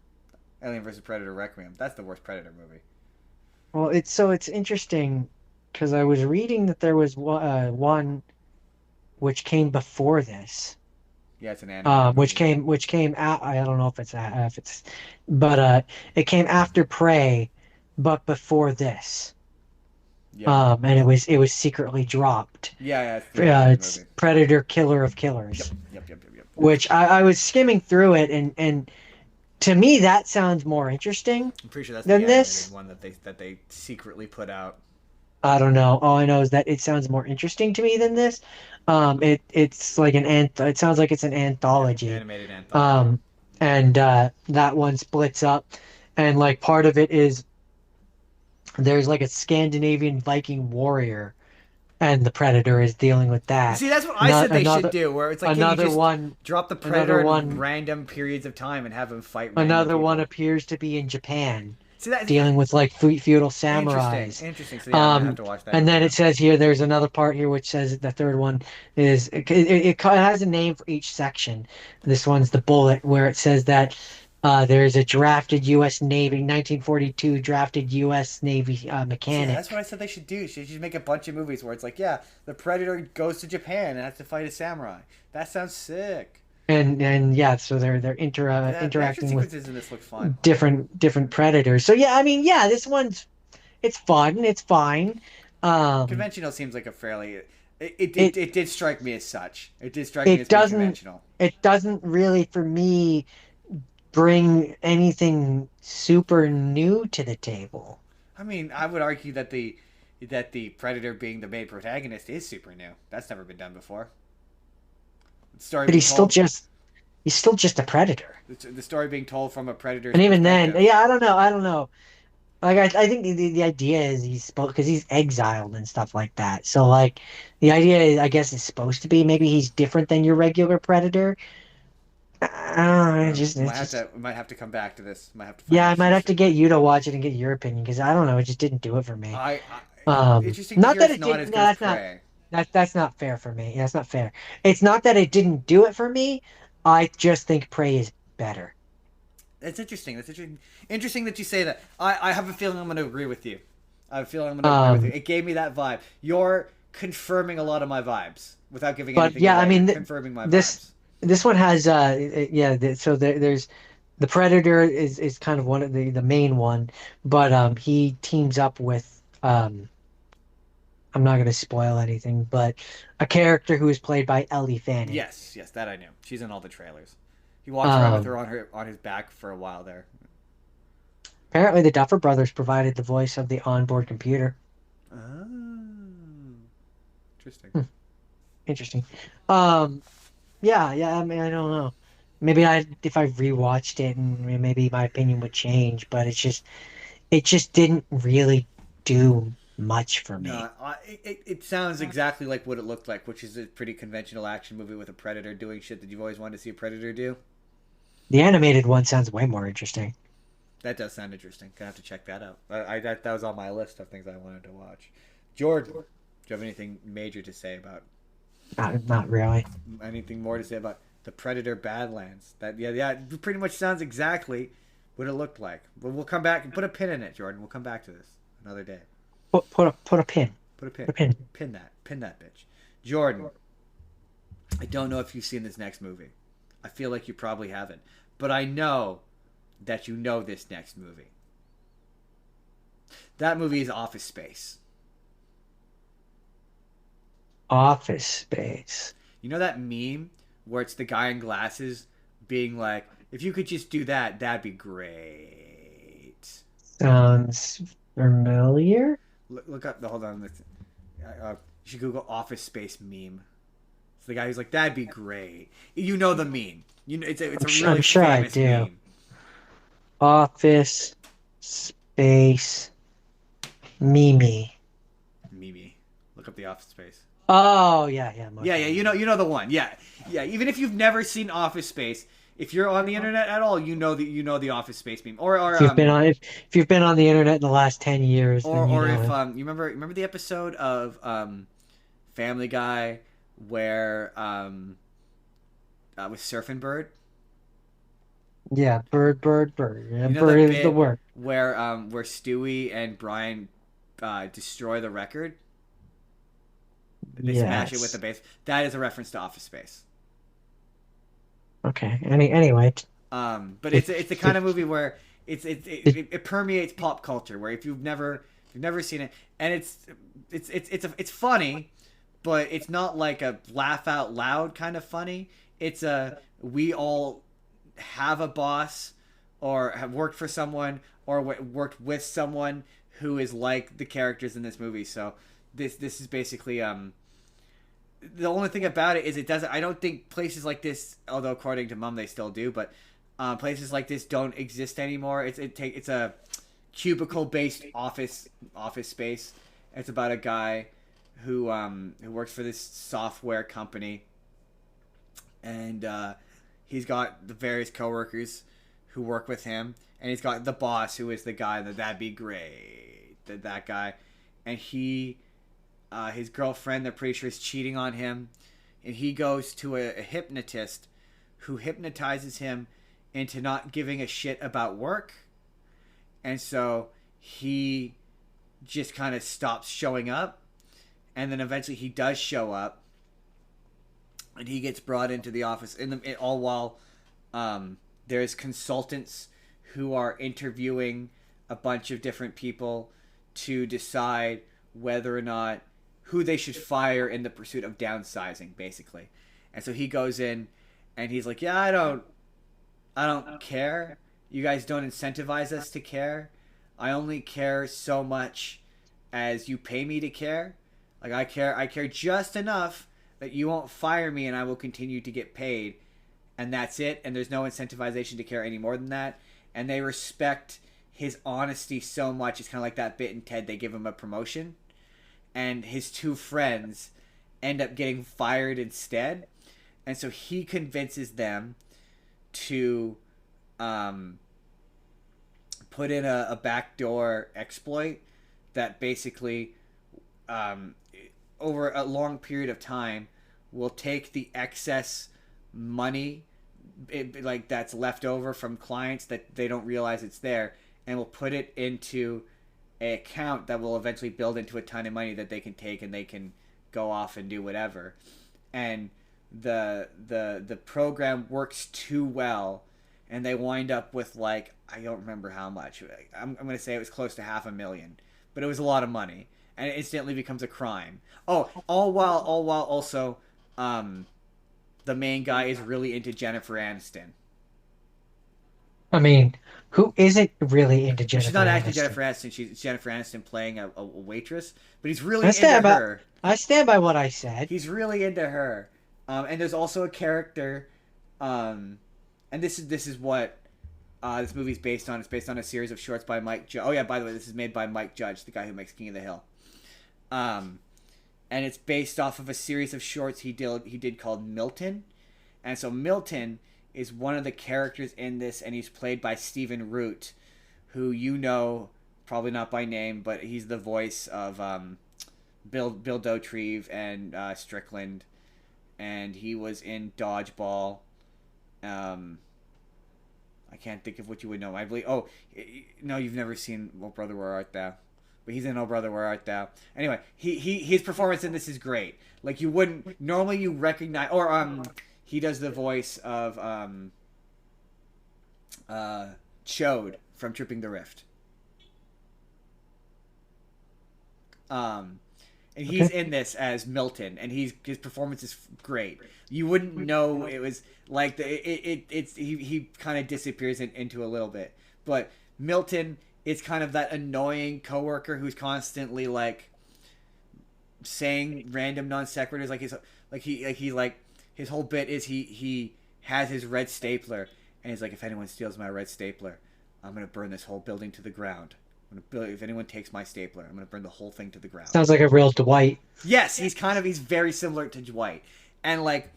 Alien vs Predator Requiem. That's the worst Predator movie. well, it's interesting because I was reading that there was one which came before this. Yeah, it's an animated movie. Which came out. I don't know if it's, but it came after Prey, but before this. Yep. And it was secretly dropped. Yeah, yeah, it's the animated It's movie. Predator Killer of Yep, Killers, yep, yep, yep, yep. which I was skimming through it, and to me that sounds more interesting I'm pretty sure that's the than animated this. one that they secretly put out. I don't know. All I know is that it sounds more interesting to me than this. It's like it sounds like it's an Yep, anthology. animated anthology. Um, and that one splits up, and like part of it is there's like a Scandinavian Viking warrior, and the Predator is dealing with that. See, that's what I Not said they should another do, where it's like, yeah, you another just one drop the another Predator in one random periods of time and have him fight random another one people. appears to be in Japan, See, that dealing with like feudal interesting, samurais. interesting. So yeah, I'm gonna have Um, to watch that and movie then it now. says here there's another part here which says the third one is it has a name for each section. This one's the bullet where it says that there's a drafted U.S. Navy 1942 drafted U.S. Navy See, that's what I mechanic. said they should do. They should make a bunch of movies where it's like, yeah, the Predator goes to Japan and has to fight a samurai. That sounds sick. And yeah, so they're The action interacting with sequences in this look fun. different predators. So yeah, I mean, yeah, this one's it's fun, it's fine. Um, Conventional seems like a fairly. it It did strike me as such. It did strike me it as being doesn't conventional. it doesn't really for me bring anything super new to the table. I mean, I would argue that the Predator being the main protagonist is super new. That's never been done before. The story But being told, he's still just a predator. the story being told from a Predator's And even then, perspective. yeah, I don't know. Like I think the idea is he's supposed because he's exiled and stuff like that. So like the idea is, I guess is supposed to be maybe he's different than your regular predator. I don't know, it's just Might have to come back to this. Might have to find yeah, out I might some have to shit. get you to watch it and get your opinion because I don't know, it just didn't do it for me. I interesting to Not hear that it's it not did. as No, good as that's not. Prey. That's not fair for me. That's not fair. It's not that it didn't do it for me. I just think Prey is better. That's interesting. That's interesting. Interesting that you say that. I have a feeling I'm going to agree with you. I have a feeling I'm going to agree with you. Um, It gave me that vibe. You're confirming a lot of my vibes without giving but anything yeah, I away. You're mean confirming my this vibes. this one has yeah. So there's the Predator is kind of one of the main one, but he teams up with I'm not gonna spoil anything, but a character who is played by Ellie Fanning. Yes, yes, that I knew. She's in all the trailers. He walks around with Um, her on his back for a while there. Apparently the Duffer Brothers provided the voice of the onboard computer. Oh, interesting. Hmm, interesting. Um, yeah. I mean, I don't know. Maybe if I rewatched it, and maybe my opinion would change. But it just didn't really do much for me. No, it sounds exactly like what it looked like, which is a pretty conventional action movie with a predator doing shit that you've always wanted to see a predator do. The animated one sounds way more interesting. That does sound interesting. Gonna have to check that out. That was on my list of things I wanted to watch. Jordan, do you have anything major to say about Not really. anything more to say about the Predator Badlands? That yeah, it pretty much sounds exactly what it looked like. But we'll come back and put a pin in it, Jordan. We'll come back to this another day. Put a pin. Put a Put pin. a pin. Pin that bitch. Jordan, I don't know if you've seen this next movie. I feel like you probably haven't. But I know that you know this next movie. That movie is Office Space. Office Space. You know that meme where it's the guy in glasses being like, if you could just do that, that'd be great. Sounds familiar. Look up the, hold on. You should Google Office Space meme. It's the guy who's like, that'd be great. You know the meme. You know, it's a I'm really sure I famous do. meme. Office Space Mimi. Meme. Look up the Office Space. Oh yeah, most Yeah, definitely. you know the one. Yeah, yeah. Even if you've never seen Office Space, if you're on the internet at all, you know the Office Space meme, If you've been on the internet in the last 10 years, then you or know if it. you remember the episode of Family Guy where with Surfing Bird. Yeah, bird. Yeah, You know bird that is the bit word. where Stewie and Brian destroy the record. They smash it with the Yes. base. That is a reference to Office Space. Okay. Anyway, But if, it's the kind if, of movie where if, it permeates pop culture. Where if you've never seen it, and it's funny, but it's not like a laugh out loud kind of funny. It's a we all have a boss or have worked for someone or worked with someone who is like the characters in this movie. So this is basically the only thing about it is it doesn't. I don't think places like this, although according to Mum they still do, but places like this don't exist anymore. It's a cubicle based office space. It's about a guy who works for this software company, and he's got the various coworkers who work with him, and he's got the boss who is the guy that'd be great, that guy, and his girlfriend, they're pretty sure, is cheating on him, and he goes to a hypnotist who hypnotizes him into not giving a shit about work, and so he just kind of stops showing up, and then eventually he does show up, and he gets brought into the office all while there's consultants who are interviewing a bunch of different people to decide whether or not who they should fire in the pursuit of downsizing, basically. And so he goes in and he's like, "Yeah, I don't care. You guys don't incentivize us to care. I only care so much as you pay me to care. Like I care just enough that you won't fire me and I will continue to get paid, and that's it, and there's no incentivization to care any more than that." And they respect his honesty so much. It's kind of like that bit in Ted, they give him a promotion, and his two friends end up getting fired instead. And so he convinces them to put in a backdoor exploit that basically over a long period of time will take the excess money like that's left over from clients that they don't realize it's there, and will put it into a account that will eventually build into a ton of money that they can take and they can go off and do whatever. And the program works too well, and they wind up with, like, I don't remember how much. I'm going to say it was close to $500,000, but it was a lot of money, and it instantly becomes a crime. Oh, all while also the main guy is really into Jennifer Aniston. I mean, who isn't really into Well, she's Jennifer not actually Aniston? Jennifer Aniston. She's Jennifer Aniston playing a waitress, but he's I really into stand by, her. I stand by what I said. He's really into her. And there's also a character, and this is what this movie's based on. It's based on a series of shorts by Mike Judge. Oh yeah, by the way, this is made by Mike Judge, the guy who makes King of the Hill. Um, and it's based off of a series of shorts he did called Milton. And so Milton is one of the characters in this, and he's played by Stephen Root, who you know probably not by name, but he's the voice of Bill Dauterive and Strickland, and he was in Dodgeball. I can't think of what you would know. I believe. Oh, no, you've never seen Oh Brother Where Art Thou? But he's in Oh Brother Where Art Thou. Anyway, his performance in this is great. Like, you wouldn't normally you recognize, or he does the voice of Chode from Tripping the Rift. And he's Okay. in this as Milton, and his performance is great. You wouldn't know it was like he kind of disappears into a little bit, but Milton is kind of that annoying coworker who's constantly like saying random non sequiturs, his whole bit is he has his red stapler, and he's like, if anyone steals my red stapler, I'm gonna burn this whole building to the ground. If anyone takes my stapler, I'm gonna burn the whole thing to the ground. Sounds like a real Dwight. Yes, he's very similar to Dwight, and like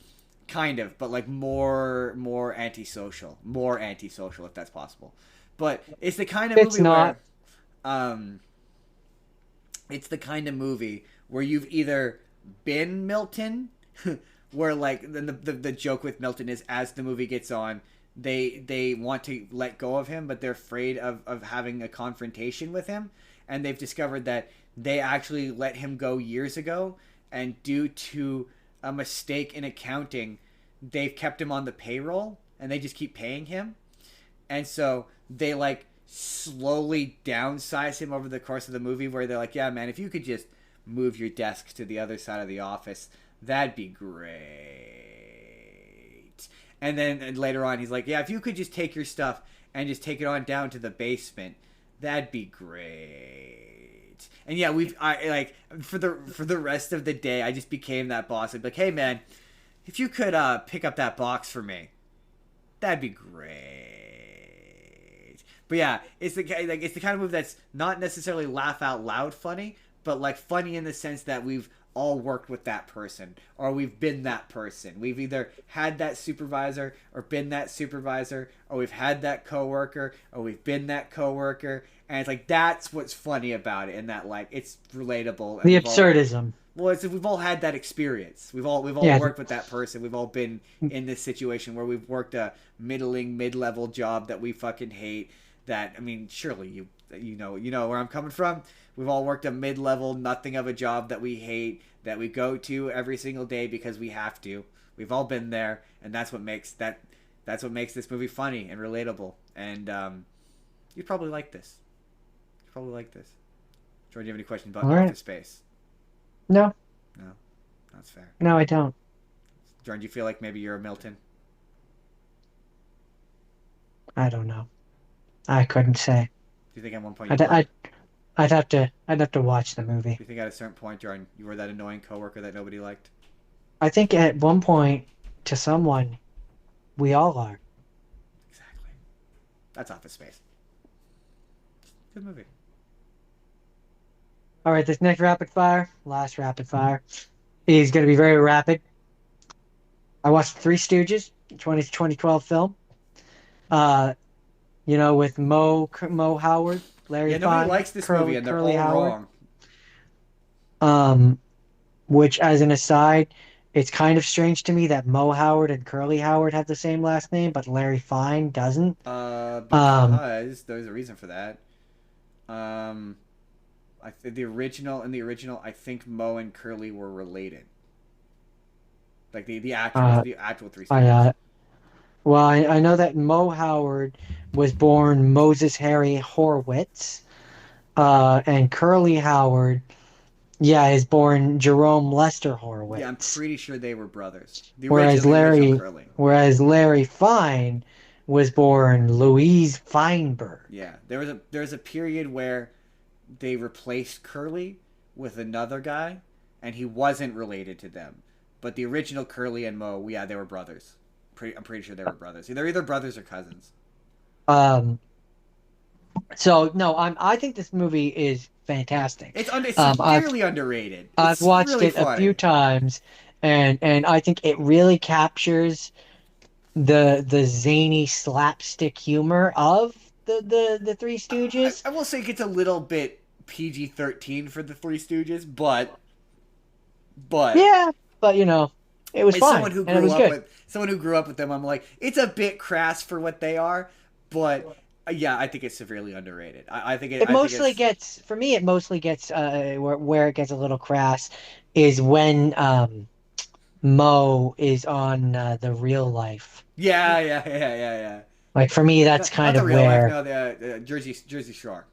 kind of, but like more antisocial if that's possible. But it's the kind of It's movie not. where um it's the kind of movie where you've either been Milton, where like the joke with Milton is as the movie gets on, they want to let go of him, but they're afraid of having a confrontation with him, and they've discovered that they actually let him go years ago, and due to a mistake in accounting, they've kept him on the payroll, and they just keep paying him, and so they like slowly downsize him over the course of the movie where they're like, yeah man, if you could just move your desk to the other side of the office, that'd be great. And then and later on he's like, yeah, if you could just take your stuff and just take it on down to the basement, that'd be great. And yeah, I like for the rest of the day I just became that boss. I'd be like, hey man, if you could pick up that box for me, that'd be great. But yeah, it's the kind of movie that's not necessarily laugh out loud funny, but like funny in the sense that we've all worked with that person or we've been that person. We've either had that supervisor or been that supervisor, or we've had that coworker or we've been that coworker, and it's like that's what's funny about it, and that like it's relatable, and The we've all absurdism. well, it's we've all had that experience. We've all Yeah. worked with that person. We've all been in this situation where we've worked a mid-level job that we fucking hate. That I mean, surely you know where I'm coming from. We've all worked a mid-level nothing of a job that we hate, that we go to every single day because we have to. We've all been there, and that's what makes this movie funny and relatable. And you'd probably like this. You'd probably like this. Jordan, do you have any questions about All right. Office Space? No, No, that's fair. no, I don't. Jordan, do you feel like maybe you're a Milton? I don't know. I couldn't say. Do you think at one point you I'd, were? I'd, I'd have to watch the movie. Do you think at a certain point, Jordan, you were that annoying coworker that nobody liked? I think at one point, to someone, we all are. Exactly. That's Office Space. Good movie. All right, this next last rapid fire, is going to be very rapid. I watched Three Stooges, 2012 film. Uh, with Mo Howard, Larry Yeah, nobody Fine, likes this movie, and they're Curly all Howard. wrong. Um, which, as an aside, it's kind of strange to me that Mo Howard and Curly Howard have the same last name, but Larry Fine doesn't. Um, Because there's a reason for that. Um, in the original, I think Mo and Curly were related. Like uh, the actual Three I Stooges. Well, I know that Mo Howard was born Moses Harry Horwitz, and Curly Howard, yeah, is born Jerome Lester Yeah, I'm Horwitz. pretty sure they were brothers. Whereas The original Larry, Curly. whereas Larry Fine was born Louise Feinberg. Yeah, there was a period where they replaced Curly with another guy, and he wasn't related to them. But the original Curly and Mo, yeah, they were brothers. I'm pretty sure they were brothers. They're either brothers or cousins. Um, so no, I think this movie is fantastic. It's I've severely underrated. I've It's watched really it a few funny. times, and I think it really captures the zany slapstick humor of the Three Stooges. I will say it gets a little bit PG-13 for the Three Stooges, but Yeah, but it was as fine and it was good. someone who grew up with them, I'm like, it's a bit crass for what they are, but yeah, I think it's severely underrated. It I think mostly it's gets for me. It mostly gets where it gets a little crass is when Mo is on the real life. yeah. Like for me, that's Not kind the of real life, where no, the Jersey Shore.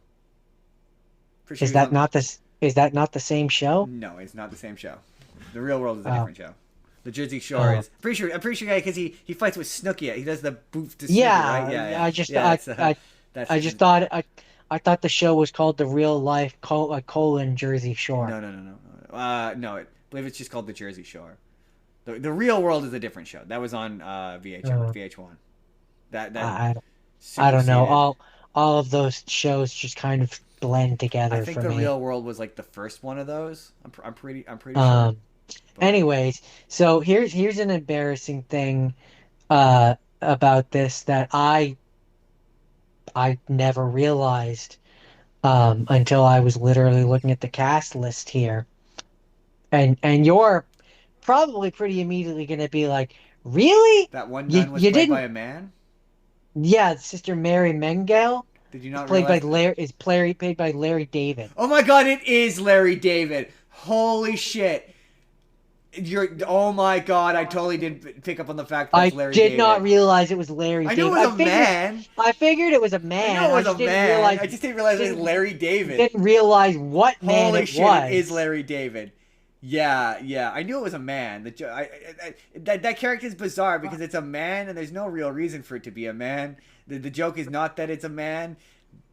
Pretty sure is he was that on. not this is that not the same show? No, it's not the same show. The Real World is a Oh, different show. The Jersey Shore oh. is pretty sure. I'm pretty sure, yeah, because he fights with Snooki. He does the boof to Snooki, right? Yeah, I just Yeah. It's that's I just thought I thought the show was called The Real Life colon Jersey Shore. no. No, I believe it's just called the Jersey Shore. The Real World is a different show. That was on Uh, VH1. That I I don't know. superseded. All of those shows just kind of blend I together think for the me. Real World was like the first one of those. I'm pretty sure. Um, Anyways, so here's an embarrassing thing about this that I never realized until I was literally looking at the cast list here. And you're probably pretty immediately gonna be like, "Really? That one You nun was you played by didn't?" a man. Yeah, Sister Mary Mengele Did you is not played by realize that? Larry David. Oh my God! It is Larry David. Holy shit! You're. Oh my God! I totally didn't pick up on the fact that's I Larry did not David. realize it was Larry I knew David. it was a man. I figured it was a I knew man. it I was a just man. I just didn't realize it was didn't Larry David. didn't realize what man Holy it shit! It is was. Larry David. Yeah, yeah. I knew it was a man. That character is bizarre because it's a man and there's no real reason for it to be a man. The joke is not that it's a man.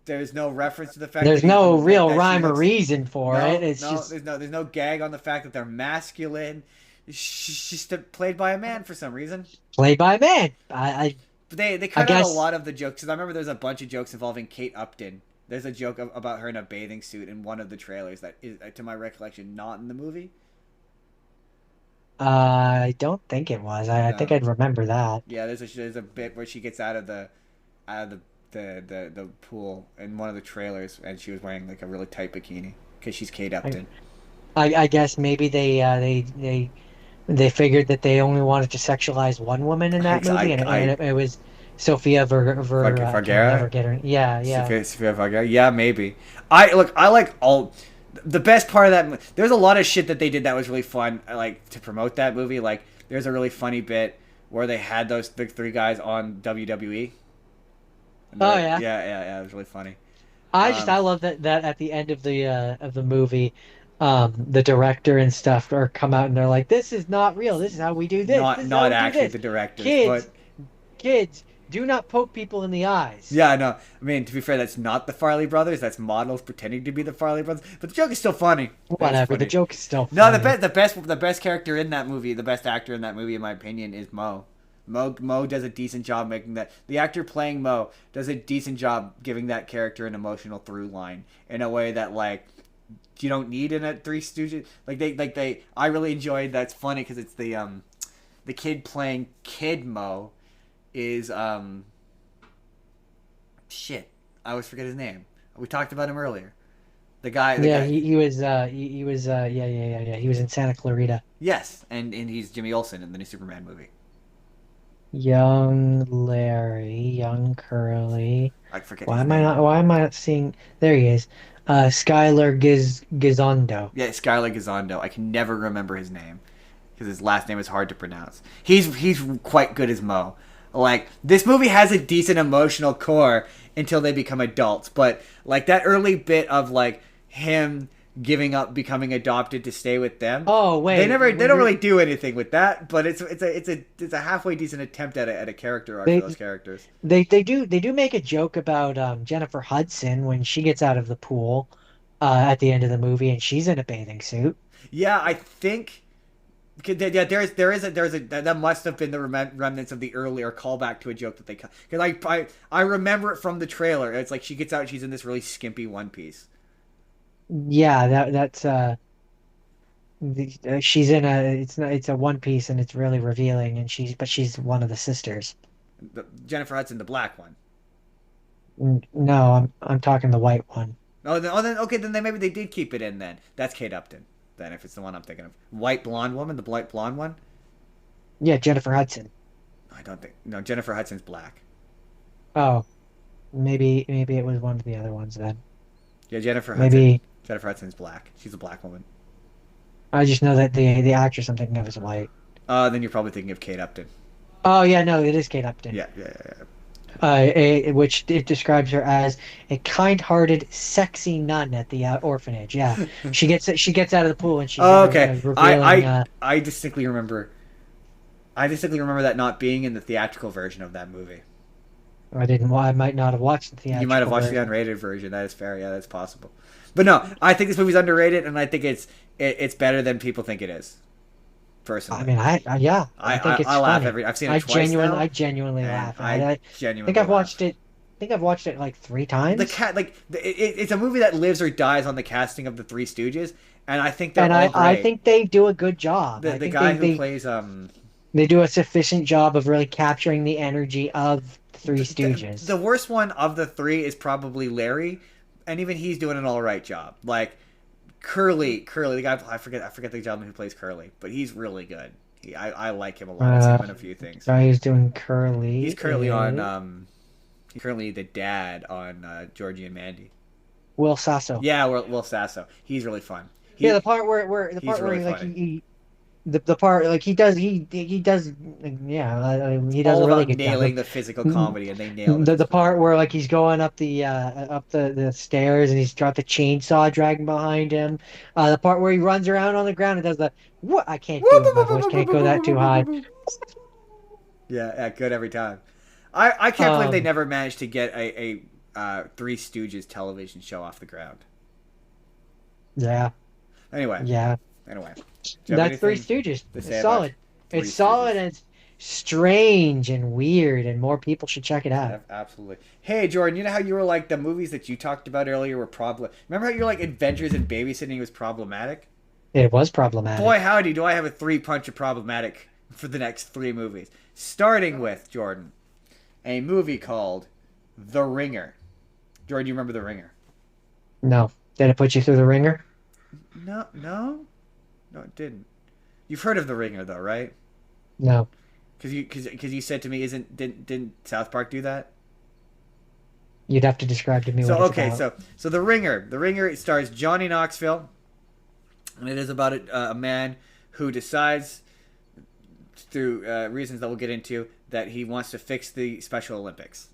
There's no reference to the fact There's that he no that, real that she rhyme or looks. reason for it. No, It's no. just There's no gag on the fact that they're masculine. She's just played by a man for some reason. played by a man. But they I cut out a guess lot of the jokes because I remember there's a bunch of jokes involving Kate Upton. There's a joke about her in a bathing suit in one of the trailers that is, to my recollection, not in the movie. I don't think it was. I think No. I'd remember that. Yeah, there's a bit where she gets out of the pool in one of the trailers, and she was wearing like a really tight bikini because she's Kate I, Upton. I guess maybe they figured that they only wanted to sexualize one woman in that movie, and it was Sofia I can never Vergara, get her. Yeah, yeah. Sofia Vergara. Yeah, maybe. I like all. The best part of that. There's a lot of shit that they did that was really fun. Like to promote that movie. Like there's a really funny bit where they had those big three guys on WWE. Oh yeah. It was really funny. I love that at the end of the movie, the director and stuff are come out and they're like, "This is not real. This is how we do this. This is how Not we do actually this. the directors, Kids, but kids, do not poke people in the eyes." yeah, no. I mean, to be fair, that's not the Farley brothers. That's models pretending to be the Farley brothers. But the joke is still funny. That's Whatever. The funny. joke is still No, funny. the best character in that movie, the best actor in that movie, in my opinion, is Mo. Mo does a decent job making that. The actor playing Mo does a decent job giving that character an emotional through line in a way that like you don't need in a Three Stooges. They. I really enjoyed. That's funny because it's the kid playing Kid Mo is shit. I always forget his name. We talked about him earlier. The Yeah, guy. he was yeah. He was in Santa Clarita. Yes, and he's Jimmy Olsen in the new Superman movie. Young Larry, young Curly. I forget his name. Why am I not seeing? There he is. Skylar Gizondo. Yeah, Skylar Gizondo. I can never remember his name because his last name is hard to pronounce. He's quite good as Mo. Like this movie has a decent emotional core until they become adults, but like that early bit of like him giving up becoming adopted to stay with them. Oh They wait, don't really do anything with that, but it's a halfway decent attempt at a character arc for they those characters. they do make a joke about Jennifer Hudson when she gets out of the pool at the end of the movie and she's in a bathing suit. Yeah, I think. Yeah, there's a that must have been the remnants of the earlier callback to a joke that they cut because I remember it from the trailer. It's like she gets out, she's in this really skimpy one piece. Yeah, that's she's in a it's a one piece and it's really revealing and she's one of the sisters. Jennifer Hudson, the black one. No, I'm talking the white one. Then okay, then maybe they did keep it in. Then that's Kate Upton. Then if it's the one I'm thinking of, white blonde woman, the white blonde one. Yeah, Jennifer Hudson. I don't think no. Jennifer Hudson's black. Oh, maybe it was one of the other ones then. Yeah, Jennifer Hudson. Maybe Jennifer Hudson's black. She's a black woman. I just know that the actress I'm thinking of is white. Then you're probably thinking of Kate Upton. Oh yeah, no, it is Kate Upton. Yeah. Which it describes her as a kind-hearted, sexy nun at the orphanage. Yeah, she gets out of the pool and she's Oh, okay. revealing. I distinctly remember. I distinctly remember that not being in the theatrical version of that movie. I didn't. I might not have watched the theatrical You might have watched version. the unrated version. That is fair. Yeah, that's possible. But no, I think this movie's underrated, and I think it's better than people think it is. Personally, I mean, yeah, I think it's I laugh funny. I've seen it twice now. I genuinely and laugh. I genuinely think I've laugh. watched it. I think I've watched it like 3 times. The cat it's a movie that lives or dies on the casting of the Three Stooges, and I think they're And all I great. think they do a good job. I The think guy who plays they do a sufficient job of really capturing the energy of the Three the Stooges. worst one of the three is probably Larry, and even he's doing an all right job. Like Curly, the guy I forget the gentleman who plays Curly, but he's really good. I like him a lot. I've seen him in a few things. Guy who's doing He's Curly currently on is he's currently the dad on Georgie and Mandy. Will Sasso. Yeah, Will Sasso. He's really fun. Yeah, He the he's part where really he, like funny. the part like he does yeah he does All a really about good job. nailing Like the physical comedy, and they nail the the physical part comedy. where like he's going up the stairs and he's got the chainsaw dragging behind him. The part where he runs around on the ground and does the what I can't do it. My voice can't go that too high. Yeah, good every time. I can't believe they Um, never managed to get a Three Stooges television show off the ground. yeah, Anyway, yeah. anyway, do you have That's Three anything Stooges. to It's say about solid. It's Three solid Stooges? and it's strange and weird, and more people should check it out. Absolutely. Hey, Jordan, you know how you were like the movies that you talked about earlier were problem. Remember how you're like Adventures in Babysitting was problematic? It was Boy, problematic. howdy, do I have a three-punch of problematic for the next three movies. Starting with, Jordan, a movie called The Ringer. Jordan, you remember The Ringer? No. Did it put you through the ringer? No, no, no, it didn't. You've heard of The Ringer, though, right? No. Because you said to me, didn't South Park do that? You'd have to describe to me So what it's okay, about. so The Ringer, it stars Johnny Knoxville, and it is about a man who decides through reasons that we'll get into that he wants to fix the Special Olympics.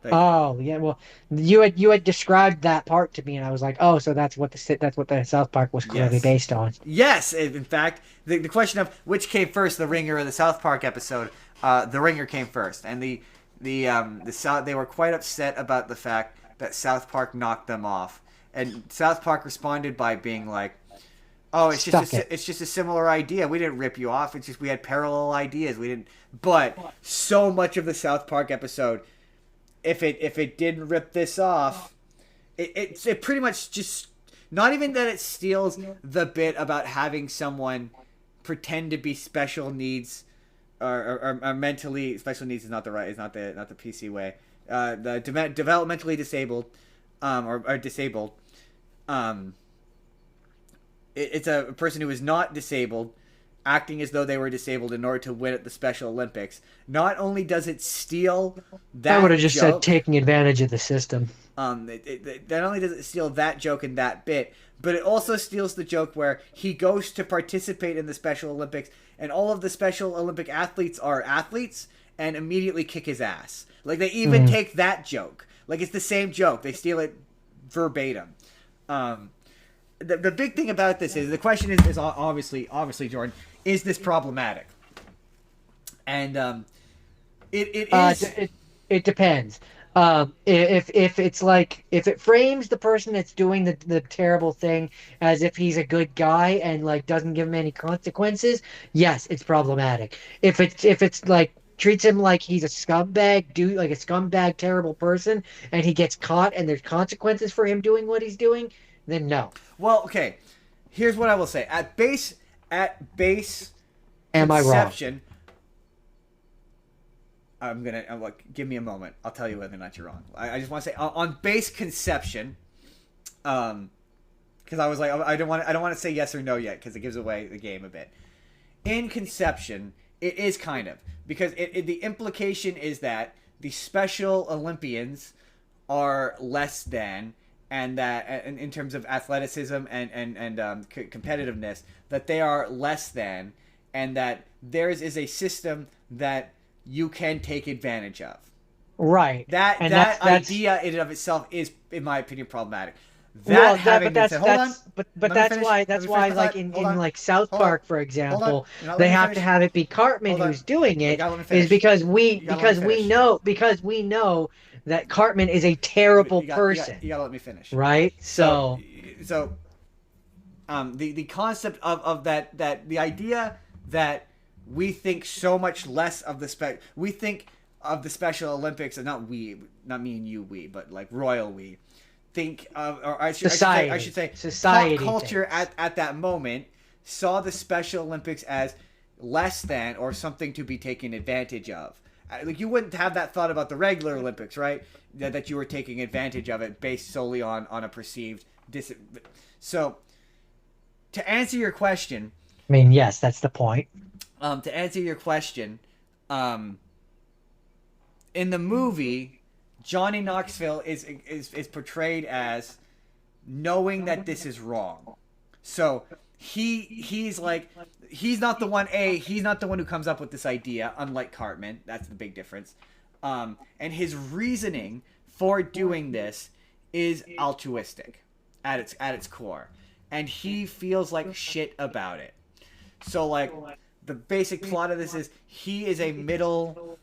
Like, Oh, yeah. Well, you had described that part to me, and I was like, oh, so that's what the South Park was clearly yes, based on. yes. In fact, the question of which came first, The Ringer or the South Park episode, The Ringer came first, and the South they were quite upset about the fact that South Park knocked them off, and South Park responded by being like, "Oh, Stuck it. it's just a similar idea. We didn't rip you off. It's just we had parallel ideas. We didn't." But so much of the South Park episode, if it didn't rip this off, it pretty much just not even that it steals the bit about having someone pretend to be special needs or mentally special needs is not the right is not the PC way. The developmentally disabled or disabled. Um, it's a person who is not disabled acting as though they were disabled in order to win at the Special Olympics. Not only does it steal I would that have just said joke, taking advantage of the system. not only does it steal that joke and that bit, but it also steals the joke where he goes to participate in the Special Olympics, and all of the Special Olympic athletes are athletes, and immediately kick his ass. Like they even Mm. take that joke, like it's the same joke. They steal it verbatim. Um, the big thing about this is the question is obviously Jordan, is this problematic? And it is. It depends. If it's like if it frames the person that's doing the terrible thing as if he's a good guy and like doesn't give him any consequences, yes, it's problematic. If it's like treats him like he's a scumbag, dude, like a scumbag, terrible person, and he gets caught and there's consequences for him doing what he's doing, then no. Well, okay. Here's what I will say. At base Am I wrong? conception, I'm like, give me a moment. I'll tell you whether or not you're wrong. I just want to say on base conception, because I was like, I don't want to say yes or no yet because it gives away the game a bit. In conception, it is kind of because the implication is that the Special Olympians are less than, and that in terms of athleticism and competitiveness, that they are less than, and that theirs is a system that you can take advantage of. Right. And That that's idea in and of itself is, in my opinion, problematic. well, That having been said, hold on, but let me finish. Let that's me finish why my like thought. Hold in on, like South hold on, Park, for hold on. example, You're not they letting me have to finish. have it be Cartman Hold on. who's doing You it, gotta let me is finish. You gotta let me finish. because we know that Cartman is a terrible person, You gotta let me finish. right? So So so the concept of that the idea that we think so much less of we think of the Special Olympics, and not me and you, but like royal we think of, or I should say, pop Society culture thinks. at that moment saw the Special Olympics as less than or something to be taken advantage of. Like you wouldn't have that thought about the regular Olympics, right? That you were taking advantage of it based solely on a perceived So to answer your question, I mean, yes, that's the point. to answer your question, um, in the movie, Johnny Knoxville is portrayed as knowing that this is wrong. So he's like he's not the one. He's not the one who comes up with this idea. Unlike Cartman, that's the big difference. And his reasoning for doing this is altruistic at its core, and he feels like shit about it. So like the basic plot of this is he is a middle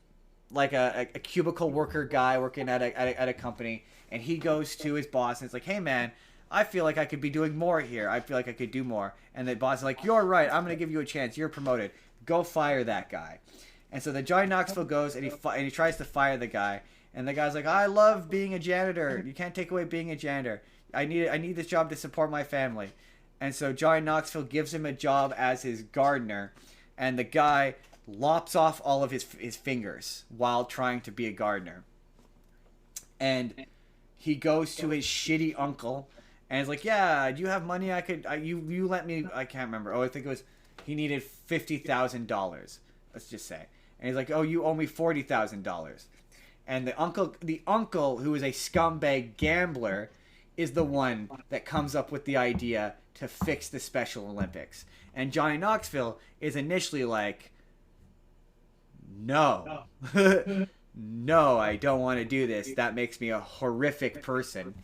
like a cubicle worker guy working at a company, and he goes to his boss and it's like, hey man, I feel like I could be doing more here. I feel like I could do more. And the boss is like, you're right. I'm going to give you a chance. You're promoted. Go fire that guy. And so the Johnny Knoxville goes and he tries to fire the guy. And the guy's like, I love being a janitor. You can't take away being a janitor. I need this job to support my family. And so Johnny Knoxville gives him a job as his gardener. And the guy lops off all of his fingers while trying to be a gardener. And he goes to his shitty uncle and he's like, yeah, do you have money I could you let me, I can't remember. Oh, I think it was he needed $50,000, let's just say. And he's like, oh, you owe me $40,000. And the uncle who is a scumbag gambler is the one that comes up with the idea to fix the Special Olympics. And Johnny Knoxville is initially like, no. No, I don't want to do this. That makes me a horrific person.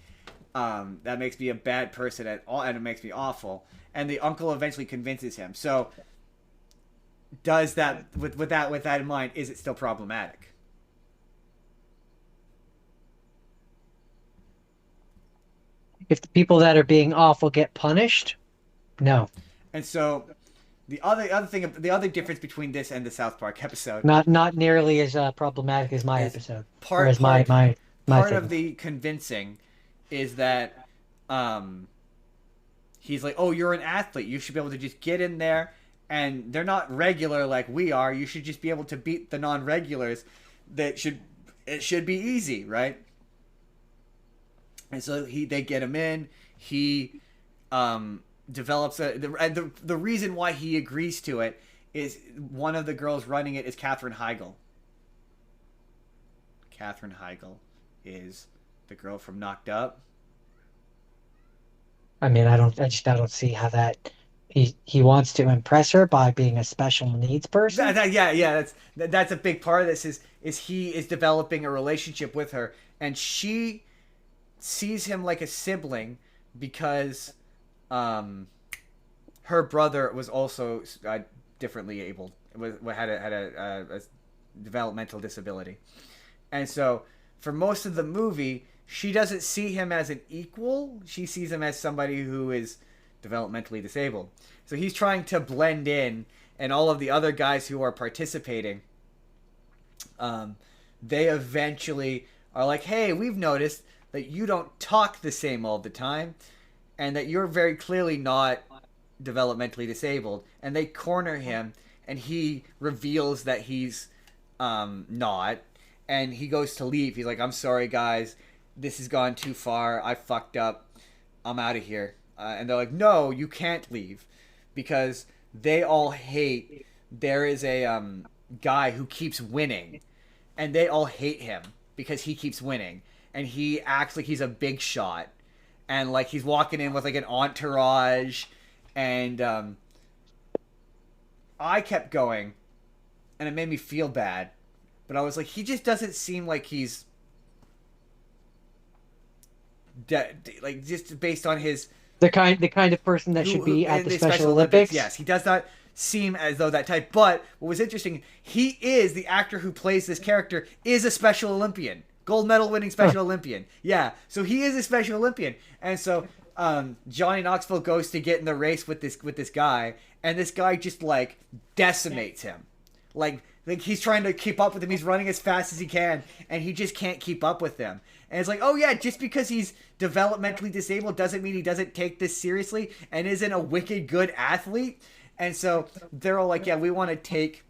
That makes me a bad person at all, and it makes me awful. And the uncle eventually convinces him. So, does that with that in mind, is it still problematic? If the people that are being awful get punished, no. And so, the other difference between this and the South Park episode, Not nearly as problematic as my is episode or part as part my part thing. of the convincing is that he's like, oh, you're an athlete, you should be able to just get in there, and they're not regular like we are, you should just be able to beat the non-regulars. It should be easy, right? And so they get him in. He develops the reason why he agrees to it is one of the girls running it is Katherine Heigl. Katherine Heigl is the girl from Knocked Up. I mean, I don't see how that he wants to impress her by being a special needs person. Yeah, that's a big part of this is he is developing a relationship with her, and she sees him like a sibling because her brother was also differently abled, had a developmental disability, and so for most of the movie she doesn't see him as an equal. She sees him as somebody who is developmentally disabled. So he's trying to blend in, and all of the other guys who are participating, they eventually are like, hey, we've noticed that you don't talk the same all the time, and that you're very clearly not developmentally disabled. And they corner him, and he reveals that he's not, and he goes to leave. He's like, I'm sorry, guys. This has gone too far. I fucked up. I'm out of here. And they're like, no, you can't leave. Because they all hate... There is a guy who keeps winning. And they all hate him because he keeps winning. And he acts like he's a big shot. And like he's walking in with like an entourage. And I kept going. And it made me feel bad. But I was like, he just doesn't seem like he's... like just based on his The kind of person that should be at the Special Olympics. Yes, he does not seem as though that type. But what was interesting, he is the actor who plays this character is a Special Olympian, gold medal winning Special Olympian. Yeah, so he is a Special Olympian, and so Johnny Knoxville goes to get in the race with this guy, and this guy just like decimates him, like he's trying to keep up with him. He's running as fast as he can, and he just can't keep up with them. And it's like, oh yeah, just because he's developmentally disabled doesn't mean he doesn't take this seriously and isn't a wicked good athlete. And so they're all like, yeah, we want to take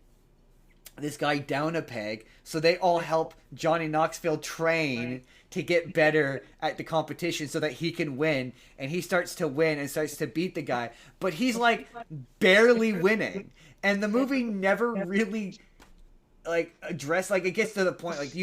this guy down a peg. So they all help Johnny Knoxville train to get better at the competition so that he can win. And he starts to win and starts to beat the guy. But he's like barely winning. And the movie never really like addressed, like it gets to the point, like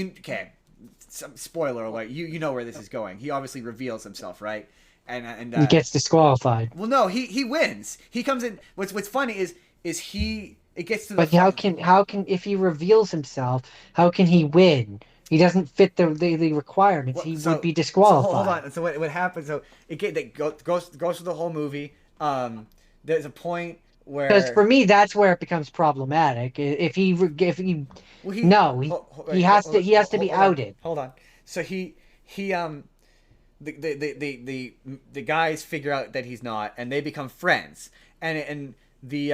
some spoiler alert, you know where this is going. He obviously reveals himself, right? And He gets disqualified. well, no, he wins. He comes in. What's funny is he. It gets to the. But how can if he reveals himself, how can he win? He doesn't fit the requirements. He would be So hold disqualified. on. So what happens? So that goes through the whole movie. There's a point Because where for me, that's where it becomes problematic. If he well he no wait, he has to be hold on, outed. hold on. So he the guys figure out that he's not, and they become friends. And the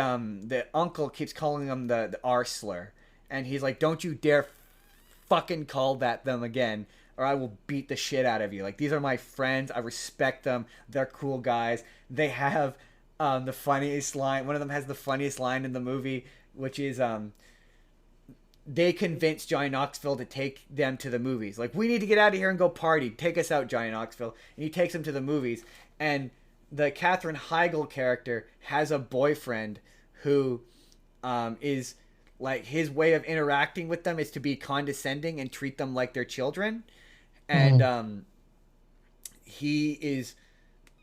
uncle keeps calling him the R slur, and he's like, "Don't you dare fucking call that them again, or I will beat the shit out of you. Like, these are my friends. I respect them. They're cool guys. They have the funniest line. One of them has the funniest line in the movie, which is they convinced Johnny Knoxville to take them to the movies. Like, we need to get out of here and go party. Take us out, Johnny Knoxville. And he takes them to the movies. And the Katherine Heigl character has a boyfriend who is like, his way of interacting with them is to be condescending and treat them like they're children. And he is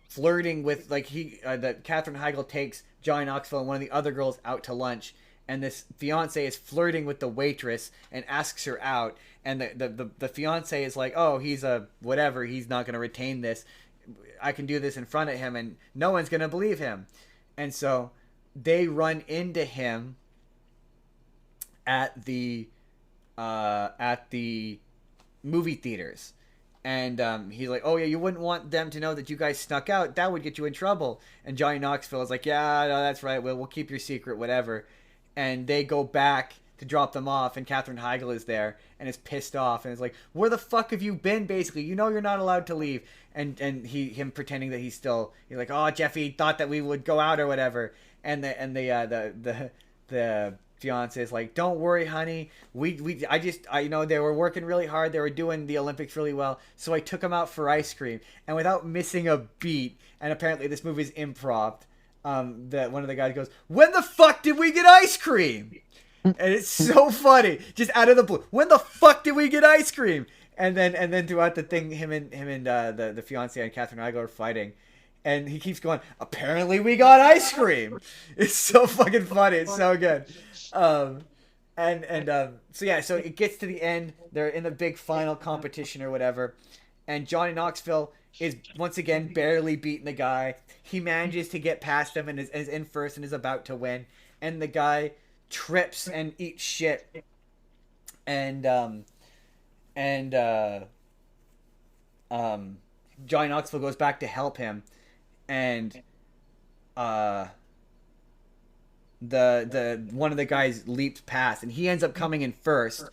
flirting with, like, that Katherine Heigl takes Johnny Knoxville and one of the other girls out to lunch, and this fiance is flirting with the waitress and asks her out, and the fiance is like, oh, he's a whatever, he's not going to retain this, I can do this in front of him and no one's going to believe him. And so they run into him at the movie theaters. And he's like, oh yeah, you wouldn't want them to know that you guys snuck out. That would get you in trouble. And Johnny Knoxville is like, yeah, no, that's right. We'll keep your secret, whatever. And they go back to drop them off, and Katherine Heigl is there and is pissed off and is like, where the fuck have you been, basically? You know you're not allowed to leave. And him pretending that he's like, oh, Jeffy thought that we would go out or whatever. And the fiance is like, don't worry, honey, I you know, they were working really hard, they were doing the Olympics really well, so I took them out for ice cream. And without missing a beat, and apparently this movie's improv, that one of the guys goes, when the fuck did we get ice cream? And it's so funny, just out of the blue, when the fuck did we get ice cream? And then throughout the thing, him and the fiance and Katherine Heigl are fighting. And he keeps going, apparently we got ice cream. It's so fucking funny. It's so good. So yeah, so it gets to the end. They're in the big final competition or whatever. And Johnny Knoxville is once again barely beating the guy. He manages to get past him and is in first and is about to win. And the guy trips and eats shit. And Johnny Knoxville goes back to help him. And the one of the guys leaps past, and he ends up coming in first.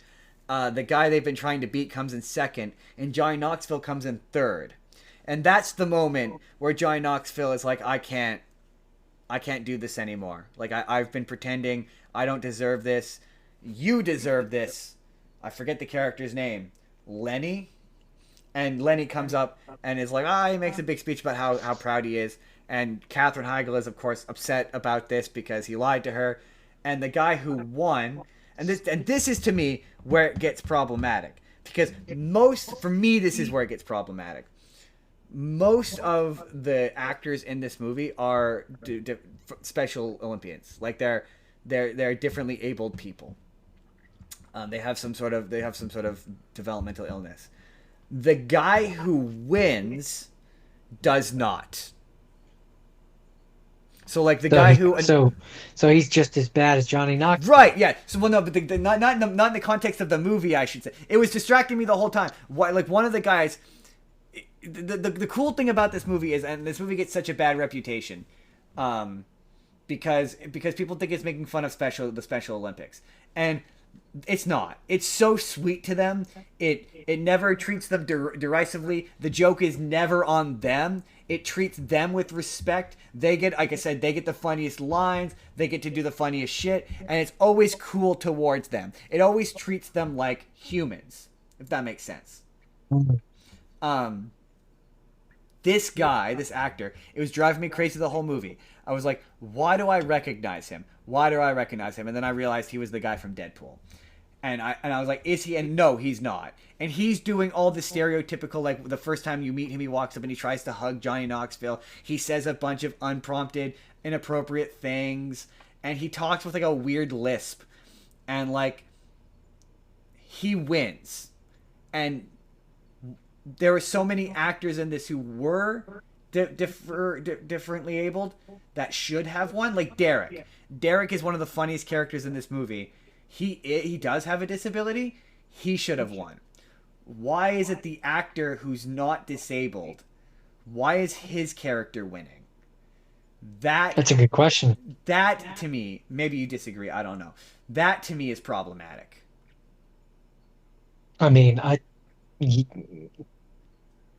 The guy they've been trying to beat comes in second, and Johnny Knoxville comes in third. And that's the moment where Johnny Knoxville is like, I can't do this anymore. Like, I've been pretending. I don't deserve this. You deserve this. I forget the character's name. Lenny? And Lenny comes up and is like, he makes a big speech about how proud he is. And Katherine Heigl is, of course, upset about this because he lied to her. And the guy who won, and this is to me where it gets problematic. Because for me, this is where it gets problematic. Most of the actors in this movie are Special Olympians. Like, they're differently abled people. They have some sort of developmental illness. The guy who wins does not. So, like, the guy who... So he's just as bad as Johnny Knoxville. Right, yeah. So, well, no, but not in the context of the movie, I should say. It was distracting me the whole time. Like, one of the guys... The cool thing about this movie is, and this movie gets such a bad reputation, because people think it's making fun of the Special Olympics. And It's not. It's so sweet to them. It never treats them derisively. The joke is never on them. It treats them with respect. They get, like I said, they get the funniest lines. They get to do the funniest shit, and it's always cool towards them. It always treats them like humans, if that makes sense. Mhm. Um, this guy, this actor, it was driving me crazy the whole movie. I was like, why do I recognize him? Why do I recognize him? And then I realized he was the guy from Deadpool. And I was like, is he? And no, he's not. And he's doing all the stereotypical, like the first time you meet him, he walks up and he tries to hug Johnny Knoxville. He says a bunch of unprompted, inappropriate things, and he talks with like a weird lisp, and like he wins. And there were so many actors in this who were differently abled that should have won. Like Derek. Derek is one of the funniest characters in this movie. He does have a disability. He should have won. Why is it the actor who's not disabled? Why is his character winning? That's a good question. That to me, maybe you disagree. I don't know. That to me is problematic. I mean, y-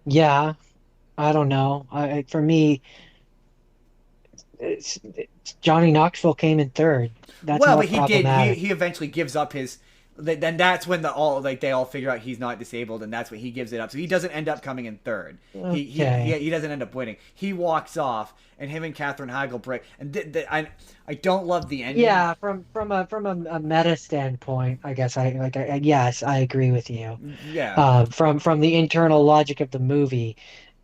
yeah, I don't know. For me, Johnny Knoxville came in third. That's Well, more but he did. He problematic. he eventually gives up his. Then that's when they all figure out he's not disabled, and that's when he gives it up. So he doesn't end up coming in third. Okay. He doesn't end up winning. He walks off, and him and Katherine Heigl break. And I don't love the ending. Yeah, from a meta standpoint, I guess yes, I agree with you. Yeah, From the internal logic of the movie,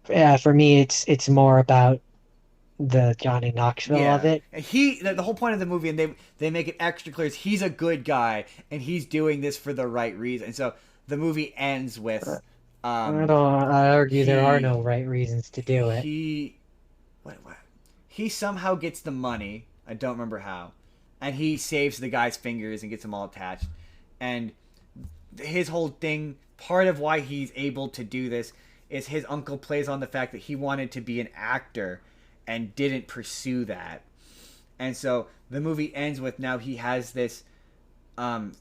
for me, it's more about the Johnny Knoxville of yeah. it. And the whole point of the movie, and they make it extra clear, is he's a good guy, and he's doing this for the right reason. And so the movie ends with, I um, don't. I argue there are he no right reasons to do it. he what he somehow gets the money. I don't remember how, and he saves the guy's fingers and gets them all attached. And his whole thing, part of why he's able to do this, is his uncle plays on the fact that he wanted to be an actor and didn't pursue that. And so the movie ends with now he has this um,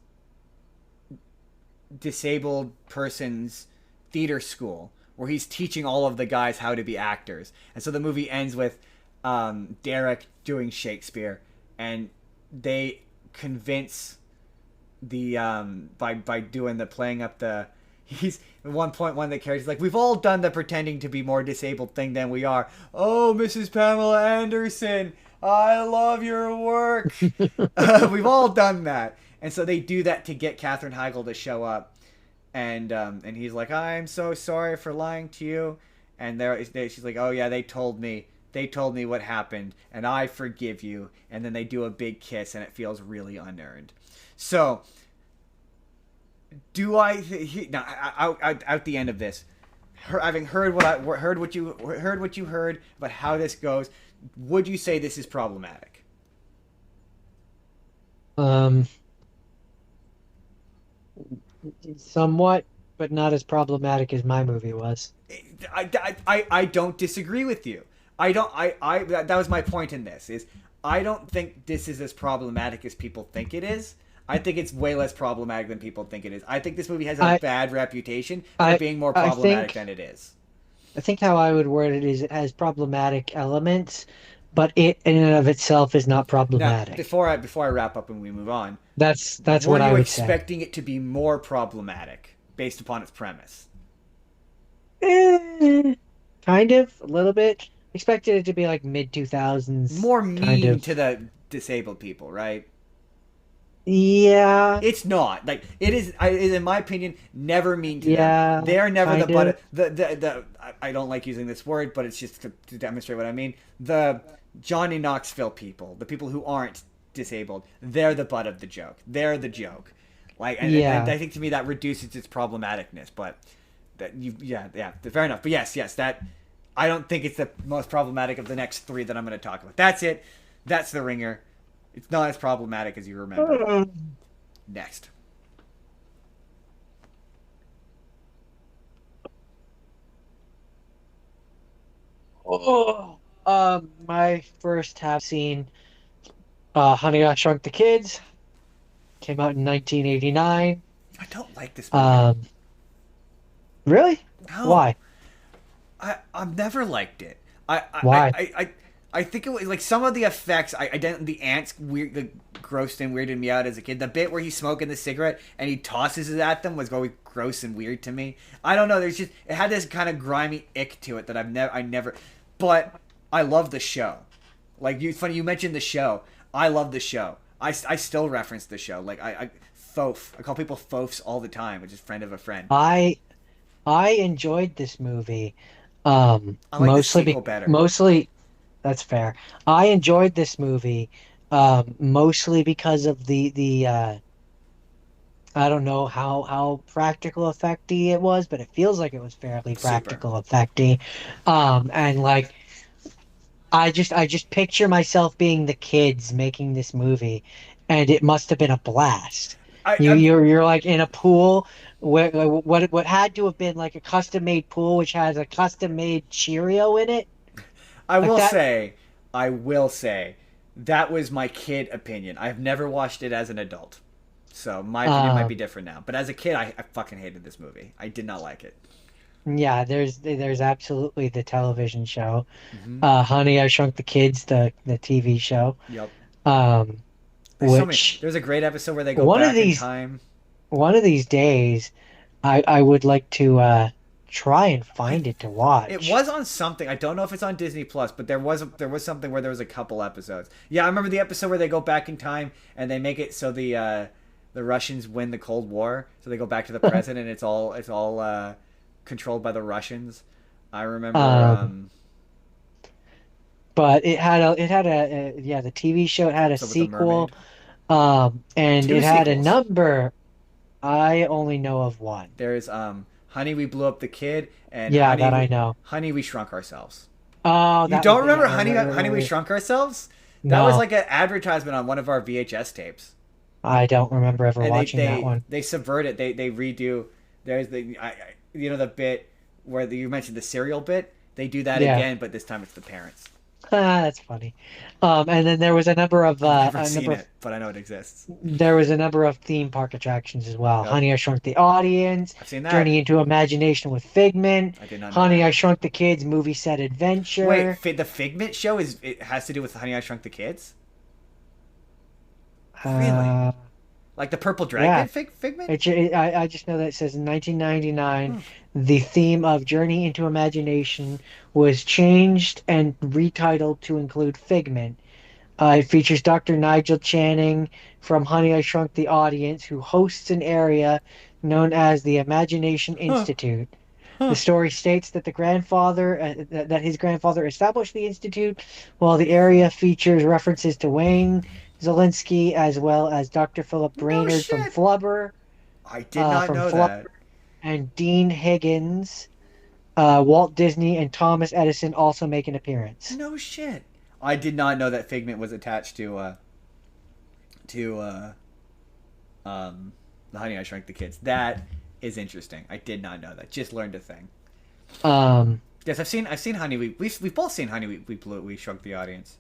disabled person's theater school where he's teaching all of the guys how to be actors. And so the movie ends with Derek doing Shakespeare, and they convince the by doing the playing up the he's at one point one of the characters like, we've all done the pretending to be more disabled thing than we are. Oh, Mrs. Pamela Anderson, I love your work. We've all done that. And so they do that to get Katherine Heigl to show up, and he's like, I'm so sorry for lying to you. And she's like, oh yeah, they told me what happened, and I forgive you. And then they do a big kiss, and it feels really unearned. So, do I? Now, out the end of this, having heard what you heard about how this goes, would you say this is problematic? Um, Somewhat, but not as problematic as my movie was. I don't disagree with you. I don't. That was my point in this. Is I don't think this is as problematic as people think it is. I think it's way less problematic than people think it is. I think this movie has a I bad reputation for I being more I problematic think than it is. I think how I would word it is it has problematic elements, but it in and of itself is not Now, problematic. before I wrap up and we move on, That's were what I you would say. expecting it to be more problematic based upon its premise? Eh, kind of, a little bit. Expected it to be like mid 2000s, More kind mean of. to the disabled people, right? Yeah, It's not like it is. In my opinion, never mean to them. yeah, They are never the kind butt. of. Of, the I don't like using this word, but it's just to demonstrate what I mean. The Johnny Knoxville people, the people who aren't disabled, they're the butt of the joke. They're the joke. Like, and Yeah. I think to me that reduces its problematicness. But yeah, fair enough. But yes, that I don't think it's the most problematic of the next three that I'm going to talk about. That's it. That's the ringer. It's not as problematic as you remember. Next. Oh, my first have seen Honey, I Shrunk the Kids. Came out in 1989. I don't like this movie. Um, really? No, Why? I've never liked it. I I I Why? I, I I think it was like some of the effects. I didn't. The ants weird, the grossed and weirded me out as a kid. The bit where he's smoking the cigarette and he tosses it at them was always gross and weird to me. I don't know. There's just it had this kind of grimy ick to it that I never. But I love the show. Like you, funny you mentioned the show. I love the show. I still reference the show. Like I Thoth. I call people Thoths all the time, which is friend of a friend. I I enjoyed this movie. I like the sequel better. Mostly that's fair. I enjoyed this movie mostly because of the I don't know how practical effecty it was, but it feels like it was fairly Super. practical effecty. And like I just picture myself being the kids making this movie, and it must have been a blast. I'm You're like in a pool where what had to have been like a custom made pool which has a custom made Cheerio in it. I Like will that. say, I will say, that was my kid opinion. I've never watched it as an adult, so my opinion might be Um, different now. But as a kid, I fucking hated this movie. I did not like it. yeah, there's absolutely the television show. Hmm. Honey, I Shrunk the Kids, the TV show. Yep. Um, There's so many. which There's a great episode where they go one of back in these time. one of these days I would like to try and I, find it to it watch. was on something. I don't know if it's on Disney Plus, but there was something where there was a couple episodes. Yeah, I remember the episode where they go back in time and they make it so the Russians win the Cold War, so they go back to the present and it's all controlled by the Russians. I remember. Um, but it had yeah, the TV show, it had a So with the sequel, mermaid, and two it had a sequels. number. I only know of one. There's Honey, We Blew Up the Kid, and Yeah, that I know. Honey, We Shrunk Ourselves. Oh, You that was don't the yeah, remember right, right, right, Honey, right, We right. Shrunk Ourselves? That was No, like an advertisement on one of our VHS tapes. I don't remember ever And they watching that they one. they subvert it. They redo. There's the bit where you mentioned the cereal bit. They do that Yeah, again, but this time it's the parents. that's funny. And then there was I've never seen it, but I know it exists. there was a number of theme park attractions as well. Yep, Honey, I Shrunk the Audience, I've seen that. Journey into Imagination with Figment, I did not know Honey, that. I Shrunk the Kids movie set Wait, adventure. the Figment show is it has to do with Honey I Shrunk the Kids? Really? Uh, Like the Purple yeah. Dragon Figment? I just know that it says in 1999, Hmm. the theme of Journey into Imagination was changed and retitled to include Figment. It features Dr. Nigel Channing from Honey, I Shrunk the Audience, who hosts an area known as the Imagination Huh. Institute. The Huh. story states that that his grandfather established the institute, while the area features references to Wayne Zelinsky as well as Dr. Philip No Brainerd shit. I did not from know Flubber, that. and Dean Higgins. Walt Disney and Thomas Edison also make an appearance. No shit. I did not know that Figment was attached to the Honey I Shrunk the Kids. That is interesting. I did not know that. Just learned a thing. Um, Yes, I've seen Honey. We've both seen Honey. We Shrunk the Audience.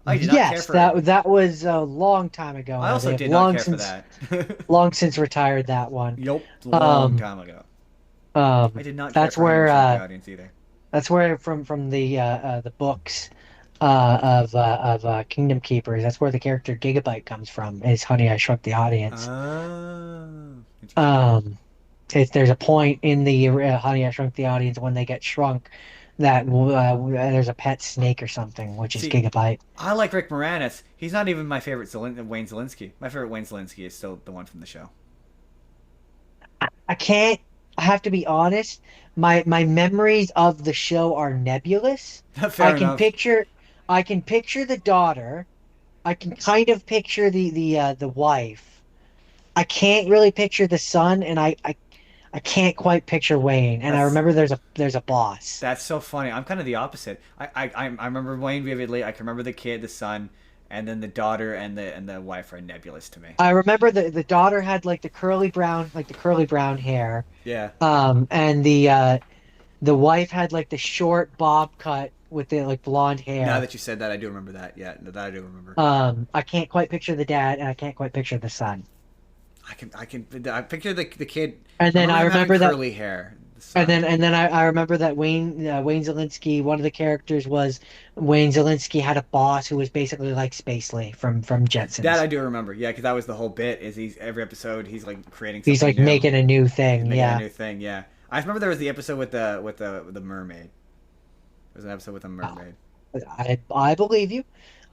I did not care yes, for it. that was a long time ago I now. They also have did not care for that. long since retired that one. Yup, long Um, time ago. I um, did not care that's for Honey We where Shrunk the Audience either. from the books of Kingdom Keepers. That's where the character Gigabyte comes from. Is Honey, I Shrunk the Audience. Oh, interesting. Um, there's a point in the Honey, I Shrunk the Audience when they get shrunk that there's a pet snake or something, which is See, Gigabyte. I like Rick Moranis. He's not even my favorite Wayne Zelinsky. My favorite Wayne Zelinsky is still the one from the show. I can't. I have to be honest. My memories of the show are nebulous. I Fair can enough. picture, I can picture the daughter. I can kind of picture the wife. I can't really picture the son, and I can't quite picture Wayne. And I That's remember there's a boss. that's so funny. I'm kind of the opposite. I remember Wayne vividly. I can remember the kid, the son, and then the daughter and the wife are nebulous to me. I remember the daughter had like the curly brown hair. Yeah. And the wife had like the short bob cut with the like blonde Now hair. that you said that, I do remember that. Yeah, that I do remember. I can't quite picture the dad, and I can't quite picture the son. I picture the kid. And I then remember I him having remember that, curly hair. The and son. then I remember that Wayne Zelinsky, one of the characters was Wayne Zelinsky had a boss who was basically like Spacely from That Jetsons. I do remember. Yeah, because that was the whole bit. Is he's every episode he's like creating He's something like new. making a new He's thing, making a yeah. new thing. Yeah, I remember there was the episode with the mermaid. There was an episode with a mermaid. I believe you.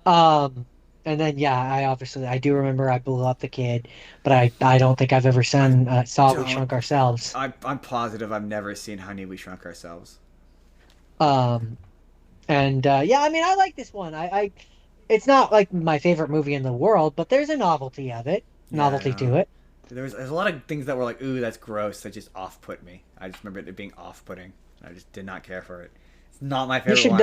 Um, and then yeah, I do remember I blew up the kid, but I don't think I've ever I seen saw We don't. Shrunk Ourselves. I'm positive I've never seen Honey We Shrunk Ourselves. Um, and yeah, I mean I like this one. It's not like my favorite movie in the world, but there's a Yeah, I novelty know. to it. There's a lot of things that were like, ooh, that's gross. That just off put me. I just remember it being off putting. I just did not care for it. It's not my You favorite should one.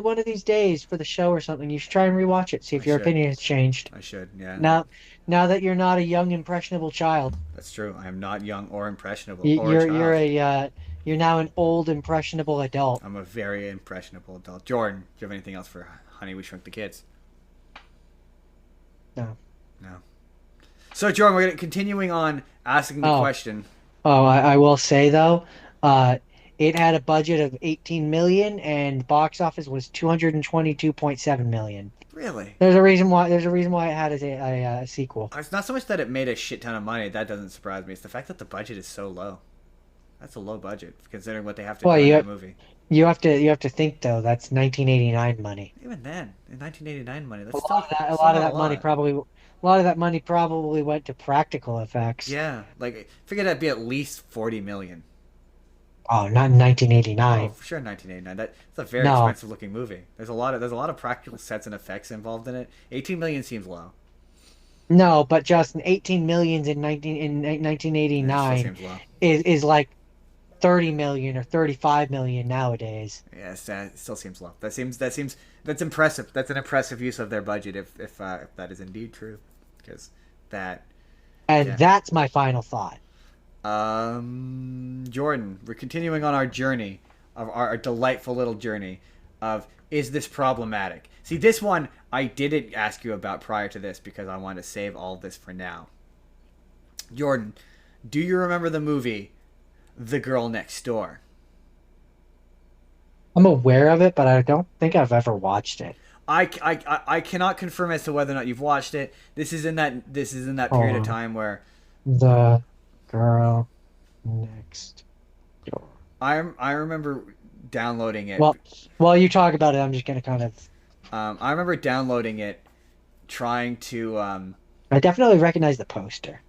one of these days for the show or something. You should try and rewatch it, see I if your should. opinion has changed. I should. Yeah. Now now that you're not a young impressionable child. That's true. I am not young or impressionable You, or a you're child. a you're now an old impressionable adult. I'm a very impressionable adult. Jordan, do you have anything else for Honey We Shrunk the Kids? No. No. So Jordan, we're continuing on asking the Oh, question. I will say though, uh, it had a budget of 18 million and box office was 222.7 million. Really? There's a reason why it had a sequel. It's not so much that it made a shit ton of money. That doesn't surprise me. It's the fact that the budget is so low. That's a low budget considering what they have to Well, do in that movie. you have to think though, that's 1989 money. Even then, in 1989 money, A that's lot still of that a still lot of not a that money lot. probably a lot of that money probably went to practical effects. Yeah, like figure that'd be at least 40 million. Oh, not in Oh, 1989. for sure, 1989. That's a very No. expensive looking movie. There's a lot of practical sets and effects involved in it. 18 million seems low. No, but Justin, 18 millions in It still 1989 seems low. is like 30 million or 35 million nowadays. Yes, it still seems low. That's impressive. That's an impressive use of their budget if that is indeed true, because that And yeah. that's my final thought. Jordan, we're continuing on our journey of our delightful little journey of is this problematic? See, this one I didn't ask you about prior to this because I wanted to save all this for now. Jordan, do you remember the movie The Girl Next Door? I'm aware of it, but I don't think I've ever watched it. I cannot confirm as to whether or not you've watched it. This is in that Hold period of on. time where The girl next door. I remember downloading it. Well, while you talk about it, I'm just gonna kind of. I remember downloading it, trying to. I definitely recognize the poster.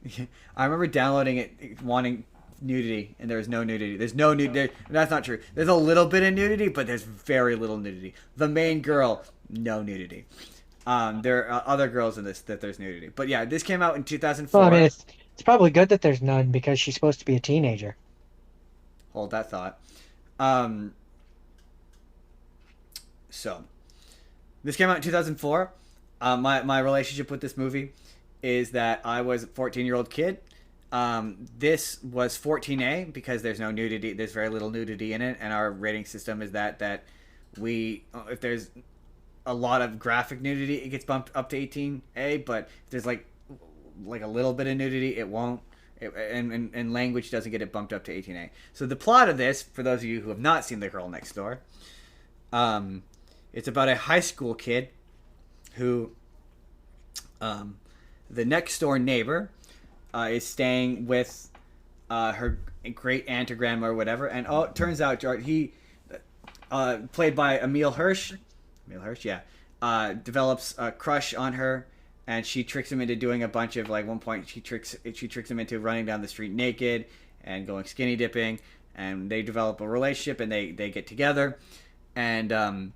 I remember downloading it, wanting nudity, and there was no nudity. There's no nudity. That's not true. There's a little bit of nudity, but there's very little nudity. The main girl, no nudity. There are other girls in this that there's nudity, but yeah, this came out in Well, I mean, 2004. it's probably good that there's none because she's supposed to be a teenager. Hold that thought. Um, so this came out in 2004. My relationship with this movie is that I was a 14-year-old kid. This was 14A because there's no nudity. There's very little nudity in it, and our rating system is that we if there's a lot of graphic nudity, it gets bumped up to 18A. But if there's like a little bit of nudity, it won't. And language doesn't get it bumped up to 18A. So the plot of this, for those of you who have not seen The Girl Next Door, um, it's about a high school kid who um, the next door neighbor is staying with her great aunt or grandma or whatever, and it turns out he played by Emil Hirsch, yeah, develops a crush on her, and she tricks him into doing a bunch of like one point she tricks him into running down the street naked and going skinny dipping, and they develop a relationship and they get together, and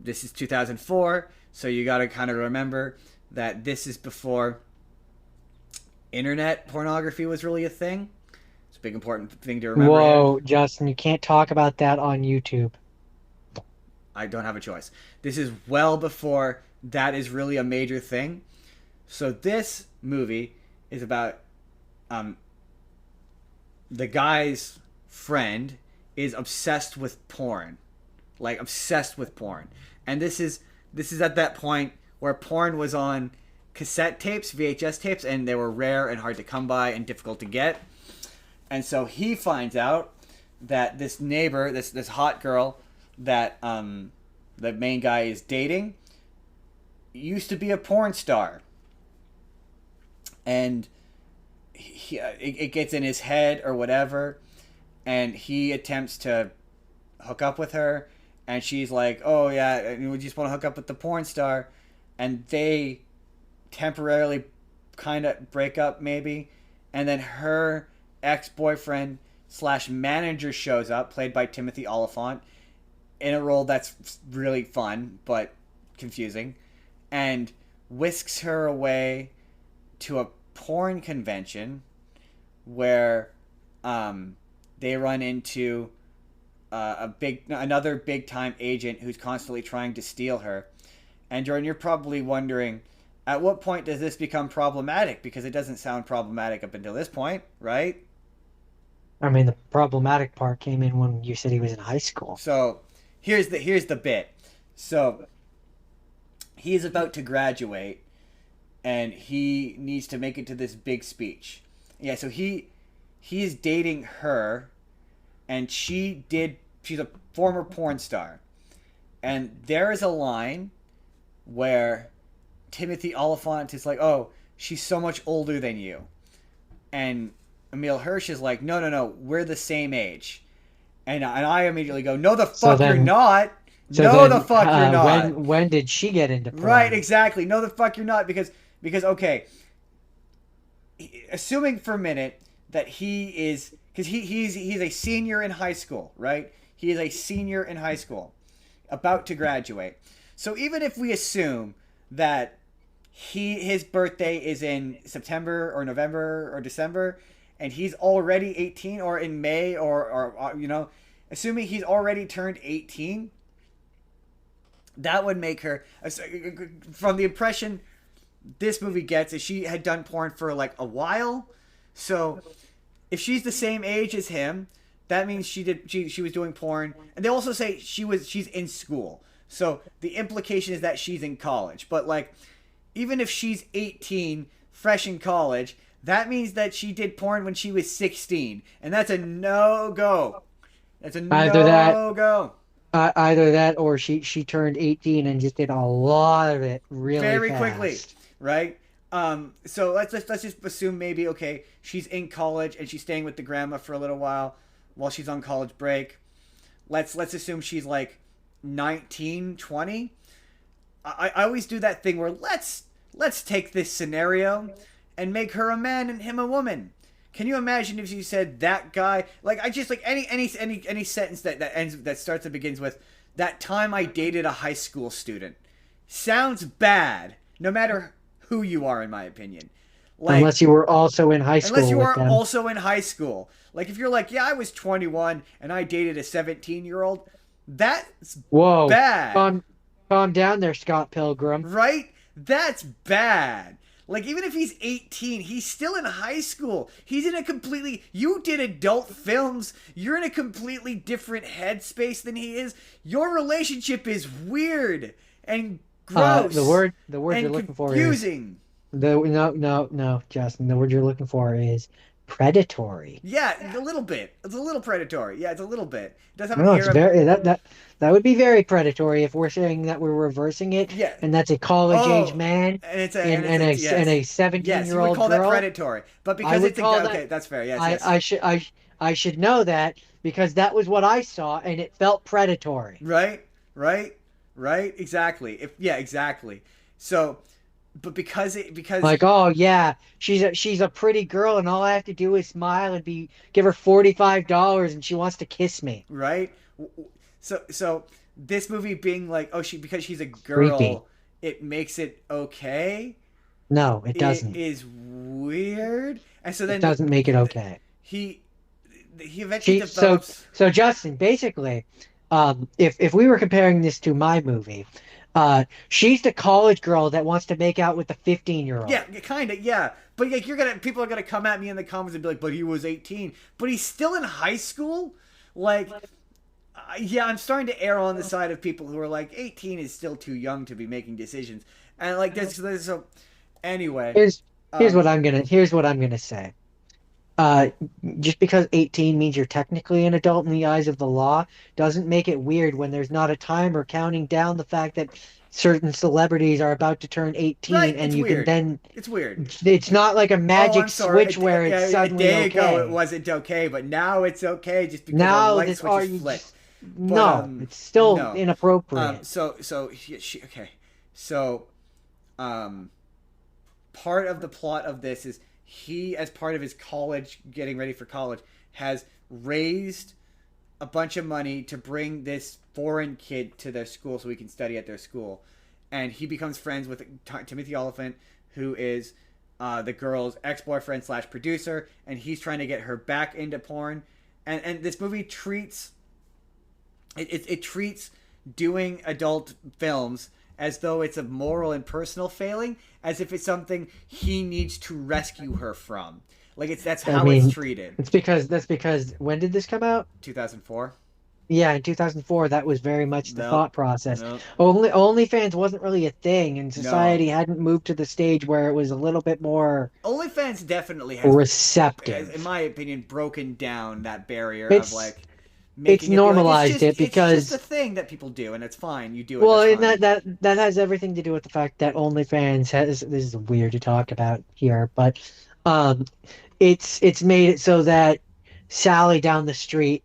this is 2004, so you got to kind of remember that this is before internet pornography was really a thing. It's a big important thing to remember here. Whoa, Justin, you can't talk about that on YouTube. I don't have a choice. This is well before that is really a major thing. So this movie is about um, the guy's friend is obsessed with porn. like obsessed with porn. And this is at that point where porn was on cassette tapes, VHS tapes, and they were rare and hard to come by and difficult to get. And so he finds out that this neighbor, this hot girl that the main guy is dating, used to be a porn star. And it gets in his head or whatever, and he attempts to hook up with her, and she's like, oh yeah, we just want to hook up with the porn star, and they temporarily kind of break up maybe, and then her ex-boyfriend slash manager shows up, played by Timothy Oliphant, in a role that's really fun but confusing, and whisks her away to a porn convention where they run into another big time agent who's constantly trying to steal her. And Jordan, you're probably wondering, at what point does this become problematic? Because it doesn't sound problematic up until this point, right? I mean, the problematic part came in when you said he was in high school. So here's the bit. So he's about to graduate, and he needs to make it to this big speech. Yeah, so he's dating her, and she's a former porn star. And there is a line where Timothy Oliphant is like, oh, she's so much older than you. And Emile Hirsch is like, no, we're the same age. And I immediately go, no, the fuck you're not. The fuck you're not. When did she get into porn? Right, exactly. No, the fuck you're not. Because okay, assuming for a minute that he is, because he's a senior in high school, right? He is a senior in high school, about to graduate. So even if we assume that his birthday is in September or November or December, and he's already 18, or in May, or assuming he's already turned 18, that would make her, from the impression this movie gets, is she had done porn for like a while. So if she's the same age as him, that means she was doing porn. And they also say she's in school. So the implication is that she's in college. But like, even if she's 18, fresh in college, that means that she did porn when she was 16. And that's a no-go. That's a no-go. Either that or she turned 18 and just did a lot of it very fast. Quickly, right? So let's just assume maybe, okay, she's in college and she's staying with the grandma for a little while she's on college break. Let's assume she's like 19, 20. I always do that thing where let's take this scenario and make her a man and him a woman. Can you imagine if you said that guy, like, I just, like, any sentence that starts and begins with, that time I dated a high school student, sounds bad, no matter who you are, in my opinion. Like, unless you were also in high school. Unless you are also in high school. Like, if you're like, yeah, I was 21 and I dated a 17-year-old, that's bad. Calm down there, Scott Pilgrim. Right? That's bad. Like, even if he's 18, he's still in high school. He's in a completely... You did adult films. You're in a completely different headspace than he is. Your relationship is weird and gross. The word you're looking for is... confusing. No, Justin. The word you're looking for is predatory. Yeah, a little bit. It's a little predatory. Yeah, it's a little bit. It does have that would be very predatory if we're saying that we're reversing it. Yeah. And that's a college-age man and a 17-year-old yes, you girl. would call that predatory. But because it's okay, that's fair. Yes, I should know that because that was what I saw and it felt predatory. Right. Exactly. Exactly. So, but because like, oh yeah, she's a pretty girl and all I have to do is smile and give her $45 and she wants to kiss me. Right. So this movie being like, oh, because she's a girl, creepy. It makes it okay. No, it doesn't. It is weird, and so then it doesn't make it okay. He eventually develops. So Justin, basically, if we were comparing this to my movie, she's the college girl that wants to make out with the 15-year-old. Yeah, kind of, yeah. But like, people are gonna come at me in the comments and be like, "But he was 18." But he's still in high school. Like, Yeah, I'm starting to err on the side of people who are like 18 is still too young to be making decisions, and like there's so anyway. Here's Um, here's what I'm gonna say. Uh, just because 18 means you're technically an adult in the eyes of the law doesn't make it weird when there's not a timer counting down the fact that certain celebrities are about to turn 18 right, and it's you can weird. then It's weird. it's not like a Oh, I'm magic sorry. switch where it's A suddenly day ago it okay. wasn't okay, but now it's okay just because a Now light this switch are is you flipped. just But no, it's still no. inappropriate. Okay. So um, part of the plot of this is he, as part of his college, getting ready for college, has raised a bunch of money to bring this foreign kid to their school so he can study at their school. And he becomes friends with Timothy Oliphant, who is the girl's ex-boyfriend slash producer, and he's trying to get her back into porn. And this movie treats it treats doing adult films as though it's a moral and personal failing, as if it's something he needs to rescue her from. Like that's I how it's mean, treated. that's because when did this come out? 2004. Yeah, in 2004, that was very much the Nope. thought process. Nope. OnlyFans wasn't really a thing, and No. society hadn't moved to the stage where it was a little bit more OnlyFans definitely has, in receptive. my opinion, broken down that barrier of It's like it's making it be like normalized it it's just a because thing that people do and it's fine. You do it, well, that's and fine. that has everything to do with the fact that OnlyFans has this is weird to talk about here, but um, it's made it so that Sally down the street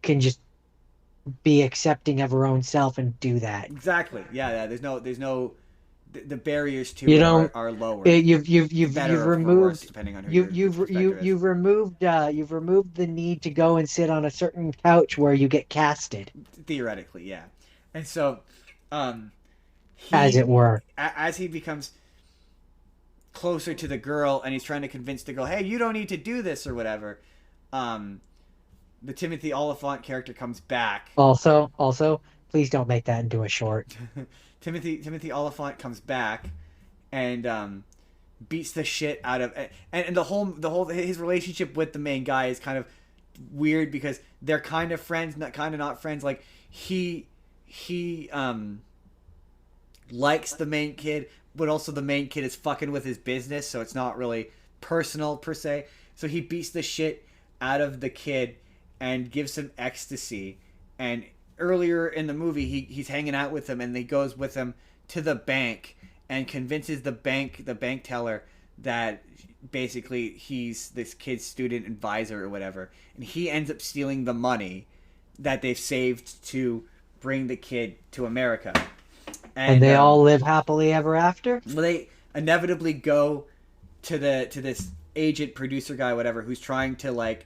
can just be accepting of her own self and do that. Exactly. Yeah. There's no the barriers to You it don't. are lowered for You've better or for worse removed depending on who your perspective is. you've removed the need to go and sit on a certain couch where you get casted, Theoretically, yeah. And so um as it he were. as he becomes closer to the girl and he's trying to convince the girl, hey, you don't need to do this or whatever. Um, the Timothy Oliphant character comes back. Also, please don't make that into a short. Timothy Oliphant comes back and beats the shit out of and the whole his relationship with the main guy is kind of weird because they're kind of friends, not kind of not friends. Like he likes the main kid, but also the main kid is fucking with his business, so it's not really personal per se. So he beats the shit out of the kid and gives him ecstasy. And earlier in the movie, he's hanging out with him, and he goes with him to the bank and convinces the bank teller that basically he's this kid's student advisor or whatever, and he ends up stealing the money that they've saved to bring the kid to America. And And they all live happily ever after. they inevitably go to this agent producer guy whatever who's trying to like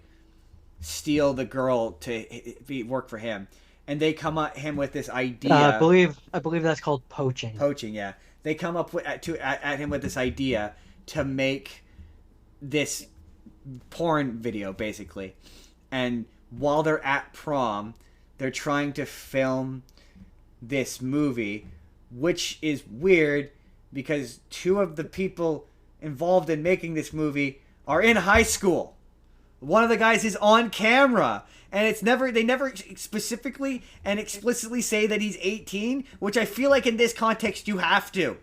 steal the girl to work for him, and they come at him with this idea. I believe that's called poaching. Poaching, yeah. They come up at him with this idea to make this porn video basically, and while they're at prom they're trying to film this movie, which is weird because two of the people involved in making this movie are in high school. One of the guys is on camera, and they never specifically and explicitly say that he's 18, which I feel like in this context you have to.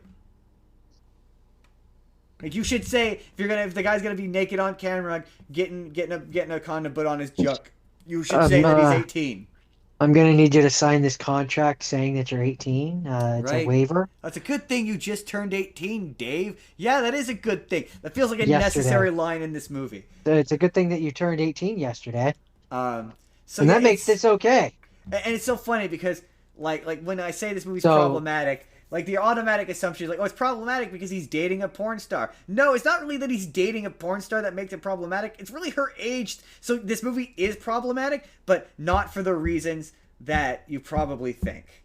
Like you should say if the guy's gonna be naked on camera getting a condom put on his junk, you should say that he's 18. I'm gonna need you to sign this contract saying that you're 18. It's a Right. waiver. That's a good thing you just turned 18, Dave. Yeah, that is a good thing. That feels like a Yesterday. necessary line in this movie. It's a good thing that you turned 18 yesterday, So and yeah, that makes this okay. and it's so funny because like when I say this movie's So- problematic, like the automatic assumption is like, oh, it's problematic because he's dating a porn star. No, it's not really that he's dating a porn star that makes it problematic. It's really her age. So this movie is problematic, but not for the reasons that you probably think.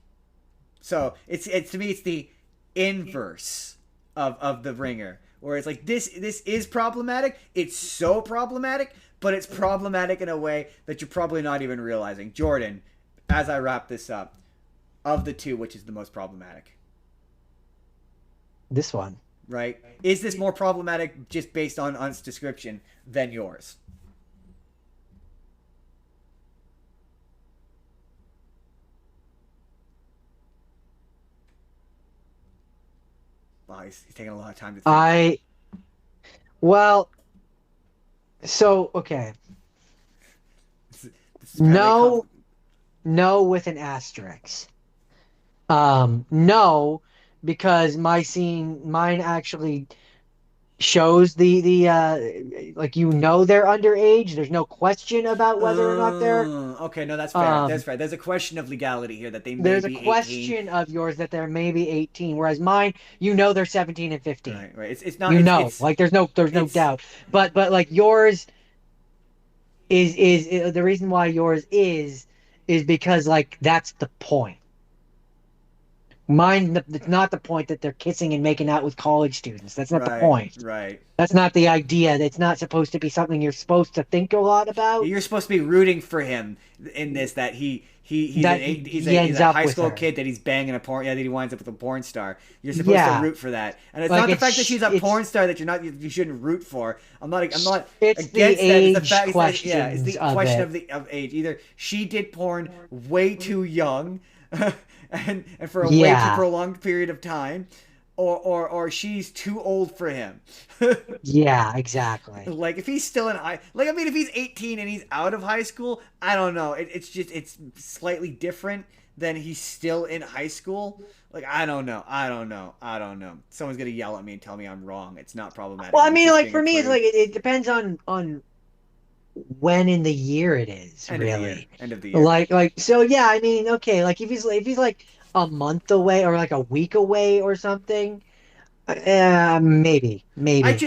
So it's to me it's the inverse of the Ringer, where it's like this is problematic. It's so problematic, but it's problematic in a way that you're probably not even realizing. Jordan, as I wrap this up, of the two, which is the most problematic? This one. Right? Is this more problematic just based on its description than yours? Wow, he's taking a lot of time to think. I well, so okay. This is apparently a No, no with an asterisk. No, because mine actually shows like they're underage. There's no question about whether or not they're Okay, no, that's fair. That's um fair. There's a question of legality here that they may there's a be 18. question of yours that they're maybe 18, whereas mine, they're 17 and 15. Right, right. It's not. Like there's no It's doubt. But like yours is the reason why yours is because like that's the point. Mine, it's not the point that they're kissing and making out with college students. That's not the right, point. right. That's not the idea. It's not supposed to be something you're supposed to think a lot about. You're supposed to be rooting for him in this. That That he he's ends a up high with school her. kid that he's banging a porn. Yeah, that he winds up with a porn star. You're supposed to Yeah, root for that, and it's like not the fact that she's a porn star that you shouldn't root for. I'm not it's the against that. It's the age fact. It's questions the of question it. of the of age. Either she did porn way too young, and for a way too Yeah, prolonged period of time, or she's too old for him. yeah, exactly. Like if he's still in like I mean if he's 18 and he's out of high school, I don't know. It's slightly different than he's still in high school. Like I don't know. I don't know. Someone's gonna yell at me and tell me I'm wrong. It's not problematic. Well, I I'm mean, just like being a for me, it's prude. like it depends on when in the year it is, End of the year. really. End of the year. Like so, yeah. I mean, okay, like if he's like a month away or like a week away or something, maybe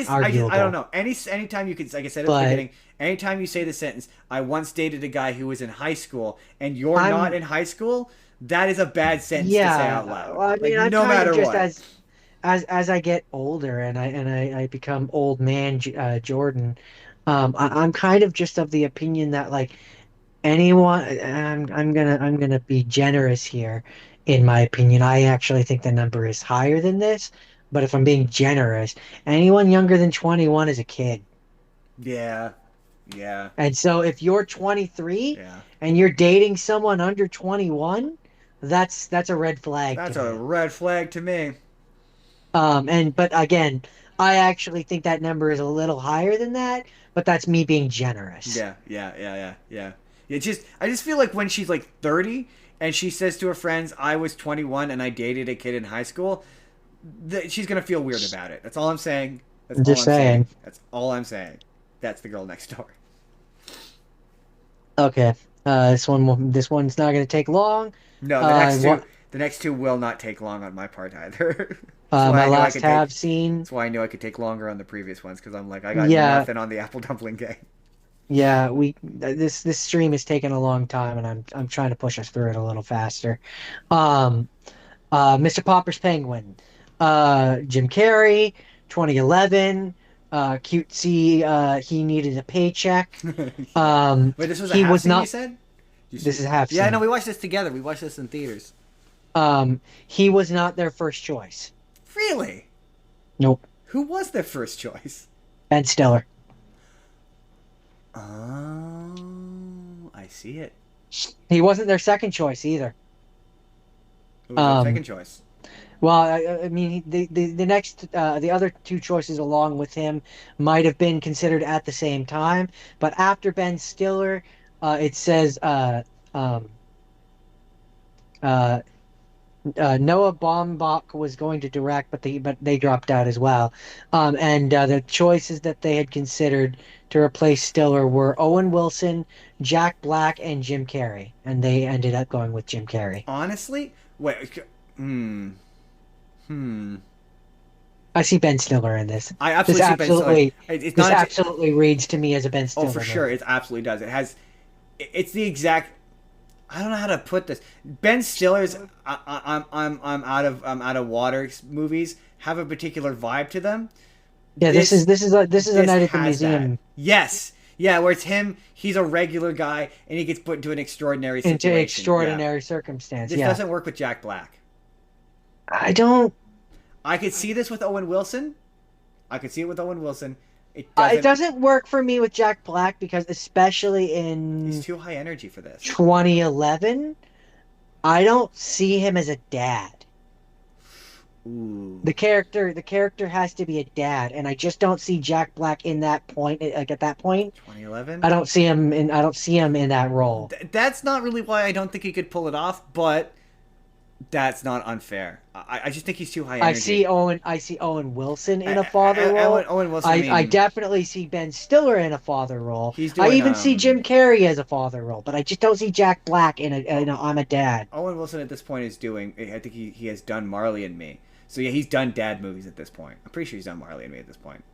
I don't arguable. know. Anytime you can, like I said at the But beginning, anytime you say the sentence, "I once dated a guy who was in high school," and you're not I'm in high school, that is a bad sentence to say out Yeah. loud. Well, I Like mean, I'm no kind of matter just what. as I get older and I become old man Jordan. I'm kind of just of the opinion that like anyone, I'm gonna be generous here. In my opinion, I actually think the number is higher than this. But if I'm being generous, anyone younger than 21 is a kid. Yeah, yeah, And so if you're 23 yeah. and you're dating someone under 21, that's a red flag to That's a me. red flag to me. But again, I actually think that number is a little higher than that, but that's me being generous. Yeah, yeah, yeah, yeah, yeah. I just feel like when she's like 30 and she says to her friends, "I was 21 and I dated a kid in high school," she's gonna feel weird about it. That's all I'm saying. That's I'm all just I'm saying. saying. That's all I'm saying. That's the girl next door. Okay. This one's not going to take long. No, What the next two will not take long on my part either. That's why my I knew I last could take. have seen. That's why I knew I could take longer on the previous ones because I'm like I got Yeah, nothing on the apple dumpling game. yeah, we this stream is taking a long time and I'm trying to push us through it a little faster. Um Mr. Popper's Penguin. Jim Carrey, 2011, cutesy, he needed a paycheck. Yeah. Wait, this was a He half was scene you not said? You This see? is half Yeah, no, scene. we watched this together. We watched this in theaters. He was not their first choice. Really? Nope. Who was their first choice? Ben Stiller. Oh, I see it. He wasn't their second choice either. Who was their Um, second choice? well, I mean, the next, the other two choices along with him might have been considered at the same time, but after Ben Stiller, it says um, uh, Noah Baumbach was going to direct, but they dropped out as well. And the choices that they had considered to replace Stiller were Owen Wilson, Jack Black, and Jim Carrey, and they ended up going with Jim Carrey. Honestly, wait. Hmm. Hmm. I see Ben Stiller in this. I This absolutely see Ben Stiller. absolutely, It's this not. absolutely reads to me as a Ben Oh, Stiller for sure, movie. it absolutely does. It has. It's the exact. I don't know how to put this. Ben Stiller's I'm out of water movies have a particular vibe to them. Yeah, This this is a this night at the has that. museum Yes. Yeah, where it's him, he's a regular guy and he gets put into an extraordinary into situation. Yeah. extraordinary circumstance. This Yeah, doesn't work with Jack Black. I don't. I could see this with Owen Wilson. I could see it with Owen Wilson. It doesn't work for me with Jack Black because, especially He's in too high energy for this. 2011, I don't see him as a dad. Ooh, The character has to be a dad, and I just don't see Jack Black in that point. Like at that point, 2011. I don't see him in that role. That's not really why I don't think he could pull it off, but that's not unfair. I just think he's too high energy. I see Owen Wilson in a father Owen, role. Owen Wilson. I I mean, definitely see Ben Stiller in a father role. he's I doing even see Jim Carrey as a father role, but I just don't see Jack Black in a I'm a dad. Owen Wilson at this point is doing. I think he has done Marley and Me. So yeah, he's done dad movies at this point. I'm pretty sure he's done Marley and Me at this point.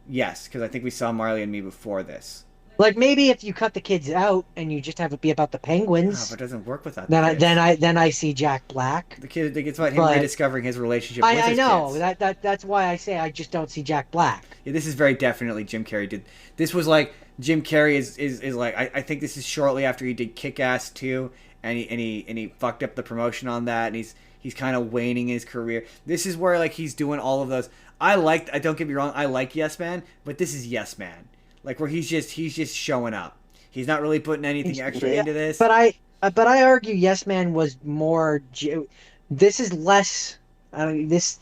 Yes, because I think we saw Marley and Me before this. Like maybe if you cut the kids out and you just have it be about the Ah, but penguins, it doesn't work without the then I then kids. I then I see Jack Black. The kid, it's about him But rediscovering his relationship with I his know kids. that's why I say I just don't see Jack Black. Yeah, this is very definitely Jim Carrey did. This was like Jim Carrey is like I think this is shortly after he did Kick Ass 2 and he fucked up the promotion on that and he's kind of waning his career. This is where like he's doing all of those. I don't get me wrong, I like Yes Man, but this is Yes Man. Like where he's just showing up. He's not really putting anything extra Yeah, into this. but I argue Yes Man was more. This is less. This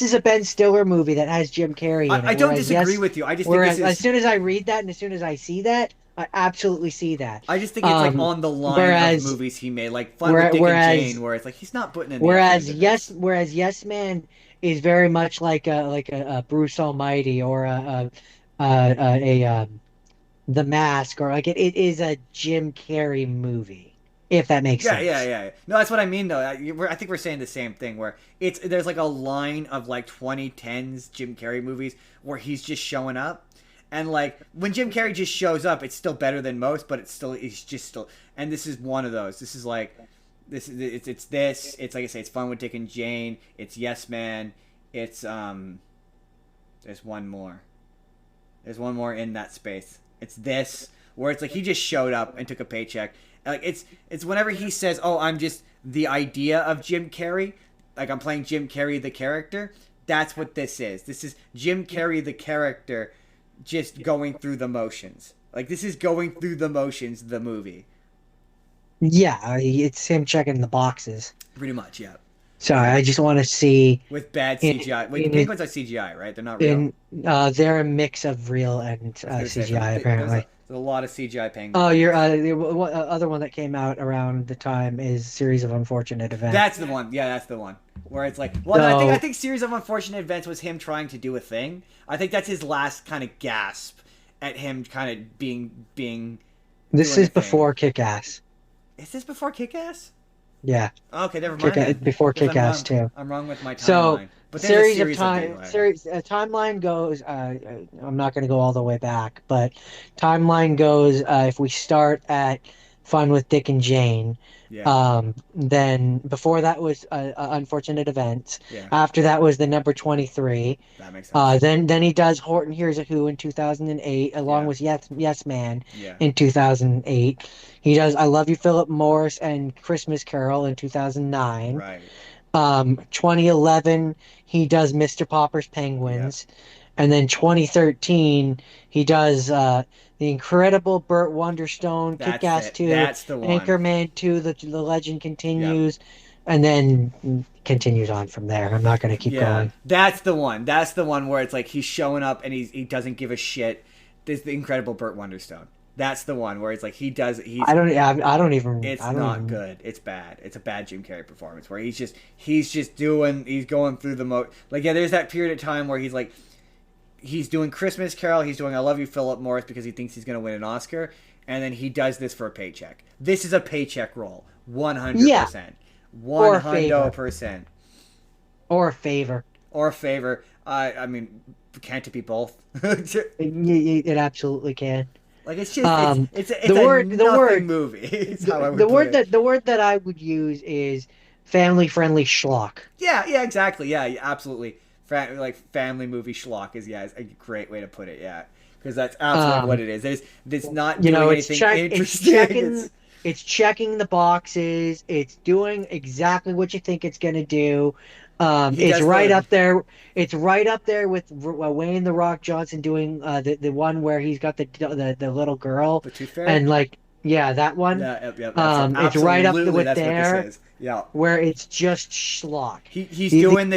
is a Ben Stiller movie that has Jim Carrey in I it. don't Whereas disagree with you. I just think whereas this as is soon as I read that and as soon as I see that, I absolutely see that. I just think it's like on the line of Whereas movies he made, like Fun with Dick and Jane, where it's like he's not putting in the effort into this. Whereas Yes Man is very much like a Bruce Almighty or a The Mask or like it is a Jim Carrey movie, if that makes Yeah, yeah, sense. yeah. No, that's what I mean though. I think we're saying the same thing. Where there's like a line of like 2010s Jim Carrey movies where he's just showing up, and like when Jim Carrey just shows up, it's still better than most, but it's just still. And this is one of those. This is like this. It's this. It's like I say. It's Fun with Dick and Jane. It's Yes Man. It's There's one more. There's one more in that space. It's this where it's like he just showed up and took a paycheck. Like it's whenever he says, "Oh, I'm just the idea of Jim Carrey," like I'm playing Jim Carrey the character. That's what this is. This is Jim Carrey the character, just going through the motions. Like this is going through the motions. The movie, Yeah, it's him checking the boxes. pretty much, yeah. So I just want to see With bad in CGI. Wait, in his, penguins are CGI, right? They're not real. in they're a mix of real and I was gonna say CGI there's apparently. a lot of CGI penguins. Oh, you're other one that came out around the time is Series of Unfortunate Events. That's the one. Yeah, that's the one. Where it's like, well, no, I So think Series of Unfortunate Events was him trying to do a thing. I think that's his last kind of gasp at him kind of being this doing a is thing. before Kick-Ass. Is this before Kick-Ass? Yeah, Okay, never mind Kick then. before Because Kick-Ass too. I'm wrong with my So timeline. But there's a series of things. timeline goes. I'm not going to go all the way back, but timeline goes. If we start at Fun with Dick and Jane, Yeah, then before that was Unfortunate Events. yeah, After that was the number 23. that makes sense. Then he does Horton Hears a Who in 2008, along Yeah, with Yes Man yeah, in 2008. He does I Love You, Philip Morris and Christmas Carol in 2009. right. 2011, he does Mr. Popper's Yeah, Penguins. And then 2013, he does The Incredible Burt Wonderstone, that's Kick-Ass it. 2, That's the one. Anchorman 2, The Legend Yep. Continues, and then continues on from there. I'm not going to keep Yeah, going. that's the one. That's the one where it's like he's showing up and he doesn't give a shit. This the incredible Burt Wonderstone. That's the one where it's like he's I don't even, it's I don't not even, good. It's bad. It's a bad Jim Carrey performance where he's going through the like yeah. There's that period of time where he's doing Christmas Carol. He's doing I Love You, Philip Morris because he thinks he's gonna win an Oscar, and then he does this for a paycheck. This is a paycheck role, yeah, 100%, or a favor, 100%, or a favor. or a favor. I mean, can't it be both? It absolutely can. Like it's just Um, it's the a word, the nothing word, movie. Is how I the would put word it. the word that I would use is family-friendly schlock. Yeah, yeah, exactly. Yeah, yeah, absolutely. Like family movie schlock is a great way to put it. Yeah, because that's absolutely what Um, it is. It's not You doing know, anything interesting. it's checking the boxes. It's doing exactly what you think it's going to do. He It's does right the up there. It's right up there with Wayne the Rock Johnson doing the one where he's got the little girl the Tooth Fairy. and like Yeah, that one. Yeah, yep, yep. That's It's right up absolutely with that's what this there is. Yeah. where it's just schlock. He's The doing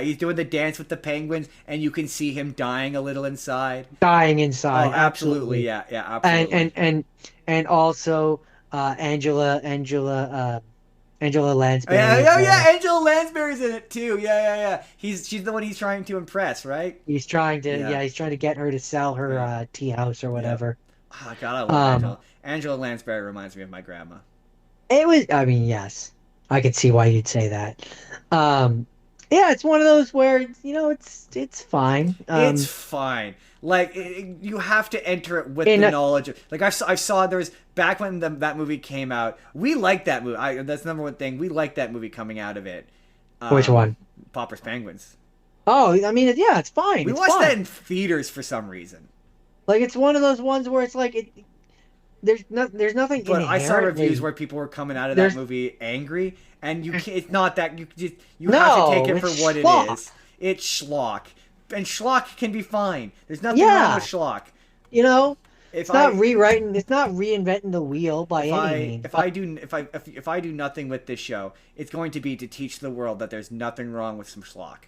he's doing the dance with the penguins, and you can see him dying a little inside. dying Oh, inside, absolutely, absolutely. yeah, yeah, And absolutely. and and and also Angela Lansbury Yeah, is yeah, yeah. there. Angela Lansbury's in it too. Yeah, yeah, yeah. She's the one he's trying to impress, right? Yeah, He's trying to get her to sell her yeah, tea house or yeah. whatever. Oh God, I love Um, Angela. Angela Lansbury reminds me of my grandma. it was, I mean, yes, I could see why you'd say that. Um, yeah, it's one of those where, it's fine. It's fine. Like you have to enter it with the In knowledge of. Like I saw there was back when that movie came out. We liked that movie. That's the number one thing. We liked that movie coming out of it. which Um, one? Popper's Penguins. Oh, I mean, yeah, it's fine. We It's watched that fine. in theaters for some reason. Like it's one of those ones where it's like there's nothing But I saw reviews inherently where people were coming out of that there's movie angry, and you can't. It's not that you have to take no, it for it's what it schlock. is. It's schlock, and schlock can be fine. There's nothing wrong with Yeah, schlock. you know, If it's not I rewriting, it's not reinventing the wheel by if any I means. if I do if I do nothing with this show, it's going to be to teach the world that there's nothing wrong with some schlock.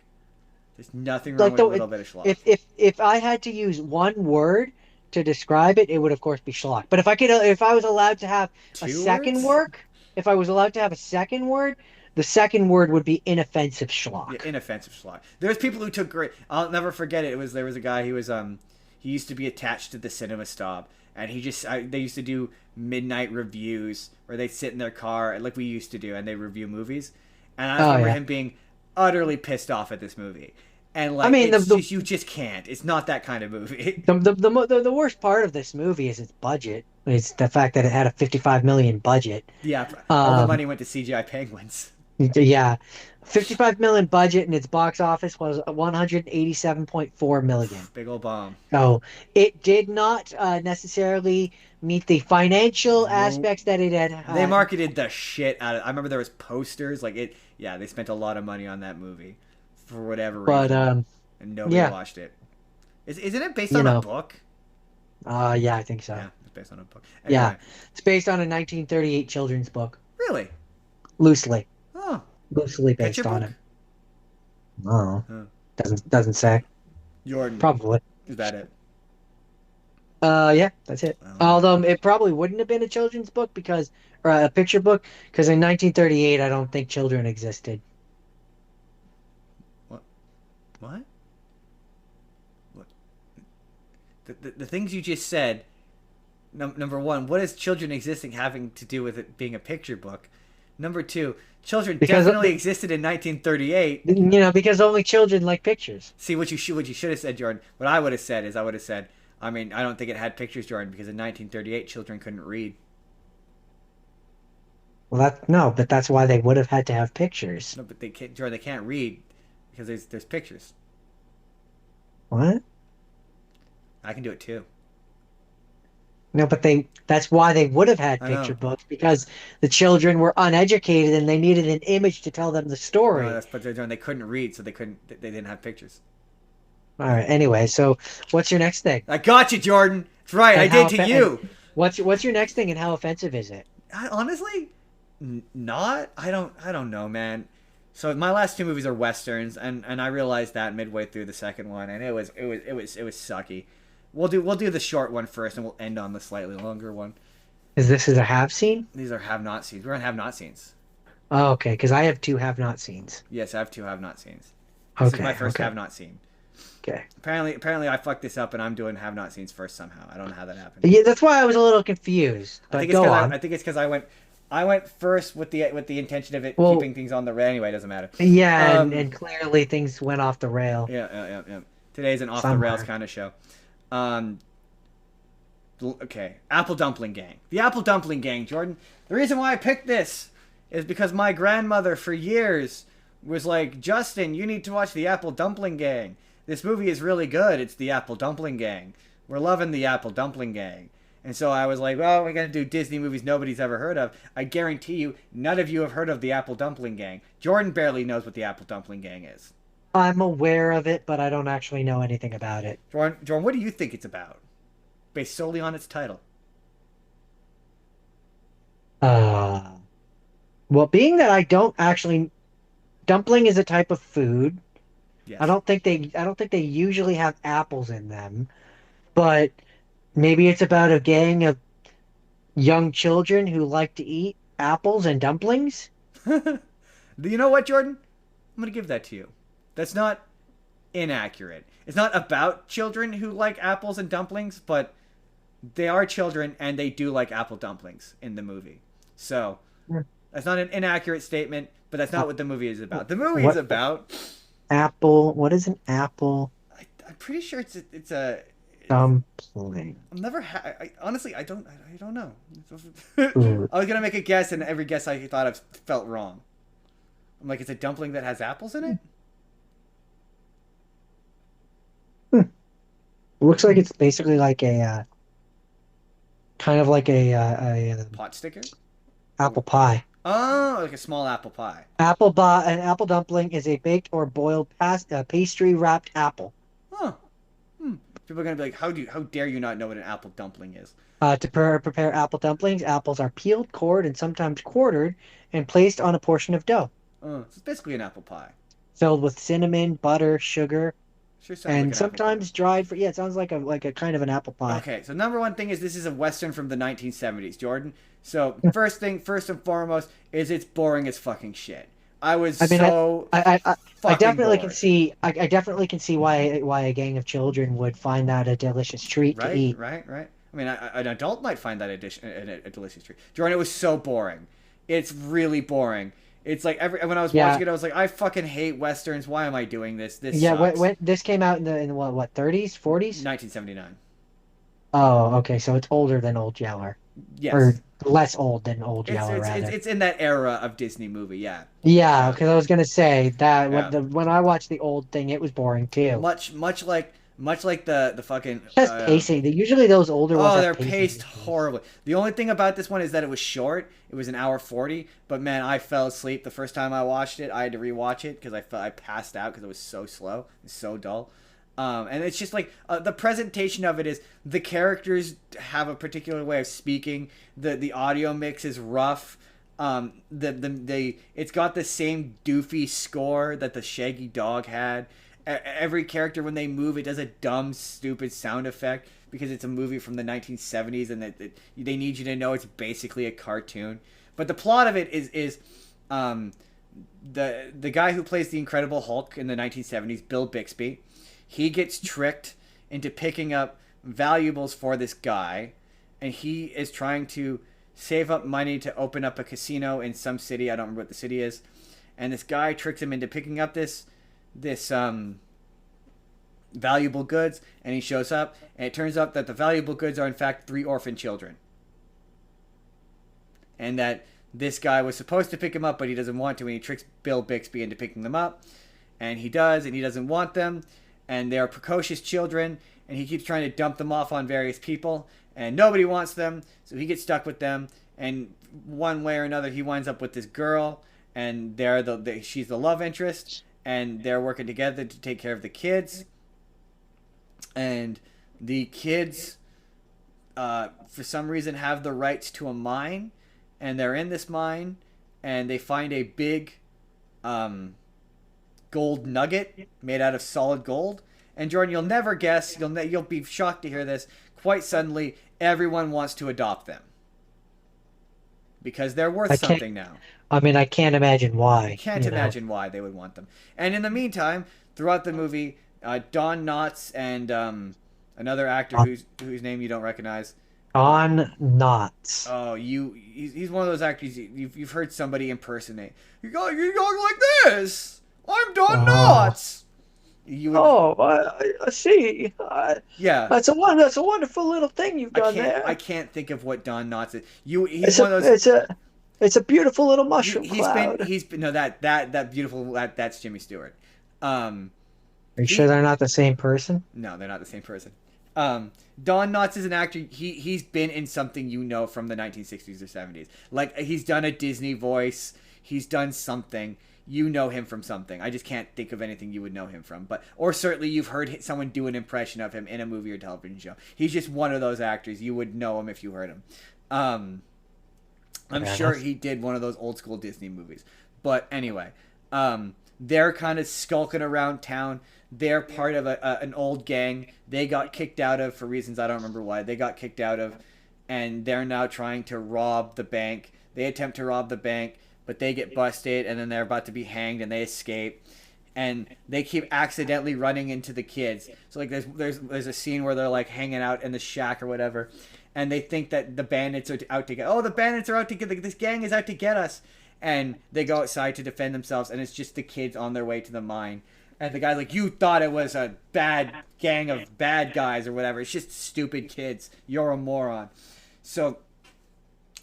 There's nothing wrong Like with a though, little bit of schlock. if I had to use one word to describe it, it would of course be schlock. But if I was allowed to have a Two second words? word, if I was allowed to have a second word, the second word would be inoffensive schlock. Yeah, inoffensive schlock. There's people who took great. I'll never forget it. There was a guy. He used to be attached to the cinema stop, and they used to do midnight reviews where they sit in their car like we used to do, and they review movies. And I Oh remember yeah. him being utterly pissed off at this movie, and I like mean, it's just you just can't. It's not that kind of movie. the worst part of this movie is its budget. It's the fact that it had a 55 million budget. Yeah, all the Um, money went to CGI penguins. yeah, 55 million budget and its box office was 187.4 million. Big old bomb. So it did not necessarily meet the financial No. aspects that it had. They marketed the shit out of. I remember there was posters like it. Yeah, they spent a lot of money on that movie for whatever But reason, and nobody yeah, watched it. Isn't it based you on a know, book? yeah, I think so. Yeah, it's based on a book. Yeah, Anyway, it's based on a 1938 children's book, really? loosely, Oh, loosely picture based on book? it. Oh, Huh. doesn't say. Jordan, Probably. is that it? Yeah, that's it. Well, Although it probably wouldn't have been a children's book or a picture book, because in 1938, I don't think children existed. what? What? What? The things you just said. Number one, what is children existing having to do with it being a picture book? Number two, children Because definitely existed in 1938. because only children like pictures. See what you should have said, Jordan. What I would have said is I would have said, I mean, I don't think it had pictures, Jordan, because in 1938 children couldn't read. Well, no, but that's why they would have had to have pictures. No, but they can't, Jordan. They can't read because there's pictures. What? I can do it too. No, but that's why they would have had I picture know. books because the children were uneducated and they needed an image to tell them the No, story. that's but Jordan. They couldn't read, so they didn't have pictures. All right. Anyway, so what's your next thing? I got you, Jordan. That's right. I And how did to and you. what's your next thing and how offensive is it? Honestly, not. I don't know, man. So my last two movies are westerns, and I realized that midway through the second one, and it was sucky. We'll do the short one first, and we'll end on the slightly longer one. Is a have seen? These are have not scenes. We're gonna have not scenes. Oh, okay, because I have two have not scenes. Yes, I have two have not scenes. This is my Okay, first okay, have not seen. okay. Apparently I fucked this up, and I'm doing have not scenes first somehow. I don't know how that happened. Yeah, that's why I was a little confused. I But think it's go because on. I think it's because I went first with the intention of it Well, keeping things on the rail. Anyway, it doesn't matter. yeah, Um, and clearly things went off the rail yeah, yeah, yeah, yeah. Today's an off the rails somewhere. kind of show. Um, okay, Apple Dumpling Gang. The Apple Dumpling Gang, Jordan. The reason why I picked this is because my grandmother for years was like, Justin, you need to watch the Apple Dumpling Gang. This movie is really good. It's the Apple Dumpling Gang. We're loving the Apple Dumpling Gang. And so I was like, well, we're going to do Disney movies nobody's ever heard of. I guarantee you, none of you have heard of the Apple Dumpling Gang. Jordan barely knows what the Apple Dumpling Gang is. I'm aware of it, but I don't actually know anything about it. Jordan, what do you think it's about? Based solely on its title. Uh, well, being that I don't actually, dumpling is a type of food. Yes. I don't think they usually have apples in them, but maybe it's about a gang of young children who like to eat apples and dumplings. You know what, Jordan? I'm gonna give that to you. That's not inaccurate. It's not about children who like apples and dumplings, but they are children and they do like apple dumplings in the movie. So that's not an inaccurate statement, but that's Uh, not what the movie is about. The movie is what about. apple? What is an apple I'm pretty sure it's. dumpling? I've never had. Honestly, I don't know. Ooh. I was gonna make a guess, and every guess I thought of felt wrong. I'm like, it's a dumpling that has apples in it. Hmm. Looks like it's basically like a kind of like a Pot sticker. apple pie. Oh, like a small apple pie. An apple dumpling is a baked or boiled pastry wrapped apple. Huh. Hmm. People are gonna be like, how dare you not know what an apple dumpling is? Prepare apple dumplings, apples are peeled, cored, and sometimes quartered and placed on a portion of dough, So it's basically an apple pie. filled with cinnamon, butter, sugar, Sure sounds like and an apple pie. sometimes dried for, yeah, it sounds like a kind of an apple pie. Okay, so number one thing is this is a western from the 1970s, Jordan. So first and foremost, is it's boring as fucking shit. I was I mean, so I fucking definitely can bored. see, I definitely can see why a gang of children would find that a delicious treat to Right, eat. right, right. I mean, an adult might find that a delicious treat. Jordan, it was so boring. It's really boring. It's like every when I was watching Yeah, it, I was like, I fucking hate westerns. Why am I doing this? This yeah. sucks. When this came out in the what 30s, 40s? 1979. Oh, okay, so it's older than Old Yeller, or Yes, less old than Old Yeller, rather. it's in that era of Disney movie. Yeah, Yeah, yeah, because I was gonna say that yeah. when I watched the old thing, it was boring too. Much like the fucking Just pacing. Usually those older ones oh, have they're pacing paced issues. horribly. The only thing about this one is that it was short. It was an hour 40, but man, I fell asleep the first time I watched it. I had to rewatch it because I passed out because it was so slow, so dull. And it's just like the presentation of it is the characters have a particular way of speaking. The audio mix is rough. It's got the same doofy score that the Shaggy Dog had. Every character when they move, it does a dumb, stupid sound effect because it's a movie from the 1970s, and they need you to know it's basically a cartoon. But the plot of it is um, the guy who plays the Incredible Hulk in the 1970s, Bill Bixby, he gets tricked into picking up valuables for this guy, and he is trying to save up money to open up a casino in some city. I don't remember what the city is. And this guy tricks him into picking up this valuable goods, and he shows up, and it turns out that the valuable goods are in fact three orphan children, and that this guy was supposed to pick him up, but he doesn't want to, and he tricks Bill Bixby into picking them up, and he does, and he doesn't want them, and they're precocious children, and he keeps trying to dump them off on various people, and nobody wants them, so he gets stuck with them, and one way or another, he winds up with this girl, and she's the love interest, and they're working together to take care of the kids, and the kids, for some reason, have the rights to a mine, and they're in this mine, and they find a big um, gold nugget made out of solid gold. And Jordan, you'll never guess. You'll be shocked to hear this. Quite suddenly, everyone wants to adopt them because they're worth I can't. something now. I mean, I can't imagine You why. can't imagine why they would want them. And in the meantime, throughout the movie, Don Knotts and another actor Uh, whose name you don't recognize. On knots. Oh, he's one of those actors you've heard somebody impersonate. You go like this. I'm Don Oh, Knotts. You would, oh, I see. yeah. That's a wonderful little thing you've done I there. can't think of what Don Knotts is. He's one of those. It's a beautiful little mushroom cloud. He's been no that beautiful that's Jimmy Stewart. Um, Are you sure he they're not the same person? No, they're not the same person. Don Knotts is an actor. He's been in something from the 1960s or 70s. Like he's done a Disney voice. He's done something. You know him from something. I just can't think of anything you would know him from. But or certainly you've heard someone do an impression of him in a movie or television show. He's just one of those actors. You would know him if you heard him. Um, I'm Fair sure enough. he did one of those old school Disney movies. But anyway, they're kind of skulking around town. They're part of an old gang. They got kicked out of for reasons I don't remember why. They got kicked out of, and they're now trying to rob the bank. They attempt to rob the bank, but they get busted, and then they're about to be hanged, and they escape. And they keep accidentally running into the kids. So like there's a scene where they're like hanging out in the shack or whatever, and they think that the bandits are out to get. Oh, the bandits are out to get. This gang is out to get us, and they go outside to defend themselves, and it's just the kids on their way to the mine. And the guy's like, "You thought it was a bad gang of bad guys or whatever. It's just stupid kids. You're a moron." So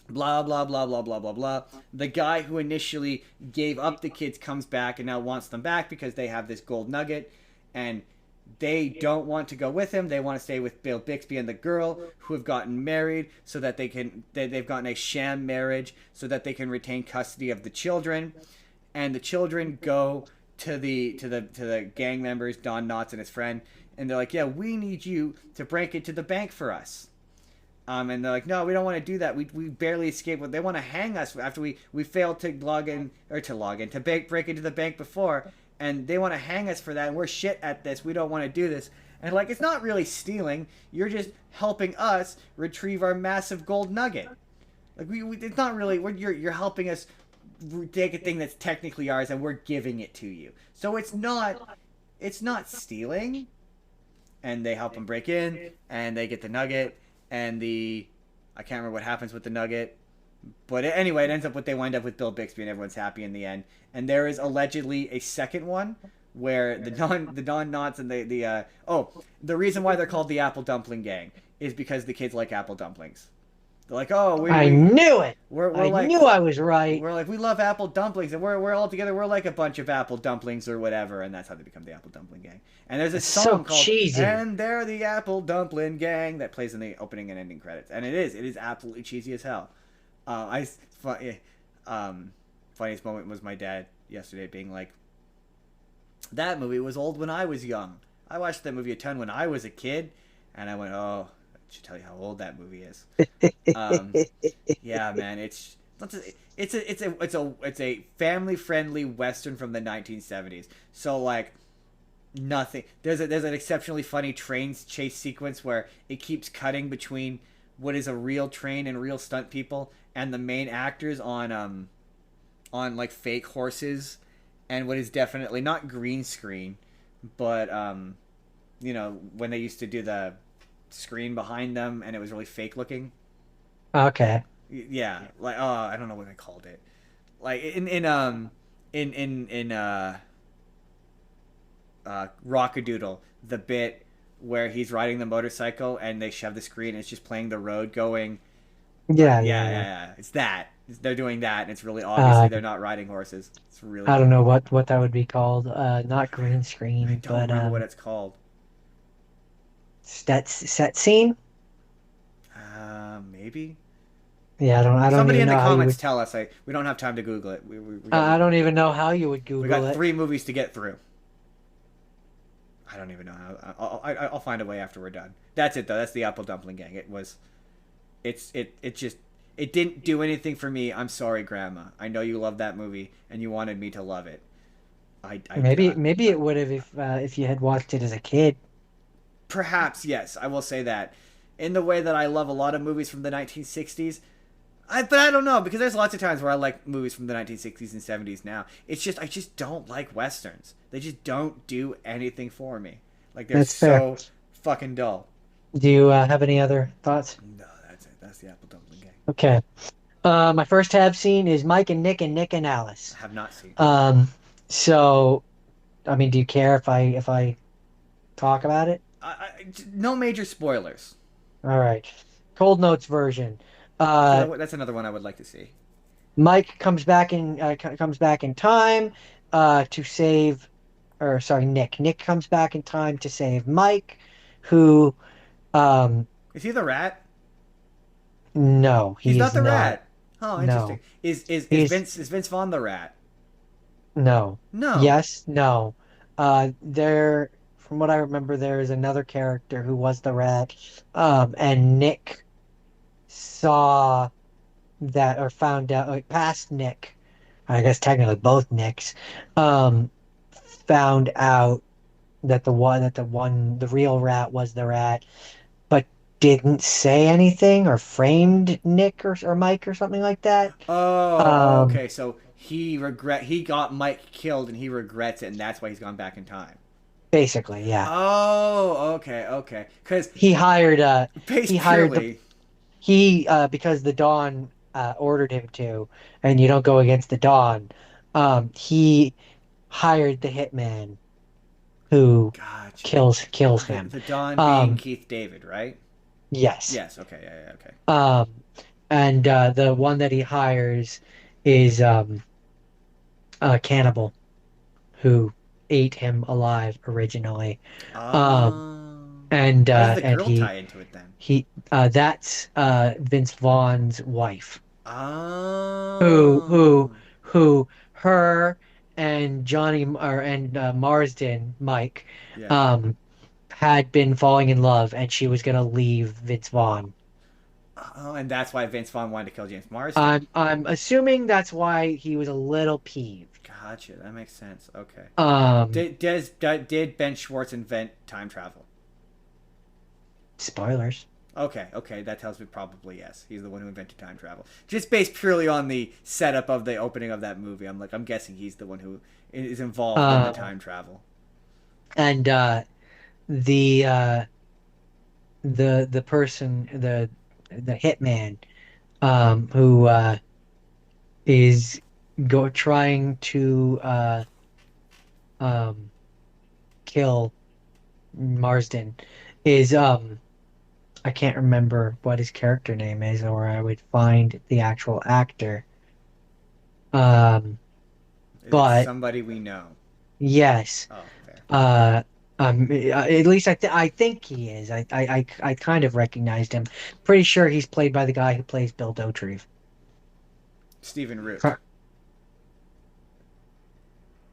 blah blah blah blah blah blah blah. The guy who initially gave up the kids comes back and now wants them back because they have this gold nugget, and they don't want to go with him. They want to stay with Bill Bixby and the girl who have gotten married so that they've gotten a sham marriage so that they can retain custody of the children. And the children go to the gang members, Don Knotts and his friend, and they're like, "Yeah, we need you to break into the bank for us." And they're like, "No, we don't want to do that. We barely escaped. They want to hang us after we failed to break into the bank before, and they want to hang us for that. And we're shit at this. We don't want to do this." And like, it's not really stealing. You're just helping us retrieve our massive gold nugget. Like it's not really. You're helping us take a thing that's technically ours, and we're giving it to you. So it's not stealing. And they help them break in, and they get the nugget, and I can't remember what happens with the nugget, but anyway, it ends up they wind up with Bill Bixby, and everyone's happy in the end. And there is allegedly a second one where the Don Knotts and the reason why they're called the Apple Dumpling Gang is because the kids like apple dumplings. They're like, "Oh, I knew it. we're I like knew I was right. we're like we love apple dumplings, and we're all together. We're like a bunch of apple dumplings or whatever," and that's how they become the Apple Dumpling Gang. And there's a It's so song called cheesy. "And They're the Apple Dumpling Gang" that plays in the opening and ending credits, and it is absolutely cheesy as hell. Funniest moment was my dad yesterday being like, "That movie was old when I was young. I watched that movie a ton when I was a kid," and I went, "Oh, I should tell you how old that movie is." Um, yeah, man, it's a family friendly western from the 1970s. So like nothing. There's an exceptionally funny train chase sequence where it keeps cutting between what is a real train and real stunt people and the main actors on like fake horses, and what is definitely not green screen, but when they used to do the screen behind them and it was really fake looking. Okay. Yeah, like I don't know what they called it. Like in Rockadoodle, the bit where he's riding the motorcycle and they shove the screen and it's just playing the road going. Yeah, Yeah, yeah, yeah, yeah. yeah. It's that. They're doing that, and it's really obviously Uh, they're not riding horses. It's really I don't dumb. know what that would be called. Not green I screen, don't but remember what it's called. set scene. Maybe. Yeah, I don't Somebody even in the know how you comments would. tell us. We don't have time to Google it. I don't even know how you would We Google got it. 3 movies to get through. I don't even know how. I'll find a way after we're done. That's it though. That's the Apple Dumpling Gang. It didn't do anything for me. I'm sorry, Grandma. I know you love that movie and you wanted me to love it. Maybe it would have if you had watched it as a kid. Perhaps yes. I will say that. In the way that I love a lot of movies from the 1960s, but I don't know because there's lots of times where I like movies from the 1960s and 70s now. It's just I just don't like westerns. They just don't do anything for me. Like they're That's fair. so fucking dull. Do you have any other thoughts? No, that's it. That's the Apple Dumpling Gang. Okay. My first tab scene is Mike and Nick and Alice. I have not seen. Um, so I mean, do you care if I talk about it? No major spoilers. All right. Cold Notes version. Uh, That's another one I would like to see. Mike comes back in time to save, or sorry, Nick. Nick comes back in time to save Mike, who um Is he the rat? no, He's he not is the not. rat. Oh, interesting. No, Is he's Vince Vaughn the rat? no. No. Yes, no. There, from what I remember, there is another character who was the rat, and Nick saw that are found out like past Nick, I guess technically both Nicks, um, found out that the real rat was the rat, but didn't say anything or framed Nick or Mike or something like that. Um, Okay. So he got Mike killed and he regrets it, and that's why he's gone back in time. Basically, yeah. Okay. Because He hired he based hired the purely, he because the Dawn ordered him to, and you don't go against the Dawn. He hired the hitman who gotcha. kills The him. the Don being Um, Keith David, right? yes. Yes. Okay. Yeah. Okay. And the one that he hires is a cannibal who ate him alive originally. Um, How does the and girl tie into it then? he that's Vince Vaughn's wife, who Oh. who who her and Johnny or and Marsden Mike Yeah. um had been falling in love, and she was gonna leave Vince Vaughn. Oh, and that's why Vince Vaughn wanted to kill James Marsden. I'm assuming that's why he was a little peeved. Gotcha. That makes sense. Okay. Um, Did Ben Schwartz invent time travel? Spoilers. Okay. That tells me probably yes. He's the one who invented time travel. Just based purely on the setup of the opening of that movie, I'm guessing he's the one who is involved in the Uh, time travel. and the uh, the person the hitman who is go trying to um kill Marsden is I can't remember what his character name is, or I would find the actual actor. Um, Is it but somebody we know? yes, Oh, fair. uh, at least I think he is. I kind of recognized him. Pretty sure he's played by the guy who plays Bill Dauterive. Stephen Root. Fr-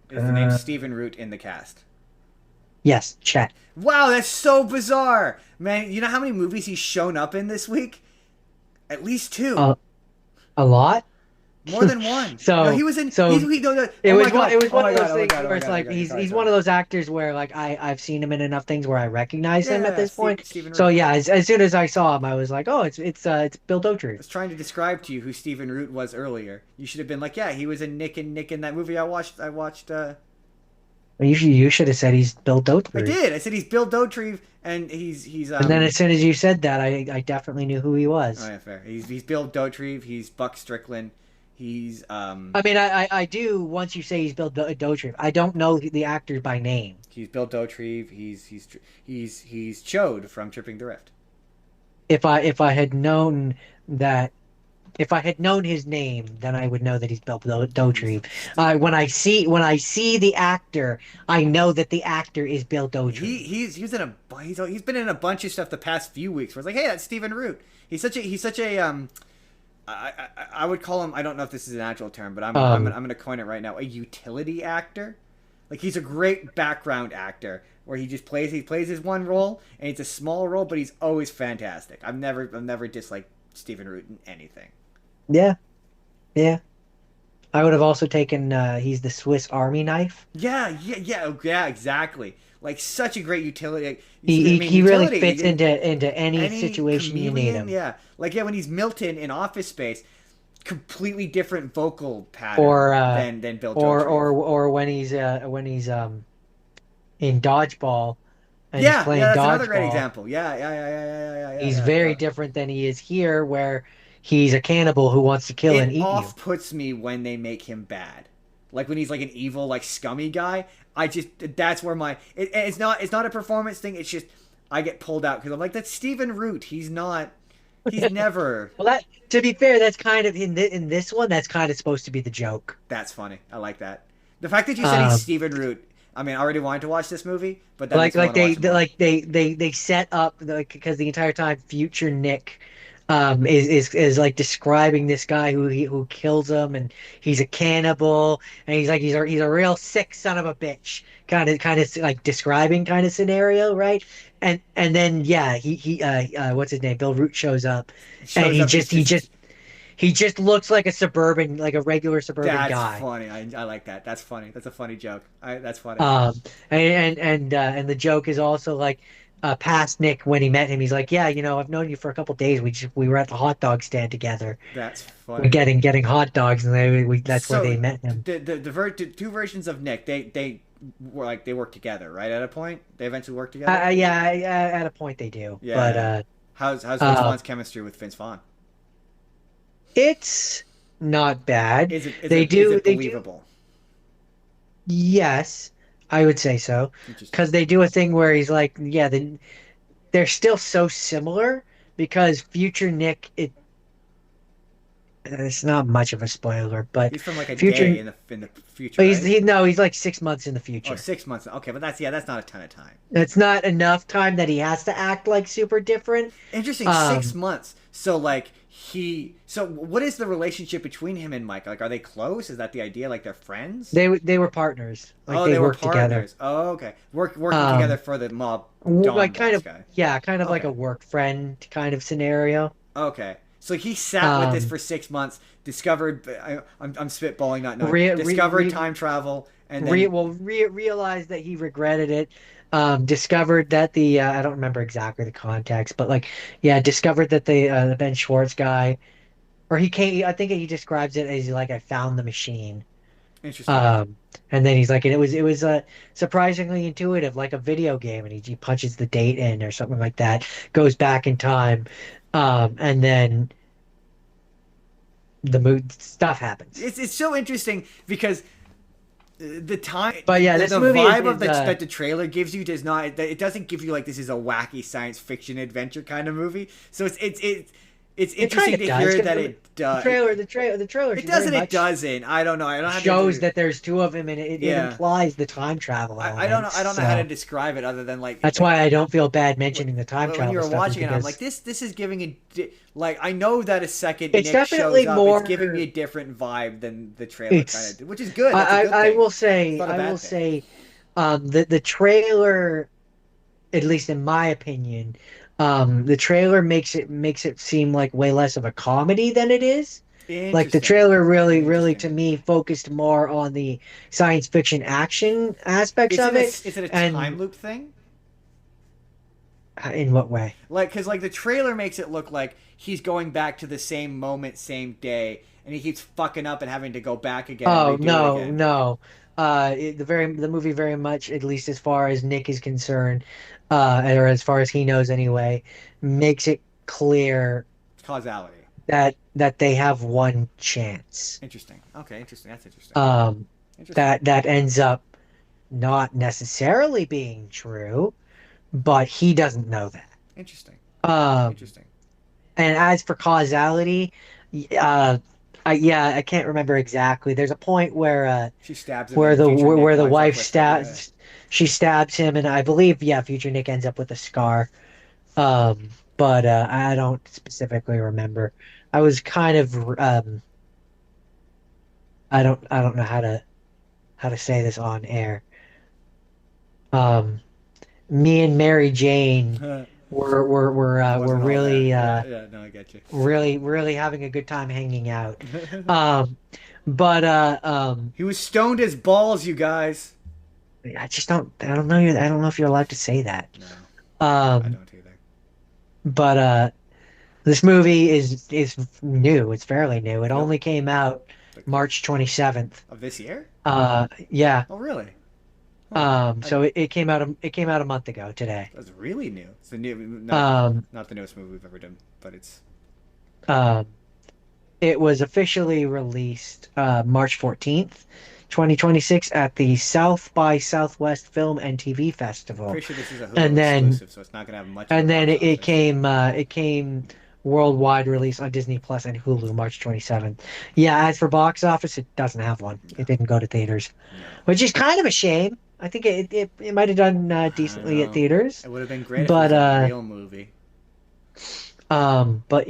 Is the name Uh, Stephen Root in the cast? yes, Chet. Wow, that's so bizarre, man. You know how many movies he's shown up in this week? At least two. A a lot. More than one. No, he So was in. so No, no. it Oh my was god. Oh one my of god. those Oh my things god. Oh where my it's god. Oh my like god. he's Sorry. one of those actors where like I've seen him in enough things where I recognize him at Yeah. this point. Stephen So Root. yeah, as soon as I saw him, I was like, oh, it's Bill I Dauterive. was trying to describe to you who Stephen Root was earlier. You should have been like, yeah, he was in Nick in that movie I watched. You should have said he's Bill I Dauterive. did. I said he's Bill Dauterive, and he's And then as soon as you said that, I definitely knew who he Oh was. yeah, fair. He's Bill Dauterive. He's Buck Strickland. He's I mean, I do once you say he's Bill Dauterive. I don't know the actor by name. He's Bill Dauterive. He's Chode from Tripping the Rift. If I had known that if I had known his name, then I would know that he's Bill He's Dauterive. When I see the actor, I know that the actor is Bill Dauterive. he's in a he's been in a bunch of stuff the past few weeks. Where it's like, hey, that's Stephen Root. He's such a I would call him. I don't know if this is an actual term, but Um, I'm gonna coin it right now. A utility actor. Like he's a great background actor where he plays his one role and it's a small role, but he's always fantastic. I've never disliked Stephen Root in anything. yeah, yeah. I would have also taken. He's the Swiss Army knife. Yeah, exactly. Like such a great utility. Like, I mean, He really utility. fits into any Any situation you need chameleon, him. yeah. Like yeah, when he's Milton in Office Space, completely different vocal pattern Or than Bill Dauterive. or when he's in dodgeball and he's Yeah, playing that's another great dodgeball. example. He's very Yeah. different than he is here, where he's a cannibal who wants to kill and It eat you. off puts me when they make him bad. Like when he's like an evil, like scummy guy. I just that's where it's not a performance thing. It's just I get pulled out because I'm like that's Stephen Root. He's never. Well, that to be fair, that's kind of in this one. That's kind of supposed to be the joke. That's funny. I like that. The fact that you said he's Um, Stephen Root. I mean, I already wanted to watch this movie, but that makes me want to watch it more. they set up like because the entire time future Nick is like describing this guy who kills him, and he's a cannibal, and he's like he's a real sick son of a bitch, kind of like describing kind of scenario, right? And then yeah, he what's his name, Bill Root shows up, and Shows up. He's he just just He just looks like a suburban, like a regular suburban That's guy. funny. I like that. That's funny. That's a funny joke. That's funny. Um, and the joke is also like, past Nick when he met him, he's like, yeah, I've known you for a couple days. We were at the hot dog stand together. That's We're funny. getting hot dogs, and that's where they So met him. the two versions of Nick, they were like they work together, right? At a point, they eventually work together. Yeah, at a point they do, Yeah, but yeah. How's Vince uh, Vaughn's chemistry with Vince Vaughn? it's not bad. Is it They do. believable? Yes, I would say so, Interesting. because they do a thing where he's like, yeah, they're still so similar because future Nick, it's not much of a spoiler, but He's from like a day future, in the future, but right? he's like 6 months in the Oh, future. 6 months. Okay, but that's not a ton of time. That's not enough time that he has to act like super different. Interesting. Six Um, months. So like so what is the relationship between him and Mike? Like, are they close? Is that the idea? Like they're friends? they were partners, like Oh, they they were worked together. partners. Oh, okay. Working together Um, for the mob like Don kind boss of, guy. yeah, kind of like Okay. a work friend kind of scenario. Okay. So he sat with this Um, for 6 months, discovered. I'm spitballing, not knowing. re, re, Discovered re, time travel, and then realized that he regretted it. Discovered that I don't remember exactly the context, but like, yeah, discovered that the Ben Schwartz guy, or he came. I think he describes it as like, I found the machine. interesting. Um, and then he's like, and it was surprisingly intuitive, like a video game, and he punches the date in or something like that, goes back in time, and then the mood stuff happens. It's so interesting because the time But yeah, this the movie vibe of is that the trailer gives you does not it doesn't give you like this is a wacky science fiction adventure kind of movie. So it's it kind interesting of to does, hear because that it does. the trailer It very doesn't. It much doesn't. I don't know. I don't have shows to. that there's two of them, and it Yeah. implies the time travel I don't know. elements. I don't know how to So describe it other than that's why I don't feel bad mentioning the time when you travel were stuff, is watching it, I'm like, because this is giving like I know that a second it's Nick shows definitely up, it's giving me more. a different vibe than the trailer kind It's of did, which is good. That's a good I thing. will It's say, not a bad thing. the trailer, at least in my opinion, the trailer makes it seem like way less of a comedy than it is. Like the Interesting. trailer really Interesting. to me focused more on the science fiction action aspects Is of it. it a time And loop thing? in what way? Like, because like the trailer makes it look like he's going back to the same moment, same day, and he keeps fucking up and having to go back again and Oh redo it no, again. no. The movie very much, at least as far as Nick is concerned, or as far as he knows anyway, makes it clear Causality. that they have one chance. Interesting. Okay, interesting. That's interesting. Um, Interesting. that ends up not necessarily being true, but he doesn't know that. Interesting. Um, Interesting. and as for causality, uh, I can't remember exactly. There's a point She stabs him, and future Nick where the winds up wife with her. Yeah. stabs, she stabs him, and I believe, yeah, future Nick ends up with a scar. But I don't specifically remember. I was kind of I don't know how to say this on air. Um, Me and Mary Jane were Wasn't all there. really Yeah, yeah. No, I get you. really having a good time hanging out. Um, but He was stoned as balls, you guys. I don't know, I don't know if you're allowed to say that. No, I Um, don't either. but this movie is new. It's fairly new. It Nope. only came out Like, March 27th. of this year? Yeah. Oh, really? Huh. So it came out a month ago today. That's really new. It's the new, Um, not the newest movie we've ever done, but it's um, it was officially released March 14th, 2026 at the South by Southwest Film and TV Festival. pretty sure this is a Hulu And then exclusive, so it's not gonna have much of a box office. it came worldwide release on Disney Plus and Hulu March 27th. Yeah, as for box office, it doesn't have one. No, It didn't go to theaters, no. which is kind of a shame. I think it might have done I don't decently at know. theaters, It would have been great if it was but a real movie. but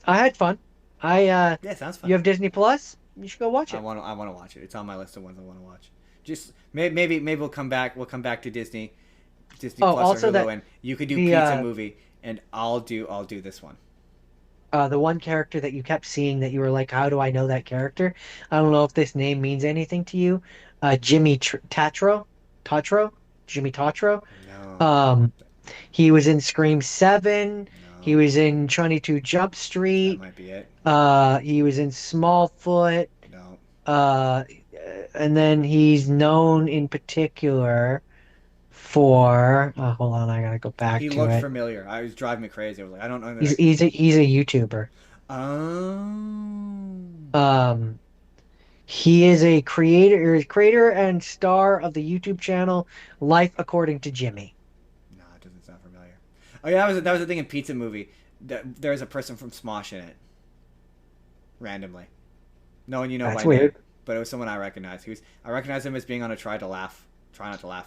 I had fun. Yeah, sounds You fun. have Disney Plus? You should go watch it. I want to watch it. It's on my list of ones I want to watch. Just maybe we'll come back. We'll come back to Disney Oh, Plus or also Hulu, that and you could do the pizza movie, and I'll do this one. the one character that you kept seeing that you were like, how do I know that character? I don't know if this name means anything to you. Tatro, Jimmy Tatro. No, Um, he was in Scream 7. He no, was in 22 Jump that Street. might be it. He was in Smallfoot. No, Uh, and then he's known in particular for, hold on, I gotta go back he to looked it. familiar. I was driving me crazy. I was like, I don't know He's that. he's a, he's a YouTuber. Oh, Um, he is a creator and star of the YouTube channel Life According to Jimmy. no, it doesn't sound familiar. Oh yeah, that was the thing in Pizza Movie. There's a person from Smosh in it randomly. No one you know That's by name, weird. but it was someone I recognized. I recognized him as being on a try not to laugh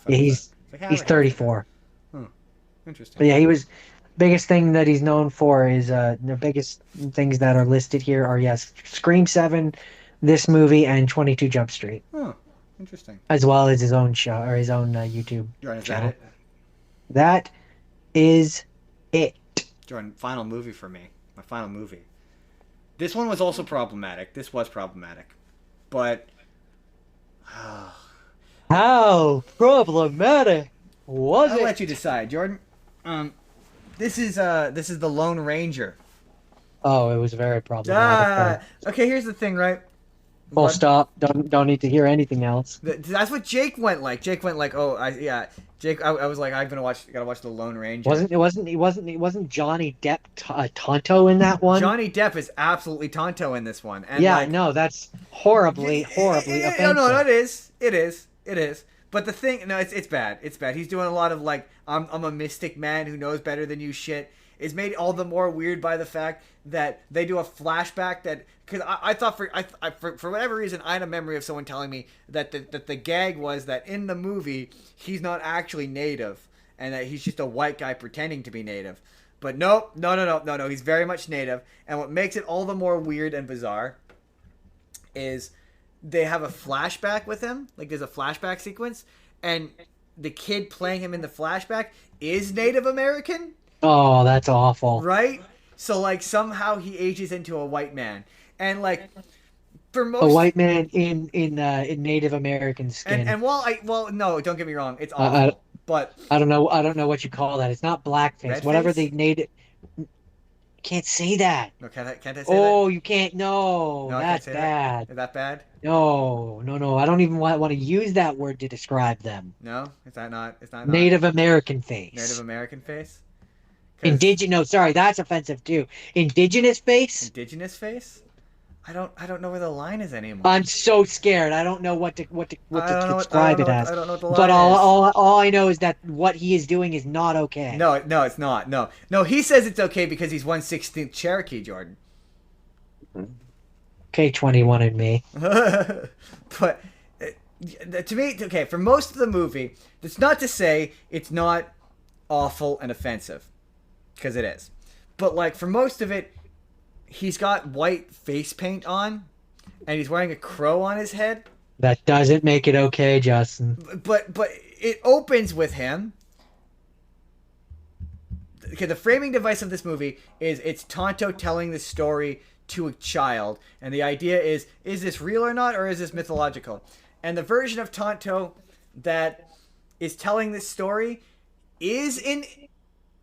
Yeah, episode. It's like, yeah, I he's recognize that guy. 34. Hmm, interesting. But yeah, he was biggest thing that he's known for is the biggest things that are listed here are yes, Scream 7, this movie, and 22 Jump Street, Huh, interesting. as well as his own show or his own YouTube Jordan, is that channel. it? That is it. Jordan, final movie for me. My final movie. This one was also problematic. This was problematic, but How problematic was I'll let you it? decide, Jordan. Um, this is the Lone Ranger. Oh, it was very problematic Ah, then. okay. Here's the thing, right? Full But stop. Don't need to hear anything else. that's what Jake went like. Jake went like, oh, yeah. Jake, I was like, gotta watch the Lone Ranger. Wasn't Johnny Depp Tonto in that one? Johnny Depp is absolutely Tonto in this one, and Yeah, like, no, that's horribly no, no, offensive. it is. But the thing, no, it's bad. It's bad. He's doing a lot of like, I'm a mystic man who knows better than you shit. Is made all the more weird by the fact that they do a flashback that because I thought for whatever reason I had a memory of someone telling me that the gag was that in the movie he's not actually native and that he's just a white guy pretending to be native. But nope, no. He's very much native, and what makes it all the more weird and bizarre is they have a flashback with him. Like there's a flashback sequence, and the kid playing him in the flashback is Native American, Oh, that's awful. right? So like somehow he ages into a white man, and like for A most white man in Native American skin. and while no, don't get me wrong, it's I, awful, but I don't know. I don't know what you call that. It's not blackface. red Whatever face. the native. Can't say that. No, can't I say that? Oh, you can't. No, No, I can't that's say that. bad. Is that bad? No. I don't even want to use that word to describe them. No, is that not? Is that not Native American Native face. American face? Because Indigenous. No, sorry, that's offensive too. Indigenous face. indigenous face. I don't know where the line is anymore. I'm so scared. I don't know what I to don't know what describe it as. I don't know what the But line is. all I know is that what he is doing is not okay. No, it's not. No. He says it's okay because he's 1/16th Cherokee, Jordan. K21 and me. But to me, okay, for most of the movie, that's not to say it's not awful and offensive, because it is. But like for most of it, he's got white face paint on, and he's wearing a crow on his head. That doesn't make it okay, Justin. But it opens with him. Okay, the framing device of this movie is it's Tonto telling the story to a child, and the idea is this real or not, or is this mythological? And the version of Tonto that is telling this story is in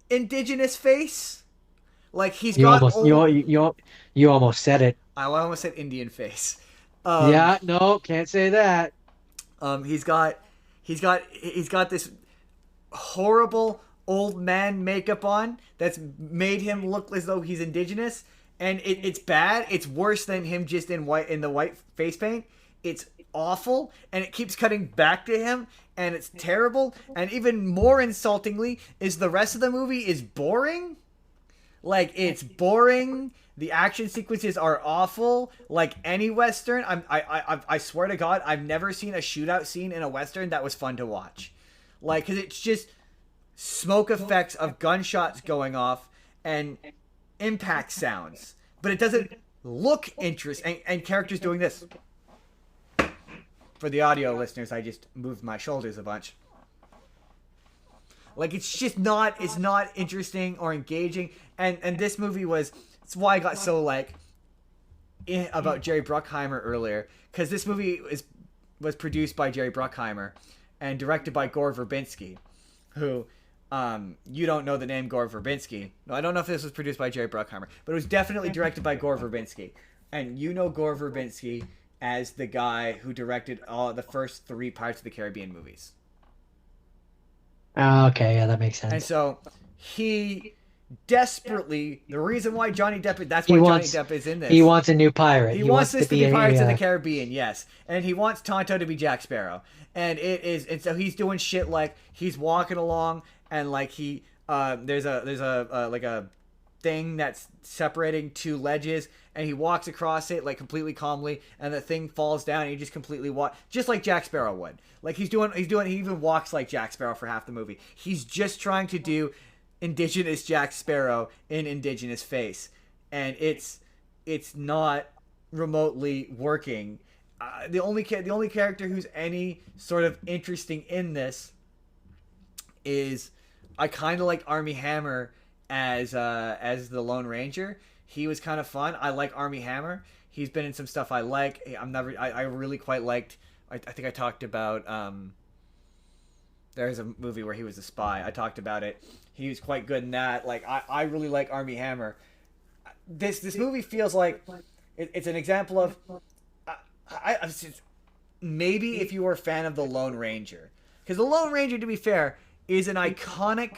indigenous face. Like he's You got almost old. you almost said it. I almost said Indian face. Yeah, no, can't say that. He's got this horrible old man makeup on that's made him look as though he's indigenous, and it's bad. It's worse than him just in the white face paint. It's awful, and it keeps cutting back to him, and it's terrible. And even more insultingly is the rest of the movie is boring. Like it's boring. The action sequences are awful. Like any western, I swear to God, I've never seen a shootout scene in a western that was fun to watch. Like, cause it's just smoke effects of gunshots going off and impact sounds, but it doesn't look interesting. And characters doing this. For the audio listeners, I just moved my shoulders a bunch. Like it's not interesting or engaging. And this movie was. It's why I got so like about Jerry Bruckheimer earlier, because this movie was produced by Jerry Bruckheimer and directed by Gore Verbinski, who you don't know the name Gore Verbinski. No, I don't know if this was produced by Jerry Bruckheimer, but it was definitely directed by Gore Verbinski. And you know Gore Verbinski as the guy who directed all the first 3 Pirates of the Caribbean movies. Oh, okay, yeah, that makes And sense. so he desperately, the reason why Johnny Depp, that's He why Johnny wants Depp is in this. he wants a new pirate. He He wants wants this to to be be Pirates of the a Caribbean, yes. And he wants Tonto to be Jack Sparrow. And so he's doing shit like he's walking along and like there's a like a thing that's separating 2 ledges, and he walks across it like completely calmly, and the thing falls down and he just completely just like Jack Sparrow would. Like he even walks like Jack Sparrow for half the movie. He's just trying to do indigenous Jack Sparrow in indigenous face, and it's not remotely working. The only character who's any sort of interesting in this is, I kind of like Armie Hammer as the Lone Ranger. He was kind of fun. I like Armie Hammer. He's been in some stuff I like. I really quite liked. I think I talked about. There's a movie where he was a spy. I talked about it. He was quite good in that. Like I really like Armie Hammer. This movie feels like it's an example of. Maybe if you were a fan of the Lone Ranger, because the Lone Ranger, to be fair, is an iconic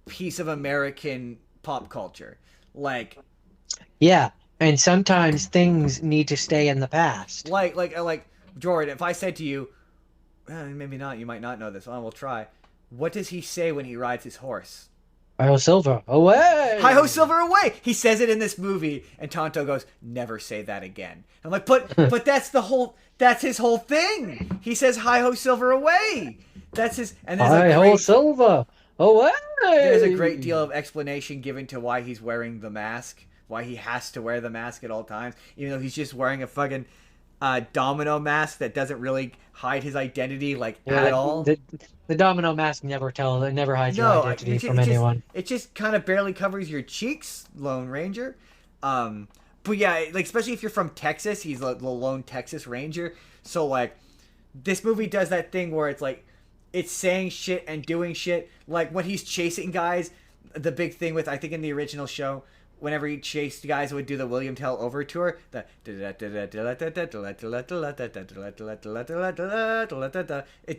piece of American pop culture. Like, yeah, and sometimes things need to stay in the past. like Jordan, if I said to you, maybe not, you might not know this. We'll try. What does he say when he rides his horse? Oh, Silver, away! Hi ho, Silver, away! He says it in this movie, and Tonto goes, "Never say that again." I'm like, but that's his whole thing. He says, "Hi ho, Silver, away." That's his, and Hi ho, Silver, away! there's a great deal of explanation given to why he's wearing the mask, why he has to wear the mask at all times, even though he's just wearing a fucking domino mask that doesn't really hide his identity at all. The domino mask never hides your identity from anyone. It just kind of barely covers your cheeks, Lone Ranger. But yeah, like especially if you're from Texas, he's the lone Texas Ranger. So like, this movie does that thing where it's like, it's saying shit and doing shit. Like when he's chasing guys, the big thing with, I think in the original show, whenever he chased guys, would do the William Tell Overture. It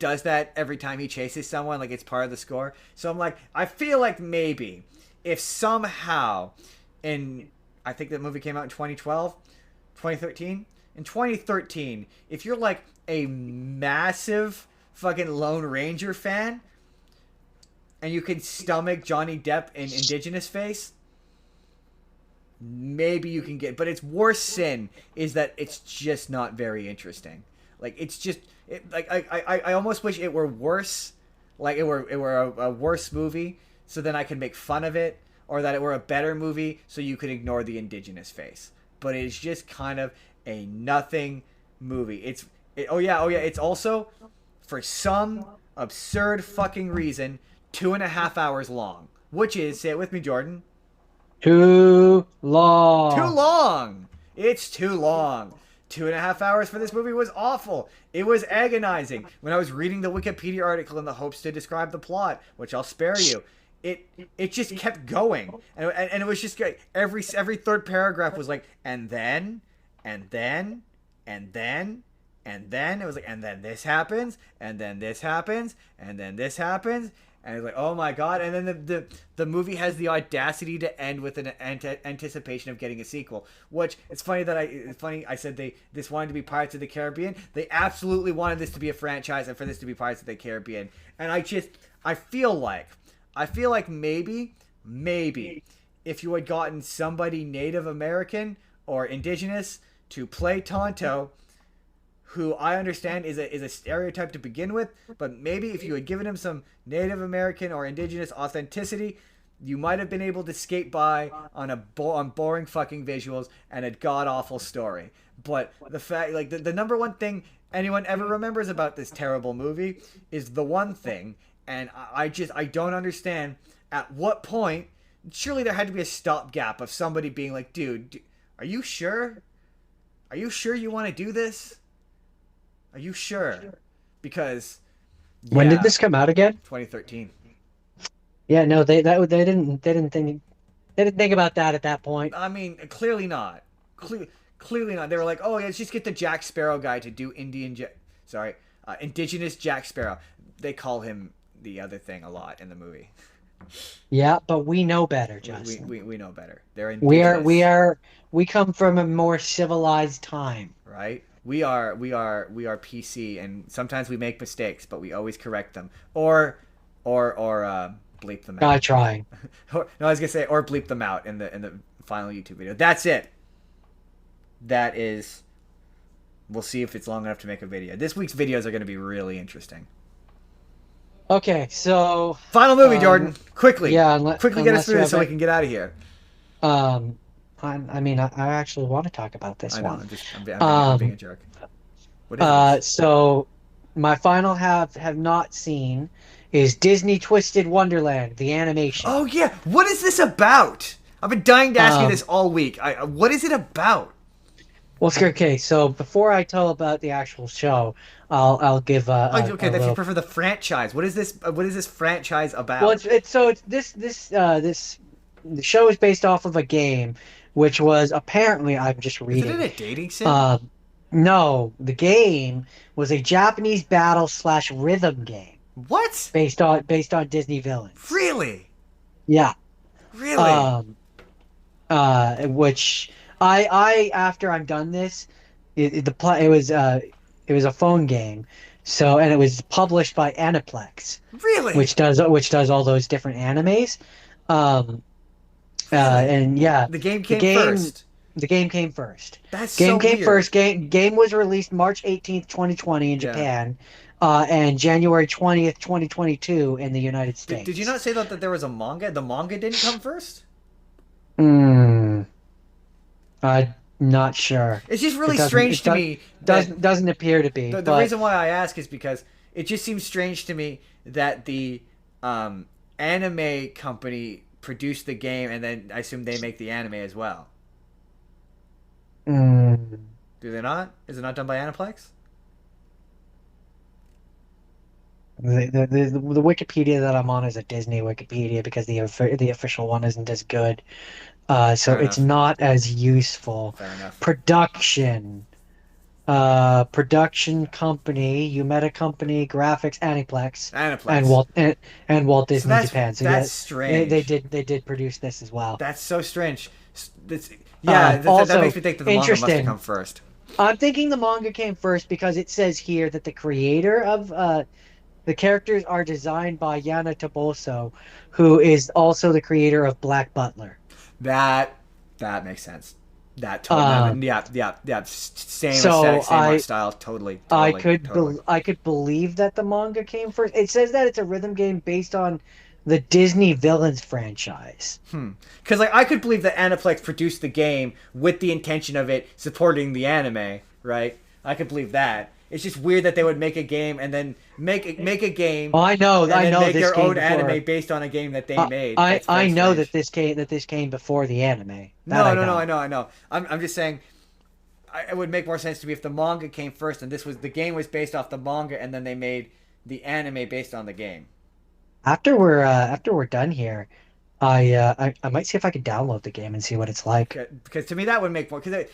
does that every time he chases someone, like it's part of the score. So I'm like, I feel like maybe if somehow I think that movie came out in 2012, 2013. In 2013, if you're like a massive fucking Lone Ranger fan and you can stomach Johnny Depp in indigenous face, maybe you can get. But its worst sin is that it's just not very interesting. Like it's just I almost wish it were worse. Like it were a worse movie, so then I can make fun of it, or that it were a better movie, so you could ignore the indigenous face. But it's just kind of a nothing movie. Oh yeah. It's also, for some absurd fucking reason, 2.5 hours long. Which is, say it with me, Jordan. Too long. Too long. It's too long. 2.5 hours for this movie was awful. It was agonizing. When I was reading the Wikipedia article in the hopes to describe the plot, which I'll spare you, it just kept going, and it was just like every third paragraph was like, and then it was like, and then this happens, and then this happens, and then this happens, and it's like, oh my god. And then the movie has the audacity to end with an anticipation of getting a sequel, which it's funny I said this wanted to be Pirates of the Caribbean. They absolutely wanted this to be a franchise and for this to be Pirates of the Caribbean. And I feel like maybe if you had gotten somebody Native American or indigenous to play Tonto, who I understand is a stereotype to begin with, but maybe if you had given him some Native American or indigenous authenticity, you might have been able to skate by on boring fucking visuals and a god-awful story. But the fact, the number one thing anyone ever remembers about this terrible movie is the one thing, And I don't understand at what point. Surely there had to be a stopgap of somebody being like, dude, are you sure? Are you sure you want to do this? Are you sure? Because When did yeah, this come out again? 2013. Yeah, no, they didn't think about that at that point. I mean, clearly not. Clearly not. They were like, oh yeah, let's just get the Jack Sparrow guy to do indigenous Jack Sparrow. They call him the other thing a lot in the movie. Yeah, but we know better, We, Justin. we, we know better. They're We are we indigenous, are we come from a more civilized time. right? We are PC, and sometimes we make mistakes, but we always correct them, or bleep them I out. try. No, I was gonna say or bleep them out in the final YouTube video. That's it. That is. We'll see if it's long enough to make a video. This week's videos are going to be really interesting. Okay, so Final movie, Jordan. Quickly, yeah, quickly get us unless through you this have so we can get out of here. um, I mean, I actually want to talk about this I know. one. I'm being a jerk. What is this? So my final have not seen is Disney Twisted Wonderland, the animation. Oh yeah, what is this about? I've been dying to ask you Um, this all week. What is it about? well, okay. So before I tell about the actual show, I'll give Oh, a okay, if you little. prefer the franchise, what is this? What is this franchise Well, about? it's this the show is based off of a game, which was apparently I'm just Isn't it reading. a dating sim? Uh, no, the game was a Japanese battle slash rhythm game What? based on Disney villains. Really? Yeah. Really? Um. Which I after I'm done this, it was a phone game, so and it was published by Aniplex, Really? which does all those different animes. Um. Really? And yeah, The game the came game first. the game came first. That's Game so came weird. first. Game was released March 18th, 2020 in Yeah. Japan, and January 20th, 2022 in the United Did you States. not say that there was a manga? The manga didn't come first? Hmm. I'm not sure. It's just It really doesn't. strange to me that Doesn't appear to be. the But reason why I ask is because it just seems strange to me that the anime company produced the game and then I assume they make the anime as well. mm, Do they not? Is it not done by Aniplex? the Wikipedia that I'm on is a Disney Wikipedia because the official one isn't as good. So Fair it's enough. not as useful. Fair enough. Production. Production company, Umeda Company, Graphics, Aniplex, and Aniplex. Walt So Disney Japan. So that's yeah, strange. they did produce this as well. That's so strange. Yeah, that Also makes me think that the manga must have interesting. come first. I'm thinking the manga came first because it says here that the creator of the characters are designed by Yana Toboso, who is also the creator of Black Butler. That that makes sense. That Um, totally. Yeah. Same so aesthetic, same art I style. Totally. I Totally. could Totally. I could believe that the manga came first. It says that it's a rhythm game based on the Disney Villains franchise. Because like I could believe that Aniplex produced the game with the intention of it supporting the anime, right? I could believe that. It's just weird that they would make a game and then make a game Oh, and I then know make this their came own before. anime based on a game that they made. That's I very know strange. that this came before the anime. That No, I no, no. know. I know. I'm just saying. It would make more sense to me if the manga came first and the game was based off the manga and then they made the anime based on the game. After we're done here, I might see if I could download the game and see what it's like. Because to me that would make more. Because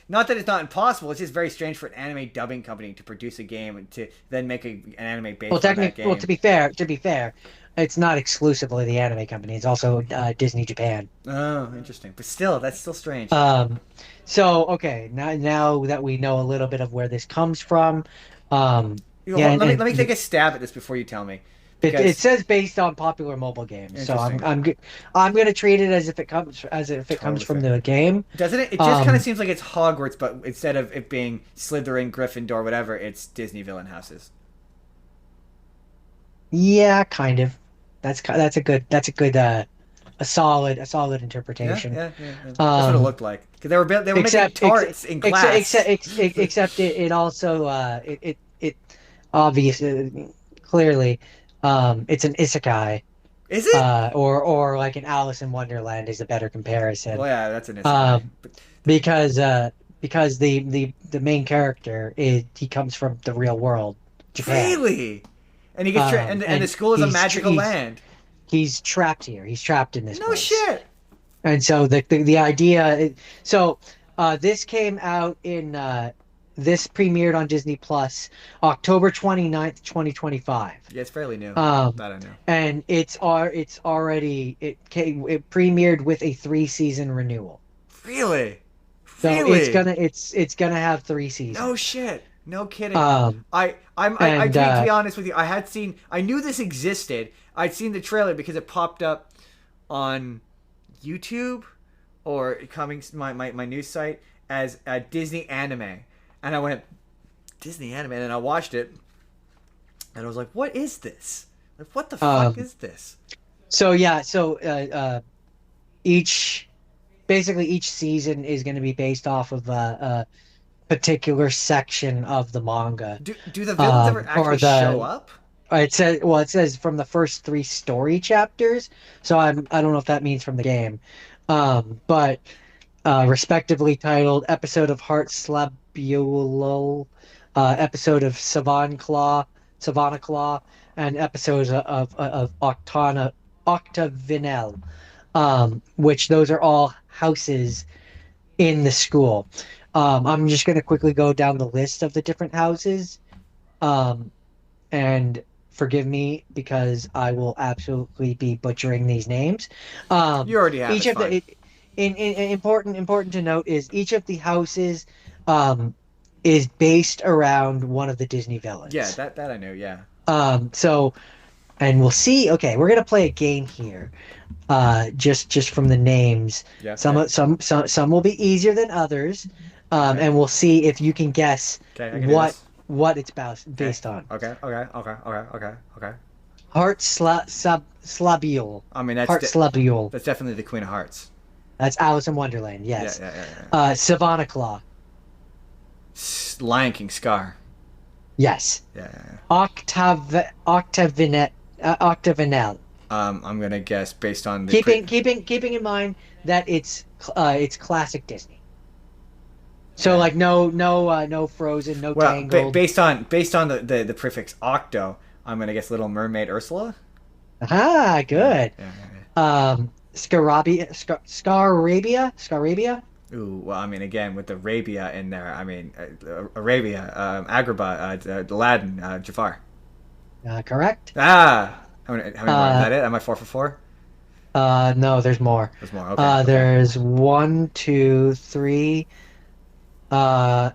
not that it's not impossible. It's just very strange for an anime dubbing company to produce a game and to then make an anime based Well, on that technically, game. well, to be fair, it's not exclusively the anime company. It's also Disney Japan. Oh, interesting. But still, that's still strange. Um, so okay, now that we know a little bit of where this comes from, yeah, Let me take a stab at this before you tell me. it Because says based on popular mobile games. So interesting. I'm gonna treat it as if it comes Totally from fair. the game. Doesn't it? It just kind Um, of seems like it's Hogwarts, but instead of it being Slytherin, Gryffindor, whatever, it's Disney villain houses. Yeah, kind of. That's a good a solid Yeah, interpretation. yeah. That's what it looked like. Because they were making tarts in class. Except it also it obviously clearly It's an isekai, Is it? or like an Alice in Wonderland is a better Well, comparison. yeah, that's an isekai. Um, But because the main character he comes from the real world, Japan. really, and he gets and the And school is a magical land. he's trapped here. He's trapped in this No place. shit. And so the idea, so this came out in this premiered on Disney Plus October 29th, 2025. Yeah, it's fairly new. Um, That I know. and it's already it premiered with a 3 season renewal. Really, So really. it's gonna have three No seasons. shit. No kidding. Um, I and to be honest with you, I knew this existed. I'd seen the trailer because it popped up on YouTube or coming my news site as a Disney anime, and I went Disney anime, and then I watched it, and I was like, what is this? Like, what the fuck um, is this? so yeah, so each basically each season is going to be based off of a particular section of the manga. Do the villains ever Or actually show the up? it says from the first three story chapters. So I don't know if that means from the game. But respectively titled episode of Heart Slabulol, episode of Savannah Claw, and episodes of Octavinel, which those are all houses in the school. I'm just going to quickly go down the list of the different houses. Um, and forgive me because I will absolutely be butchering these names. You already have. Each It's of fine. the important to note is each of the houses um, is based around one of the Disney Yeah, villains. that I know. Yeah. So and we'll see. Okay, we're gonna play a game here. Just from the names, Yeah. Yeah. some will be easier than others, Okay. and we'll see if you can guess Okay. I can do what this. it's Okay. based on. Okay. Okay. Okay. Okay. Okay. Okay. Slabule. I mean, Heart Slabule. that's definitely the Queen of Hearts. That's Alice in Wonderland. Yeah. Yes. Yeah. Yeah. Yeah. Savannah Claw. Lion King Scar. Yes. Yeah. Yeah. Yeah. Octavinel. I'm gonna guess based on the pre. Keeping in mind that it's classic Disney. So Okay. like no Frozen, no Well, Tangled. based on the prefix octo, I'm gonna guess Little Mermaid Ursula. Ah, Yeah. good. Yeah. Yeah. Scarabia. Yeah. Ooh. Well, I mean, again with the Arabia in there. I mean, Arabia, Agrabah, Aladdin, Jafar. Correct. Ah. How many more? Is Uh, that it? Am I 4 for 4? no, there's more. There's more. Okay. Okay. There's one, two, three, uh,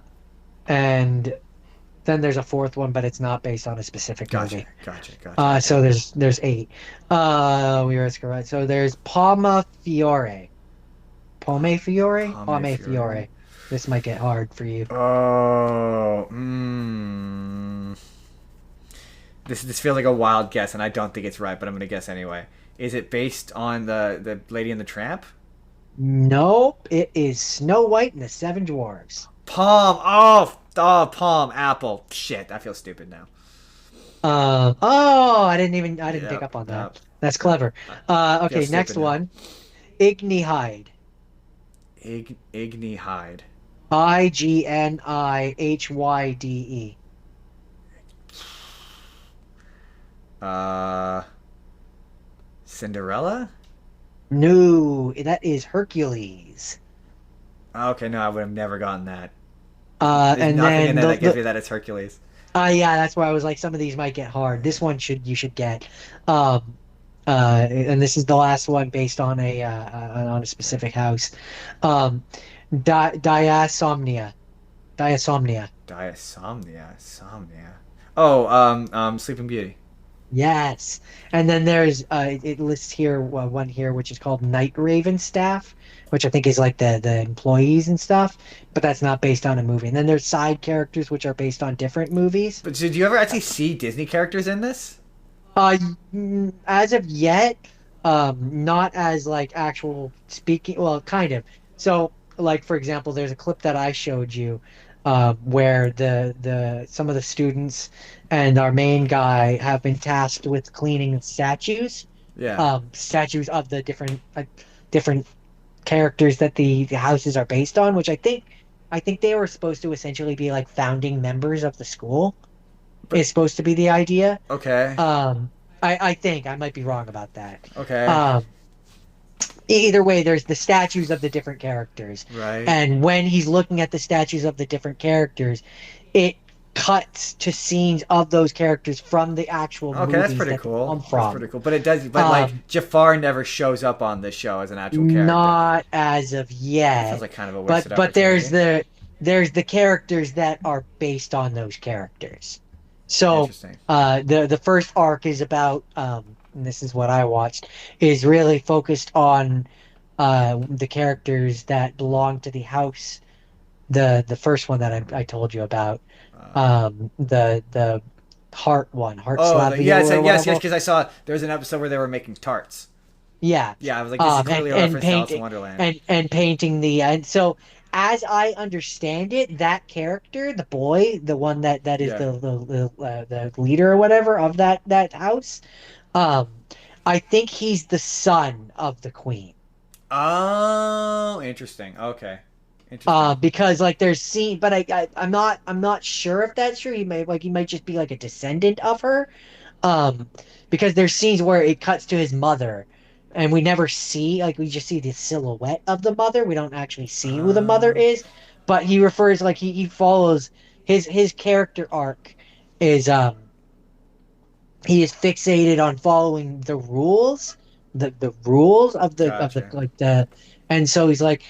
and then there's a fourth one, but it's not based on a specific Gotcha. movie. Gotcha. Gotcha. So there's eight. We were correct. So there's Palma Fiore. Palme Fiore? Palme Palme Fiore. Fiore. This might get hard for you. Oh. Mm. This feels like a wild guess, and I don't think it's right, but I'm gonna guess anyway. Is it based on the Lady and the Tramp? Nope, it is Snow White and the Seven Dwarfs. Palm. Oh, palm. Apple. Shit, I feel stupid now. I didn't pick Yep. up on Yep. that. That's Yep. clever. I feel Okay, next stupid now. one. Igni Hyde. Igni Hyde. IgnihYde. Uh, Cinderella. No, that is Hercules. Okay, no, I would have never gotten that. There's And nothing in then there that gives me that it's Hercules. yeah, that's why I was like, some of these might get hard. This one you should get. Um, and this is the last one based on a specific house. Um, Diasomnia. Diasomnia. Diasomnia. Somnia. Oh, Sleeping Beauty. Yes. And then there's it lists here one here which is called Night Raven Staff, which I think is like the employees and stuff, but that's not based on a movie. And then there's side characters which are based on different movies. But did you ever actually see Disney characters in this? Uh, as of yet, not as like actual speaking. Well, kind of. So, like for example, there's a clip that I showed you. where the some of the students and our main guy have been tasked with cleaning statues, Yeah. statues of the different characters that the houses are based on, which I think they were supposed to essentially be like founding members of the school. But Is supposed to be the idea. okay. Um, I think I might be wrong about that. Okay. Um, either way, there's the statues of the different characters. Right. And when he's looking at the statues of the different characters, it cuts to scenes of those characters from the actual Okay, that's movies pretty that they cool. come That's from. pretty cool. But it does. But like Um, Jafar never shows up on this show as an actual character. not as of That feels yet, like kind of a wasted but opportunity. there's the characters that are based on those characters. So Interesting. the first arc is about and this is what I watched, is really focused on the characters that belong to the house. The first one that I told you about, Uh, the Heart one, Heart oh, Slavio yes, or yes, yes. whatever. Because I saw there was an episode where they were making tarts. Yeah. Yeah, I was like, this is clearly a And reference to Alice in painting Wonderland. and painting and so as I understand it, that character, the boy, the one that is Yeah. the leader or whatever of that house, um, I think he's the son of the queen. Oh, interesting. Okay, interesting. Because like there's scene, but I'm not sure if that's true. He might just be like a descendant of her. Um, because there's scenes where it cuts to his mother, and we never see, like, we just see the silhouette of the mother. We don't actually see who the mother Uh, is, but he refers, like, he follows his character arc is he is fixated on following the rules, the rules of the gotcha. like the and so he's like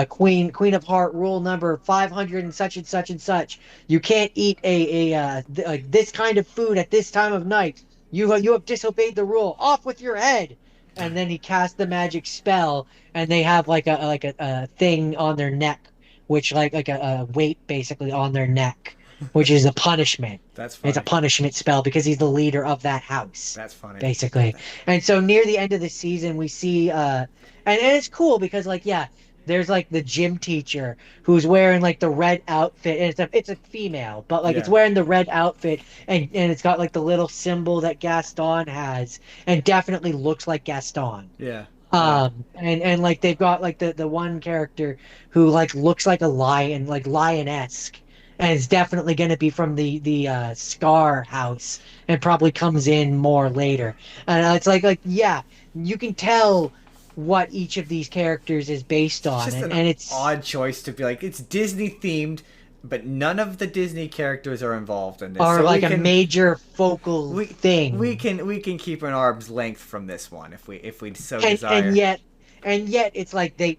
Queen of Heart rule number 500 and such and such. You can't eat like this kind of food at this time of night. You have disobeyed the rule. Off with your head. And then he casts the magic spell, and they have a thing on their neck, which like a weight basically on their neck, which is a punishment. That's It's a funny. punishment spell because he's the leader of that house, That's funny. basically. And so near the end of the season, we see and it's cool because like yeah, there's like the gym teacher who's wearing like the red outfit, and it's a female, but like it's Yeah. wearing the red outfit, and it's got like the little symbol that Gaston has, and definitely looks like Gaston. Yeah. Yeah. And like they've got like the one character who like looks like a lion, like lion-esque, and it's definitely going to be from the Scar house, and probably comes in more later. And it's like yeah, you can tell what each of these characters is based It's on, just an and it's odd choice to be like it's Disney themed, but none of the Disney characters are involved in this. are So like a major focal we thing. we can keep an arm's length from this one if we so And desire. yet it's like they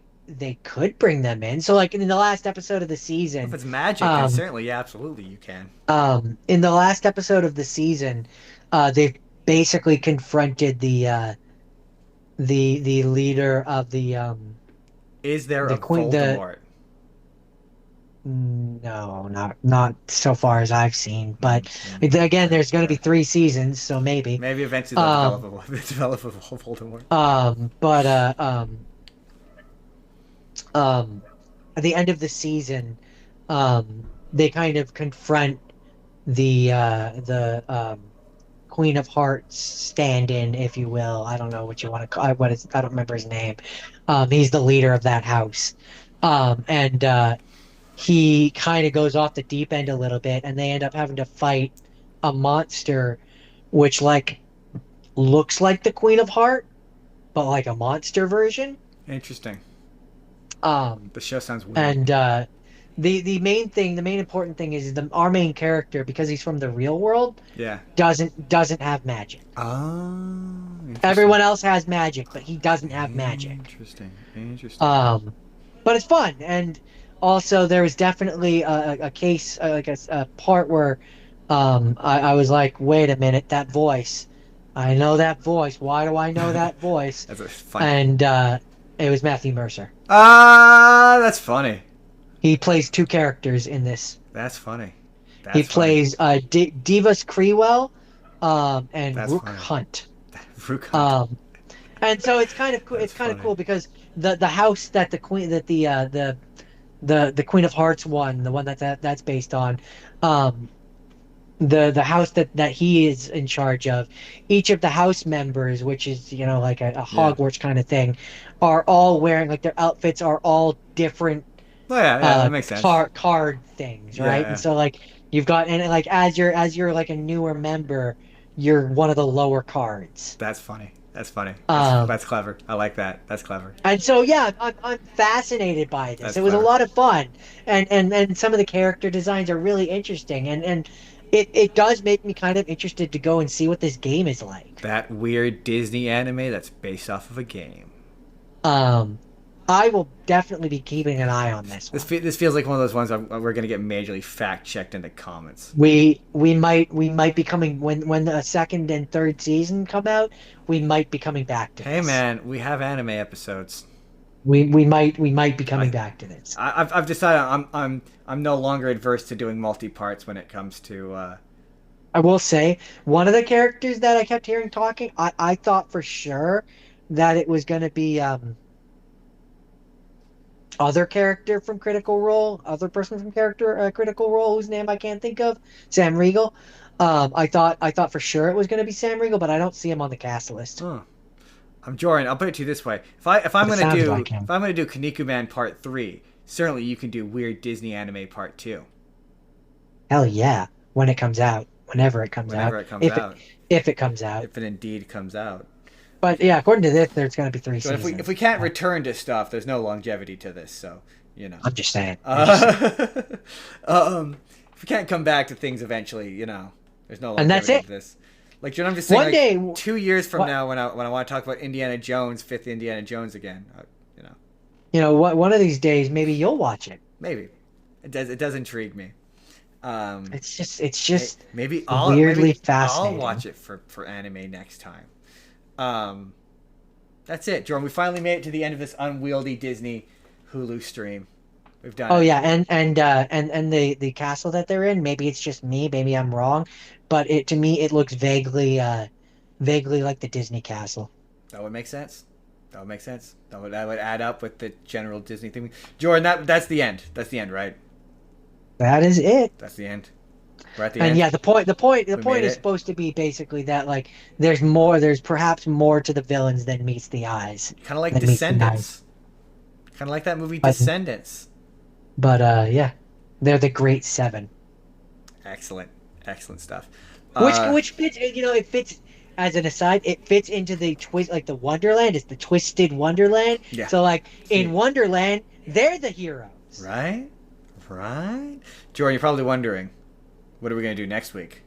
could bring them in. So like in the last episode of the If season, it's magic, then um certainly, yeah, absolutely, you can. in the last episode of the season, they've basically confronted the leader of Is there a the queen the Voldemort? no, not so far as I've seen, but again, Okay, there's going to be fair. 3 seasons, so maybe. Maybe eventually they'll Um, develop a Voldemort. but at the end of the season, they kind of confront the Queen of Hearts stand-in, if you will. I don't know what you want to call what is I don't remember his name. He's the leader of that house. And he kind of goes off the deep end a little bit, and they end up having to fight a monster which like looks like the Queen of Heart, but like a monster version. Interesting. Um, The show sounds weird. and the main thing, the main important thing is our main character, because he's from the real world, Yeah. doesn't have magic. Oh, interesting. Everyone else has magic, but he doesn't have magic. Interesting. Interesting. But it's fun, and also there was definitely a case, a part where I was like, wait a minute, that voice. I know that voice. Why do I know that voice? That's a fun. And it was Matthew Mercer. Ah, that's funny. He plays two characters in this. That's funny. He That's funny. plays Divas Crewell, and That's Rook funny. Hunt. Rook Hunt. And so it's kind of cool. That's It's kind of funny. cool because the house that the queen that the the Queen of Hearts one, the one that's based on, um, the house that he is in charge of, each of the house members, which is like a Yeah. Hogwarts kind of thing, are all wearing like their outfits are all different Oh yeah, yeah, that makes sense. card things, Yeah, right? And yeah. so like you've got and like as you're like a newer member, you're one of the lower cards. That's funny. That's funny. Um, That's clever. I like that. That's clever. and so yeah, I'm fascinated by this. That's It was a clever. lot of fun, and some of the character designs are really interesting, and it does make me kind of interested to go and see what this game is like. That weird Disney anime that's based off of a game. Um, I will definitely be keeping an eye on this one. This feels like one of those ones we're gonna get majorly fact checked in the comments. We might be coming when the second and third season come out. We might be coming back to Hey this. man, we have anime episodes. We might be coming I, back to this. I've decided I'm no longer adverse to doing multi parts when it comes to I will say one of the characters that I kept hearing talking, I thought for sure that it was going to be other character from Critical Role, other person from character Critical Role whose name I can't think of, Sam Riegel. I thought for sure it was going to be Sam Riegel, but I don't see him on the cast list. huh. I'm Jordan. I'll put it to you this way: if I'm But it gonna sounds do like him. Kinnikuman Man Part 3, certainly you can do Weird Disney Anime Part 2 Hell yeah, when it comes out, whenever it comes out, whenever it comes if it out, if it comes out. if it indeed comes out. But yeah, according to this, there's going to be three So if we seasons. can't return to stuff, there's no longevity to this. So you know, I'm just saying. I'm just saying. uh, if we can't come back to things eventually, there's no And that's longevity it. to this. Like I'm just saying, One like day, 2 years from what now, when I want to talk about Indiana Jones, fifth Indiana Jones again, you know, what one of these days, maybe you'll watch it. maybe it does intrigue me. Um, It's just maybe weirdly I'll watch fascinating. it for anime next time. Um, that's it, Jordan. We finally made it to the end of this unwieldy Disney Hulu stream. We've done Oh it. yeah, and the castle that they're in, maybe it's just me, maybe I'm wrong, but it to me it looks vaguely like the Disney castle. That would make sense. That would make sense. That would add up with the general Disney theme. Jordan, that's the end. That's the end, right? That is it. That's the end. We're at the And end. yeah, the We made point is it. supposed to be basically that like there's perhaps more to the villains than meets the eyes, Kind of like than meets the eyes. Descendants. Kind of like that movie But Descendants. yeah, they're the Great Seven. Excellent. Excellent stuff. Which fits, it fits as an aside, it fits into the twist, like the Wonderland. It's the twisted Wonderland. Yeah. So like Yeah. in Wonderland, they're the heroes. Right? Right? Jordan, you're probably wondering, what are we going to do next week?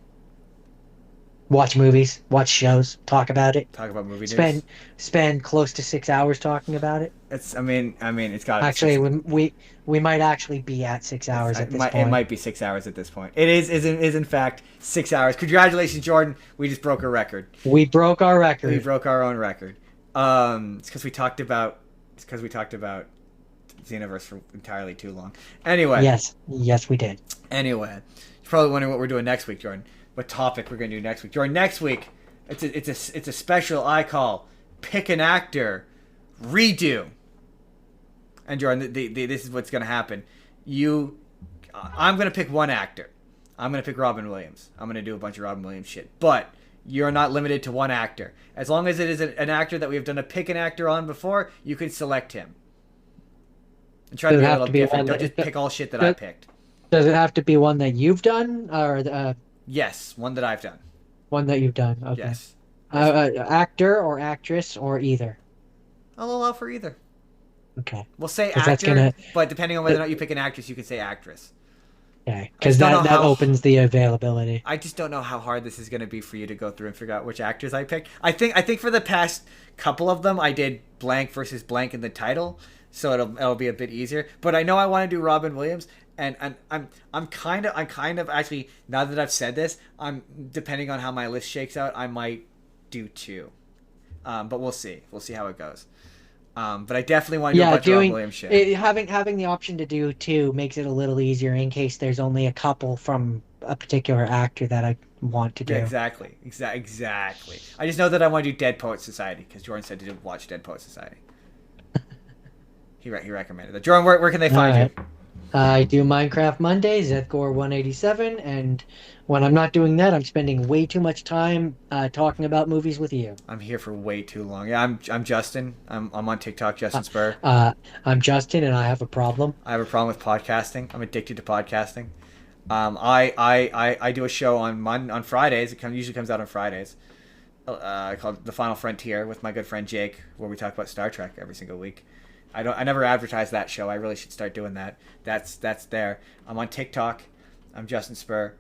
Watch movies, watch shows, talk about it. Talk about movie news? Spend close to 6 hours talking about it. It's got to be Actually, we might actually be at 6 hours at this it point. might be 6 hours at this point. It is in fact 6 hours. Congratulations, Jordan. We just broke a record. We broke our We record. broke our own record. It's because we talked about Xenoverse for entirely too long. Anyway, Yes, we did. you're probably wondering what we're doing next week, Jordan. What topic we're going to do next week, Jordan? Next week, it's a special I call pick an actor, redo. And Jordan, this is what's going to happen. I'm going to pick one actor. I'm going to pick Robin Williams. I'm going to do a bunch of Robin Williams shit. But you're not limited to one actor. As long as it is an actor that we have done a pick an actor on before, you can select him. And try to Does be it a have little to be different. one Don't just that pick all shit that I does, picked. does it have to be one that you've done or Yes, one that I've done. one that you've done? Okay. Yes. Yes. Actor or actress or either. I'll allow for either. Okay. We'll say Because that's actor, gonna but depending on whether or not you pick an actress, you can say actress. okay. I Because just don't know that how. opens the availability. I just don't know how hard this is going to be for you to go through and figure out which actors I picked. I think for the past couple of them, I did blank versus blank in the title, so it'll be a bit easier. But I know I want to do Robin Williams, and I'm kind of actually, now that I've said this, I'm depending on how my list shakes out, I might do two. But we'll see. We'll see how it goes. But I definitely want to do a Yeah, bunch of Robin Williams shit. having the option to do two makes it a little easier in case there's only a couple from a particular actor that I want to do. Yeah, exactly. Exactly. I just know that I want to do Dead Poet Society because Jordan said to watch Dead Poet Society. He recommended that. Jordan, where can they All find right. you? I do Minecraft Mondays, Zethgore187, and when I'm not doing that, I'm spending way too much time talking about movies with you. I'm here for way too long. Yeah, I'm Justin. I'm on TikTok, Uh, Justin Spurr. I'm Justin, and I have a problem. I have a problem with podcasting. I'm addicted to podcasting. I do a show on Fridays. Usually comes out on Fridays. Called The Final Frontier with my good friend Jake, where we talk about Star Trek every single week. I never advertise that show. I really should start doing that. That's there. I'm on TikTok. I'm Justin Spurr.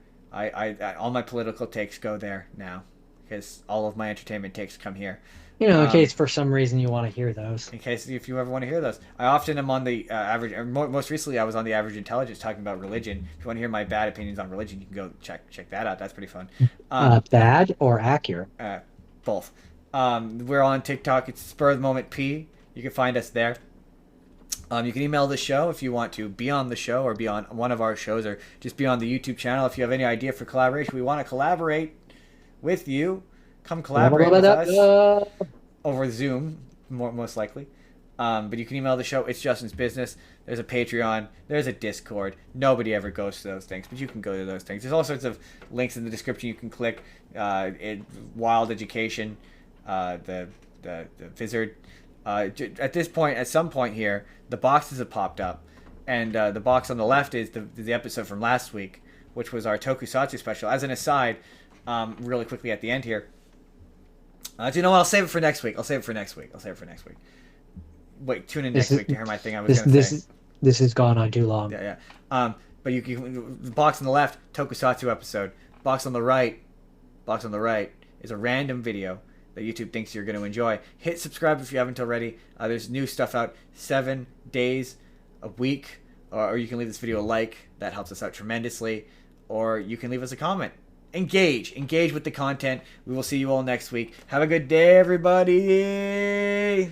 All my political takes go there now because all of my entertainment takes come here. In Um, case for some reason you want to hear those. in case if you ever want to hear those, I often am on the average. Most recently, I was on the Average Intelligence talking about religion. If you want to hear my bad opinions on religion, you can go check that out. That's pretty fun. Um, Bad or accurate? uh, Both. We're on TikTok. It's Spur of the Moment P. You can find us there. You can email the show if you want to be on the show or be on one of our shows or just be on the YouTube channel. If you have any idea for collaboration, we want to collaborate with you. Come collaborate with us over Zoom, most likely. But you can email the show. It's Justin's Business. There's a Patreon. There's a Discord. Nobody ever goes to those things, but you can go to those things. There's all sorts of links in the description you can click. Wild Education, the Vizard. At this point, at some point here, the boxes have popped up, and the box on the left is the episode from last week, which was our Tokusatsu special. As an aside, really quickly at the end here. Do you know what? I'll save it for next week. I'll save it for next week. Wait, tune in next week to hear my thing. I was going to say. This has gone on too long. Yeah, yeah. But the box on the left, Tokusatsu episode. Box on the right is a random video that YouTube thinks you're going to enjoy. Hit subscribe if you haven't already. There's new stuff out 7 days a week, or you can leave this video a like. That helps us out tremendously. Or you can leave us a comment. Engage with the content. We will see you all next week. Have a good day, everybody.